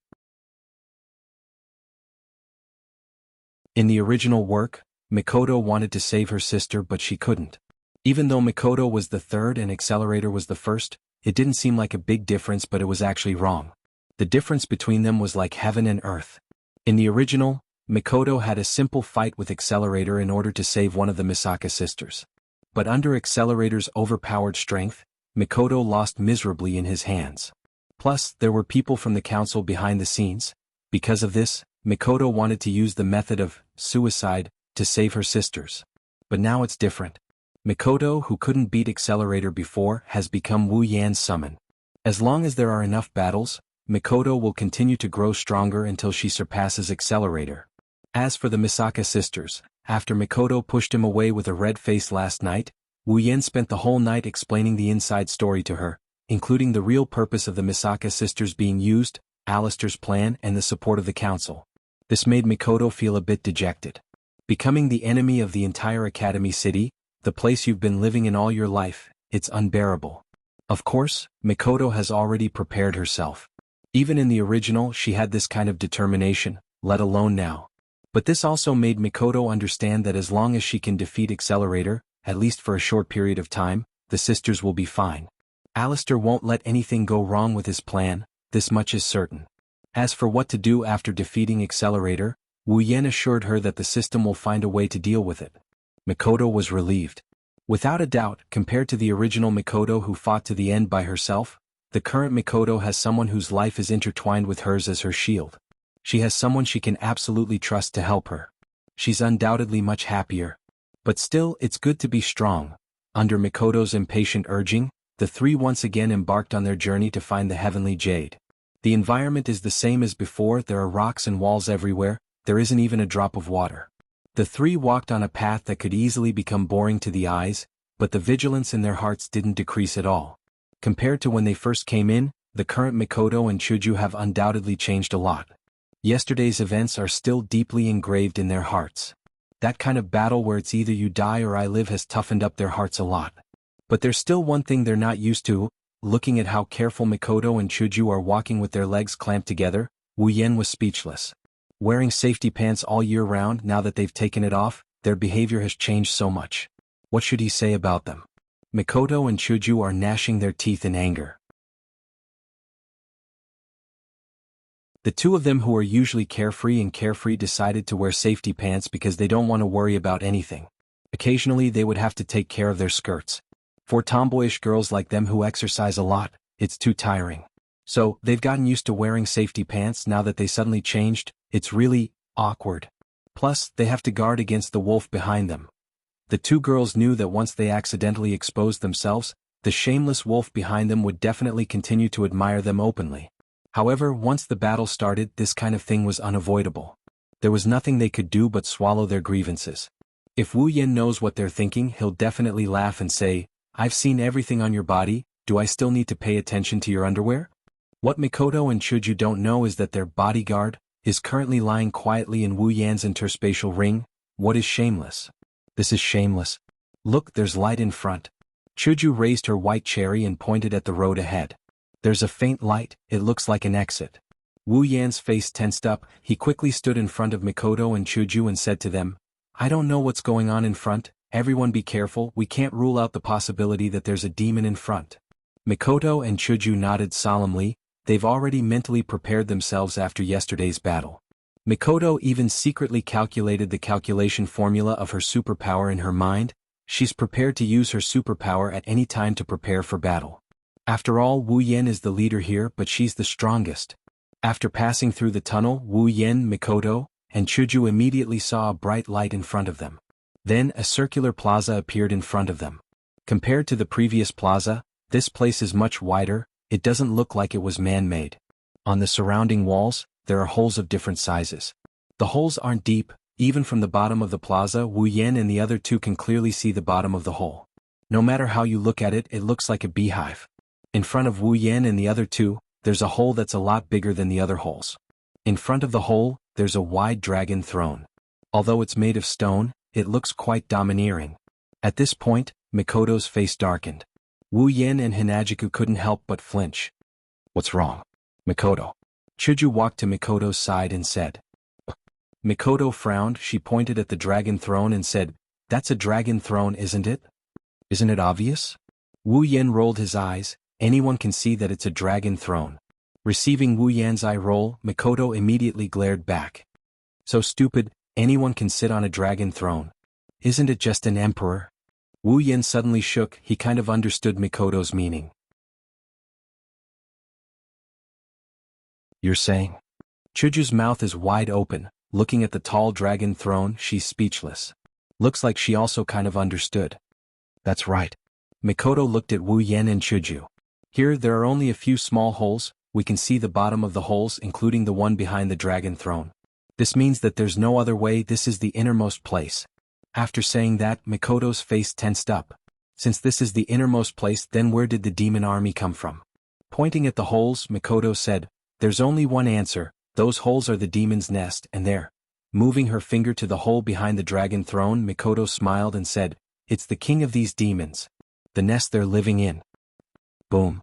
In the original work, Mikoto wanted to save her sister, but she couldn't. Even though Mikoto was the third and Accelerator was the first, it didn't seem like a big difference, but it was actually wrong. The difference between them was like heaven and earth. In the original, Mikoto had a simple fight with Accelerator in order to save one of the Misaka sisters. But under Accelerator's overpowered strength, Mikoto lost miserably in his hands. Plus, there were people from the council behind the scenes. Because of this, Mikoto wanted to use the method of suicide to save her sisters. But now it's different. Mikoto, who couldn't beat Accelerator before, has become Wu Yan's summon. As long as there are enough battles, Mikoto will continue to grow stronger until she surpasses Accelerator. As for the Misaka sisters, after Mikoto pushed him away with a red face last night, Wu Yan spent the whole night explaining the inside story to her, including the real purpose of the Misaka sisters being used, Alistair's plan, and the support of the council. This made Mikoto feel a bit dejected. Becoming the enemy of the entire Academy City, the place you've been living in all your life, it's unbearable. Of course, Mikoto has already prepared herself. Even in the original, she had this kind of determination, let alone now. But this also made Mikoto understand that as long as she can defeat Accelerator, at least for a short period of time, the sisters will be fine. Alistair won't let anything go wrong with his plan, this much is certain. As for what to do after defeating Accelerator, Wu Yan assured her that the system will find a way to deal with it. Mikoto was relieved. Without a doubt, compared to the original Mikoto who fought to the end by herself, the current Mikoto has someone whose life is intertwined with hers as her shield. She has someone she can absolutely trust to help her. She's undoubtedly much happier. But still, it's good to be strong. Under Mikoto's impatient urging, the three once again embarked on their journey to find the heavenly jade. The environment is the same as before, there are rocks and walls everywhere, there isn't even a drop of water. The three walked on a path that could easily become boring to the eyes, but the vigilance in their hearts didn't decrease at all. Compared to when they first came in, the current Mikoto and Chuju have undoubtedly changed a lot. Yesterday's events are still deeply engraved in their hearts. That kind of battle where it's either you die or I live has toughened up their hearts a lot. But there's still one thing they're not used to. Looking at how careful Mikoto and Chuju are walking with their legs clamped together, Wu Yan was speechless. Wearing safety pants all year round, now that they've taken it off, their behavior has changed so much. What should he say about them? Mikoto and Chuju are gnashing their teeth in anger. The two of them, who are usually carefree decided to wear safety pants because they don't want to worry about anything. Occasionally they would have to take care of their skirts. For tomboyish girls like them who exercise a lot, it's too tiring. So, they've gotten used to wearing safety pants. Now that they suddenly changed, it's really awkward. Plus, they have to guard against the wolf behind them. The two girls knew that once they accidentally exposed themselves, the shameless wolf behind them would definitely continue to admire them openly. However, once the battle started, this kind of thing was unavoidable. There was nothing they could do but swallow their grievances. If Wu Yan knows what they're thinking, he'll definitely laugh and say, "I've seen everything on your body, do I still need to pay attention to your underwear?" What Mikoto and Chuju don't know is that their bodyguard is currently lying quietly in Wu Yan's interspatial ring. What is shameless? This is shameless. Look, there's light in front. Chuju raised her white cherry and pointed at the road ahead. There's a faint light, it looks like an exit. Wu Yan's face tensed up. He quickly stood in front of Mikoto and Chuju and said to them, "I don't know what's going on in front, everyone be careful, we can't rule out the possibility that there's a demon in front." Mikoto and Chuju nodded solemnly. They've already mentally prepared themselves after yesterday's battle. Mikoto even secretly calculated the calculation formula of her superpower in her mind. She's prepared to use her superpower at any time to prepare for battle. After all, Wu Yan is the leader here, but she's the strongest. After passing through the tunnel, Wu Yan, Mikoto, and Chuju immediately saw a bright light in front of them. Then a circular plaza appeared in front of them. Compared to the previous plaza, this place is much wider. It doesn't look like it was man-made. On the surrounding walls, there are holes of different sizes. The holes aren't deep. Even from the bottom of the plaza, Wu Yan and the other two can clearly see the bottom of the hole. No matter how you look at it, it looks like a beehive. In front of Wu Yan and the other two, there's a hole that's a lot bigger than the other holes. In front of the hole, there's a wide dragon throne. Although it's made of stone, it looks quite domineering. At this point, Mikoto's face darkened. Wu Yan and Hinajiku couldn't help but flinch. "What's wrong, Mikoto?" Chuju walked to Mikoto's side and said. Mikoto frowned. She pointed at the dragon throne and said, "That's a dragon throne, isn't it? Isn't it obvious?" Wu Yan rolled his eyes. Anyone can see that it's a dragon throne. Receiving Wu Yan's eye roll, Mikoto immediately glared back. "So stupid, anyone can sit on a dragon throne. Isn't it just an emperor?" Wu Yan suddenly shook. He kind of understood Mikoto's meaning. "You're saying?" Chuju's mouth is wide open. Looking at the tall dragon throne, she's speechless. Looks like she also kind of understood. "That's right." Mikoto looked at Wu Yan and Chuju. "Here there are only a few small holes. We can see the bottom of the holes, including the one behind the dragon throne. This means that there's no other way. This is the innermost place." After saying that, Mikoto's face tensed up. Since this is the innermost place, then where did the demon army come from? Pointing at the holes, Mikoto said, "There's only one answer. Those holes are the demon's nest, and there." Moving her finger to the hole behind the dragon throne, Mikoto smiled and said, "It's the king of these demons. The nest they're living in." Boom.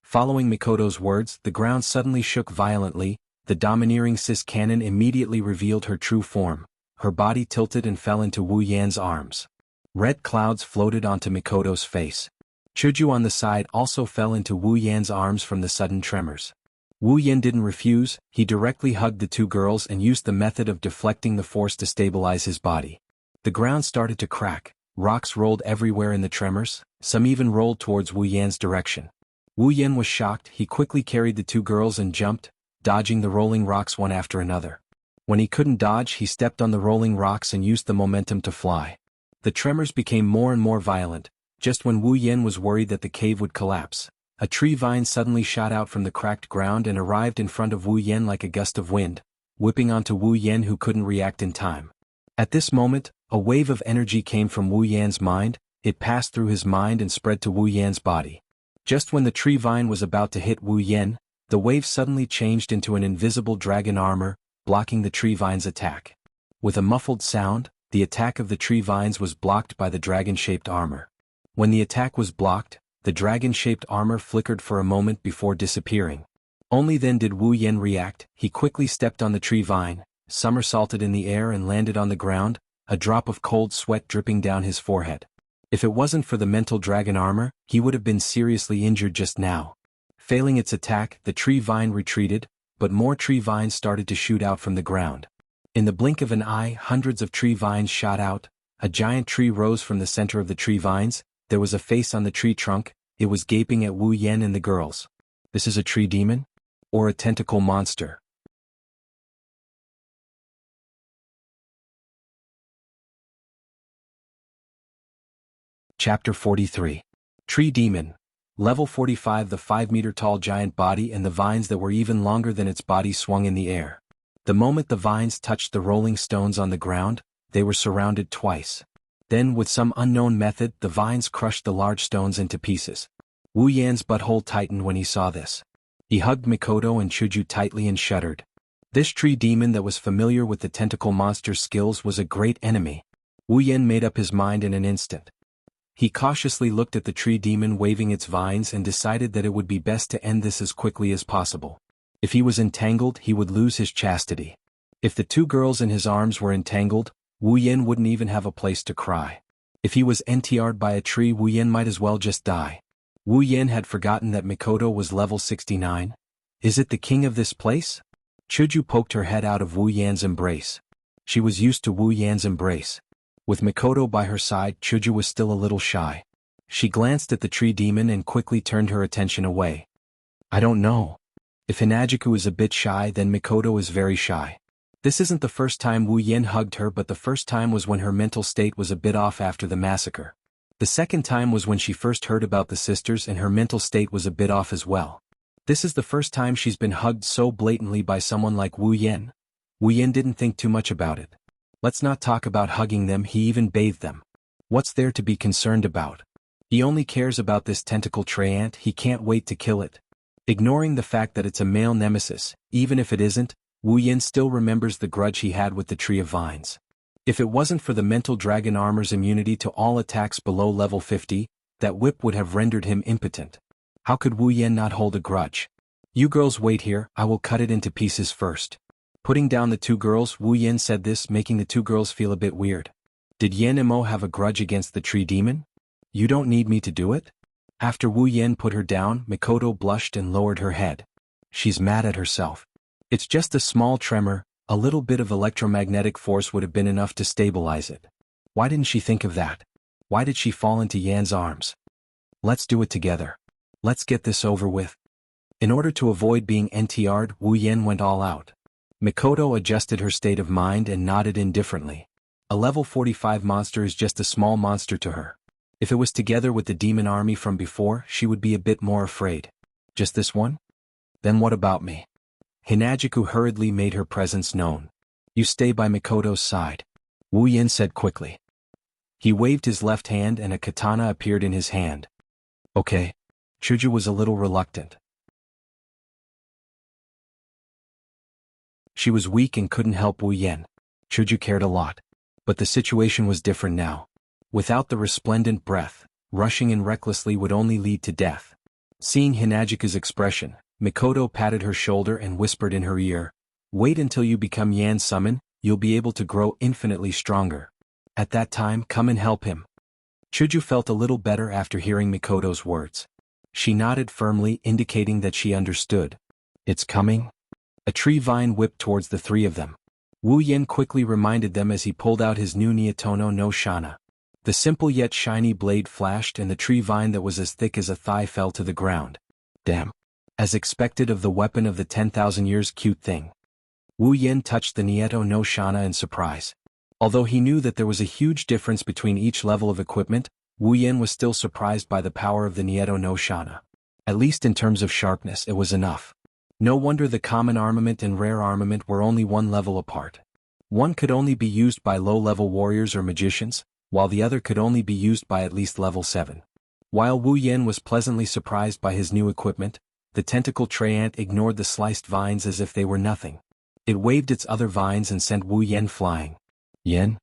Following Mikoto's words, the ground suddenly shook violently. The domineering cis cannon immediately revealed her true form. Her body tilted and fell into Wu Yan's arms. Red clouds floated onto Mikoto's face. Chuju on the side also fell into Wu Yan's arms from the sudden tremors. Wu Yan didn't refuse. He directly hugged the two girls and used the method of deflecting the force to stabilize his body. The ground started to crack. Rocks rolled everywhere in the tremors. Some even rolled towards Wu Yan's direction. Wu Yan was shocked. He quickly carried the two girls and jumped, dodging the rolling rocks one after another. When he couldn't dodge, he stepped on the rolling rocks and used the momentum to fly. The tremors became more and more violent. Just when Wu Yan was worried that the cave would collapse, a tree vine suddenly shot out from the cracked ground and arrived in front of Wu Yan like a gust of wind, whipping onto Wu Yan, who couldn't react in time. At this moment, a wave of energy came from Wu Yan's mind. It passed through his mind and spread to Wu Yan's body. Just when the tree vine was about to hit Wu Yan, the wave suddenly changed into an invisible dragon armor, blocking the tree vine's attack. With a muffled sound, the attack of the tree vines was blocked by the dragon-shaped armor. When the attack was blocked, the dragon-shaped armor flickered for a moment before disappearing. Only then did Wu Yan react. He quickly stepped on the tree vine, somersaulted in the air and landed on the ground, a drop of cold sweat dripping down his forehead. If it wasn't for the mental dragon armor, he would have been seriously injured just now. Failing its attack, the tree vine retreated, but more tree vines started to shoot out from the ground. In the blink of an eye, hundreds of tree vines shot out. A giant tree rose from the center of the tree vines. There was a face on the tree trunk. It was gaping at Wu Yan and the girls. This is a tree demon? Or a tentacle monster? Chapter 43. Tree Demon. Level 45. The 5-meter-tall giant body and the vines that were even longer than its body swung in the air. The moment the vines touched the rolling stones on the ground, they were surrounded twice. Then, with some unknown method, the vines crushed the large stones into pieces. Wu Yan's butthole tightened when he saw this. He hugged Mikoto and Chuju tightly and shuddered. This tree demon that was familiar with the tentacle monster's skills was a great enemy. Wu Yan made up his mind in an instant. He cautiously looked at the tree demon waving its vines and decided that it would be best to end this as quickly as possible. If he was entangled, he would lose his chastity. If the two girls in his arms were entangled, Wu Yan wouldn't even have a place to cry. If he was NTR'd by a tree, Wu Yan might as well just die. Wu Yan had forgotten that Mikoto was level 69. Is it the king of this place? Chuju poked her head out of Wu Yan's embrace. She was used to Wu Yan's embrace. With Mikoto by her side, Chuju was still a little shy. She glanced at the tree demon and quickly turned her attention away. I don't know. If Hinajiku is a bit shy, then Mikoto is very shy. This isn't the first time Wu Yan hugged her, but the first time was when her mental state was a bit off after the massacre. The second time was when she first heard about the sisters and her mental state was a bit off as well. This is the first time she's been hugged so blatantly by someone like Wu Yan. Wu Yan didn't think too much about it. Let's not talk about hugging them, he even bathed them. What's there to be concerned about? He only cares about this tentacle treant, he can't wait to kill it. Ignoring the fact that it's a male nemesis, even if it isn't, Wu Yan still remembers the grudge he had with the Tree of Vines. If it wasn't for the mental dragon armor's immunity to all attacks below level 50, that whip would have rendered him impotent. How could Wu Yan not hold a grudge? You girls wait here, I will cut it into pieces first. Putting down the two girls, Wu Yan said this, making the two girls feel a bit weird. Did Yan Imo have a grudge against the tree demon? You don't need me to do it? After Wu Yan put her down, Mikoto blushed and lowered her head. She's mad at herself. It's just a small tremor, a little bit of electromagnetic force would have been enough to stabilize it. Why didn't she think of that? Why did she fall into Yan's arms? Let's do it together. Let's get this over with. In order to avoid being NTR'd, Wu Yan went all out. Mikoto adjusted her state of mind and nodded indifferently. A level 45 monster is just a small monster to her. If it was together with the demon army from before, she would be a bit more afraid. Just this one? Then what about me? Hinajiku hurriedly made her presence known. You stay by Mikoto's side. Wu Yan said quickly. He waved his left hand and a katana appeared in his hand. Okay. Chuju was a little reluctant. She was weak and couldn't help Wu Yan. Chuju cared a lot. But the situation was different now. Without the resplendent breath, rushing in recklessly would only lead to death. Seeing Hinajiku's expression, Mikoto patted her shoulder and whispered in her ear, wait until you become Yan Summon, you'll be able to grow infinitely stronger. At that time, come and help him. Chuju felt a little better after hearing Mikoto's words. She nodded firmly, indicating that she understood. It's coming? A tree vine whipped towards the three of them. Wu Yan quickly reminded them as he pulled out his new Nietono no Shana. The simple yet shiny blade flashed and the tree vine that was as thick as a thigh fell to the ground. Damn. As expected of the weapon of the 10,000 years cute thing. Wu Yan touched the Nieto no Shana in surprise. Although he knew that there was a huge difference between each level of equipment, Wu Yan was still surprised by the power of the Nieto no Shana. At least in terms of sharpness, it was enough. No wonder the common armament and rare armament were only one level apart. One could only be used by low-level warriors or magicians, while the other could only be used by at least level 7. While Wu Yan was pleasantly surprised by his new equipment, the tentacle tray ant ignored the sliced vines as if they were nothing. It waved its other vines and sent Wu Yan flying. Yan?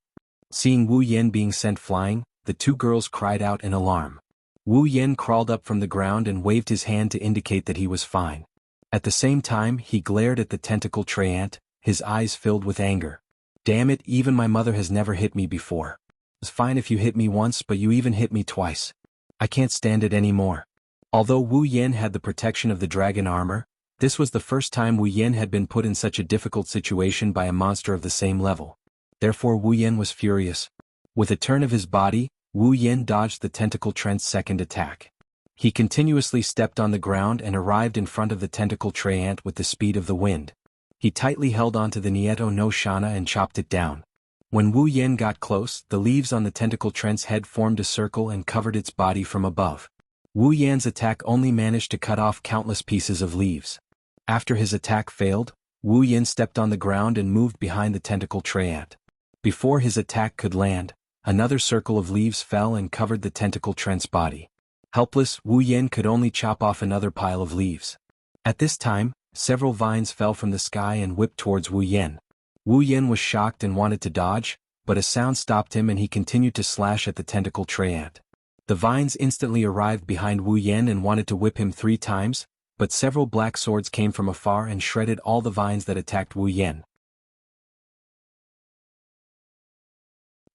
Seeing Wu Yan being sent flying, the two girls cried out in alarm. Wu Yan crawled up from the ground and waved his hand to indicate that he was fine. At the same time, he glared at the tentacle tray ant, his eyes filled with anger. Damn it, even my mother has never hit me before. It's fine if you hit me once, but you even hit me twice. I can't stand it anymore. Although Wu Yan had the protection of the dragon armor, this was the first time Wu Yan had been put in such a difficult situation by a monster of the same level. Therefore Wu Yan was furious. With a turn of his body, Wu Yan dodged the tentacle trent's second attack. He continuously stepped on the ground and arrived in front of the tentacle tray ant with the speed of the wind. He tightly held onto the Nieto no Shana and chopped it down. When Wu Yan got close, the leaves on the tentacle trent's head formed a circle and covered its body from above. Wu Yan's attack only managed to cut off countless pieces of leaves. After his attack failed, Wu Yan stepped on the ground and moved behind the tentacle tray ant. Before his attack could land, another circle of leaves fell and covered the tentacle trent's body. Helpless, Wu Yan could only chop off another pile of leaves. At this time, several vines fell from the sky and whipped towards Wu Yan. Wu Yan was shocked and wanted to dodge, but a sound stopped him and he continued to slash at the tentacle tray ant. The vines instantly arrived behind Wu Yan and wanted to whip him 3 times, but several black swords came from afar and shredded all the vines that attacked Wu Yan.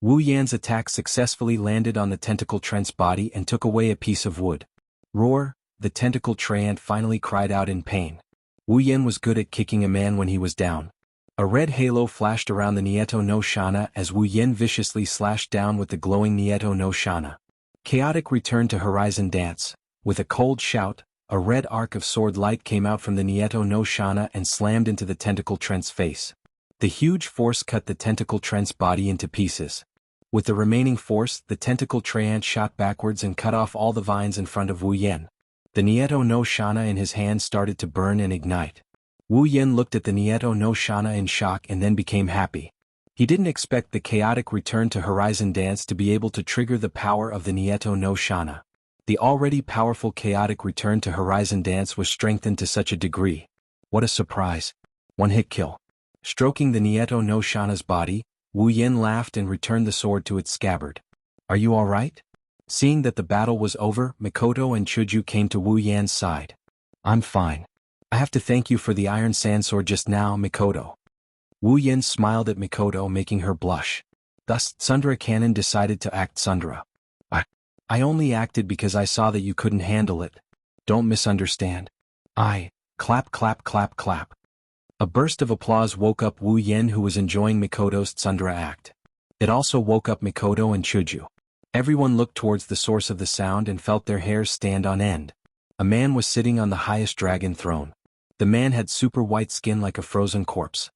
Wu Yan's attack successfully landed on the tentacle trent's body and took away a piece of wood. Roar! The tentacle tray ant finally cried out in pain. Wu Yan was good at kicking a man when he was down. A red halo flashed around the Nieto no Shana as Wu Yan viciously slashed down with the glowing Nieto no Shana. Chaotic returned to Horizon Dance. With a cold shout, a red arc of sword light came out from the Nieto no Shana and slammed into the tentacle trent's face. The huge force cut the tentacle trent's body into pieces. With the remaining force, the tentacle tray ant shot backwards and cut off all the vines in front of Wu Yan. The Nieto no Shana in his hand started to burn and ignite. Wu Yan looked at the Nieto no Shana in shock and then became happy. He didn't expect the chaotic return to Horizon Dance to be able to trigger the power of the Nieto no Shana. The already powerful chaotic return to Horizon Dance was strengthened to such a degree. What a surprise. One hit kill. Stroking the Nieto no Shana's body, Wu Yan laughed and returned the sword to its scabbard. Are you alright? Seeing that the battle was over, Mikoto and Chuju came to Wu Yan's side. I'm fine. I have to thank you for the iron sandsword just now, Mikoto. Wu Yan smiled at Mikoto, making her blush. Thus, Sundra Cannon decided to act Sundra. I only acted because I saw that you couldn't handle it. Don't misunderstand. Clap clap clap clap. A burst of applause woke up Wu Yan, who was enjoying Mikoto's Tsundra act. It also woke up Mikoto and Chuju. Everyone looked towards the source of the sound and felt their hairs stand on end. A man was sitting on the highest dragon throne. The man had super white skin like a frozen corpse.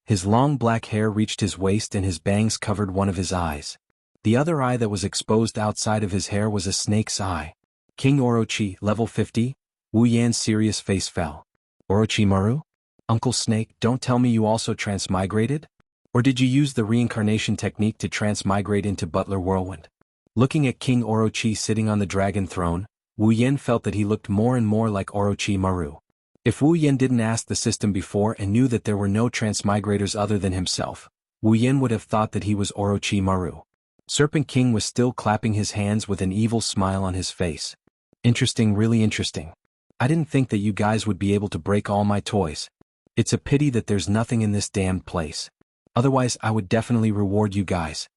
His long black hair reached his waist and his bangs covered one of his eyes. The other eye that was exposed outside of his hair was a snake's eye. King Orochi, level 50? Wu Yan's serious face fell. Orochimaru? Uncle Snake, don't tell me you also transmigrated? Or did you use the reincarnation technique to transmigrate into Butler Whirlwind? Looking at King Orochi sitting on the dragon throne, Wu Yan felt that he looked more and more like Orochimaru. If Wu Yan didn't ask the system before and knew that there were no transmigrators other than himself, Wu Yan would have thought that he was Orochimaru. Serpent King was still clapping his hands with an evil smile on his face. Interesting, really interesting. I didn't think that you guys would be able to break all my toys. It's a pity that there's nothing in this damned place. Otherwise I would definitely reward you guys.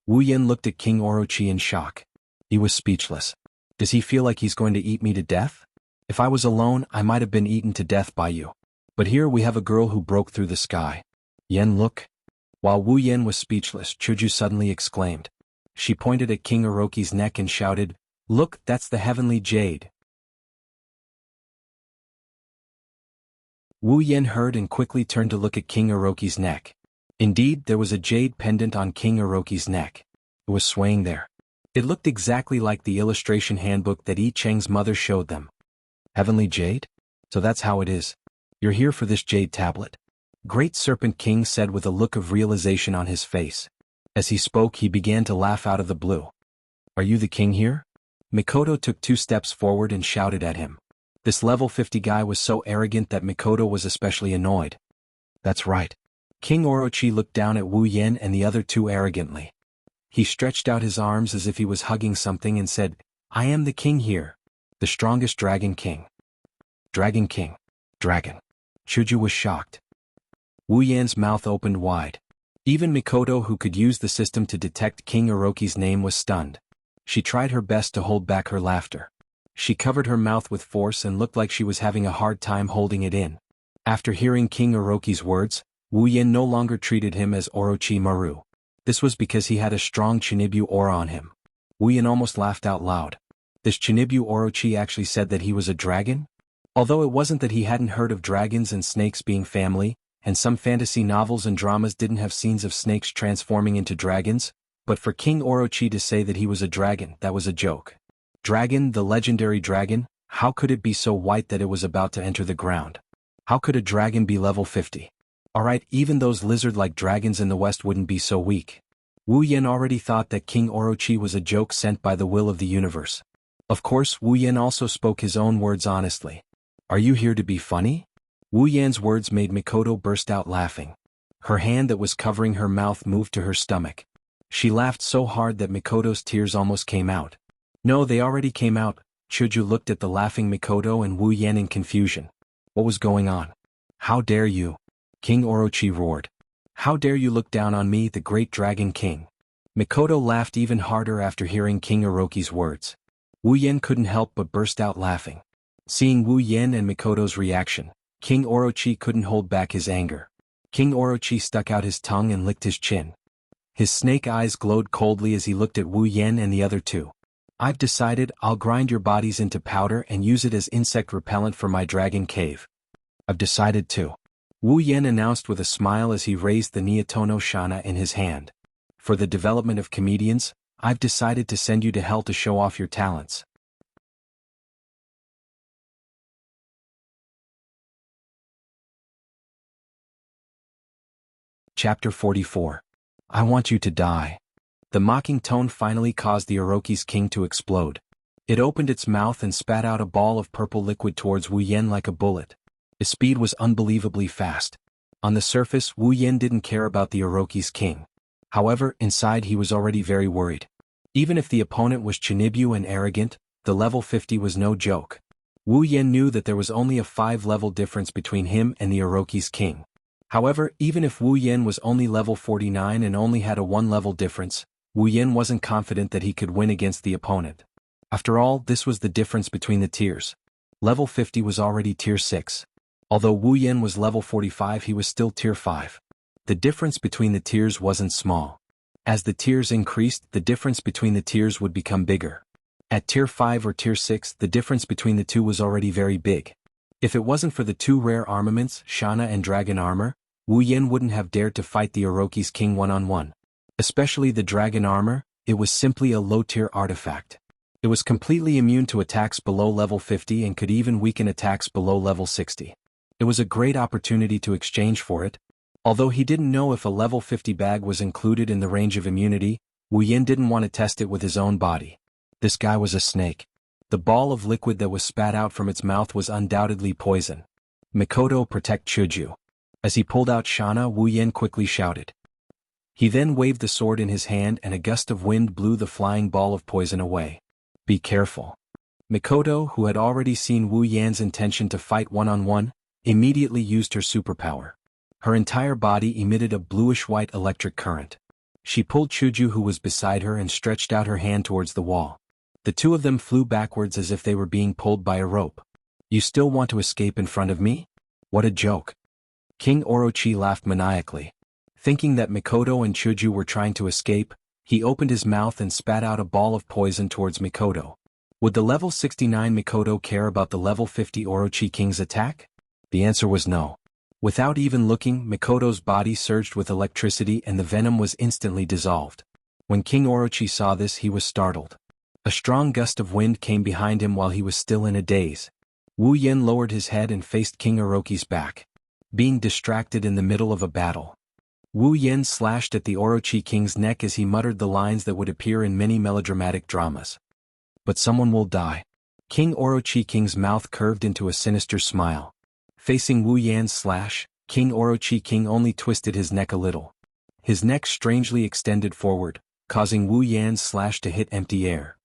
Wu Yan looked at King Orochi in shock. He was speechless. Does he feel like he's going to eat me to death? If I was alone, I might have been eaten to death by you. But here we have a girl who broke through the sky. Yan, look. While Wu Yan was speechless, Chuju suddenly exclaimed. She pointed at King Orochi's neck and shouted, Look, that's the heavenly jade. Wu Yan heard and quickly turned to look at King Orochi's neck. Indeed, there was a jade pendant on King Orochi's neck. It was swaying there. It looked exactly like the illustration handbook that Yi Cheng's mother showed them. Heavenly jade? So that's how it is. You're here for this jade tablet. Great Serpent King said with a look of realization on his face. As he spoke, he began to laugh out of the blue. Are you the king here? Mikoto took 2 steps forward and shouted at him. This level 50 guy was so arrogant that Mikoto was especially annoyed. That's right. King Orochi looked down at Wu Yen and the other 2 arrogantly. He stretched out his arms as if he was hugging something and said, I am the king here. The strongest Dragon King. Dragon King. Dragon. Chuju was shocked. Wu Yan's mouth opened wide. Even Mikoto, who could use the system to detect King Orochi's name, was stunned. She tried her best to hold back her laughter. She covered her mouth with force and looked like she was having a hard time holding it in. After hearing King Orochi's words, Wu Yan no longer treated him as Orochi Maru. This was because he had a strong Chinibyu aura on him. Wu Yan almost laughed out loud. This Chinibyu Orochi actually said that he was a dragon? Although it wasn't that he hadn't heard of dragons and snakes being family, and some fantasy novels and dramas didn't have scenes of snakes transforming into dragons, but for King Orochi to say that he was a dragon, that was a joke. Dragon, the legendary dragon, how could it be so white that it was about to enter the ground? How could a dragon be level 50? Alright, even those lizard-like dragons in the west wouldn't be so weak. Wu Yan already thought that King Orochi was a joke sent by the will of the universe. Of course, Wu Yan also spoke his own words honestly. Are you here to be funny? Wu Yan's words made Mikoto burst out laughing. Her hand that was covering her mouth moved to her stomach. She laughed so hard that Mikoto's tears almost came out. No, they already came out. Chuju looked at the laughing Mikoto and Wu Yan in confusion. What was going on? How dare you? King Orochi roared. How dare you look down on me, the great Dragon King? Mikoto laughed even harder after hearing King Orochi's words. Wu Yan couldn't help but burst out laughing. Seeing Wu Yan and Mikoto's reaction, King Orochi couldn't hold back his anger. King Orochi stuck out his tongue and licked his chin. His snake eyes glowed coldly as he looked at Wu Yan and the other 2. I've decided I'll grind your bodies into powder and use it as insect repellent for my dragon cave. I've decided to. Wu Yan announced with a smile as he raised the Neotono Shana in his hand. For the development of comedians, I've decided to send you to hell to show off your talents. Chapter 44. I want you to die. The mocking tone finally caused the Orochi's king to explode. It opened its mouth and spat out a ball of purple liquid towards Wu Yan like a bullet. Its speed was unbelievably fast. On the surface, Wu Yan didn't care about the Orochi's king. However, inside he was already very worried. Even if the opponent was Chinibyu and arrogant, the level 50 was no joke. Wu Yan knew that there was only a 5-level difference between him and the Orochi's king. However, even if Wu Yan was only level 49 and only had a 1-level difference, Wu Yan wasn't confident that he could win against the opponent. After all, this was the difference between the tiers. Level 50 was already tier 6. Although Wu Yan was level 45, he was still tier 5. The difference between the tiers wasn't small. As the tiers increased, the difference between the tiers would become bigger. At tier 5 or tier 6, the difference between the 2 was already very big. If it wasn't for the 2 rare armaments, Shana and Dragon Armor, Wu Yan wouldn't have dared to fight the Orochi's king one-on-one. Especially the Dragon Armor, it was simply a low-tier artifact. It was completely immune to attacks below level 50 and could even weaken attacks below level 60. It was a great opportunity to exchange for it. Although he didn't know if a level 50 bag was included in the range of immunity, Wu Yan didn't want to test it with his own body. This guy was a snake. The ball of liquid that was spat out from its mouth was undoubtedly poison. Mikoto, protect Chuju. As he pulled out Shana, Wu Yan quickly shouted. He then waved the sword in his hand and a gust of wind blew the flying ball of poison away. Be careful. Mikoto, who had already seen Wu Yan's intention to fight one-on-one, immediately used her superpower. Her entire body emitted a bluish-white electric current. She pulled Chuju, who was beside her, and stretched out her hand towards the wall. The 2 of them flew backwards as if they were being pulled by a rope. You still want to escape in front of me? What a joke. King Orochi laughed maniacally. Thinking that Mikoto and Chuju were trying to escape, he opened his mouth and spat out a ball of poison towards Mikoto. Would the level 69 Mikoto care about the level 50 Orochi King's attack? The answer was no. Without even looking, Mikoto's body surged with electricity and the venom was instantly dissolved. When King Orochi saw this, he was startled. A strong gust of wind came behind him while he was still in a daze. Wu Yan lowered his head and faced King Orochi's back. being distracted in the middle of a battle. Wu Yan slashed at the Orochi King's neck as he muttered the lines that would appear in many melodramatic dramas. But someone will die. King Orochi King's mouth curved into a sinister smile. Facing Wu Yan's slash, King Orochi King only twisted his neck a little. His neck strangely extended forward, causing Wu Yan's slash to hit empty air.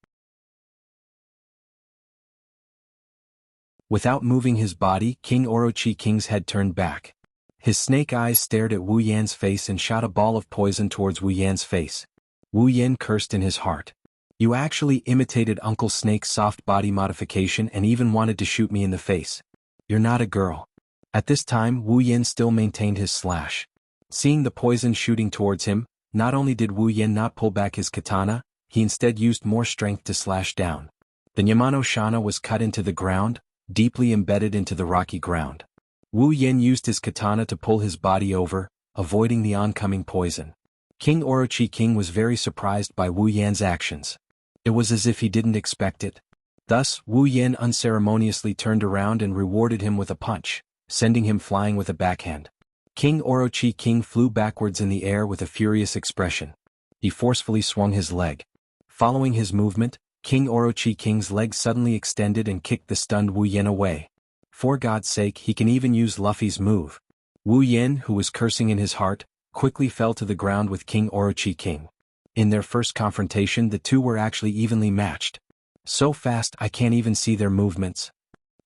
Without moving his body, King Orochi King's head turned back. His snake eyes stared at Wu Yan's face and shot a ball of poison towards Wu Yan's face. Wu Yan cursed in his heart. You actually imitated Uncle Snake's soft body modification and even wanted to shoot me in the face. You're not a girl. At this time, Wu Yan still maintained his slash. Seeing the poison shooting towards him, not only did Wu Yan not pull back his katana, he instead used more strength to slash down. The Yamano Shana was cut into the ground, deeply embedded into the rocky ground. Wu Yan used his katana to pull his body over, avoiding the oncoming poison. King Orochi King was very surprised by Wu Yan's actions. It was as if he didn't expect it. Thus, Wu Yan unceremoniously turned around and rewarded him with a punch, sending him flying with a backhand. King Orochi King flew backwards in the air with a furious expression. He forcefully swung his leg. Following his movement, King Orochi King's leg suddenly extended and kicked the stunned Wu Yan away. For God's sake, he can even use Luffy's move. Wu Yan, who was cursing in his heart, quickly fell to the ground with King Orochi King. In their first confrontation, the two were actually evenly matched. So fast I can't even see their movements.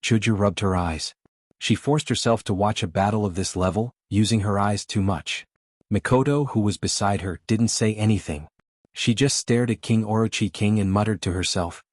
Chuju rubbed her eyes. She forced herself to watch a battle of this level, using her eyes too much. Mikoto, who was beside her, didn't say anything. She just stared at King Orochi King and muttered to herself.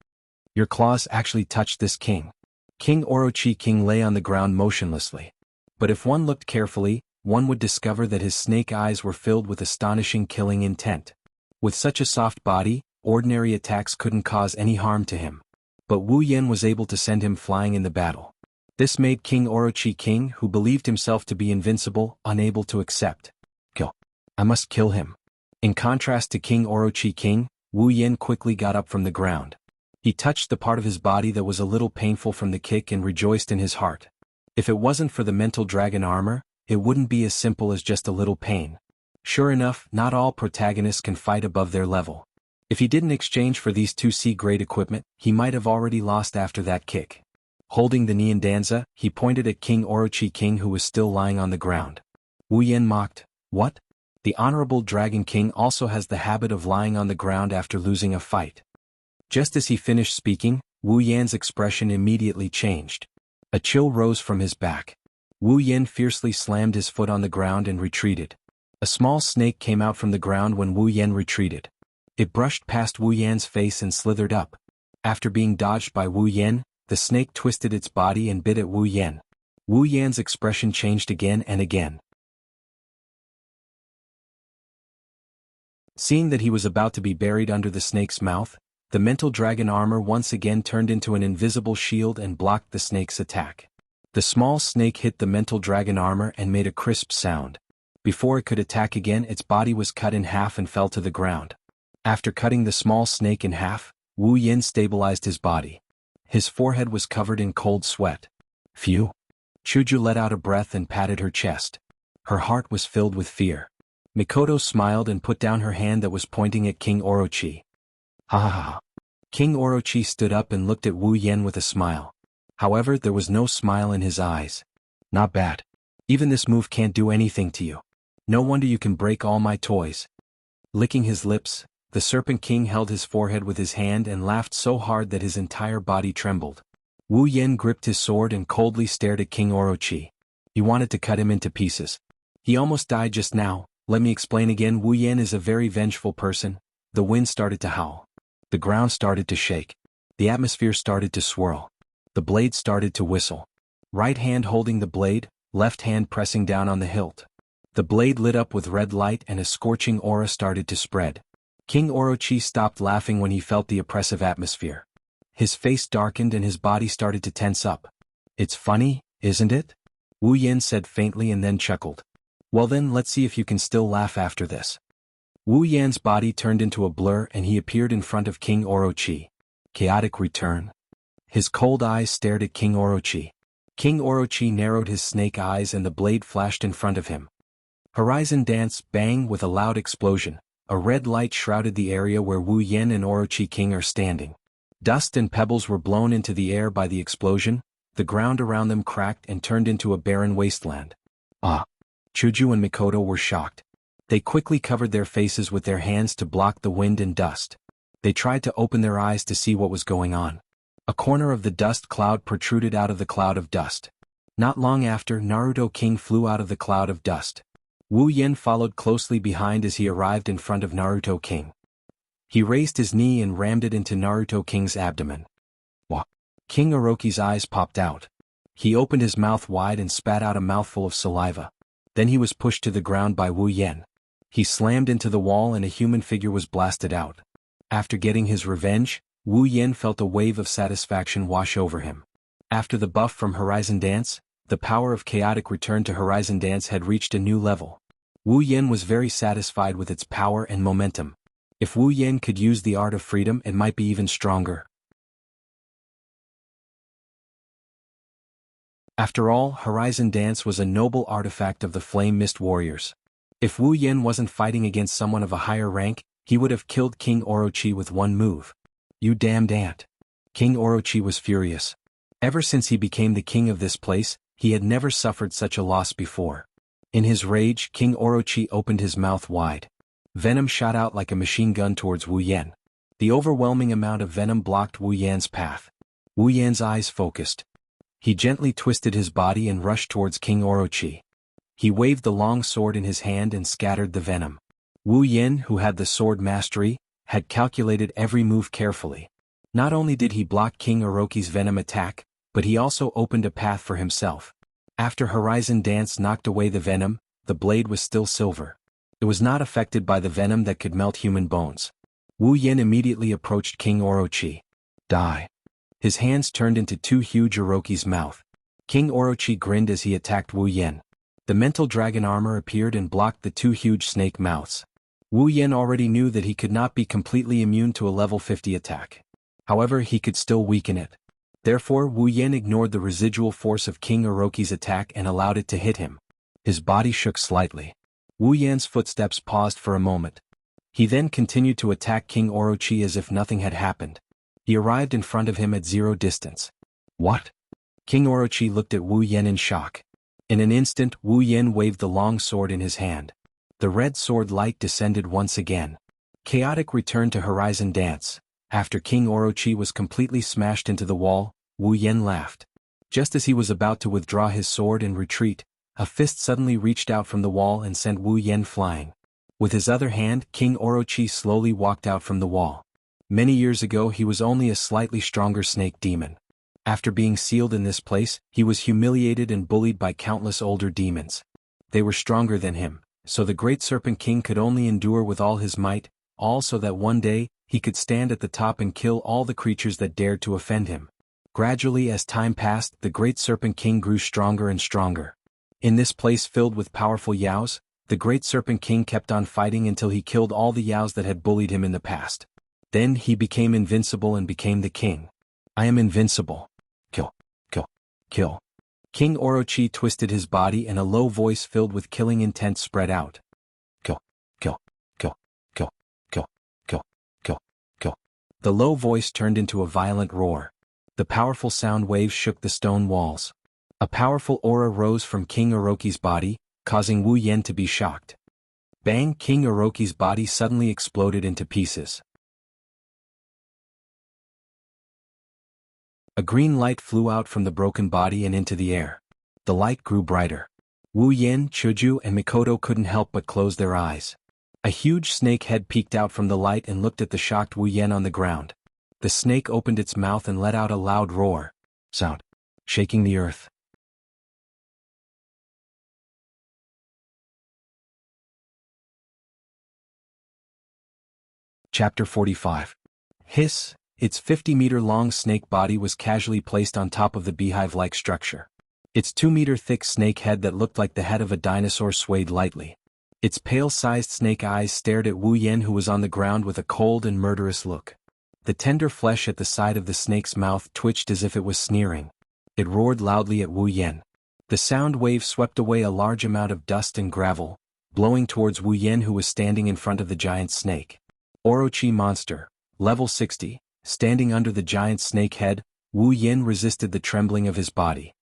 Your claws actually touched this king. King Orochi King lay on the ground motionlessly. But if one looked carefully, one would discover that his snake eyes were filled with astonishing killing intent. With such a soft body, ordinary attacks couldn't cause any harm to him. But Wu Yan was able to send him flying in the battle. This made King Orochi King, who believed himself to be invincible, unable to accept. Kill. I must kill him. In contrast to King Orochi King, Wu Yan quickly got up from the ground. He touched the part of his body that was a little painful from the kick and rejoiced in his heart. If it wasn't for the mental dragon armor, it wouldn't be as simple as just a little pain. Sure enough, not all protagonists can fight above their level. If he didn't exchange for these 2C-grade equipment, he might have already lost after that kick. Holding the Neon Danza, he pointed at King Orochi King, who was still lying on the ground. Wu Yan mocked, "What? The Honorable Dragon King also has the habit of lying on the ground after losing a fight." Just as he finished speaking, Wu Yan's expression immediately changed. A chill rose from his back. Wu Yan fiercely slammed his foot on the ground and retreated. A small snake came out from the ground when Wu Yan retreated. It brushed past Wu Yan's face and slithered up. After being dodged by Wu Yan, the snake twisted its body and bit at Wu Yan. Wu Yan's expression changed again and again. Seeing that he was about to be buried under the snake's mouth, the mental dragon armor once again turned into an invisible shield and blocked the snake's attack. The small snake hit the mental dragon armor and made a crisp sound. Before it could attack again, its body was cut in half and fell to the ground. After cutting the small snake in half, Wu Yan stabilized his body. His forehead was covered in cold sweat. Phew. Chuju let out a breath and patted her chest. Her heart was filled with fear. Mikoto smiled and put down her hand that was pointing at King Orochi. Ha ha ha. King Orochi stood up and looked at Wu Yan with a smile. However, there was no smile in his eyes. Not bad. Even this move can't do anything to you. No wonder you can break all my toys. Licking his lips, the Serpent King held his forehead with his hand and laughed so hard that his entire body trembled. Wu Yan gripped his sword and coldly stared at King Orochi. He wanted to cut him into pieces. He almost died just now. Let me explain again. Wu Yan is a very vengeful person. The wind started to howl. The ground started to shake. The atmosphere started to swirl. The blade started to whistle. Right hand holding the blade, left hand pressing down on the hilt. The blade lit up with red light and a scorching aura started to spread. King Orochi stopped laughing when he felt the oppressive atmosphere. His face darkened and his body started to tense up. It's funny, isn't it? Wu Yan said faintly and then chuckled. Well then, let's see if you can still laugh after this. Wu Yan's body turned into a blur and he appeared in front of King Orochi. Chaotic return. His cold eyes stared at King Orochi. King Orochi narrowed his snake eyes and the blade flashed in front of him. Horizon dance, bang, with a loud explosion. A red light shrouded the area where Wu Yen and Orochi King are standing. Dust and pebbles were blown into the air by the explosion. The ground around them cracked and turned into a barren wasteland. Ah! Chuju and Mikoto were shocked. They quickly covered their faces with their hands to block the wind and dust. They tried to open their eyes to see what was going on. A corner of the dust cloud protruded out of the cloud of dust. Not long after, Naruto King flew out of the cloud of dust. Wu Yen followed closely behind as he arrived in front of Naruto King. He raised his knee and rammed it into Naruto King's abdomen. Wah! King Orochi's eyes popped out. He opened his mouth wide and spat out a mouthful of saliva. Then he was pushed to the ground by Wu Yen. He slammed into the wall and a human figure was blasted out. After getting his revenge, Wu Yen felt a wave of satisfaction wash over him. After the buff from Horizon Dance, the power of chaotic return to Horizon Dance had reached a new level. Wu Yen was very satisfied with its power and momentum. If Wu Yen could use the art of freedom, it might be even stronger. After all, Horizon Dance was a noble artifact of the Flame Mist Warriors. If Wu Yen wasn't fighting against someone of a higher rank, he would have killed King Orochi with one move. You damned ant. King Orochi was furious. Ever since he became the king of this place, he had never suffered such a loss before. In his rage, King Orochi opened his mouth wide. Venom shot out like a machine gun towards Wu Yen. The overwhelming amount of venom blocked Wu Yan's path. Wu Yan's eyes focused. He gently twisted his body and rushed towards King Orochi. He waved the long sword in his hand and scattered the venom. Wu Yen, who had the sword mastery, had calculated every move carefully. Not only did he block King Orochi's venom attack, but he also opened a path for himself. After Horizon Dance knocked away the venom, the blade was still silver. It was not affected by the venom that could melt human bones. Wu Yen immediately approached King Orochi. Die. His hands turned into two huge Orochi's mouth. King Orochi grinned as he attacked Wu Yen. The mental dragon armor appeared and blocked the two huge snake mouths. Wu Yen already knew that he could not be completely immune to a level 50 attack. However, he could still weaken it. Therefore, Wu Yen ignored the residual force of King Orochi's attack and allowed it to hit him. His body shook slightly. Wu Yan's footsteps paused for a moment. He then continued to attack King Orochi as if nothing had happened. He arrived in front of him at 0 distance. What? King Orochi looked at Wu Yen in shock. In an instant, Wu Yen waved the long sword in his hand. The red sword light descended once again. Chaotic returned to Horizon Dance. After King Orochi was completely smashed into the wall, Wu Yen laughed. Just as he was about to withdraw his sword and retreat, a fist suddenly reached out from the wall and sent Wu Yen flying. With his other hand, King Orochi slowly walked out from the wall. Many years ago he was only a slightly stronger snake demon. After being sealed in this place, he was humiliated and bullied by countless older demons. They were stronger than him, so the Great Serpent King could only endure with all his might, all so that one day, he could stand at the top and kill all the creatures that dared to offend him. Gradually as time passed, the Great Serpent King grew stronger and stronger. In this place filled with powerful yaos, the Great Serpent King kept on fighting until he killed all the yaos that had bullied him in the past. Then he became invincible and became the king. I am invincible. Kill. Kill. Kill. King Orochi twisted his body and a low voice filled with killing intent spread out. Kill. Kill. Kill. Kill. Kill. Kill. Kill. Kill. The low voice turned into a violent roar. The powerful sound waves shook the stone walls. A powerful aura rose from King Orochi's body, causing Wu Yen to be shocked. Bang! King Orochi's body suddenly exploded into pieces. A green light flew out from the broken body and into the air. The light grew brighter. Wu Yen, Chuju, and Mikoto couldn't help but close their eyes. A huge snake head peeked out from the light and looked at the shocked Wu Yen on the ground. The snake opened its mouth and let out a loud roar, sound, shaking the earth. Chapter 45. Hiss! Its 50-meter-long snake body was casually placed on top of the beehive-like structure. Its 2-meter-thick snake head that looked like the head of a dinosaur swayed lightly. Its pale-sized snake eyes stared at Wu Yen, who was on the ground with a cold and murderous look. The tender flesh at the side of the snake's mouth twitched as if it was sneering. It roared loudly at Wu Yan. The sound wave swept away a large amount of dust and gravel, blowing towards Wu Yan, who was standing in front of the giant snake. Orochi monster, level 60, standing under the giant snake head, Wu Yan resisted the trembling of his body.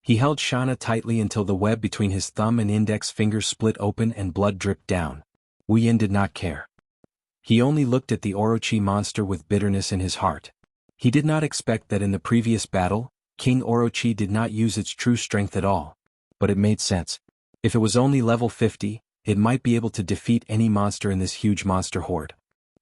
He held Shana tightly until the web between his thumb and index fingers split open and blood dripped down. Wu Yan did not care. He only looked at the Orochi monster with bitterness in his heart. He did not expect that in the previous battle, King Orochi did not use its true strength at all. But it made sense. If it was only level 50, it might be able to defeat any monster in this huge monster horde.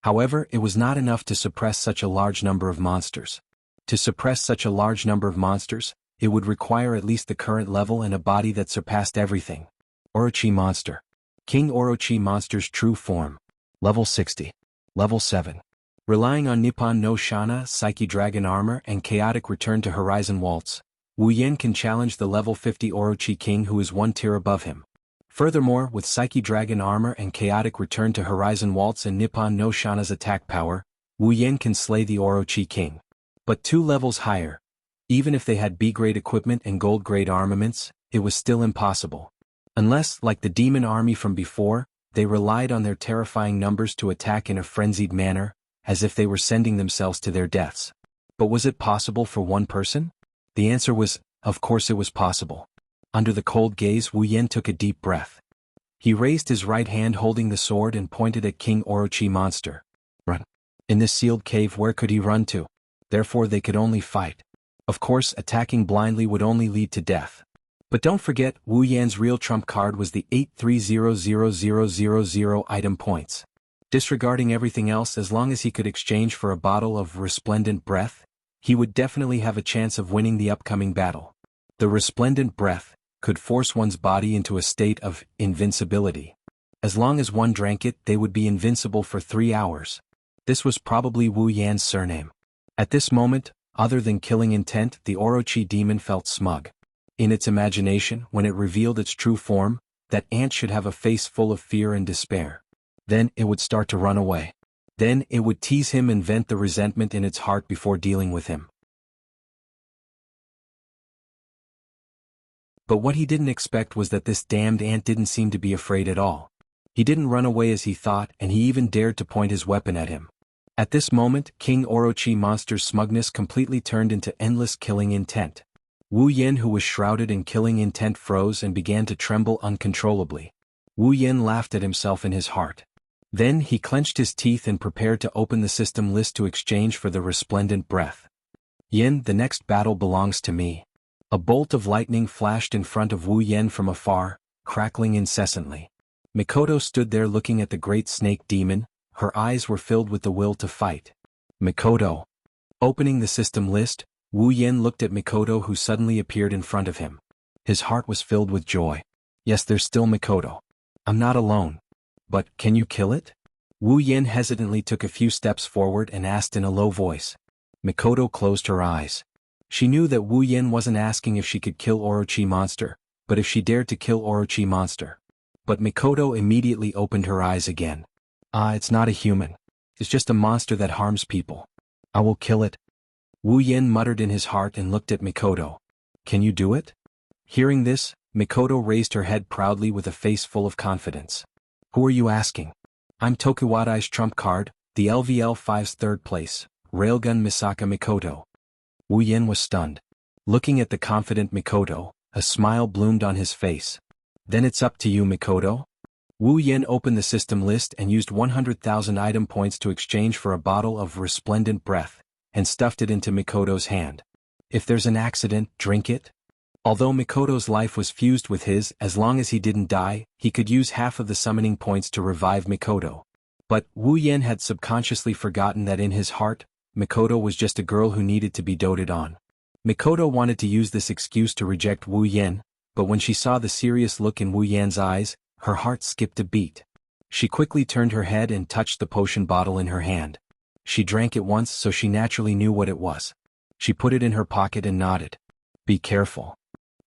However, it was not enough to suppress such a large number of monsters. To suppress such a large number of monsters, it would require at least the current level and a body that surpassed everything. Orochi monster. King Orochi monster's true form. Level 60. Level 7. Relying on Nippon no Shana, Psyche Dragon Armor and Chaotic Return to Horizon Waltz, Wu Yan can challenge the level 50 Orochi King who is one tier above him. Furthermore, with Psyche Dragon Armor and Chaotic Return to Horizon Waltz and Nippon no Shana's attack power, Wu Yan can slay the Orochi King. But 2 levels higher, even if they had B-grade equipment and gold-grade armaments, it was still impossible. Unless, like the demon army from before, they relied on their terrifying numbers to attack in a frenzied manner, as if they were sending themselves to their deaths. But was it possible for one person? The answer was, of course it was possible. Under the cold gaze, Wu Yan took a deep breath. He raised his right hand holding the sword and pointed at King Orochi monster. Run. In this sealed cave, where could he run to? Therefore they could only fight. Of course, attacking blindly would only lead to death. But don't forget, Wu Yan's real trump card was the 830000 item points. Disregarding everything else, as long as he could exchange for a bottle of resplendent breath, he would definitely have a chance of winning the upcoming battle. The resplendent breath could force one's body into a state of invincibility. As long as one drank it, they would be invincible for 3 hours. This was probably Wu Yan's surname. At this moment, other than killing intent, the Orochi demon felt smug. In its imagination, when it revealed its true form, that ant should have a face full of fear and despair. Then it would start to run away. Then it would tease him and vent the resentment in its heart before dealing with him. But what he didn't expect was that this damned ant didn't seem to be afraid at all. He didn't run away as he thought, and he even dared to point his weapon at him. At this moment, King Orochi monster's smugness completely turned into endless killing intent. Wu Yan, who was shrouded in killing intent, froze and began to tremble uncontrollably. Wu Yan laughed at himself in his heart. Then he clenched his teeth and prepared to open the system list to exchange for the resplendent breath. Yin, the next battle belongs to me. A bolt of lightning flashed in front of Wu Yan from afar, crackling incessantly. Mikoto stood there looking at the great snake demon, her eyes were filled with the will to fight. Mikoto. Opening the system list, Wu Yan looked at Mikoto, who suddenly appeared in front of him. His heart was filled with joy. Yes, there's still Mikoto. I'm not alone. But, can you kill it? Wu Yan hesitantly took a few steps forward and asked in a low voice. Mikoto closed her eyes. She knew that Wu Yan wasn't asking if she could kill Orochi monster, but if she dared to kill Orochi monster. But Mikoto immediately opened her eyes again. It's not a human. It's just a monster that harms people. I will kill it. Wu Yan muttered in his heart and looked at Mikoto. Can you do it? Hearing this, Mikoto raised her head proudly with a face full of confidence. Who are you asking? I'm Tokuwadai's trump card, the LVL5's third place, Railgun Misaka Mikoto. Wu Yan was stunned. Looking at the confident Mikoto, a smile bloomed on his face. Then it's up to you, Mikoto. Wu Yan opened the system list and used 100,000 item points to exchange for a bottle of resplendent breath, and stuffed it into Mikoto's hand. If there's an accident, drink it. Although Mikoto's life was fused with his, as long as he didn't die, he could use half of the summoning points to revive Mikoto. But Wu Yan had subconsciously forgotten that in his heart, Mikoto was just a girl who needed to be doted on. Mikoto wanted to use this excuse to reject Wu Yan, but when she saw the serious look in Wu Yan's eyes, her heart skipped a beat. She quickly turned her head and touched the potion bottle in her hand. She drank it once, so she naturally knew what it was. She put it in her pocket and nodded. Be careful.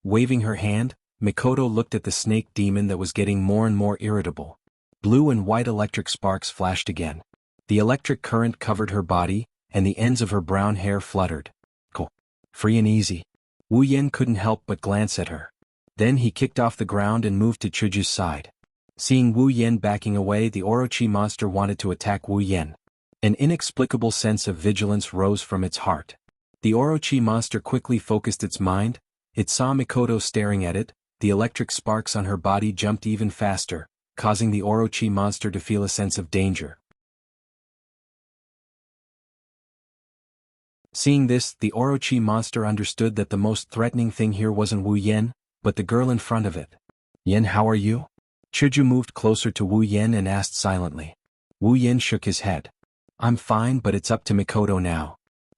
Waving her hand, Mikoto looked at the snake demon that was getting more and more irritable. Blue and white electric sparks flashed again. The electric current covered her body, and the ends of her brown hair fluttered. Cool. Free and easy. Wu Yen couldn't help but glance at her. Then he kicked off the ground and moved to Chuju's side. Seeing Wu Yen backing away, the Orochi monster wanted to attack Wu Yen. An inexplicable sense of vigilance rose from its heart. The Orochi monster quickly focused its mind. It saw Mikoto staring at it. The electric sparks on her body jumped even faster, causing the Orochi monster to feel a sense of danger. Seeing this, the Orochi monster understood that the most threatening thing here wasn't Wu Yen, but the girl in front of it. "Yen, how are you?" Chuju moved closer to Wu Yen and asked silently. Wu Yen shook his head. "I'm fine, but it's up to Mikoto now."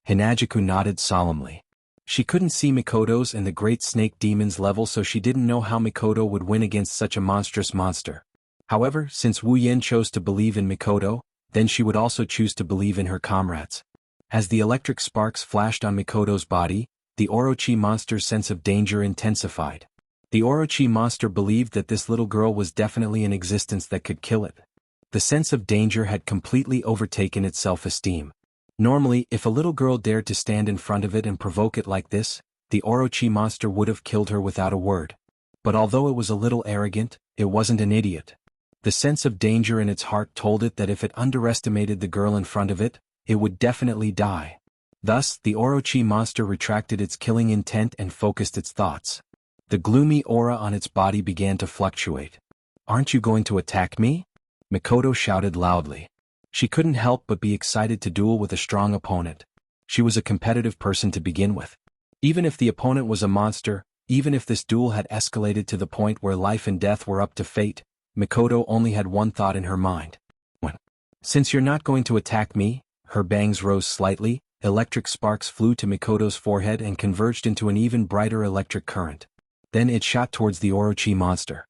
Hinajiku nodded solemnly. She couldn't see Mikoto's and the Great Snake Demon's level, so she didn't know how Mikoto would win against such a monstrous monster. However, since Wu Yen chose to believe in Mikoto, then she would also choose to believe in her comrades. As the electric sparks flashed on Mikoto's body, the Orochi monster's sense of danger intensified. The Orochi monster believed that this little girl was definitely in existence that could kill it. The sense of danger had completely overtaken its self-esteem. Normally, if a little girl dared to stand in front of it and provoke it like this, the Orochi monster would have killed her without a word. But although it was a little arrogant, it wasn't an idiot. The sense of danger in its heart told it that if it underestimated the girl in front of it, it would definitely die. Thus, the Orochi monster retracted its killing intent and focused its thoughts. The gloomy aura on its body began to fluctuate. "Aren't you going to attack me?" Mikoto shouted loudly. She couldn't help but be excited to duel with a strong opponent. She was a competitive person to begin with. Even if the opponent was a monster, even if this duel had escalated to the point where life and death were up to fate, Mikoto only had one thought in her mind. "When? Since you're not going to attack me," her bangs rose slightly, electric sparks flew to Mikoto's forehead and converged into an even brighter electric current. Then it shot towards the Orochi monster.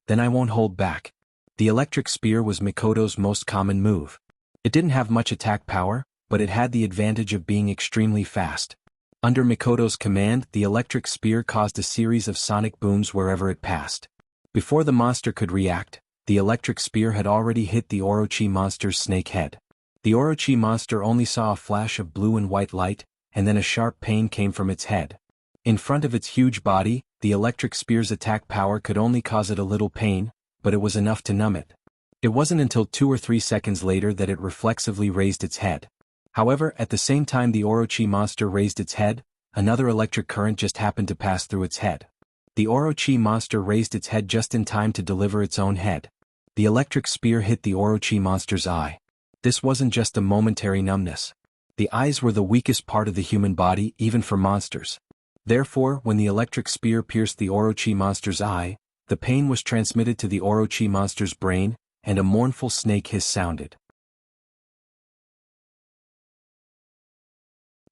"Then I won't hold back." The electric spear was Mikoto's most common move. It didn't have much attack power, but it had the advantage of being extremely fast. Under Mikoto's command, the electric spear caused a series of sonic booms wherever it passed. Before the monster could react, the electric spear had already hit the Orochi monster's snake head. The Orochi monster only saw a flash of blue and white light, and then a sharp pain came from its head. In front of its huge body, the electric spear's attack power could only cause it a little pain, but it was enough to numb it. It wasn't until 2 or 3 seconds later that it reflexively raised its head. However, at the same time the Orochi monster raised its head, another electric current just happened to pass through its head. The Orochi monster raised its head just in time to deliver its own head. The electric spear hit the Orochi monster's eye. This wasn't just a momentary numbness. The eyes were the weakest part of the human body, even for monsters. Therefore, when the electric spear pierced the Orochi monster's eye, the pain was transmitted to the Orochi monster's brain, and a mournful snake hiss sounded.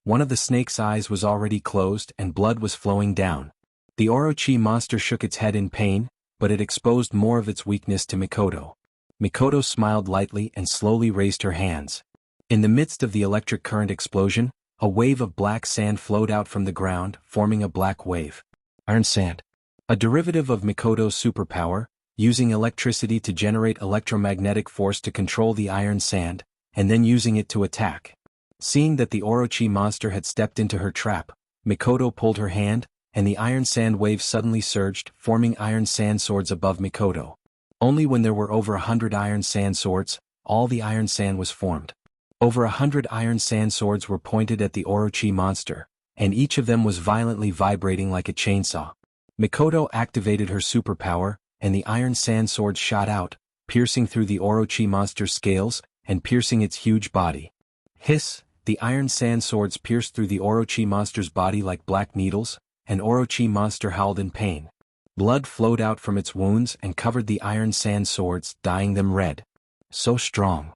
One of the snake's eyes was already closed and blood was flowing down. The Orochi monster shook its head in pain, but it exposed more of its weakness to Mikoto. Mikoto smiled lightly and slowly raised her hands. In the midst of the electric current explosion, a wave of black sand flowed out from the ground, forming a black wave. Iron sand. A derivative of Mikoto's superpower, using electricity to generate electromagnetic force to control the iron sand, and then using it to attack. Seeing that the Orochi monster had stepped into her trap, Mikoto pulled her hand, and the iron sand wave suddenly surged, forming iron sand swords above Mikoto. Only when there were over 100 iron sand swords, all the iron sand was formed. Over 100 iron sand swords were pointed at the Orochi monster, and each of them was violently vibrating like a chainsaw. Mikoto activated her superpower, and the iron sand swords shot out, piercing through the Orochi monster's scales, and piercing its huge body. Hiss! The iron sand swords pierced through the Orochi monster's body like black needles, and Orochi monster howled in pain. Blood flowed out from its wounds and covered the iron sand swords, dyeing them red. So strong.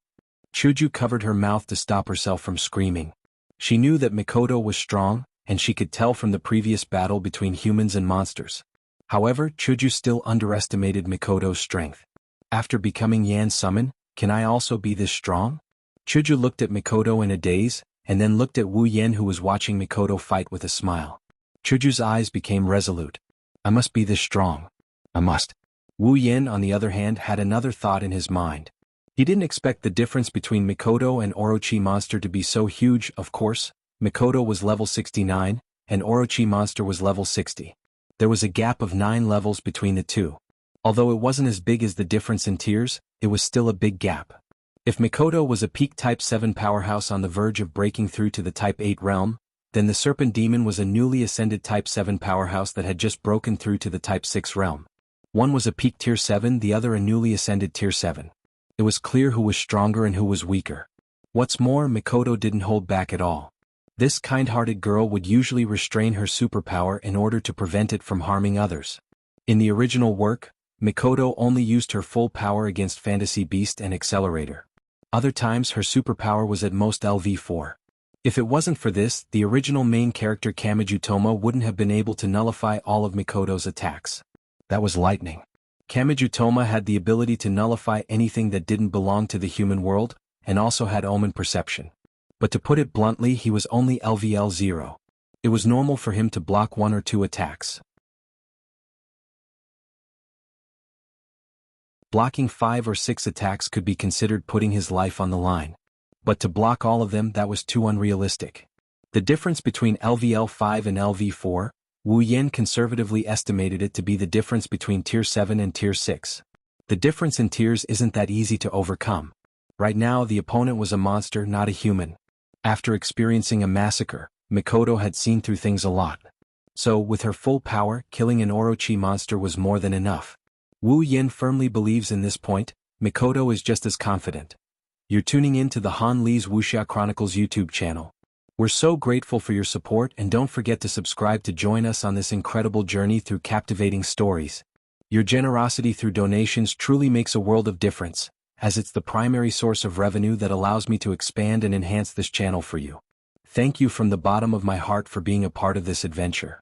Chuju covered her mouth to stop herself from screaming. She knew that Mikoto was strong, and she could tell from the previous battle between humans and monsters. However, Chuju still underestimated Mikoto's strength. After becoming Yan Summon, can I also be this strong? Chuju looked at Mikoto in a daze, and then looked at Wu Yen who was watching Mikoto fight with a smile. Chuju's eyes became resolute. I must be this strong. I must. Wu Yen, on the other hand, had another thought in his mind. He didn't expect the difference between Mikoto and Orochi monster to be so huge. Of course, Mikoto was level 69, and Orochi monster was level 60. There was a gap of 9 levels between the two. Although it wasn't as big as the difference in tiers, it was still a big gap. If Mikoto was a peak Type 7 powerhouse on the verge of breaking through to the Type 8 realm, then the Serpent Demon was a newly ascended Type 7 powerhouse that had just broken through to the Type 6 realm. One was a peak Tier 7, the other a newly ascended Tier 7. It was clear who was stronger and who was weaker. What's more, Mikoto didn't hold back at all. This kind-hearted girl would usually restrain her superpower in order to prevent it from harming others. In the original work, Mikoto only used her full power against Fantasy Beast and Accelerator. Other times her superpower was at most LV4. If it wasn't for this, the original main character Kamijutoma wouldn't have been able to nullify all of Mikoto's attacks. That was lightning. Kamijutoma had the ability to nullify anything that didn't belong to the human world, and also had omen perception. But to put it bluntly, he was only LVL0. It was normal for him to block 1 or 2 attacks. Blocking 5 or 6 attacks could be considered putting his life on the line. But to block all of them, that was too unrealistic. The difference between LVL5 and LV4, Wu Yan conservatively estimated it to be the difference between Tier 7 and Tier 6. The difference in tiers isn't that easy to overcome. Right now the opponent was a monster, not a human. After experiencing a massacre, Mikoto had seen through things a lot. So, with her full power, killing an Orochi monster was more than enough. Wu Yan firmly believes in this point. Mikoto is just as confident. You're tuning in to the Han Lee's Wuxia Chronicles YouTube channel. We're so grateful for your support, and don't forget to subscribe to join us on this incredible journey through captivating stories. Your generosity through donations truly makes a world of difference, as it's the primary source of revenue that allows me to expand and enhance this channel for you. Thank you from the bottom of my heart for being a part of this adventure.